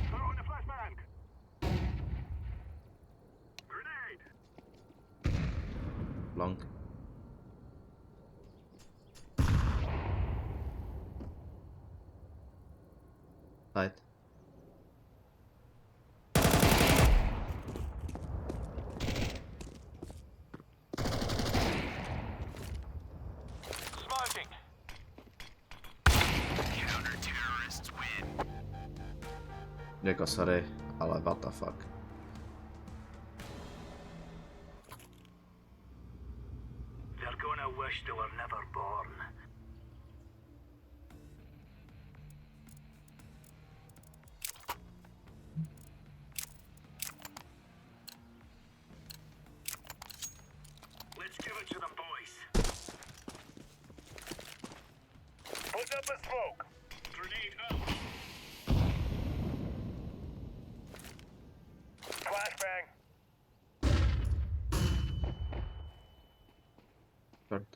Throwing a flashbang. Grenade. Long. Tight. Smoking. Counter-terrorists win. Jako sorry, ale what the fuck. They're gonna wish they were never born. Let's give it to them, boys. Put up a smoke. Grenade out. Flashbang. Short.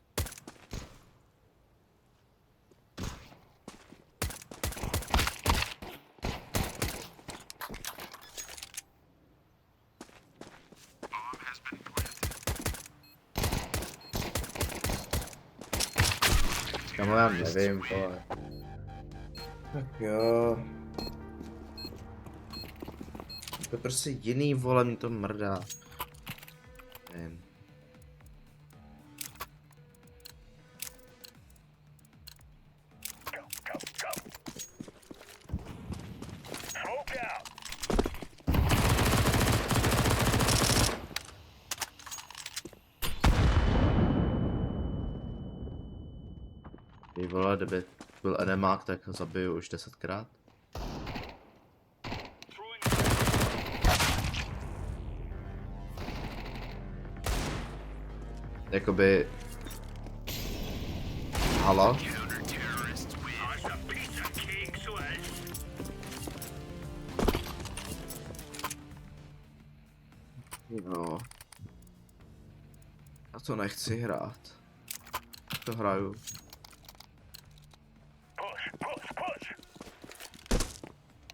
Bomb has been planted. Kamo, já nevím, vole. Tak jo. To je prostě jiný, vole, mě to mrdá. Nevím. Go, go, go. Smoke out. Ty vole, kdyby byl enemák, tak ho zabiju už 10krát. Jakoby... Halo? No. A to nechci hrát. To hraju. Push, push, push.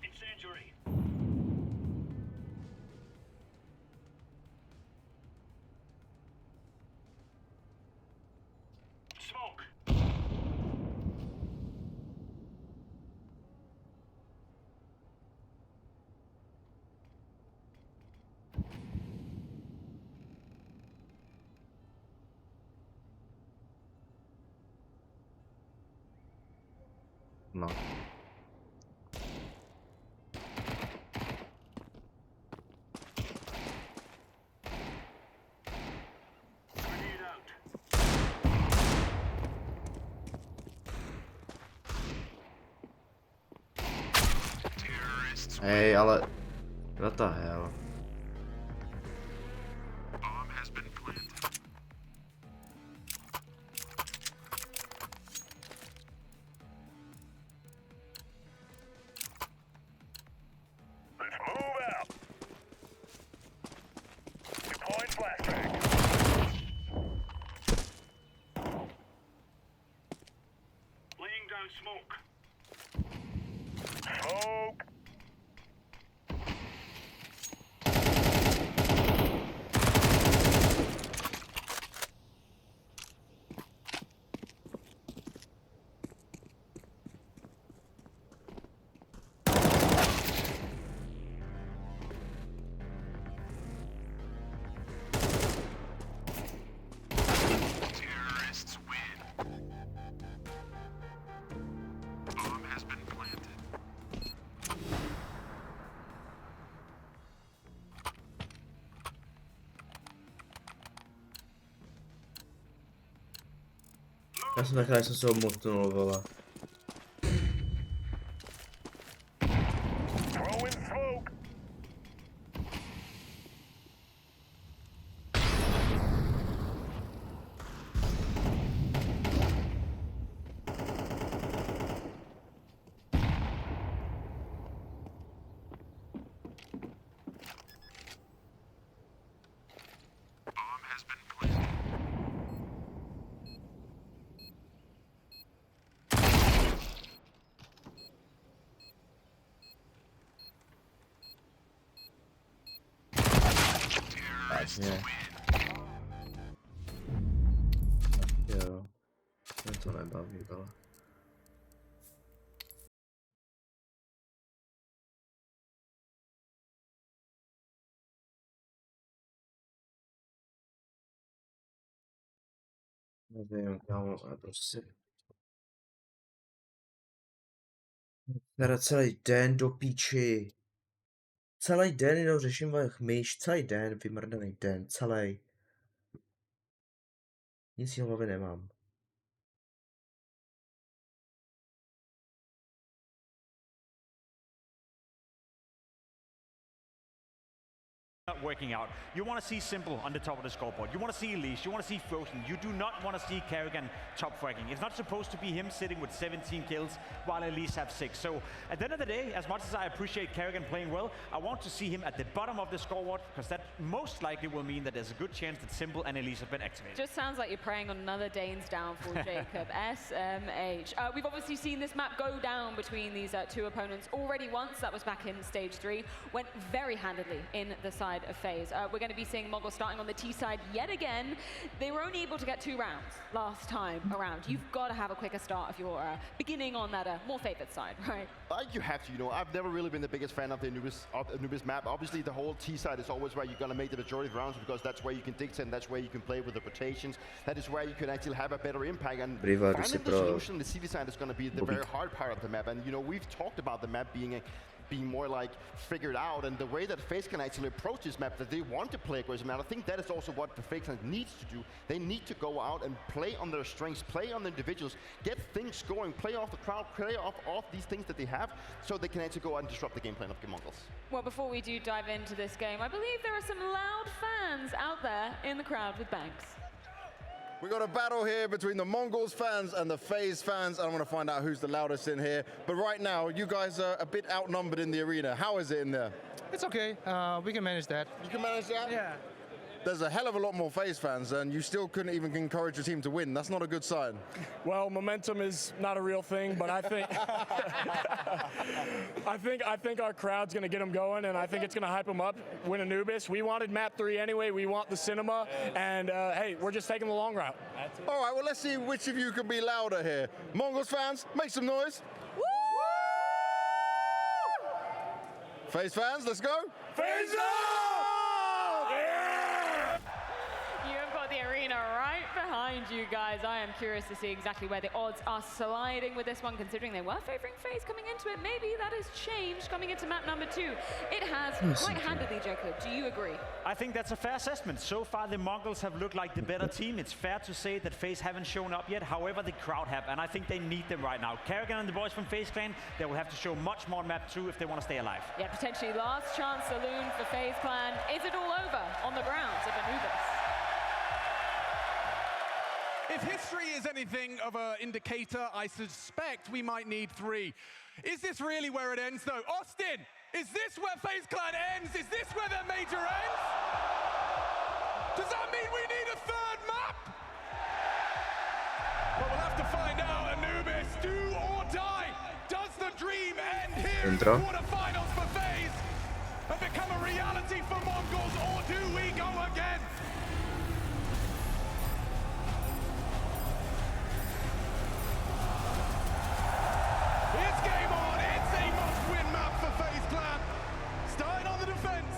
Incendiary. Smoke. No. Grenade out. Terrorists. Hej, ale... What the hell? Bomb has been planted. Let's move out. Deploying flashbang. Laying down smoke. Smoke. Já jsem nechal, jsem se ho mutnul, vole. Vážně. Jo. Mě to nebaví, ale. Nevím, kámo, ale prostě. Teda celý den do píči. Celý den jenom řeším myš, celý den, vymrdaný den, celý. Nic jiného v hlavě nemám. Not working out. You want to see Simple on the top of the scoreboard. You want to see Elise. You want to see Frozen. You do not want to see Kerrigan top fragging. It's not supposed to be him sitting with 17 kills while Elise have 6. So at the end of the day, as much as I appreciate Kerrigan playing well, I want to see him at the bottom of the scoreboard because that most likely will mean that there's a good chance that Simple and Elise have been activated. Just sounds like you're praying on another Dane's downfall, Jacob. SMH. We've obviously seen this map go down between these two opponents already once. That was back in stage 3. Went very handedly in the side of FaZe. We're going to be seeing MongolZ starting on the T side yet again. They were only able to get 2 rounds last time around. You've got to have a quicker start if you're beginning on that more favored side, right? You have to, you know, I've never really been the biggest fan of the Anubis map. Obviously, the whole T side is always where you're going to make the majority of rounds because that's where you can dictate and that's where you can play with the rotations. That is where you can actually have a better impact. And finding the solution on the city side is going to be the very hard part of the map. And, you know, we've talked about the map being more like figured out, and the way that FaZe can actually approach this map, that they want to play aggressive, and I think that is also what the FaZe needs to do. They need to go out and play on their strengths, play on the individuals, get things going, play off the crowd, play off these things that they have, so they can actually go out and disrupt the game plan of the MongolZ. Well, before we do dive into this game, I believe there are some loud fans out there in the crowd with Banks. We got a battle here between the MongolZ fans and the FaZe fans. I'm going to find out who's the loudest in here. But right now, you guys are a bit outnumbered in the arena. How is it in there? It's okay. We can manage that. You can manage that? Yeah. There's a hell of a lot more FaZe fans, and you still couldn't even encourage your team to win. That's not a good sign. Well, momentum is not a real thing, but I think I think our crowd's going to get them going, and I think it's going to hype them up. Win Anubis. We wanted map 3 anyway. We want the cinema, and hey, we're just taking the long route. All right, well, let's see which of you can be louder here. MongolZ fans, make some noise. Woo! FaZe fans, let's go. FaZe! The arena right behind you guys. I am curious to see exactly where the odds are sliding with this one, considering they were favoring FaZe coming into it. Maybe that has changed coming into map number 2. It has quite handedly, Jacob. Do you agree? I think that's a fair assessment. So far, the MongolZ have looked like the better team. It's fair to say that FaZe haven't shown up yet. However, the crowd have, and I think they need them right now. Kerrigan and the boys from FaZe Clan, they will have to show much more on map 2 if they want to stay alive. Yeah, potentially last chance saloon for FaZe Clan. Is it all over on the grounds of Anubis? If history is anything of an indicator, I suspect we might need 3. Is this really where it ends, though? Austin, is this where FaZe Clan ends? Is this where their major ends? Does that mean we need a 3rd map? Well, we'll have to find out. Anubis, do or die. Does the dream end here in the quarterfinals for FaZe and become a reality for MongolZ, or do we go again? It's game on. It's a must-win map for FaZe Clan. Starting on the defense.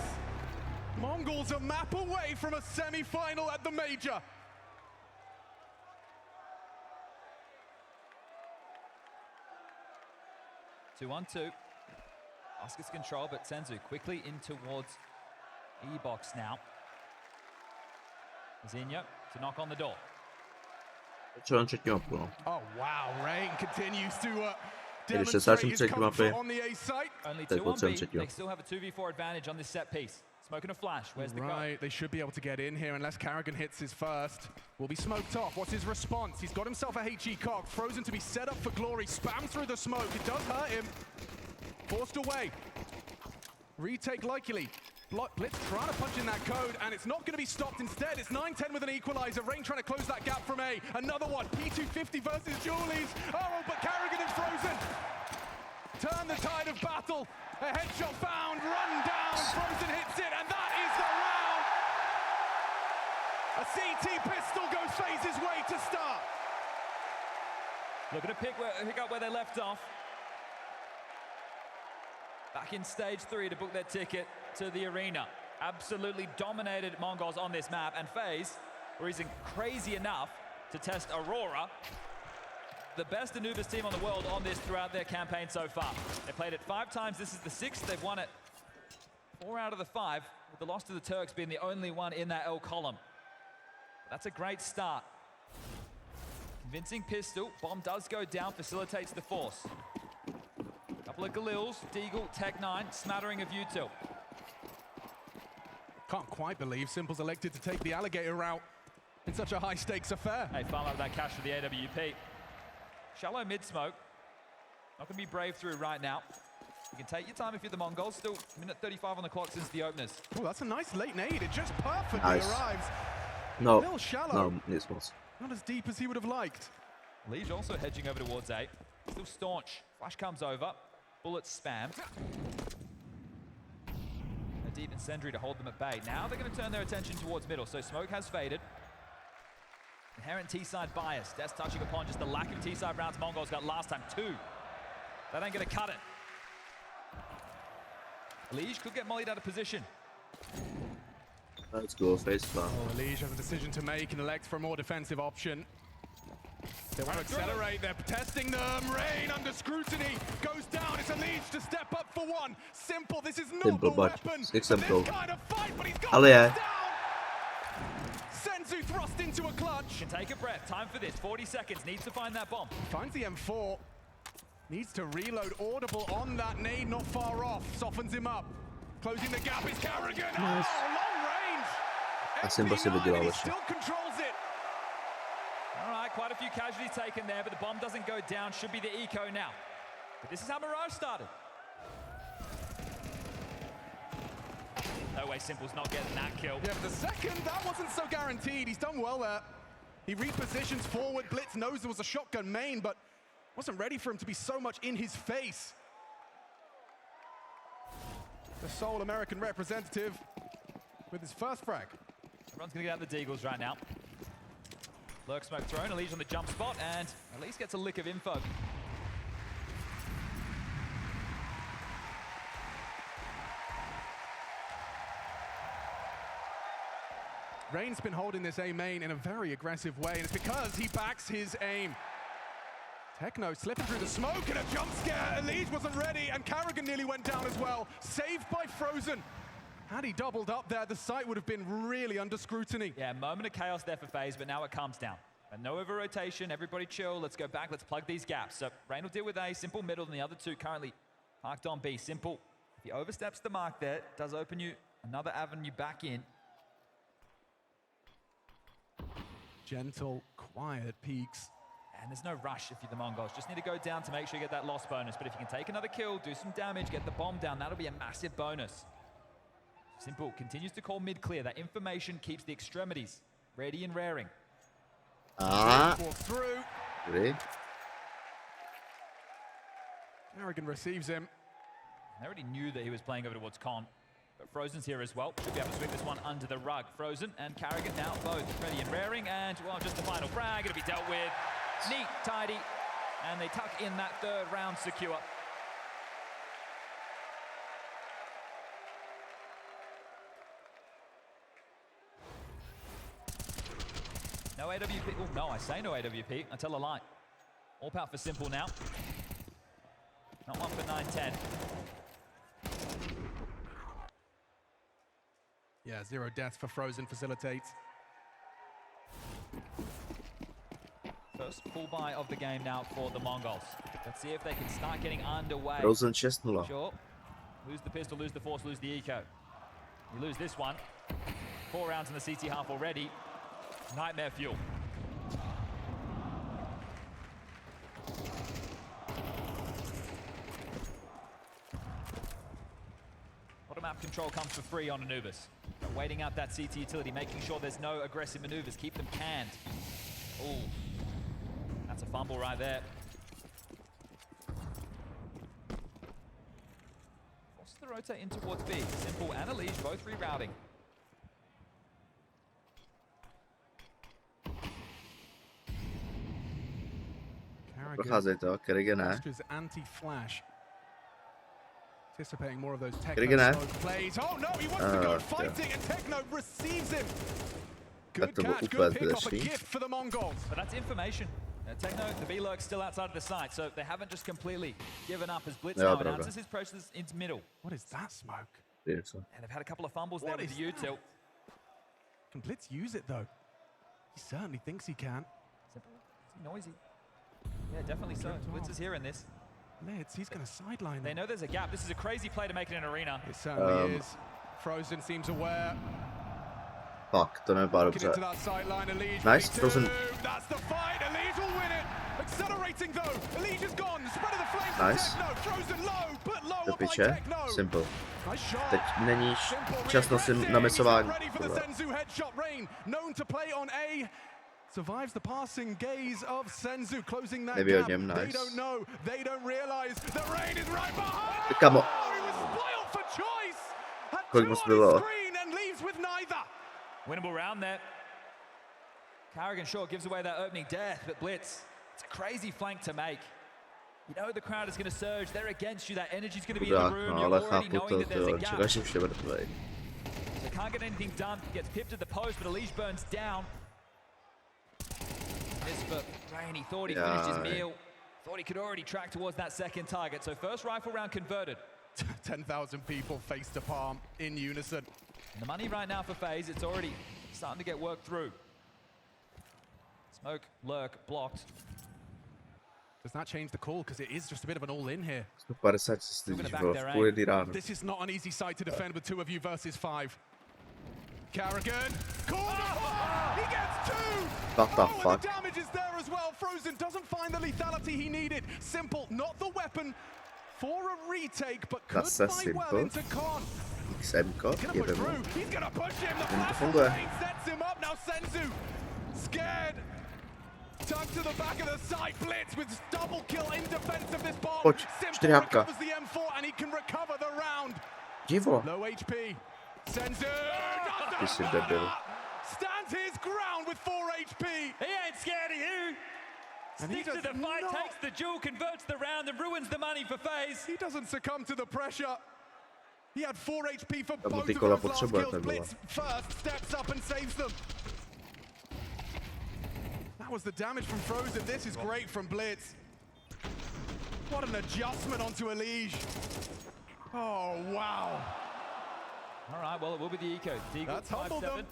MongolZ a map away from a semi-final at the major. Two on two. Oscar's control, but Senzu quickly in towards E-box now. Zinho to knock on the door. Co na třetí mapu, no. Oh wow, Rain continues to Když se starším demonstrate his třetí mapy, comfort on the A site. Only tak 2 on potřebujeme B. třetího. They still have a 2v4 advantage on this set piece. Smoking a flash. Where's the guy? Right, they should be able to get in here unless Karrigan hits his first. Will be smoked off. What's his response? He's got himself a HE cock. Frozen to be set up for glory. Spam through the smoke. It does hurt him. Forced away. Retake likely. Blitz trying to punch in that code, and it's not going to be stopped instead. It's 9-10 with an equalizer. Rain trying to close that gap from A. Another one. P250 versus Julies. Oh, but Karrigan and Frozen turn the tide of battle. A headshot found, run down, Frozen hits it, and that is the round! A CT pistol goes FaZe's way to start. Looking to pick up where they left off. Back in stage 3 to book their ticket to the arena. Absolutely dominated MongolZ on this map, and FaZe were even crazy enough to test Aurora, the best Anubis team on the world, on this throughout their campaign so far. They played it 5 times. This is the 6th. They've won it 4 out of the 5, with the loss to the Turks being the only one in that L column. That's a great start. Convincing pistol. Bomb does go down, facilitates the force. Couple of Galils, Deagle, Tech9, smattering of U2. Can't quite believe Simple's elected to take the alligator route in such a high-stakes affair. Hey, farm out of that cash for the AWP. Shallow mid-smoke. Not going to be brave through right now. You can take your time if you're the MongolZ. Still minute 35 on the clock since the openers. Oh, that's a nice late nade. It just perfectly Nice. arrives. No, A little shallow. no, nic moc. Not as deep as he would have liked. Liege also hedging over towards A. Still staunch. Flash comes over. Bullets spammed. A deep incendiary to hold them at bay. Now they're going to turn their attention towards middle. So smoke has faded. Inherent T-side bias. That's touching upon just the lack of T-side rounds MongolZ got last time. 2. That ain't going to cut it. Liege could get mollied out of position. Let's go, FaZe plan. Oh, Liege has a decision to make and elect for a more defensive option. They want to accelerate, they're testing them. Rain under scrutiny, goes down. It's a Liege to step up for one. Simple, this is not Simple, the but weapon it's for simple. this kind of fight, but he's got Ale je. down. Senzu thrust into a clutch. Can take a breath. Time for this. 40 seconds. Needs to find that bomb. Finds the M4. Needs to reload. Audible on that nade, not far off. Softens him up. Closing the gap is Karrigan. Nice. Oh, long range. A Simple si vydělal He ještě. still controls it. All right, quite a few casualties taken there, but the bomb doesn't go down. Should be the eco now. But this is how Mirage started. No way Simple's not getting that kill. Yeah, but the second, that wasn't so guaranteed. He's done well there. He repositions forward. Blitz knows there was a shotgun main, but wasn't ready for him to be so much in his face. The sole American representative with his first frag. Everyone's going to get out the Deagles right now. Lurk smoke thrown, Elise on the jump spot, and Elise gets a lick of info. Rain's been holding this A main in a very aggressive way, and it's because he backs his aim. Techno slipping through the smoke and a jump scare. Elise wasn't ready, and Karrigan nearly went down as well. Saved by Frozen. Had he doubled up there, the site would have been really under scrutiny. Yeah, moment of chaos there for FaZe, but now it calms down. And no over-rotation, everybody chill, let's go back, let's plug these gaps. So Rain will deal with A, Simple middle, and the other two currently parked on B. Simple, if he oversteps the mark there, it does open you another avenue back in. Gentle, quiet peaks. And there's no rush if you're the MongolZ. Just need to go down to make sure you get that loss bonus. But if you can take another kill, do some damage, get the bomb down, that'll be a massive bonus. Simple continues to call mid clear. That information keeps the extremities ready and raring. Walks through. Really? Karrigan receives him. I already knew that he was playing over towards Con. But Frozen's here as well. Should be able to sweep this one under the rug. Frozen and Karrigan now both ready and raring. And, well, just the final frag. It'll be dealt with. Neat, tidy. And they tuck in that third round secure. No AWP. Oh, no, I say no AWP. I tell a lie. All power for Simple now. Not one for 9-10. Yeah, 0 deaths for Frozen facilitates. First full buy of the game now for the Mongols. Let's see if they can start getting underway. Frozen 6-0. Sure. Lose the pistol, lose the force, lose the eco. You lose this one. 4 rounds in the CT half already. Nightmare fuel. Map control comes for free on Anubis. Waiting out that CT utility, making sure there's no aggressive maneuvers. Keep them canned. Ooh, that's a fumble right there. Forces the rotate in towards B. Simple and Elige both rerouting. Carragher's anti-flash. Anticipating more of those Techno plays. Oh no, he wants to go fighting and Techno receives him. Good catch, good pick off, a gift for the Mongols. But that's information. Techno, the V-Lurk's still outside of the site, so they haven't just completely given up as Blitz now announces his process into middle. What is that smoke? And they've had a couple of fumbles there with the U-tilt. Can Blitz use it though? He certainly thinks he can. Simple. Is he noisy? Yeah, definitely so. Blitz is hearing this. Blitz, he's going to sideline them. They know there's a gap. This is a crazy play to make it an arena. It certainly is. Frozen seems aware. Fuck, to nebylo dobře. Nice, Frozen. That's the fight. Elige will win it. Accelerating though. Elige is gone. Spread of the flames. Nice. Frozen low, but lower Do piče. by Techno. Simple. Teď není čas na misování. Known to play on A. Survives the passing gaze of Senzu, closing that Nebyl gap. něm, nice. They don't know, they don't realize the rain is right behind. Kamo. He was spoiled for choice. Had Kolik two mu on zbylo? his screen and leaves with neither. Winnable round there. Carragher short gives away that opening death, but Blitz, it's a crazy flank to make. You know the crowd is going to surge. They're against you. That energy's going to be in the room. You're already knowing that there's a gap. So can't get anything done. Gets pipped at the post, but Elige burns down. This for Rain, he thought he finished his meal. Thought he could already track towards that second target. So first rifle round converted. 10,000 people face to palm in unison. And the money right now for FaZe, it's already starting to get worked through. Smoke, lurk, blocked. Does that change the call? Because it is just a bit of an all-in here. This is not an easy side to defend with 2 of you versus 5. Carragher, corner! He gets 2! What the fuck? The damage is there as well. Frozen doesn't find the lethality he needed. Simple, not the weapon for a retake, but could find well into Con. He's gonna push through. He's gonna push him. The flash sets him up. Now Senzu, scared. Tucked to the back of the side. Blitz with double kill in defense of this bomb. Simple recovers the M4 and he can recover the round. Low HP. Senzu stands his ground with 4 HP. He ain't scared of you. Sticks to the fight, takes the duel, converts the round, and ruins the money for FaZe. He doesn't succumb to the pressure. He had 4 HP for both of those last kills. Blitz first steps up and saves them. That was the damage from Frozen. This is great from Blitz. What an adjustment onto Elige. Oh, wow. All right, well, it will be the eco. Deagle, that's humbled them.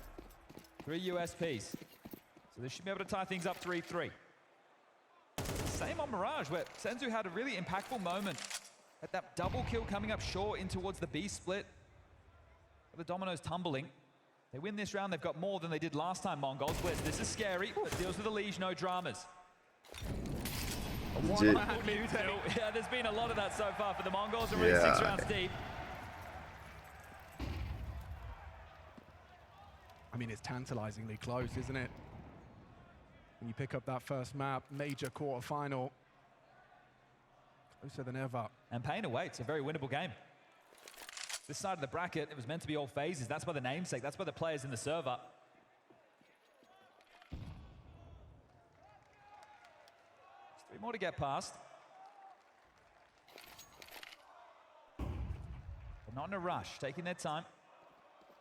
3 USPs. So they should be able to tie things up 3-3. Same on Mirage, where Senzu had a really impactful moment at that double kill coming up short in towards the B split. The dominoes tumbling. They win this round, they've got more than they did last time, MongolZ. Blitz, this is scary, but deals with Elige, no dramas. Yeah, there's been a lot of that so far for the Mongols. Already 6 rounds deep. I mean, it's tantalizingly close, isn't it? When you pick up that first map, major quarterfinal, closer than ever. And paying away, it's a very winnable game. This side of the bracket, it was meant to be all phases. That's by the namesake, that's by the players in the server. There's 3 more to get past. But not in a rush, taking their time.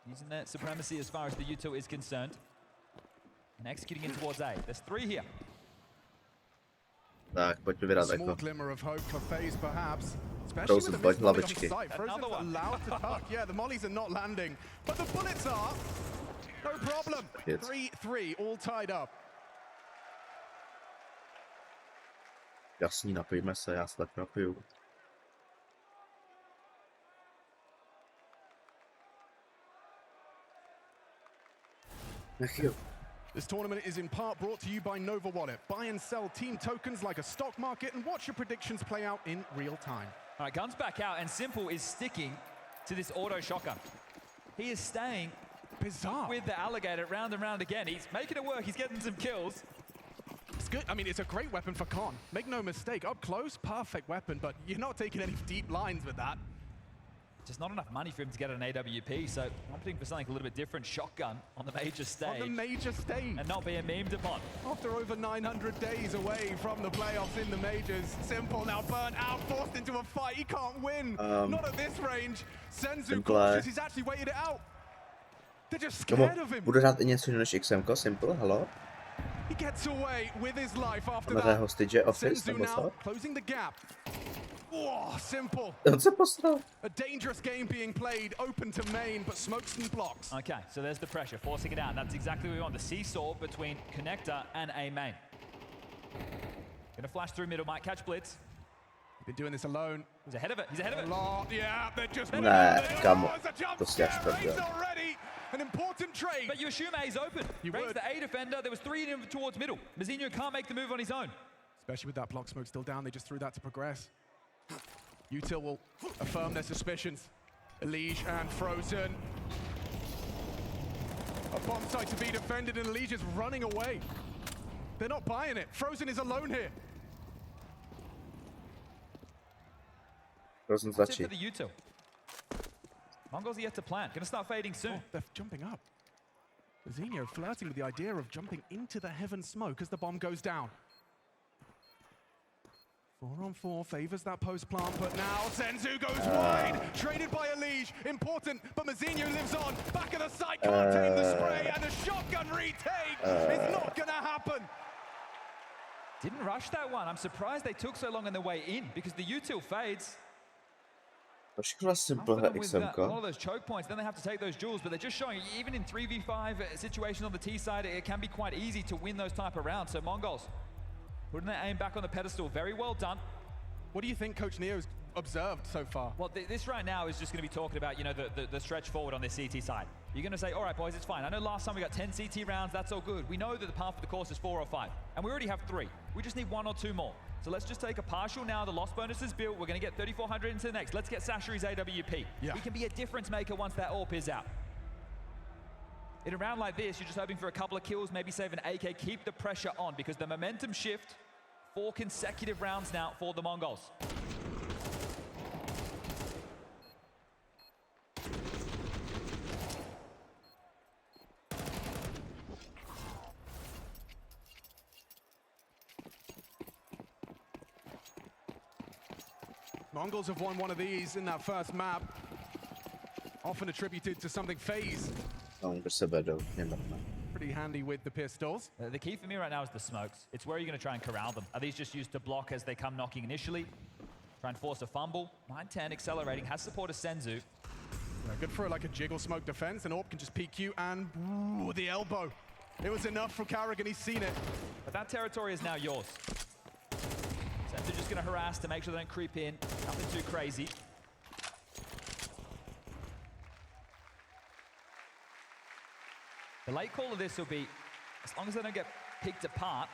Using their supremacy as far as the U2 is concerned. And executing in towards A. There's 3 here. Tak, pojďme vydat Small jako. glimmer of hope for FaZe, perhaps. Frozen, pojď hlavičky. Frozen's allowed to tuck. Yeah, the mollies are not landing, but the bullets are. No problem. 3-3, all tied up. Jasný, napijme se, já se tak napiju. This tournament is in part brought to you by Nova Wallet. Buy and sell team tokens like a stock market and watch your predictions play out in real time. All right, guns back out, and Simple is sticking to this auto shotgun. He is staying bizarre with the alligator round and round again. He's making it work. He's getting some kills. It's good. I mean, it's a great weapon for Con. Make no mistake, up close, perfect weapon, but you're not taking any deep lines with that. Just not enough money for him to get an AWP, so I'm opting for something a little bit different. Shotgun on the major stage. On the major stage. And not being memed upon. After over 900 days away from the playoffs in the majors, Simple now burnt out, forced into a fight. He can't win. Not at this range. Senzu cautious. He's actually waited it out. They're just scared of him. Budu hrát i něco než XMko, Simple, hello? He gets away with his life after that. Hostage Office, Senzu now closing the gap. Oh, Simple. A dangerous game being played, open to main, but smokes and blocks. Okay, so there's the pressure, forcing it out. That's exactly what we want, the seesaw between Connector and A main. Gonna flash through middle, might catch Blitz. He's been doing this alone. He's ahead of it, he's ahead of it. Yeah, they're just... Come on. Already. An important trade. But you assume A's open. You raise the A defender, there was 3 in him towards middle. Mazinho can't make the move on his own. Especially with that block smoke still down, they just threw that to progress. Util will affirm their suspicions. Elige and Frozen. A bomb site to be defended and Elige is running away. They're not buying it. Frozen is alone here. Frozen's That's it for the Util. MongolZ yet to plant. Gonna start fading soon. Oh, they're jumping up. Mazinho flirting with the idea of jumping into the heaven smoke as the bomb goes down. 4-on-4 favors that post plant, but now Senzu goes wide. Traded by Elige. Important, but Mazinho lives on. Back of the site, can't tame the spray, and a shotgun retake is not gonna happen. Didn't rush that one. I'm surprised they took so long on their way in because the Util fades. Simple with a lot of those choke points, then they have to take those jewels, but they're just showing, even in 3v5 situations on the T side, it can be quite easy to win those type of rounds. So MongolZ putting their aim back on the pedestal, very well done. What do you think Coach Neo's observed so far? Well, this right now is just going to be talking about, you know, the stretch forward on this CT side. You're going to say, all right, boys, it's fine. I know last time we got 10 CT rounds, that's all good. We know that the path for the course is 4 or 5, and we already have 3. We just need 1 or 2 more. So let's just take a partial now. The loss bonus is built. We're going to get 3,400 into the next. Let's get Sasheri's AWP. Yeah. We can be a difference maker once that AWP is out. In a round like this, you're just hoping for a couple of kills, maybe save an AK, keep the pressure on, because the momentum shift, 4 consecutive rounds now for the MongolZ. MongolZ have won one of these in that first map, often attributed to something FaZe. Pretty handy with the pistols. The key for me right now is the smokes. It's where you're going to try and corral them. Are these just used to block as they come knocking initially? Try and force a fumble. 9-10 accelerating, has support of Senzu. Yeah, good for like a jiggle smoke defense, and AWP can just peek you, and ooh, the elbow. It was enough for Carrigan, he's seen it. But that territory is now yours. Senzu just going to harass to make sure they don't creep in. Nothing too crazy. The late call of this will be, as long as they don't get picked apart,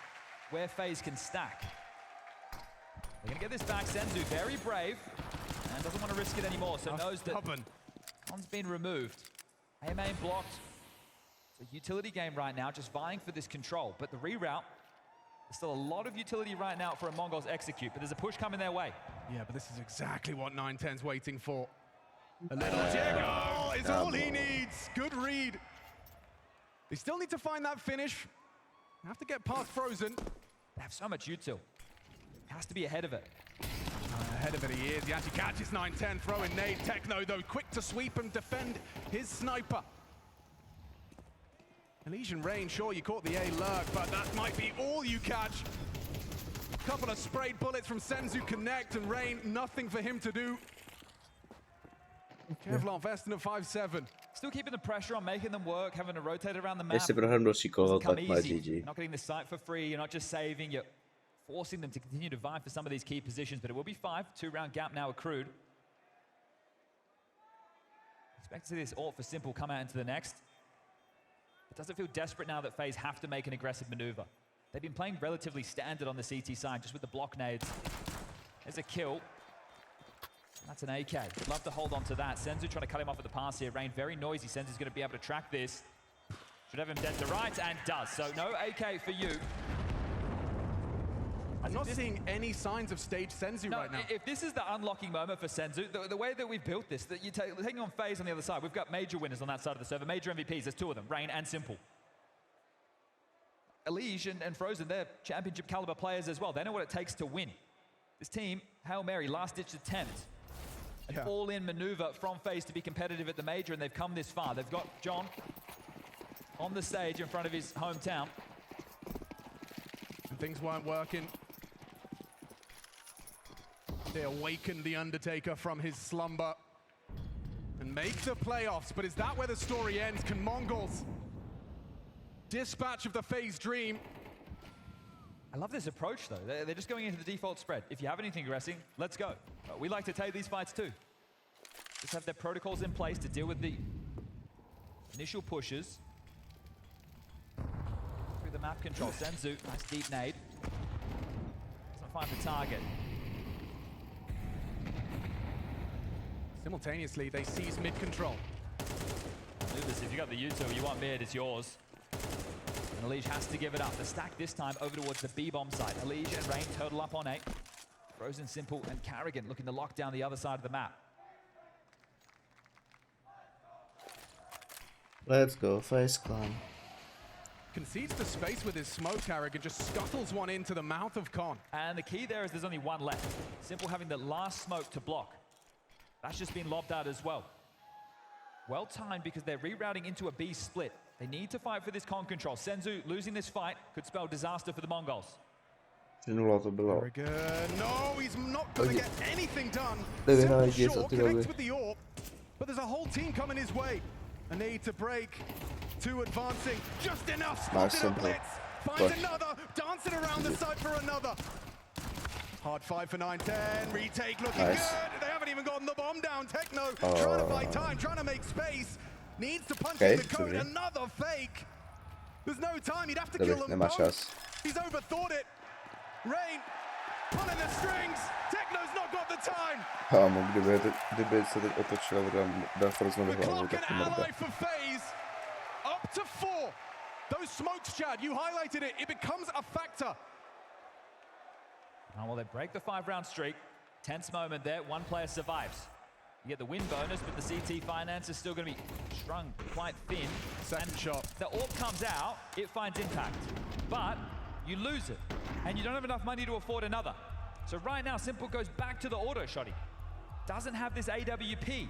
where FaZe can stack. They're going to get this back. Senzu, very brave, and doesn't want to risk it anymore, so knows that one's been removed. A-main blocked. It's a utility game right now, just vying for this control. But the reroute, there's still a lot of utility right now for a MongolZ execute, but there's a push coming their way. Yeah, but this is exactly what 9-10's waiting for. A little jiggle is all he needs. Good read. They still need to find that finish. They have to get past Frozen. They have so much util. Has to be ahead of it. Ahead of it he is. He actually catches 9-10, throwing nade. Techno, though, quick to sweep and defend his sniper. Elysian Rain, sure, you caught the A lurk, but that might be all you catch. A couple of sprayed bullets from Senzu Connect, and Rain, nothing for him to do. Kevlar vest in a 5-7. Still keeping the pressure on, making them work, having to rotate around the map. Jestli prohrám další kolo, tak má easy. GG. You're not getting this site for free, you're not just saving, you're forcing them to continue to vie for some of these key positions, but it will be 5, 2-round gap now accrued. Expect to see this ult for Simple come out into the next. It doesn't feel desperate now that FaZe have to make an aggressive maneuver. They've been playing relatively standard on the CT side, just with the block nades. There's a kill. That's an AK. Love to hold on to that. Senzu trying to cut him off at the pass here. Rain very noisy. Senzu's going to be able to track this. Should have him dead to right, and does. So no AK for you. I'm not seeing any signs of stage Senzu right now. If this is the unlocking moment for Senzu, the way that we've built this, that you're taking on FaZe on the other side, we've got major winners on that side of the server, major MVPs. There's 2 of them, Rain and Simple. Elige and Frozen, they're championship caliber players as well. They know what it takes to win. This team, Hail Mary, last-ditch attempt. An all-in maneuver from FaZe to be competitive at the major, and they've come this far. They've got John on the stage in front of his hometown. And things weren't working. They awakened the Undertaker from his slumber and make the playoffs. But is that where the story ends? Can MongolZ dispatch of the FaZe dream? I love this approach, though. They're just going into the default spread. If you have anything aggressing, let's go. We like to take these fights, too. Just have their protocols in place to deal with the initial pushes. Through the map control, Senzu, nice deep nade. Doesn't find the target. Simultaneously, they seize mid-control. If you got the U2, you want mid, it's yours. And Elige has to give it up. The stack this time over towards the B-bomb side. Elige and Rain turtle up on A. Frozen, Simple, and Carrigan looking to lock down the other side of the map. Let's go, FaZe Clan. Concedes the space with his smoke, Carrigan just scuttles one into the mouth of Con. And the key there is there's only one left. Simple having the last smoke to block. That's just been lobbed out as well. Well timed because they're rerouting into a B split. They need to fight for this con control. Senzu losing this fight could spell disaster for the MongolZ. Very good. No, he's not going to get anything done. Simple short connects with the AWP, but there's a whole team coming his way. A need to break. 2 advancing. Just enough. Spotted a blitz. Finds another. Dancing around the side for another. Hard 5 for 9-10. Retake looking good. They haven't even gotten the bomb down. Techno trying to buy time, trying to make space. Needs to punch in the code. Another fake. There's no time. He'd have to kill them both. He's overthought it. Rain pulling the strings. Techno's not got the time. The clock and ally for FaZe. Up to 4. Those smokes, Chad, you highlighted it. It becomes a factor. Oh, well, they break the 5-round streak. Tense moment there. 1 player survives. You get the win bonus, but the CT finance is still going to be strung quite thin. Second shot. The AWP comes out, it finds impact. But you lose it, and you don't have enough money to afford another. So right now, Simple goes back to the auto shotty. Doesn't have this AWP.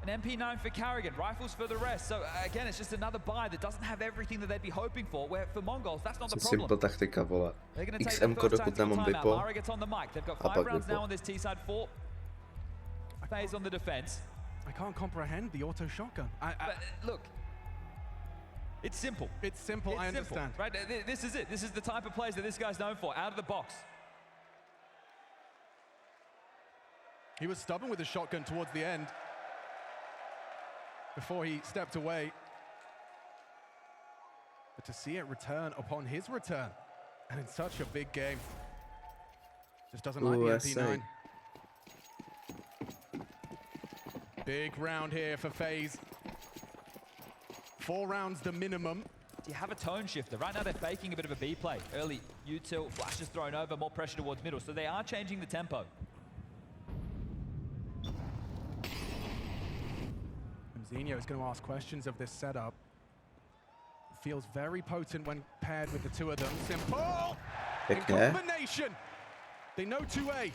An MP9 for Carrigan, rifles for the rest. So again, it's just another buy that doesn't have everything that they'd be hoping for, where for MongolZ, that's not the problem. Simple taktika, vole. They're going to take XM the first dokud tactical nemám timeout. vypo. Lara gets on the mic. They've got 5 rounds now on this T side, 4. FaZe on the defense. I can't comprehend the auto shotgun. But look, it's simple. It's simple, I understand. Right, this is it. This is the type of plays that this guy's known for, out of the box. He was stubborn with the shotgun towards the end before he stepped away. But to see it return upon his return, and in such a big game, just doesn't like the MP9. Big round here for FaZe. 4 rounds the minimum. Do you have a tone shifter? Right now they're faking a bit of a B play. Early util, flashes thrown over, more pressure towards middle. So they are changing the tempo. Zinho is going to ask questions of this setup. Feels very potent when paired with the 2 of them. Simple! In combination! They know 2A.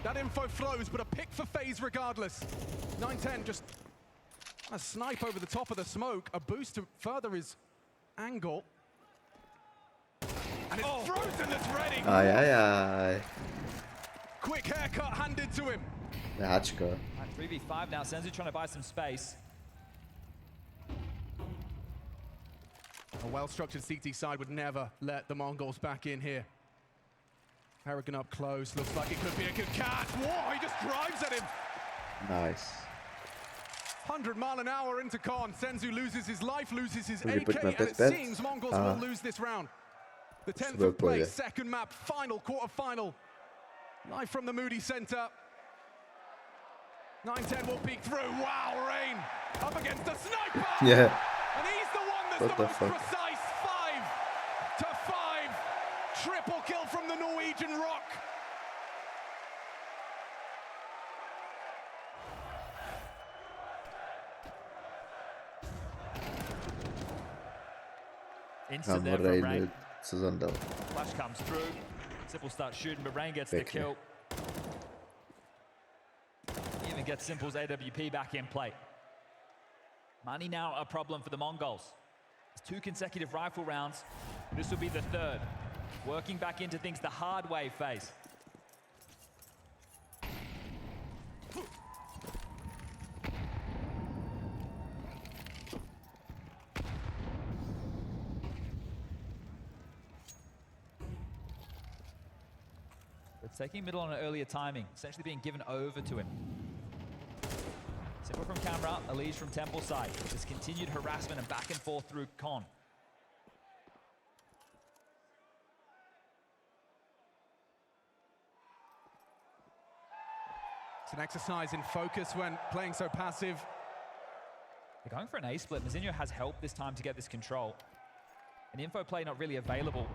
That info flows, but a pick for FaZe regardless. 9-10 just a snipe over the top of the smoke. A boost to further his angle. And it's Frozen that's ready. Aj, aj, aj. Quick haircut handed to him. Háčko. 3v5 now. Senzu trying to buy some space. A well-structured CT side would never let the MongolZ back in here. Karrigan up close. Looks like it could be a good catch. Whoa, he just drives at him. Nice. 100 mile an hour into Con. Senzu loses his life, loses his Really AK, put my and it bet. seems Mongols will lose this round. The 10th Super of play, play. second map, final, quarter-final. Live from the Moody Center. 9-10 will peek through. Wow, Rain up against a sniper! Yeah. And he's the one that's What the the most fuck? precise. 5-5. Triple kill from the Norwegian Rock. Instant there Han from Rain Rain. sezon dal. Flash comes through. Simple starts shooting, but Rain gets the Bekle. kill. Even gets Simple's AWP back in play. Money now a problem for the Mongols. It's 2 consecutive rifle rounds. This will be the 3rd. Working back into things the hard way, FaZe. It's taking middle on an earlier timing, essentially being given over to him. Simple from camera, Elise from temple side. This continued harassment and back and forth through Con. It's an exercise in focus when playing so passive. They're going for an A-split. Mazinho has helped this time to get this control. An info play not really available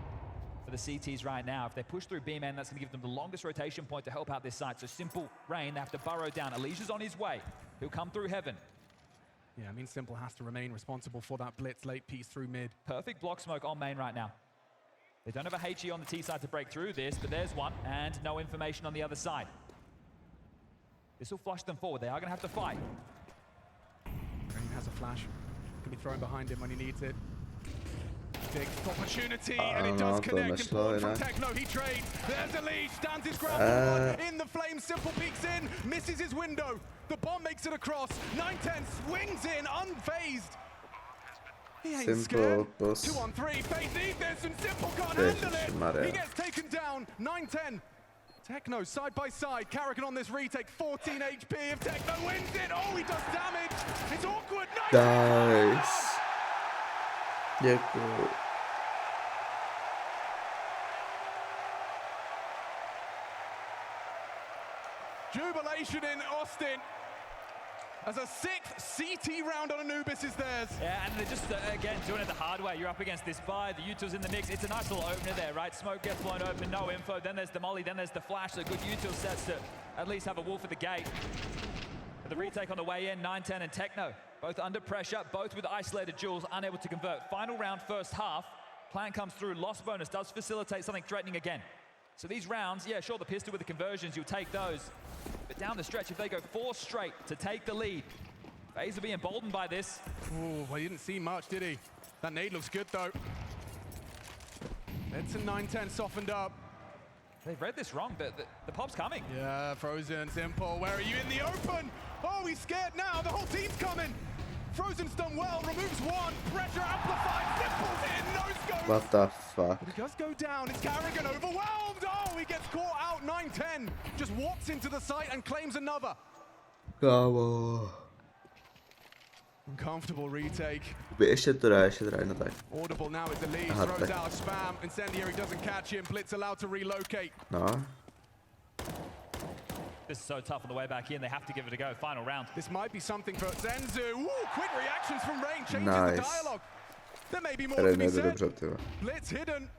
for the CTs right now. If they push through B-man, that's going to give them the longest rotation point to help out this side. So Simple, Rain, they have to burrow down. Alicia's on his way. He'll come through heaven. Yeah, I mean, Simple has to remain responsible for that blitz late piece through mid. Perfect block smoke on main right now. They don't have a HE on the T side to break through this, but there's one, and no information on the other side. This will flush them forward. They are going to have to fight. Rain has a flash. Can be thrown behind him when he needs it. Big opportunity, and it does connect. Important from Techno, he trades. There's a lead, stands his ground. In the flames, Simple peeks in, misses his window. The bomb makes it across. 9-10 swings in, unfazed. He ain't scared. 2-on-3, FaZe need this, and Simple can't handle it. He gets taken down. 9-10. Techno side by side. Karrigan on this retake. 14 HP. If Techno wins it, oh, he does damage. It's awkward. Nice. Yeah, cool. Jubilation in Austin as a 6th CT round on Anubis is theirs. Yeah, and they're just, again, doing it the hard way. You're up against this buy, the util's in the mix. It's a nice little opener there, right? Smoke gets blown open, no info. Then there's the molly, then there's the flash. So good util sets to at least have a wolf at the gate. But the retake on the way in, 9-10 and Techno. Both under pressure, both with isolated duels, unable to convert. Final round, first half. Plan comes through, loss bonus does facilitate something threatening again. So these rounds, yeah, sure, the pistol with the conversions, you'll take those. But down the stretch, if they go 4 straight to take the lead, FaZe will be emboldened by this. Oh, well, he didn't see much, did he? That nade looks good, though. Edson 9-10 softened up. They've read this wrong, but the pop's coming. Yeah, Frozen, Simple, where are you in the open? Oh, he's scared now, the whole team's coming. Frozen's done well, removes one, pressure amplified, Simple's in, no scope. What the fuck? But he does go down, it's Karrigan overwhelmed. Oh, he gets caught out, 9-10. Just walks into the site and claims another. Kámo. Uncomfortable retake. Ještě to dá na tak. Audible now is the lead, throws out a spam. Incendiary doesn't catch him, Blitz allowed to relocate. No. This is so tough on the way back in, they have to give it a go. Final round. This might be something for Zenzu. Ooh, quick reactions from Rain, changes Nice. the dialogue. There may be more to be said. Dobře, Blitz hidden.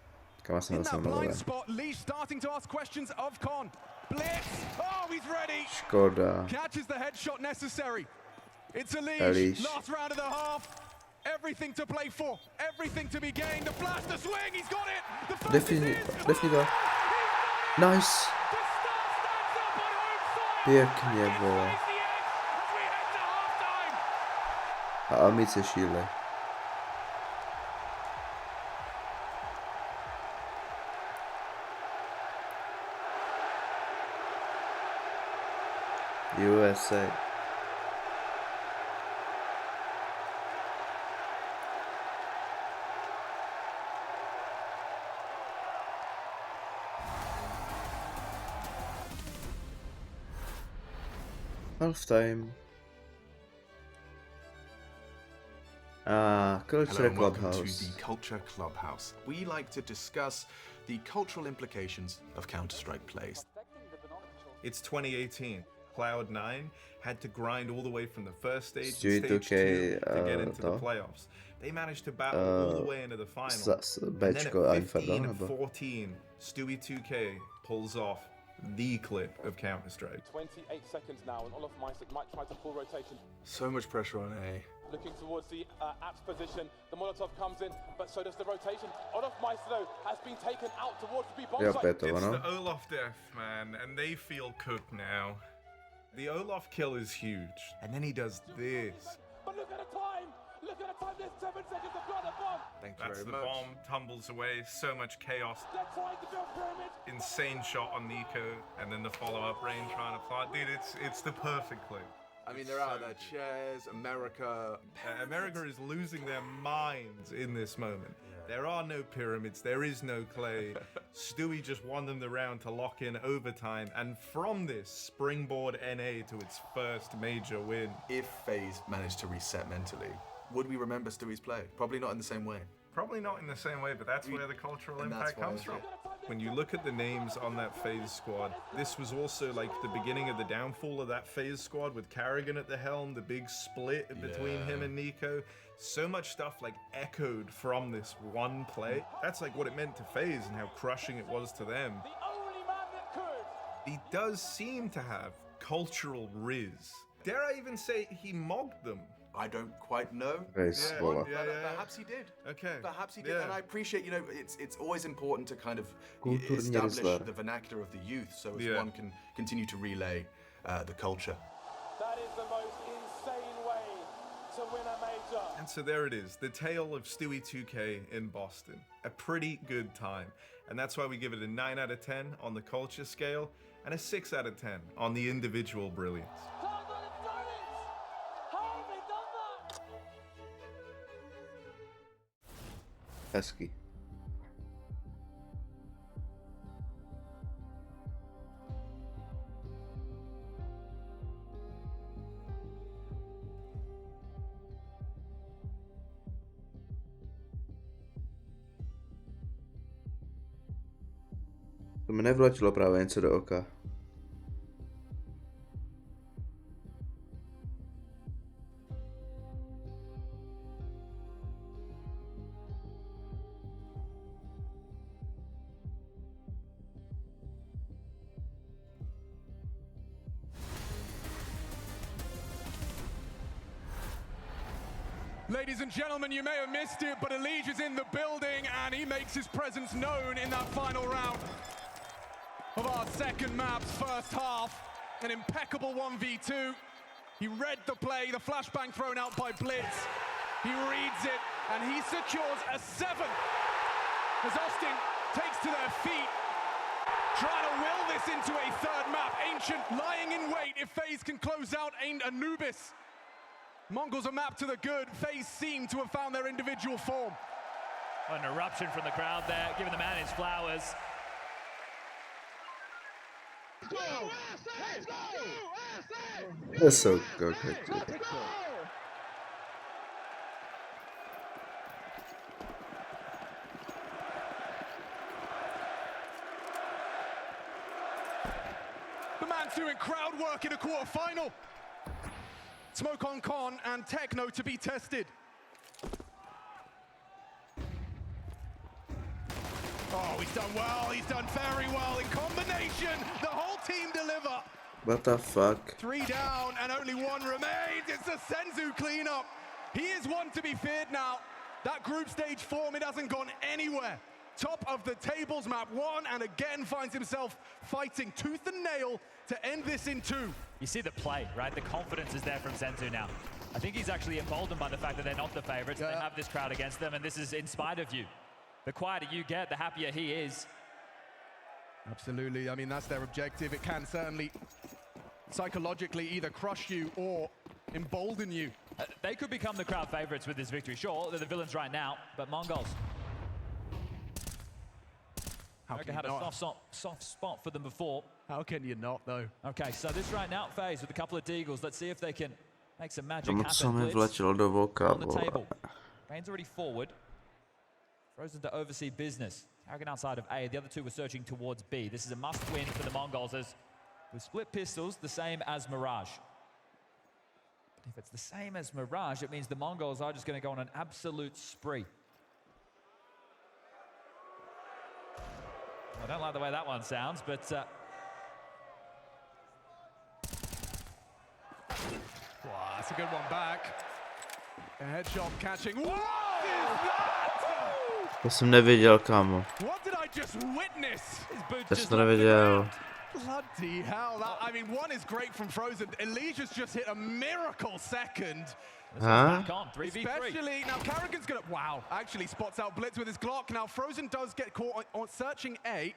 Kam In that blind spot, Leash starting to ask questions of Con. Blitz, oh, he's ready. Škoda. Catches the headshot necessary. It's a leash. Leash. Last round of the half. Everything to play for, everything to be gained. The flash, the swing, he's got it. The first is in. Nice. Pěkně, vole. A amice šíle. USA. Halftime. Culture Hello and welcome Clubhouse. to the Culture Clubhouse. We like to discuss the cultural implications of Counter-Strike plays. It's 2018. Cloud9 had to grind all the way from the first stage to stage 2 to get into the playoffs. They managed to battle all the way into the final. And then at 15 and 14, Stewie2K pulls off the clip of Counter-Strike. 28 seconds now, and Olaf Meister might try to full rotation. So much pressure on A. Looking towards the Apps position, the Molotov comes in, but so does the rotation. Olaf Meister, though, has been taken out towards the B-bomb site. It's the Olaf death, man, and they feel cooked now. The Olaf kill is huge, and then he does this. But look at the time! Look at the time, there's 7 seconds to blow the bomb! That's the bomb, tumbles away, so much chaos. They're trying to build pyramids! Insane shot on Nico, and then the follow-up range trying to plant. Dude, it's the perfect clip. I mean, they're out of their chairs. America is losing their minds in this moment. There are no pyramids, there is no clay. Stewie just won them the round to lock in overtime, and from this, springboard NA to its first major win. If FaZe managed to reset mentally, would we remember Stewie's play? Probably not in the same way. Probably not in the same way, but that's where the cultural impact comes from. When you look at the names on that FaZe squad, this was also like the beginning of the downfall of that FaZe squad with Carrigan at the helm, the big split between him and Nico. So much stuff like echoed from this one play. That's like what it meant to FaZe and how crushing it was to them. He does seem to have cultural riz. Dare I even say he mogged them? I don't quite know. Perhaps he did. Okay. Perhaps he did, and I appreciate, you know, it's always important to kind of establish the vernacular of the youth so as one can continue to relay the culture. That is the most insane way to win a major. And so there it is, the tale of Stewie2K in Boston. A pretty good time. And that's why we give it a 9 out of 10 on the culture scale and a 6 out of 10 on the individual brilliance. Pesky. To mi nevletilo právě něco do oka. Ladies and gentlemen, you may have missed it, but Elige is in the building and he makes his presence known in that final round of our second map's first half. An impeccable 1v2. He read the play, the flashbang thrown out by Blitz. He reads it and he secures a 7 as Austin takes to their feet, trying to will this into a third map. Ancient lying in wait if FaZe can close out Anubis. MongolZ a map to the good. FaZe seem to have found their individual form. An eruption from the crowd there, giving the man his flowers. That's so good. The man's doing crowd work in a quarterfinal. Smoke on Con and Techno to be tested. Oh, he's done well. He's done very well in combination. The whole team deliver. What the fuck? 3 down and only 1 remains. It's a Senzu cleanup. He is one to be feared now. That group stage form, it hasn't gone anywhere. Top of the tables, map 1, and again finds himself fighting tooth and nail to end this in 2. You see the play, right? The confidence is there from Senzu now. I think he's actually emboldened by the fact that they're not the favorites. They have this crowd against them, and this is in spite of you. The quieter you get, the happier he is. Absolutely. I mean, that's their objective. It can certainly psychologically either crush you or embolden you. They could become the crowd favorites with this victory. Sure, they're the villains right now, but MongolZ. America had a soft spot for them before. How can you not, though? Okay, so this right now, FaZe with a couple of deagles. Let's see if they can make some magic Tomu co mi happen. vlečilo do voka, On the vole. table. Rain's already forward. Frozen to oversee business. Karrigan outside of A. The other two were searching towards B. This is a must-win for the Mongols as with split pistols, the same as Mirage. If it's the same as Mirage, it means the Mongols are just going to go on an absolute spree. I don't like the way that one sounds, but... Wow, that's a good one back. A headshot catching. What is that? To jsem neviděl, kámo. What did I just witness? To jsem to neviděl. Bloody hell, that, I mean, one is great from Frozen. Elijah's just hit a miracle second. Huh? Especially, now Karrigan's gonna, wow, actually spots out Blitz with his Glock. Now Frozen does get caught on searching A.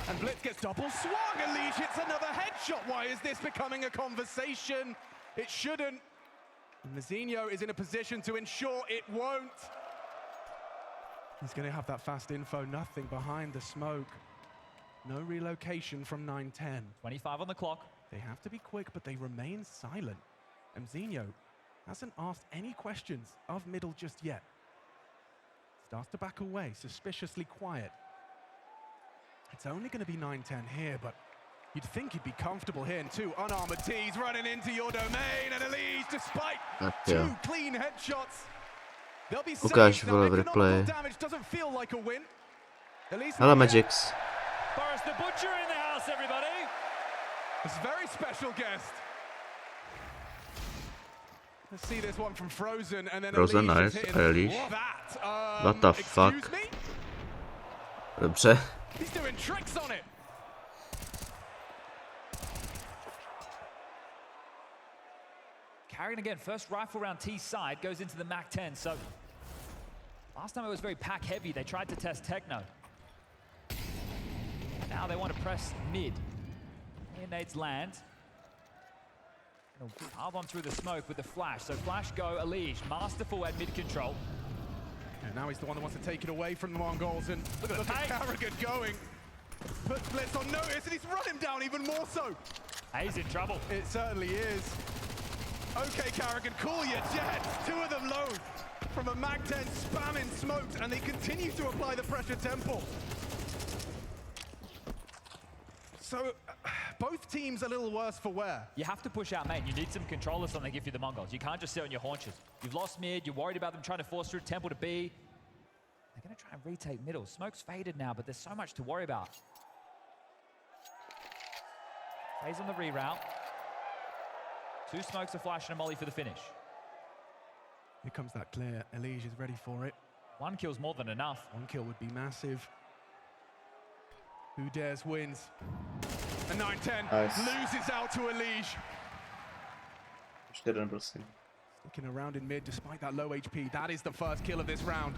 And Blitz gets double swung. Elijah hits another headshot. Why is this becoming a conversation? It shouldn't. Mazzinho is in a position to ensure it won't. He's gonna have that fast info, nothing behind the smoke. No relocation from 9-10. 25 on the clock. They have to be quick, but they remain silent. Mazzinho hasn't asked any questions of middle just yet. Starts to back away, suspiciously quiet. It's only going to be 9-10 here, but you'd think he'd be comfortable here. And two unarmored T's running into your domain, and Elise, despite two clean headshots, they'll be safe. Now, economical damage doesn't feel like a win. Hello, Magix. Boris the Butcher in the house, everybody. It's a very special guest. Let's see this one from Frozen, and then Frozen, nice. Elise. What the fuck? Dobře. He's doing tricks on it. Karrigan again, first rifle round T side, goes into the MAC-10. So last time it was very pack heavy. They tried to test Techno. Now they want to press mid. Nades land. I'll bomb through the smoke with the flash. So flash go, Elige, masterful at mid control. And now he's the one that wants to take it away from the Mongols. And look at Karrigan going. Puts Blitz on notice, and he's run him down even more so. He's in trouble. It certainly is. Okay, Karrigan, cool your jets. Two of them low from a MAC-10 spamming smoked, and they continue to apply the pressure tempo. So, both teams a little worse for wear. You have to push out main. You need some control or something if you're the Mongols. You can't just sit on your haunches. You've lost mid. You're worried about them trying to force through temple to B. They're going to try and retake middle. Smoke's faded now, but there's so much to worry about. FaZe on the reroute. Two smokes, a flash, and a molly for the finish. Here comes that clear. Elige is ready for it. One kill's more than enough. One kill would be massive. Who dares wins. And 9-10 loses out to Elige. Sticking around in mid despite that low HP. That is the first kill of this round.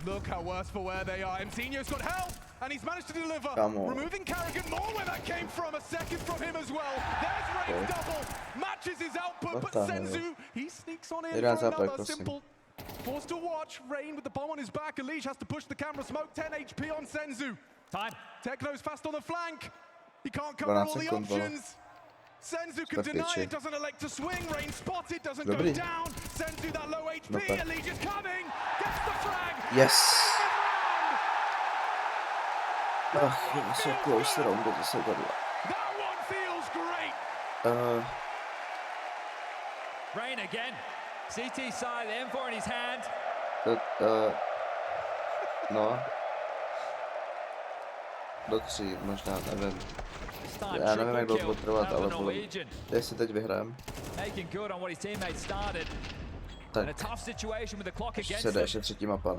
Look how worse for wear they are. Mazzinho's got help, and he's managed to deliver. Removing Karrigan more where that came from. A second from him as well. There's Rain's double. Matches his output, but Senzu, he sneaks on in for another simple. Forced to watch. Rain with the bomb on his back. Elige has to push the camera smoke. 10 HP on Senzu. Time. Techno's fast on the flank. He can't cover all the options. Senzu can deny it, doesn't elect to swing. Rain spotted, doesn't go down. Senzu, that low HP. Elige is coming. Gets the frag. Yes. So close to round, but so good. That one feels great. Rain again. CT side, the M4 in his hand. No. Doctří, možná, nevím. Já nevím, jak dlouho trvat, ale jestli teď vyhrám. Making good on what his teammates started. In a tough situation with the clock against se jde ještě třetí mapa.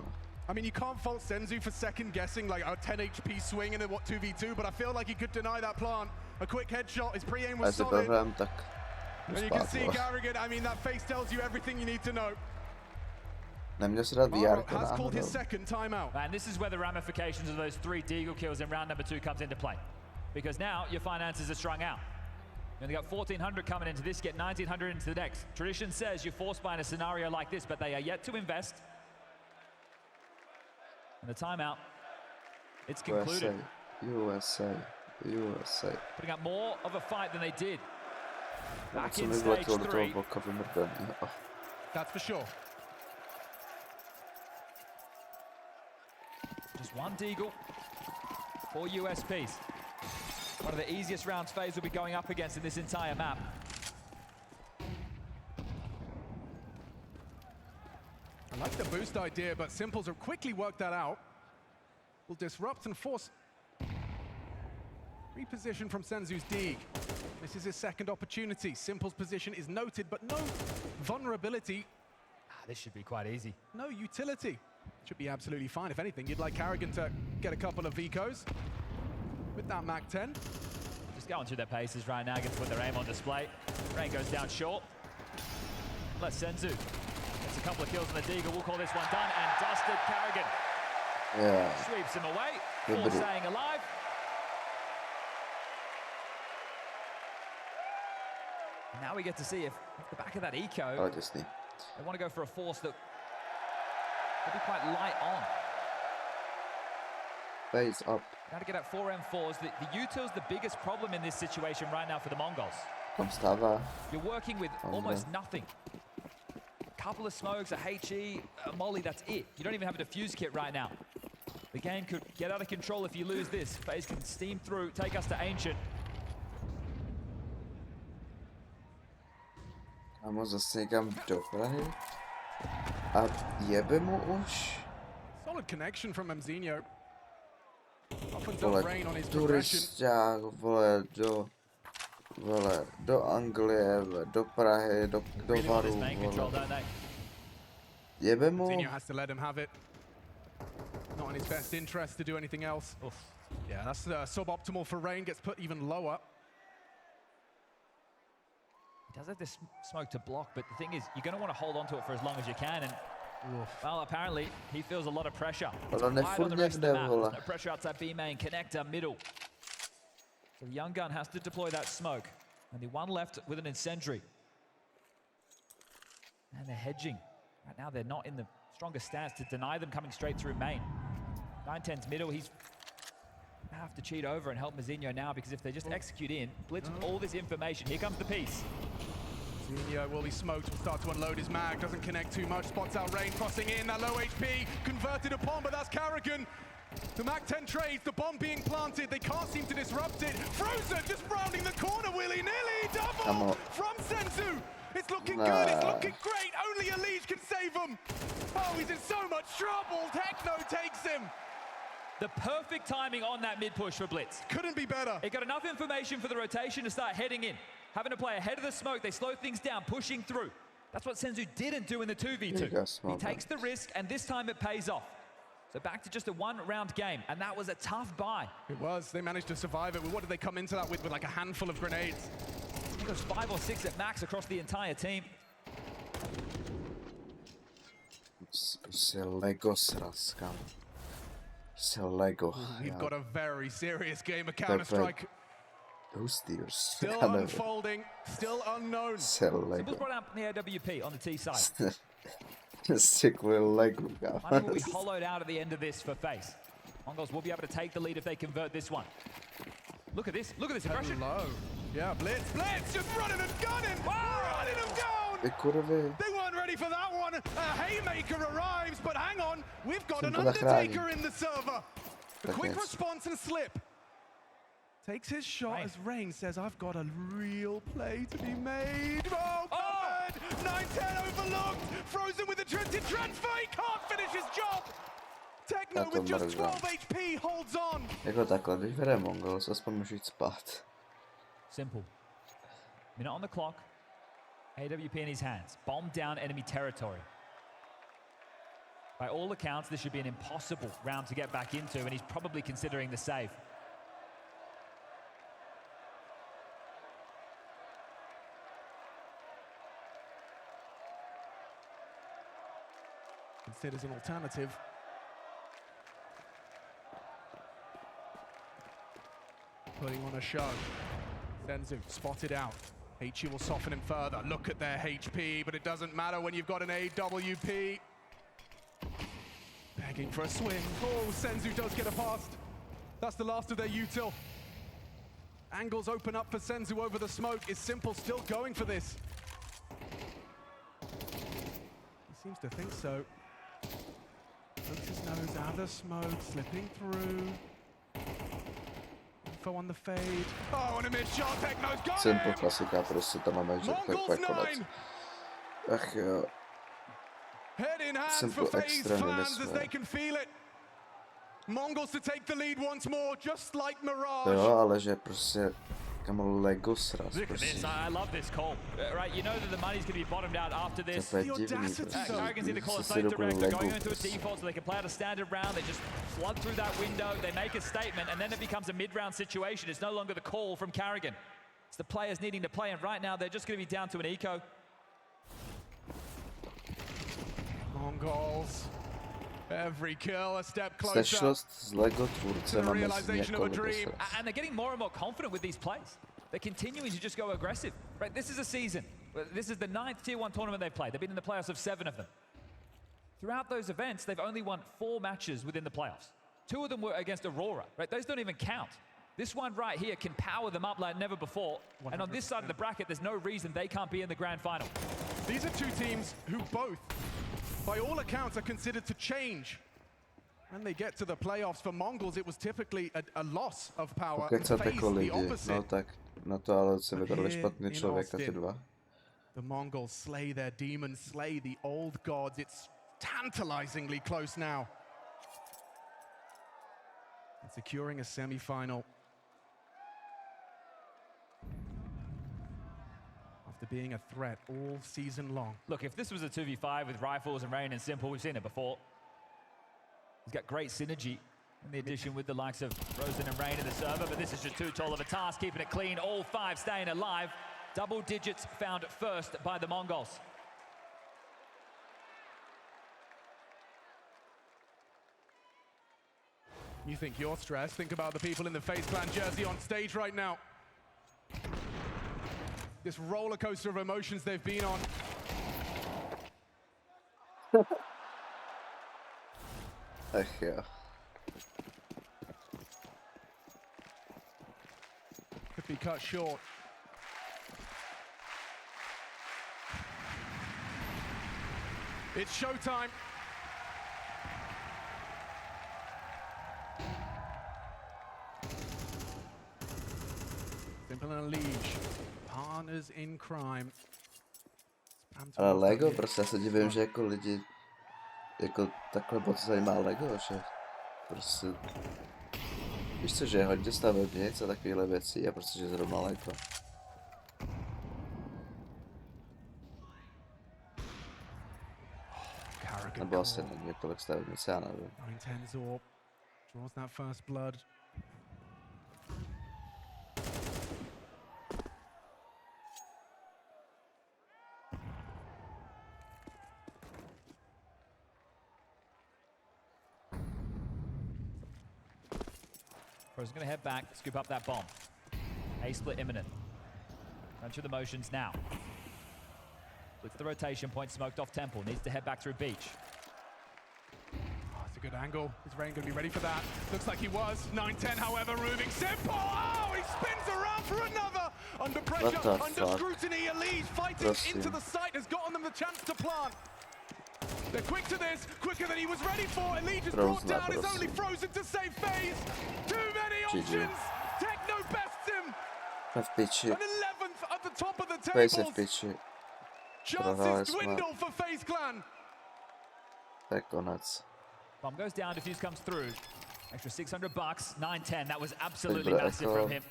I mean, you can't fault Senzu for second guessing like a 10 HP swing in a 2v2, but I feel like he could deny that plant. A quick headshot, his pre-aim was solid. Program, tak and you can see Karrigan, I mean, that face tells you everything you need to know. Neměl se dát VR has called his second timeout. And this is where the ramifications of those 3 deagle kills in round number 2 comes into play. Because now your finances are strung out. You only got 1,400 coming into this, get 1,900 into the next. Tradition says you're forced by in a scenario like this, but they are yet to invest. And the timeout It's concluded. USA. Putting up more of a fight than they did. Back Co in mi stage vyletělo do toho 3. bloka vymrdaný. That's for sure. Just one deagle, 4 USPs. One of the easiest rounds FaZe will be going up against in this entire map. I like the boost idea, but Simples have quickly worked that out. Will disrupt and force reposition from Senzu's dig. This is his second opportunity. Simple's position is noted, but no vulnerability. This should be quite easy. No utility. Should be absolutely fine. If anything, you'd like Karrigan to get a couple of Vicos with that Mac 10. Just going through their paces right now, get to put their aim on display. Rain goes down short. Let's Senzu gets a couple of kills on the Deagle. We'll call this one done, and dusted Karrigan. Yeah. Sweeps him away, Good for bit. staying alive. And now we get to see if at the back of that eco, Ale těsný. they want to go for a force that will be quite light on. FaZe up. Now to get at 4 M4s, the util's the biggest problem in this situation right now for the Mongols. Tam stává. You're working with almost nothing. Couple of smokes, a HE, a molly, that's it. You don't even have a defuse kit right now. The game could get out of control if you lose this. FaZe can steam through, take us to Ancient. Kámo, zase někam do Prahy. A jebe mu už. Solid connection from Mzinho. Opens up Vole, Rain on his progression. turisták, vole, do Anglie, do Prahy, do Varu, vole. Jebe mu. Mzinho has to let him have it. Not in his best interest to do anything else. Oof. Yeah, that's suboptimal for Rain. Gets put even lower. He does have this smoke to block, but the thing is, you're going to want to hold on to it for as long as you can. And well, apparently, he feels a lot of pressure. It's Ale quiet on the rest of the nefurt map. vole. There's no pressure outside B main, connector, middle. So the young gun has to deploy that smoke. And the one left with an incendiary. And they're hedging. Right now, they're not in the strongest stance to deny them coming straight through main. 9-10's middle, he's gonna have to cheat over and help Mzinho now, because if they just execute in, blitz with all this information, here comes the piece. Mzinho will be smoked, will start to unload his mag, doesn't connect too much, spots out Rain crossing in, that low HP, converted upon, but that's Karrigan. The Mac 10 trades, the bomb being planted, they can't seem to disrupt it. Frozen just rounding the corner willy-nilly, double from Senzu. It's looking good, it's looking great, only Elise can save him. Oh, he's in so much trouble, Techno takes him. The perfect timing on that mid-push for Blitz. Couldn't be better. It got enough information for the rotation to start heading in. Having to play ahead of the smoke, they slow things down, pushing through. That's what Senzu didn't do in the 2v2. He takes the risk, and this time it pays off. So back to just a one-round game, and that was a tough buy. It was, they managed to survive it. What did they come into that with like a handful of grenades? I think it was 5 or 6 at max across the entire team. Se Lego sraz, kámo. Se Lego. We've got a very serious game of Counter-Strike. Hustý, Still unfolding, still unknown. Se Lego. Simple's brought out the AWP on the T side. Sick little Lego, Money will be kámo. hollowed out at the end of this for FaZe. Mongols will be able to take the lead if they convert this one. Look at this aggression. Hello. Yeah, Blitz, just running and gunning, running him down. They weren't ready for that one. A haymaker arrives, but hang on, we've got an Undertaker in the server. A quick response and slip. Takes his shot as Rain says, I've got a real play to be made. Oh, covered! 9-10 overlooked. Frozen with the twisted transfer. He can't finish his job. Techno with just 12 HP holds on. Jako takhle, když hraje MongolZ, aspoň můžu jít spát. Simple. Minute on the clock. AWP in his hands. Bomb down enemy territory. By all accounts, this should be an impossible round to get back into, and he's probably considering the save. Considers an alternative. Putting on a show. Senzu spotted out. HE will soften him further. Look at their HP, but it doesn't matter when you've got an AWP. Begging for a swing. Oh, Senzu does get a past. That's the last of their util. Angles open up for Senzu over the smoke. Is Simple still going for this? He seems to think so. Pokes his nose out of the smoke, slipping through. Info on the fade. Oh, and a mid shot. Techno's got Simple him! klasika, prostě tam máme, že to je úplně konec. Ach jo. Head in hand Simple for FaZe extrémně fans as they can feel it. Mongols to take the lead once more, just like Mirage. Jo, ale že prostě kamo Lego sraz. Look at this, I love this call. Right, you know that the money's going to be bottomed out after this. To je divný, prostě. Arrogance either call it so direct, they're going into a default so they can play out a standard round, they just flood through that window, they make a statement, and then it becomes a mid-round situation. It's no longer the call from Carrigan. It's the players needing to play, and right now they're just going to be down to an eco. Mongols. Every kill a step closer. Stečnost s Lego tvůrcema mezi několik. And they're getting more and more confident with these plays. They're continuing to just go aggressive. Right, this is a season. This is the 9th Tier 1 tournament they've played. They've been in the playoffs of 7 of them. Throughout those events, they've only won 4 matches within the playoffs. 2 of them were against Aurora. Right, those don't even count. This one right here can power them up like never before. 100%. And on this side of the bracket, there's no reason they can't be in the grand final. These are 2 teams who both, by all accounts, are considered to change. When they get to the playoffs, for Mongols, it was typically a loss of power. Pokud se peklo lidi, no tak na to ale se vybrali špatný člověk a ty dva. The Mongols slay their demons, slay the old gods. It's tantalizingly close now. And securing a semi-final. After being a threat all season long. Look, if this was a 2v5 with Rifles and Rain and Simple, we've seen it before. He's got great synergy in the addition with the likes of Rosen and Rain in the server, but this is just too tall of a task, keeping it clean, all 5 staying alive. Double digits found first by the Mongols. You think you're stressed? Think about the people in the FaZe Clan jersey on stage right now. This roller coaster of emotions they've been on. Ach jo. Could be cut short. It's showtime. Simple and Liege, partners in crime. Ale Lego, prostě já se divím, že jako lidi jako takhle moc zajímá Lego, že prostě víš co, že je hodně stavebnic a takovýhle věcí a prostě, že zrovna Lego. Nebo asi není tolik stavebnic, já nevím. Draws that first blood. Pro's going to head back, scoop up that bomb. A-split imminent. Run through the motions now. With the rotation point smoked off Temple. Needs to head back through Beach. Oh, it's a good angle. Is Rain going to be ready for that? Looks like he was. 9-10, however, moving. Simple! Oh, he spins around for another! Under pressure, under scrutiny. Elise fighting into the site has gotten them the chance to plant. They're quick to this, quicker than he was ready for. Elite is brought down, is only frozen to save FaZe. Too many options. Techno bests him. An 11th at the top of the tables. Chances dwindle for FaZe Clan. To je konec. Bomb goes down, defuse comes through. Extra 600 bucks, 9-10. That was absolutely massive from him.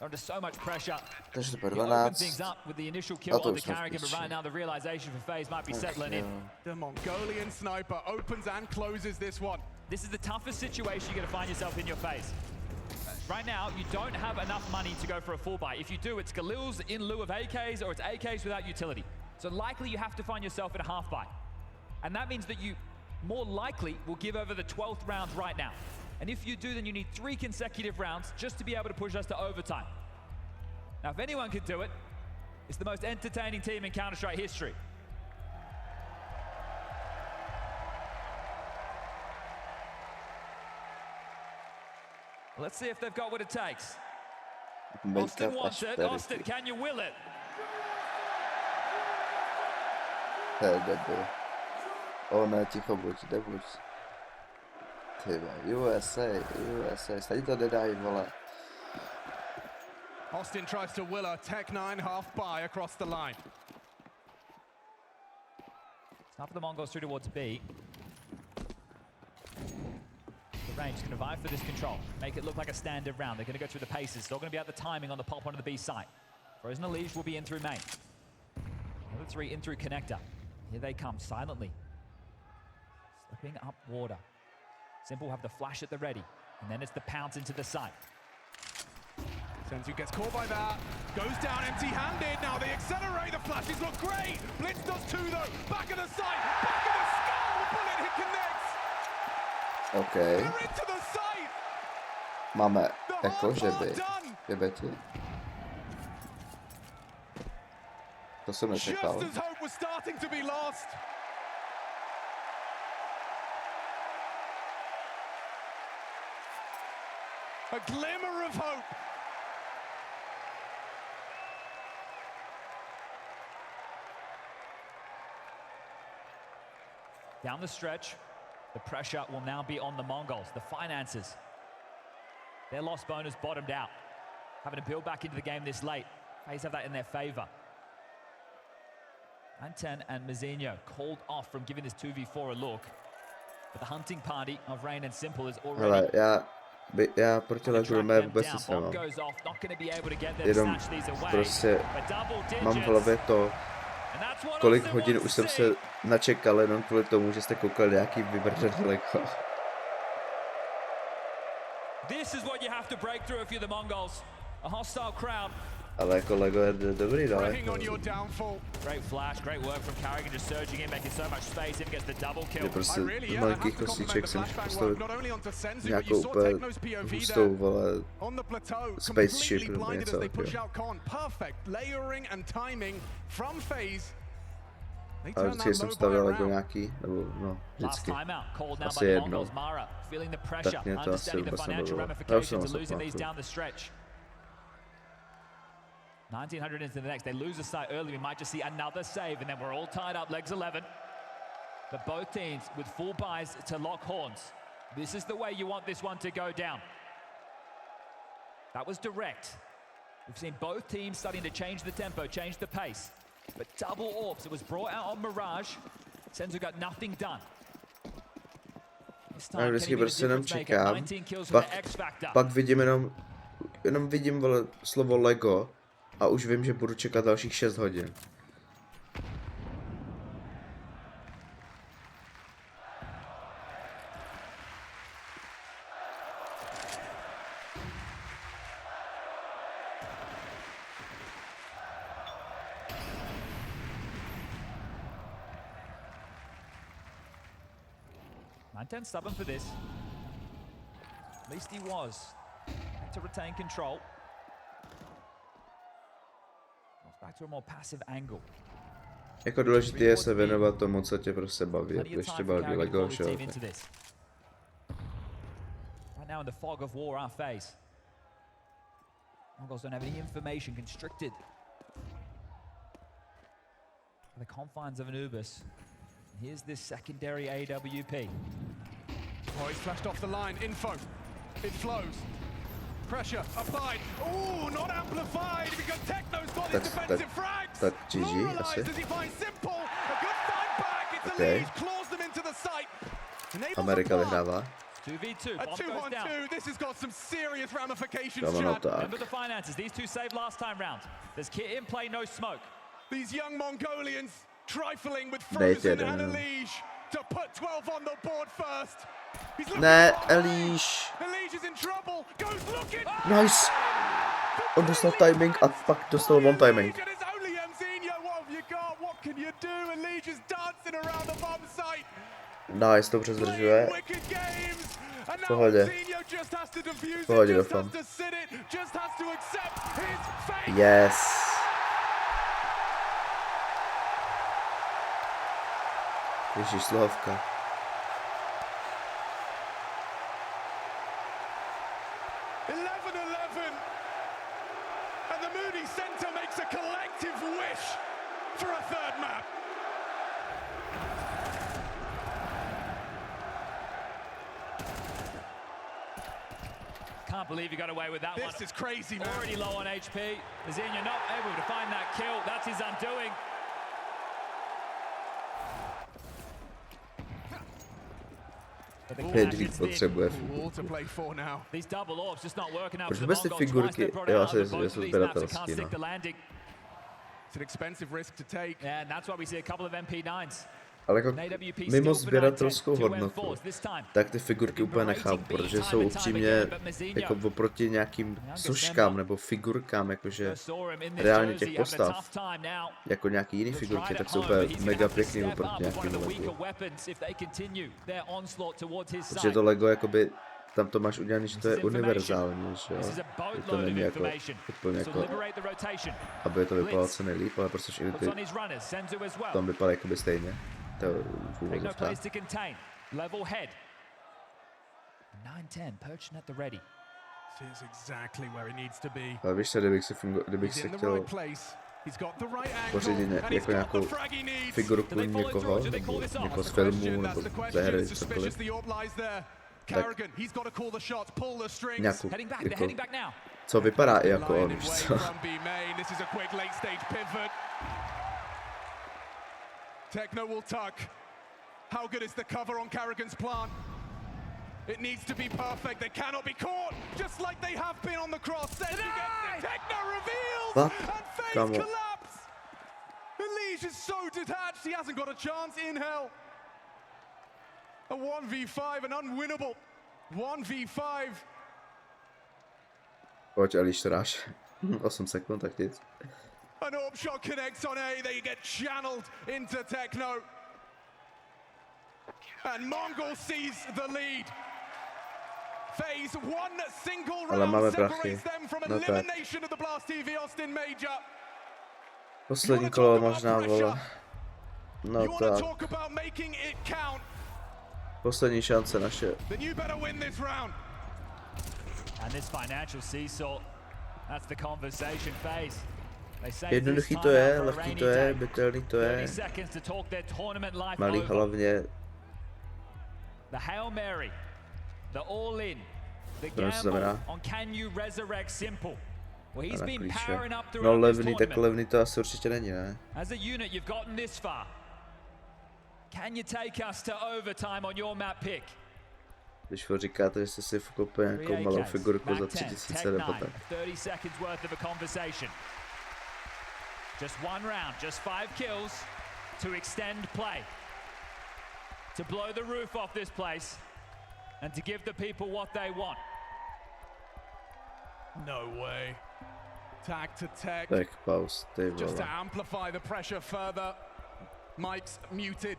Under so much pressure. He opened things up with the initial kill on the Carrigan, but right now the realization for FaZe might be settling in. The Mongolian sniper opens and closes this one. This is the toughest situation you're going to find yourself in your FaZe. Right now, you don't have enough money to go for a full buy. If you do, it's Galils in lieu of AKs, or it's AKs without utility. So likely you have to find yourself in a half buy. And that means that you more likely will give over the 12th round right now. And if you do, then you need 3 consecutive rounds just to be able to push us to overtime. Now, if anyone could do it, it's the most entertaining team in Counter-Strike history. Let's see if they've got what it takes. Make Austin up wants it. až Austin, can you will it? To je debil. O ne, ticho buď, nebuď. Tyba, USA, stejně to nedají, vole. Austin tries to will a Tech9 half by across the line. Start for the Mongols through towards B. The range is going to vie for this control. Make it look like a standard round. They're going to go through the paces. Still going to be at the timing on the pop onto the B site. Frozen Elige will be in through main. Another 3 in through connector. Here they come silently. Slipping up water. Simple will have the flash at the ready. And then it's the pounce into the site. Senzu gets caught by that. Goes down empty-handed. Now they accelerate. The flashes look great. Blitz does too though. Back of the site. Back of the skull. Bullet hit connects. Okay. They're into the site. Máme jako že by ti. To jsem nečekal. Just as hope was starting to be lost. A glimmer of hope. Down the stretch, the pressure will now be on the Mongols. The finances, their lost bonus bottomed out. Having to build back into the game this late. FaZe have that in their favor. 9-10 and Mazinho called off from giving this 2v4 a look. But the hunting party of Rain and Simple is already... Hele, já proti Legurme vůbec nic nemám. Jenom prostě mám v hlavě to, kolik hodin už jsem se načekal jenom kvůli tomu, že jste koukali nějaký vybrdele. This is what you have to break through if you're the Mongols. A hostile crowd. Ale jako Lego je dobrý, no. Great flash, great work from Carrigan, just surging in, making so much space, even gets the double kill. Je prostě z malinkých kosíček jsem si postavit nějakou úplně hustou, vole, spaceship nebo něco takového. Ale vždycky jsem stavil jako nějaký, nebo no, vždycky. Asi jednou. Tak mě to asi vůbec nebavilo. Já už jsem se pamatuju. 1900 into the next. They lose a site early. We might just see another save, and then we're all tied up. Legs 11. But both teams with full buys to lock horns. This is the way you want this one to go down. That was direct. We've seen both teams starting to change the tempo, change the pace. But double orbs. It was brought out on Mirage. Senzu got nothing done. Já vždycky prostě jenom čekám, pak vidím jenom vidím, vole, slovo Lego a už vím, že budu čekat dalších 6 hodin. Manten stubborn for this. At least he was. To retain control. Back to a more passive angle. Jako důležité je se věnovat tomu, co tě prostě baví. Ještě baví Lego, že? Right now in the fog of war, our FaZe. Mongols don't have any information, constricted the confines of Anubis. Here's this secondary AWP. Oh, he's flashed off the line. Info. It flows. Pressure applied. Oh, not amplified because Techno's got his defensive frags. Tak GG asi. Does he find Simple? A good fight back. It's Okay. Elige, claws them into the site. Amerika vyhrává. 2v2. A 2-on-2. This has got some serious ramifications. Remember the finances. These two saved last time round. There's kit in play, no smoke. These young Mongolians trifling with Frozen and Elige to put 12 on the board first. Ne, Elige. Nice. On dostal timing a pak dostal one timing. Nice, dobře zdržuje. V pohodě. V pohodě doufám. Yes. Ježíš, sluchovka. 11-11. And the Moody Center makes a collective wish for a third map. Can't believe you got away with that one. This is crazy, man. Already low on HP. Mazinya not able to find that kill. That's his undoing. Hedwig potřebuje These double orbs just not working out Proč for the vůbec ty Mongols. figurky, jo, asi jsou sběratelský, no. It's an expensive risk to take. Yeah, and that's why we see a couple of MP9s. Ale jako mimo sběratelskou hodnotu, tak ty figurky úplně nechápu, protože jsou upřímně jako oproti nějakým soškám nebo figurkám, jakože reálně těch postav, jako nějaký jiný figurky, tak jsou úplně mega pěkný oproti nějakým Lego. Protože to Lego jakoby, tam to máš udělané, že to je univerzální, že jo, to není jako úplně jako, aby to vypadalo co nejlíp, ale prostě i ty tam vypadají jakoby stejně. No place to contain. Level head. 9-10, perched at the ready. This is exactly where he needs to be. Ale víš co, kdybych si chtěl pořídit jako nějakou figurku někoho, nebo někoho z filmu, nebo ze hry, cokoliv, tak nějakou, jako, co vypadá i jako on, víš co? Techno will tuck. How good is the cover on Karrigan's plant? It needs to be perfect. They cannot be caught, just like they have been on the cross. Techno reveals, and FaZe collapse. Elige is so detached, he hasn't got a chance in hell. A 1v5, an unwinnable 1v5. Pojď, Elige, to dáš. 8 sekund, tak nic. An orb shot connects on A, they get channeled into Techno. And Mongol sees the lead. FaZe, one single round separates them from elimination of the Blast TV Austin Major. Poslední kolo možná, vole. No tak. Poslední šance naše. And this financial seesaw, that's the conversation FaZe. Jednoduchý to je, lehký to je, bytelný to je. Malý hlavně. The Hail Mary, the all-in, the gamble on can you resurrect Simple. Well, he's been powering up no throughout levný, tak levný to asi určitě není, ne? As a unit, you've gotten this far. Can you take us to overtime on your map pick? Když vy říkáte, že jste si koupil nějakou malou figurku za 3000 nebo tak. 30 seconds worth of a conversation. Just one round, just 5 kills to extend play. To blow the roof off this place and to give the people what they want. No way. Tag to tech. Tak pause, ty vole. Just to amplify the pressure further. Mike's muted.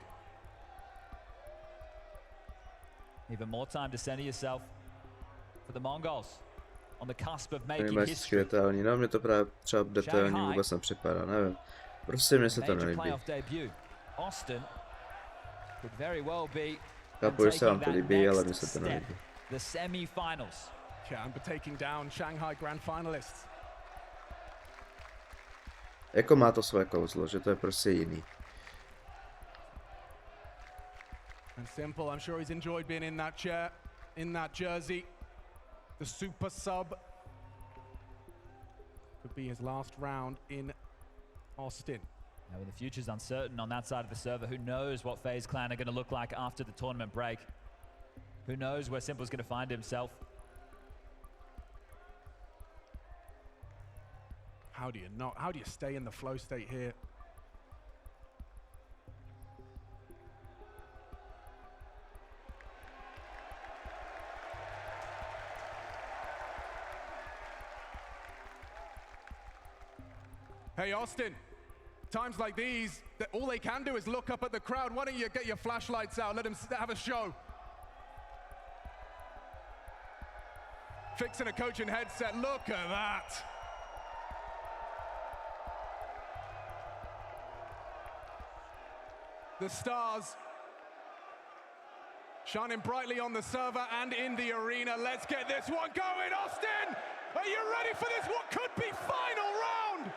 Even more time to center yourself for the Mongols on the cusp of making history. history. Detailní, no mě to právě třeba detailní vůbec nepřipadá, nevím. Prostě mně se to nelíbí. Austin could very well be chápu, že se vám to líbí, ale mně se to nelíbí. The semi-finals. Kamber taking down Shanghai Grand Finalists. Jako má to své kouzlo, že to je prostě jiný. And Simple, I'm sure he's enjoyed being in that chair, in that jersey. The super sub could be his last round in Austin. Now, when the future's uncertain on that side of the server, who knows what FaZe Clan are going to look like after the tournament break? Who knows where Simple's going to find himself? How do you stay in the flow state here? Hey, Austin, times like these, all they can do is look up at the crowd. Why don't you get your flashlights out, let them have a show. Fixing a coaching headset, look at that. The stars Shining brightly on the server and in the arena. Let's get this one going, Austin! Are you ready for this? What could be final round?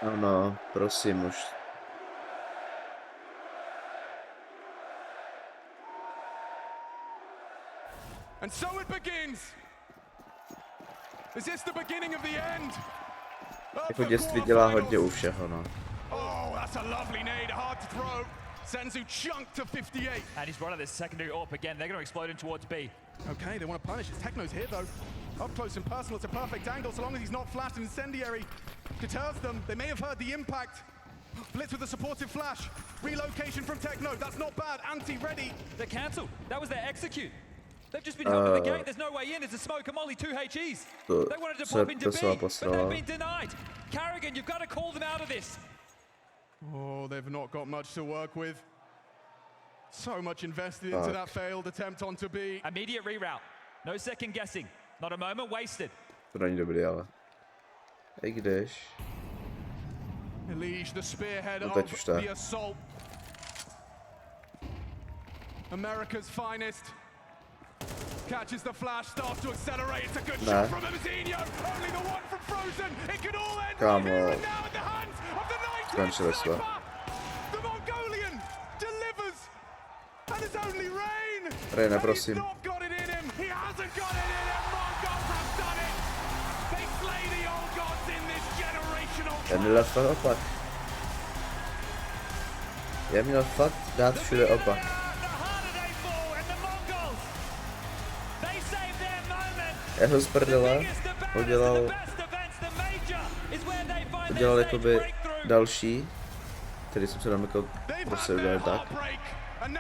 Ano, prosím už. And so it begins. Is this the beginning of the end? Jako dětství dělá hodně u všeho, no. Oh, that's a lovely nade, hard to throw. Senzu chunked to 58. And he's running this secondary AWP again. They're going to explode in towards B. Okay, they want to punish. Techno's here though. Up close and personal, it's a perfect angle so long as he's not flashed and incendiary. Deters them. They may have heard the impact. Blitz with a supportive flash. Relocation from Techno. That's not bad. Anti-ready. They're cancelled. That was their execute. They've just been held to the gate. There's no way in. It's a smoke and molly, 2 HEs. They wanted to pop into B, but they've been denied. Carrigan, you've got to call them out of this. Oh, they've not got much to work with. So much invested into that failed attempt onto B. Immediate reroute. No second guessing. Not a moment wasted. To není dobrý, ale. I když. Elige, the spearhead No, of the assault. America's finest. Catches the flash, starts to accelerate. It's a good shot from Emzinho. Only the one from Frozen. It could all end right here and now in the hands of the 19th sniper. The Mongolian delivers. And it's only Rain. Rain, prosím. He's not got it in him. He hasn't got it in him. Mongols have done it. They slay the old gods in this generational Já měl fakt opak. Já měl fakt dát všude opak. Já jsem z prdele udělal jakoby další, který jsem se namykal, prostě udělal tak.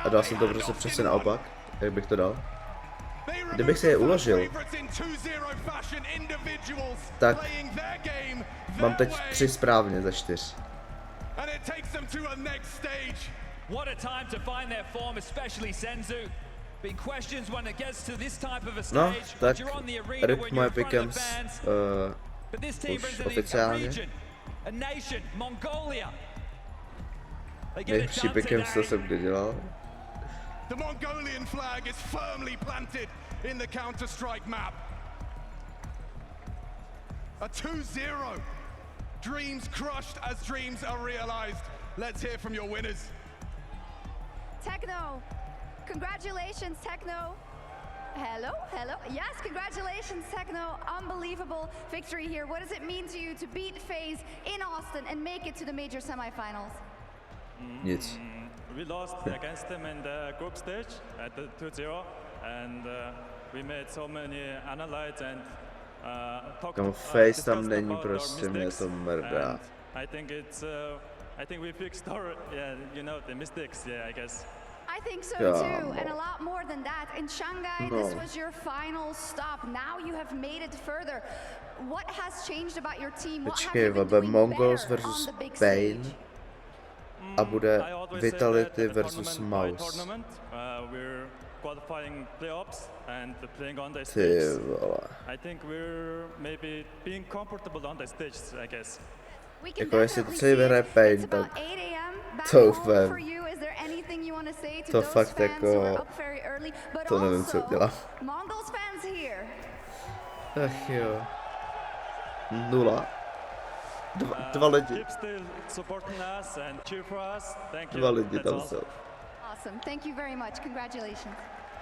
A dal jsem to prostě přesně naopak, jak bych to dal. Kdybych si je uložil, tak mám teď 3 správně ze 4. What a time to find their form, especially Senzu. Been questions when it gets to this type of a stage. No, tak ryb moje pick'ems už oficiálně. Nejlepší pick'ems, co jsem kdy dělal. The Mongolian flag is firmly planted in the Counter-Strike map. A 2-0. Dreams crushed as dreams are realized. Let's hear from your winners. Techno. Congratulations, Techno. Hello, hello. Yes, congratulations, Techno. Unbelievable victory here. What does it mean to you to beat FaZe in Austin and make it to the major semifinals? Nic. We lost against them in the group stage at the 2-0, and we made so many analytes and talked. FaZe tam není, prostě mě to mrdá. I think we fixed our, the mistakes, I guess. I think so too, and a lot more than that. In Shanghai, this was your final stop. Now you have made it further. What has changed about your team? What have you been doing MongolZ better versus on the big Pain stage? a bude Vitality versus Mouse. We're qualifying playoffs and playing on the Ty stage. vole. I think we're maybe being comfortable on the stage, I guess. Jako jestli to celý vyhraje Pain, tak to úplně. To fakt jako, to nevím, co udělám. Ach jo. 0. Dva lidi. Dva lidi tam jsou. Awesome. Thank you very much. Congratulations.